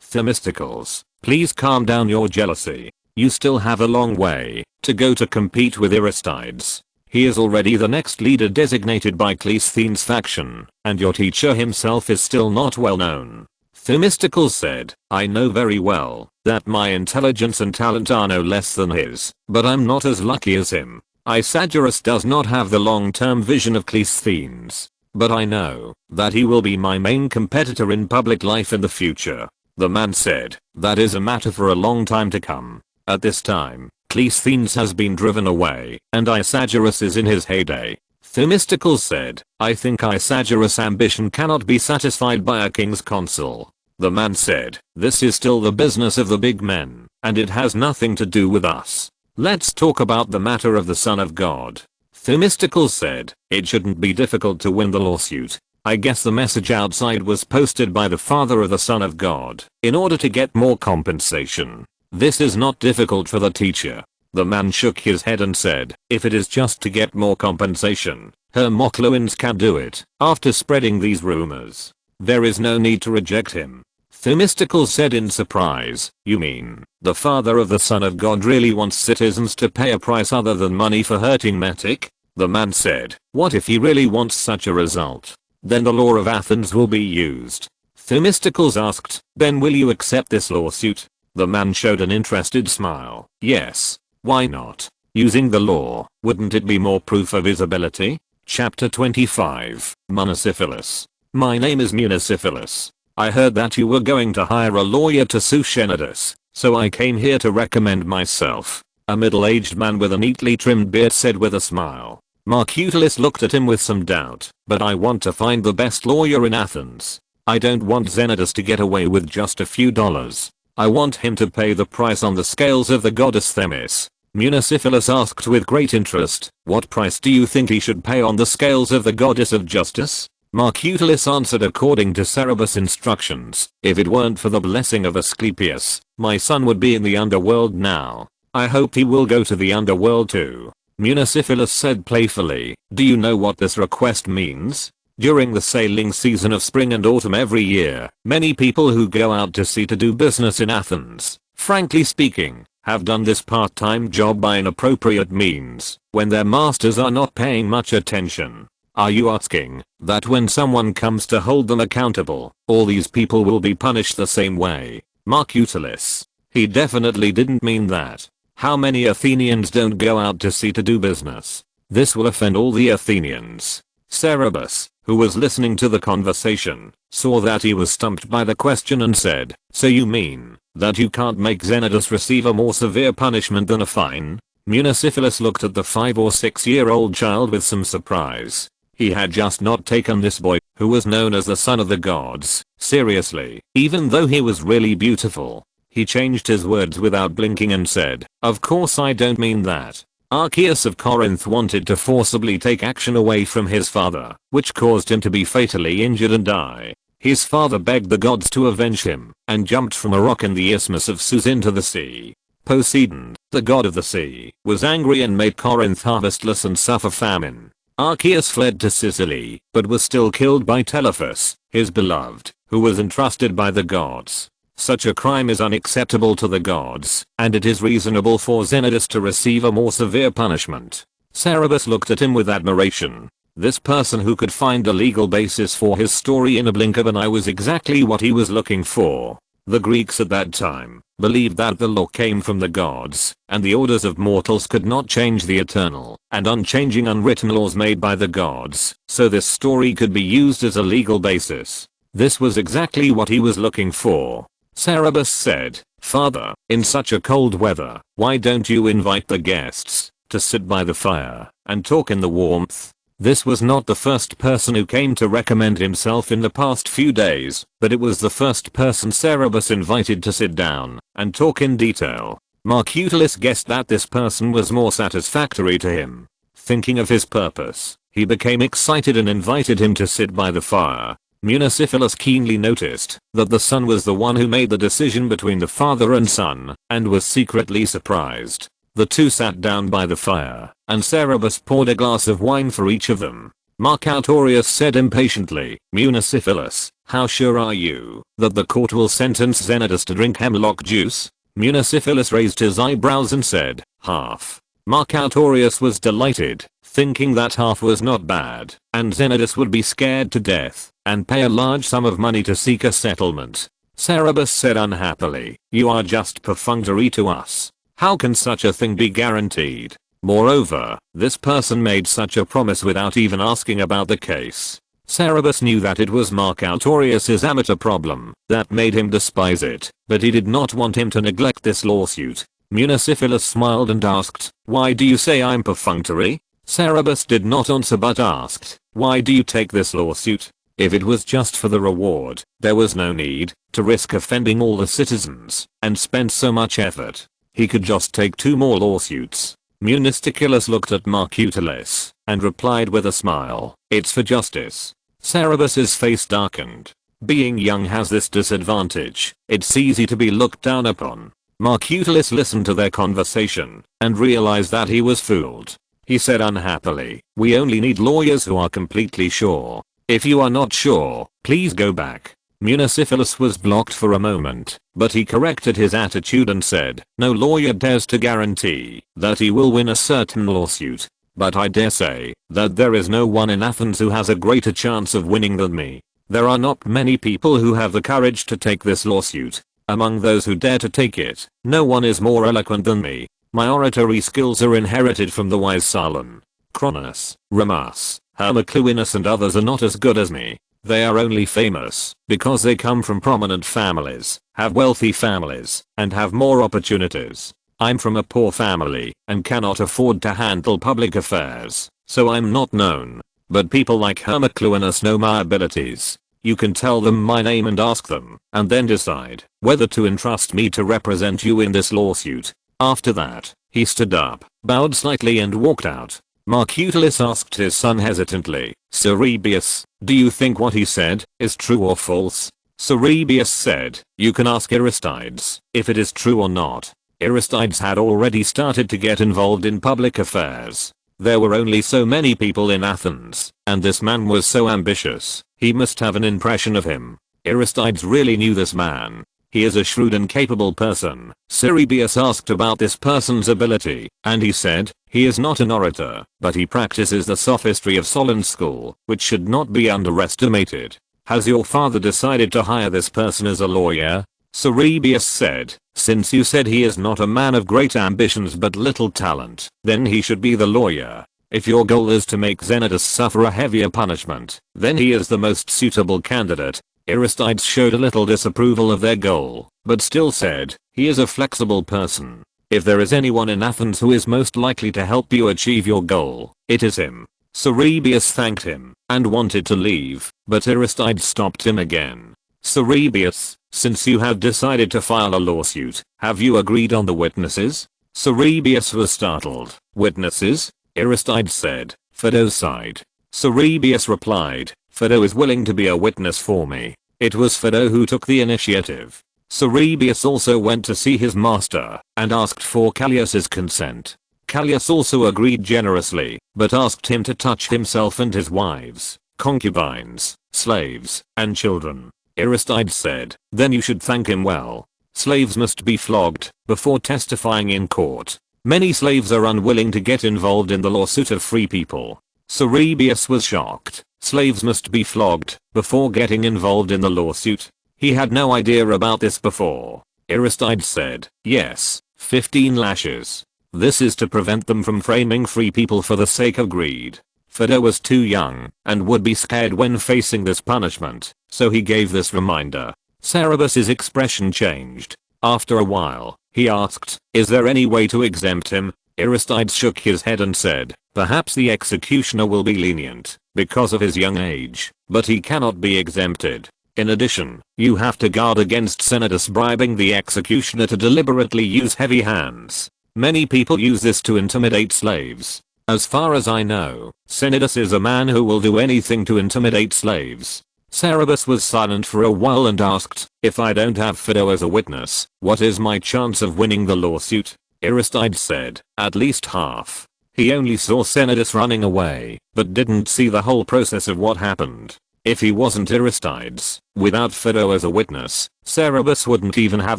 Themistocles, please calm down your jealousy. You still have a long way to go to compete with Aristides. He is already the next leader designated by Cleisthenes' faction, and your teacher himself is still not well known. Themistocles said, "I know very well that my intelligence and talent are no less than his, but I'm not as lucky as him. Isagoras does not have the long-term vision of Cleisthenes, but I know that he will be my main competitor in public life in the future." The man said, "That is a matter for a long time to come. At this time, Cleisthenes has been driven away, and Isagoras is in his heyday." Themistocles said, "I think Isagoras' ambition cannot be satisfied by a king's consul." The man said, "This is still the business of the big men, and it has nothing to do with us. Let's talk about the matter of the Son of God." Themistocles said, "It shouldn't be difficult to win the lawsuit. I guess the message outside was posted by the father of the Son of God, in order to get more compensation. This is not difficult for the teacher." The man shook his head and said, "If it is just to get more compensation, Hermocleans can do it. After spreading these rumors, there is no need to reject him." Themistocles said in surprise, "You mean, the father of the Son of God really wants citizens to pay a price other than money for hurting Metic?" The man said, "What if he really wants such a result? Then the law of Athens will be used." Themistocles asked, "Then will you accept this lawsuit?" The man showed an interested smile. "Yes. Why not? Using the law, wouldn't it be more proof of his ability?" Chapter 25, Municipalus. My name is Municipalus. I heard that you were going to hire a lawyer to sue Xenodus, so I came here to recommend myself. A middle-aged man with a neatly trimmed beard said with a smile. Marcutalus looked at him with some doubt, "But I want to find the best lawyer in Athens. I don't want Xenodus to get away with just a few dollars. I want him to pay the price on the scales of the goddess Themis." Municipalus asked with great interest, "What price do you think he should pay on the scales of the goddess of justice?" Marcutalus answered according to Cerberus' instructions, "If it weren't for the blessing of Asclepius, my son would be in the underworld now. I hope he will go to the underworld too." Municipalus said playfully, "Do you know what this request means? During the sailing season of spring and autumn every year, many people who go out to sea to do business in Athens, frankly speaking, have done this part-time job by inappropriate means, when their masters are not paying much attention. Are you asking that when someone comes to hold them accountable, all these people will be punished the same way?" Marcutalus. He definitely didn't mean that. How many Athenians don't go out to sea to do business? This will offend all the Athenians. Cerberus, who was listening to the conversation, saw that he was stumped by the question and said, "So you mean that you can't make Xenodus receive a more severe punishment than a fine?" Municipalus looked at the 5 or 6-year-old child with some surprise. He had just not taken this boy, who was known as the son of the gods, seriously, even though he was really beautiful. He changed his words without blinking and said, "Of course I don't mean that. Archias of Corinth wanted to forcibly take action away from his father, which caused him to be fatally injured and die. His father begged the gods to avenge him, and jumped from a rock in the isthmus of Suez into the sea. Poseidon, the god of the sea, was angry and made Corinth harvestless and suffer famine. Archias fled to Sicily, but was still killed by Telephus, his beloved, who was entrusted by the gods. Such a crime is unacceptable to the gods, and it is reasonable for Xenodus to receive a more severe punishment." Cerberus looked at him with admiration. This person who could find a legal basis for his story in a blink of an eye was exactly what he was looking for. The Greeks at that time believed that the law came from the gods, and the orders of mortals could not change the eternal and unchanging unwritten laws made by the gods, so this story could be used as a legal basis. This was exactly what he was looking for. Cerberus said, "Father, in such a cold weather, why don't you invite the guests to sit by the fire and talk in the warmth?" This was not the first person who came to recommend himself in the past few days, but it was the first person Cerberus invited to sit down and talk in detail. Marcutus guessed that this person was more satisfactory to him. Thinking of his purpose, he became excited and invited him to sit by the fire. Munocephalus keenly noticed that the son was the one who made the decision between the father and son, and was secretly surprised. The two sat down by the fire, and Cerberus poured a glass of wine for each of them. Marcutorius said impatiently, "Munocephalus, how sure are you that the court will sentence Zenodus to drink hemlock juice?" Munocephalus raised his eyebrows and said, "Half." Marcutorius was delighted, thinking that half was not bad, and Zenodus would be scared to death and pay a large sum of money to seek a settlement. Cerberus said unhappily, "You are just perfunctory to us. How can such a thing be guaranteed? Moreover, this person made such a promise without even asking about the case." Cerberus knew that it was Marcutorius's amateur problem that made him despise it, but he did not want him to neglect this lawsuit. Munocephalus smiled and asked, "Why do you say I'm perfunctory?" Cerberus did not answer but asked, "Why do you take this lawsuit? If it was just for the reward, there was no need to risk offending all the citizens and spend so much effort. He could just take 2 more lawsuits." Munocephalus looked at Marcutus and replied with a smile, "It's for justice." Cerberus's face darkened. Being young has this disadvantage: it's easy to be looked down upon. Marcutus listened to their conversation and realized that he was fooled. He said unhappily, "We only need lawyers who are completely sure. If you are not sure, please go back." Munocephalus was blocked for a moment, but he corrected his attitude and said, "No lawyer dares to guarantee that he will win a certain lawsuit. But I dare say that there is no one in Athens who has a greater chance of winning than me. There are not many people who have the courage to take this lawsuit. Among those who dare to take it, no one is more eloquent than me. My oratory skills are inherited from the wise Solon. Cronus, Remus, Hermocleunus and others are not as good as me. They are only famous because they come from prominent families, have wealthy families, and have more opportunities. I'm from a poor family and cannot afford to handle public affairs, so I'm not known. But people like Hermocleunus know my abilities. You can tell them my name and ask them, and then decide whether to entrust me to represent you in this lawsuit." After that, he stood up, bowed slightly and walked out. Marcutus asked his son hesitantly, "Cerberus, do you think what he said is true or false?" Cerberus said, "You can ask Aristides if it is true or not." Aristides had already started to get involved in public affairs. There were only so many people in Athens, and this man was so ambitious, he must have an impression of him. Aristides really knew this man. He is a shrewd and capable person. Cerberus asked about this person's ability, and he said, "He is not an orator, but he practices the sophistry of Solon's school, which should not be underestimated." "Has your father decided to hire this person as a lawyer?" Cerberus said, "Since you said he is not a man of great ambitions but little talent, then he should be the lawyer. If your goal is to make Zenodus suffer a heavier punishment, then he is the most suitable candidate." Aristides showed a little disapproval of their goal, but still said, "He is a flexible person. If there is anyone in Athens who is most likely to help you achieve your goal, it is him." Cerberus thanked him and wanted to leave, but Aristides stopped him again. "Cerberus, since you have decided to file a lawsuit, have you agreed on the witnesses?" Cerberus was startled. "Witnesses?" Aristides said. "Phaedo's side." Cerberus replied, "Phaedo is willing to be a witness for me." It was Phaedo who took the initiative. Cerberus also went to see his master and asked for Callias's consent. Callias also agreed generously, but asked him to touch himself and his wives, concubines, slaves, and children. Aristides said, "Then you should thank him well. Slaves must be flogged before testifying in court. Many slaves are unwilling to get involved in the lawsuit of free people." Cerebius was shocked. Slaves must be flogged before getting involved in the lawsuit. He had no idea about this before. Aristides said, yes, 15 lashes. This is to prevent them from framing free people for the sake of greed. Phaedo was too young and would be scared when facing this punishment, so he gave this reminder. Cerebus's expression changed. After a while, he asked, is there any way to exempt him? Aristides shook his head and said, perhaps the executioner will be lenient because of his young age, but he cannot be exempted. In addition, you have to guard against Senators bribing the executioner to deliberately use heavy hands. Many people use this to intimidate slaves. As far as I know, Senators is a man who will do anything to intimidate slaves. Cerebus was silent for a while and asked, if I don't have Phaedo as a witness, what is my chance of winning the lawsuit? Aristides said, at least half. He only saw Senators running away, but didn't see the whole process of what happened. If he wasn't Aristides, without Phaedo as a witness, Cerebus wouldn't even have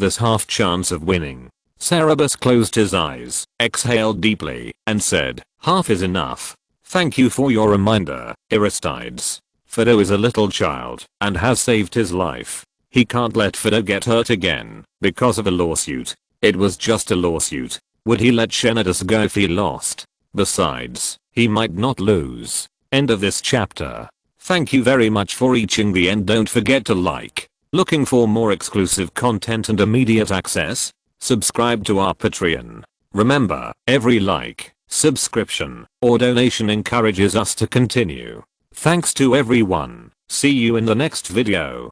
this half chance of winning. Cerebus closed his eyes, exhaled deeply, and said, half is enough. Thank you for your reminder, Aristides. Phaedo is a little child, and has saved his life. He can't let Phaedo get hurt again, because of a lawsuit. It was just a lawsuit. Would he let Senators go if he lost? Besides, he might not lose. End of this chapter. Thank you very much for reaching the end. Don't forget to like. Looking for more exclusive content and immediate access? Subscribe to our Patreon. Remember, every like, subscription, or donation encourages us to continue. Thanks to everyone. See you in the next video.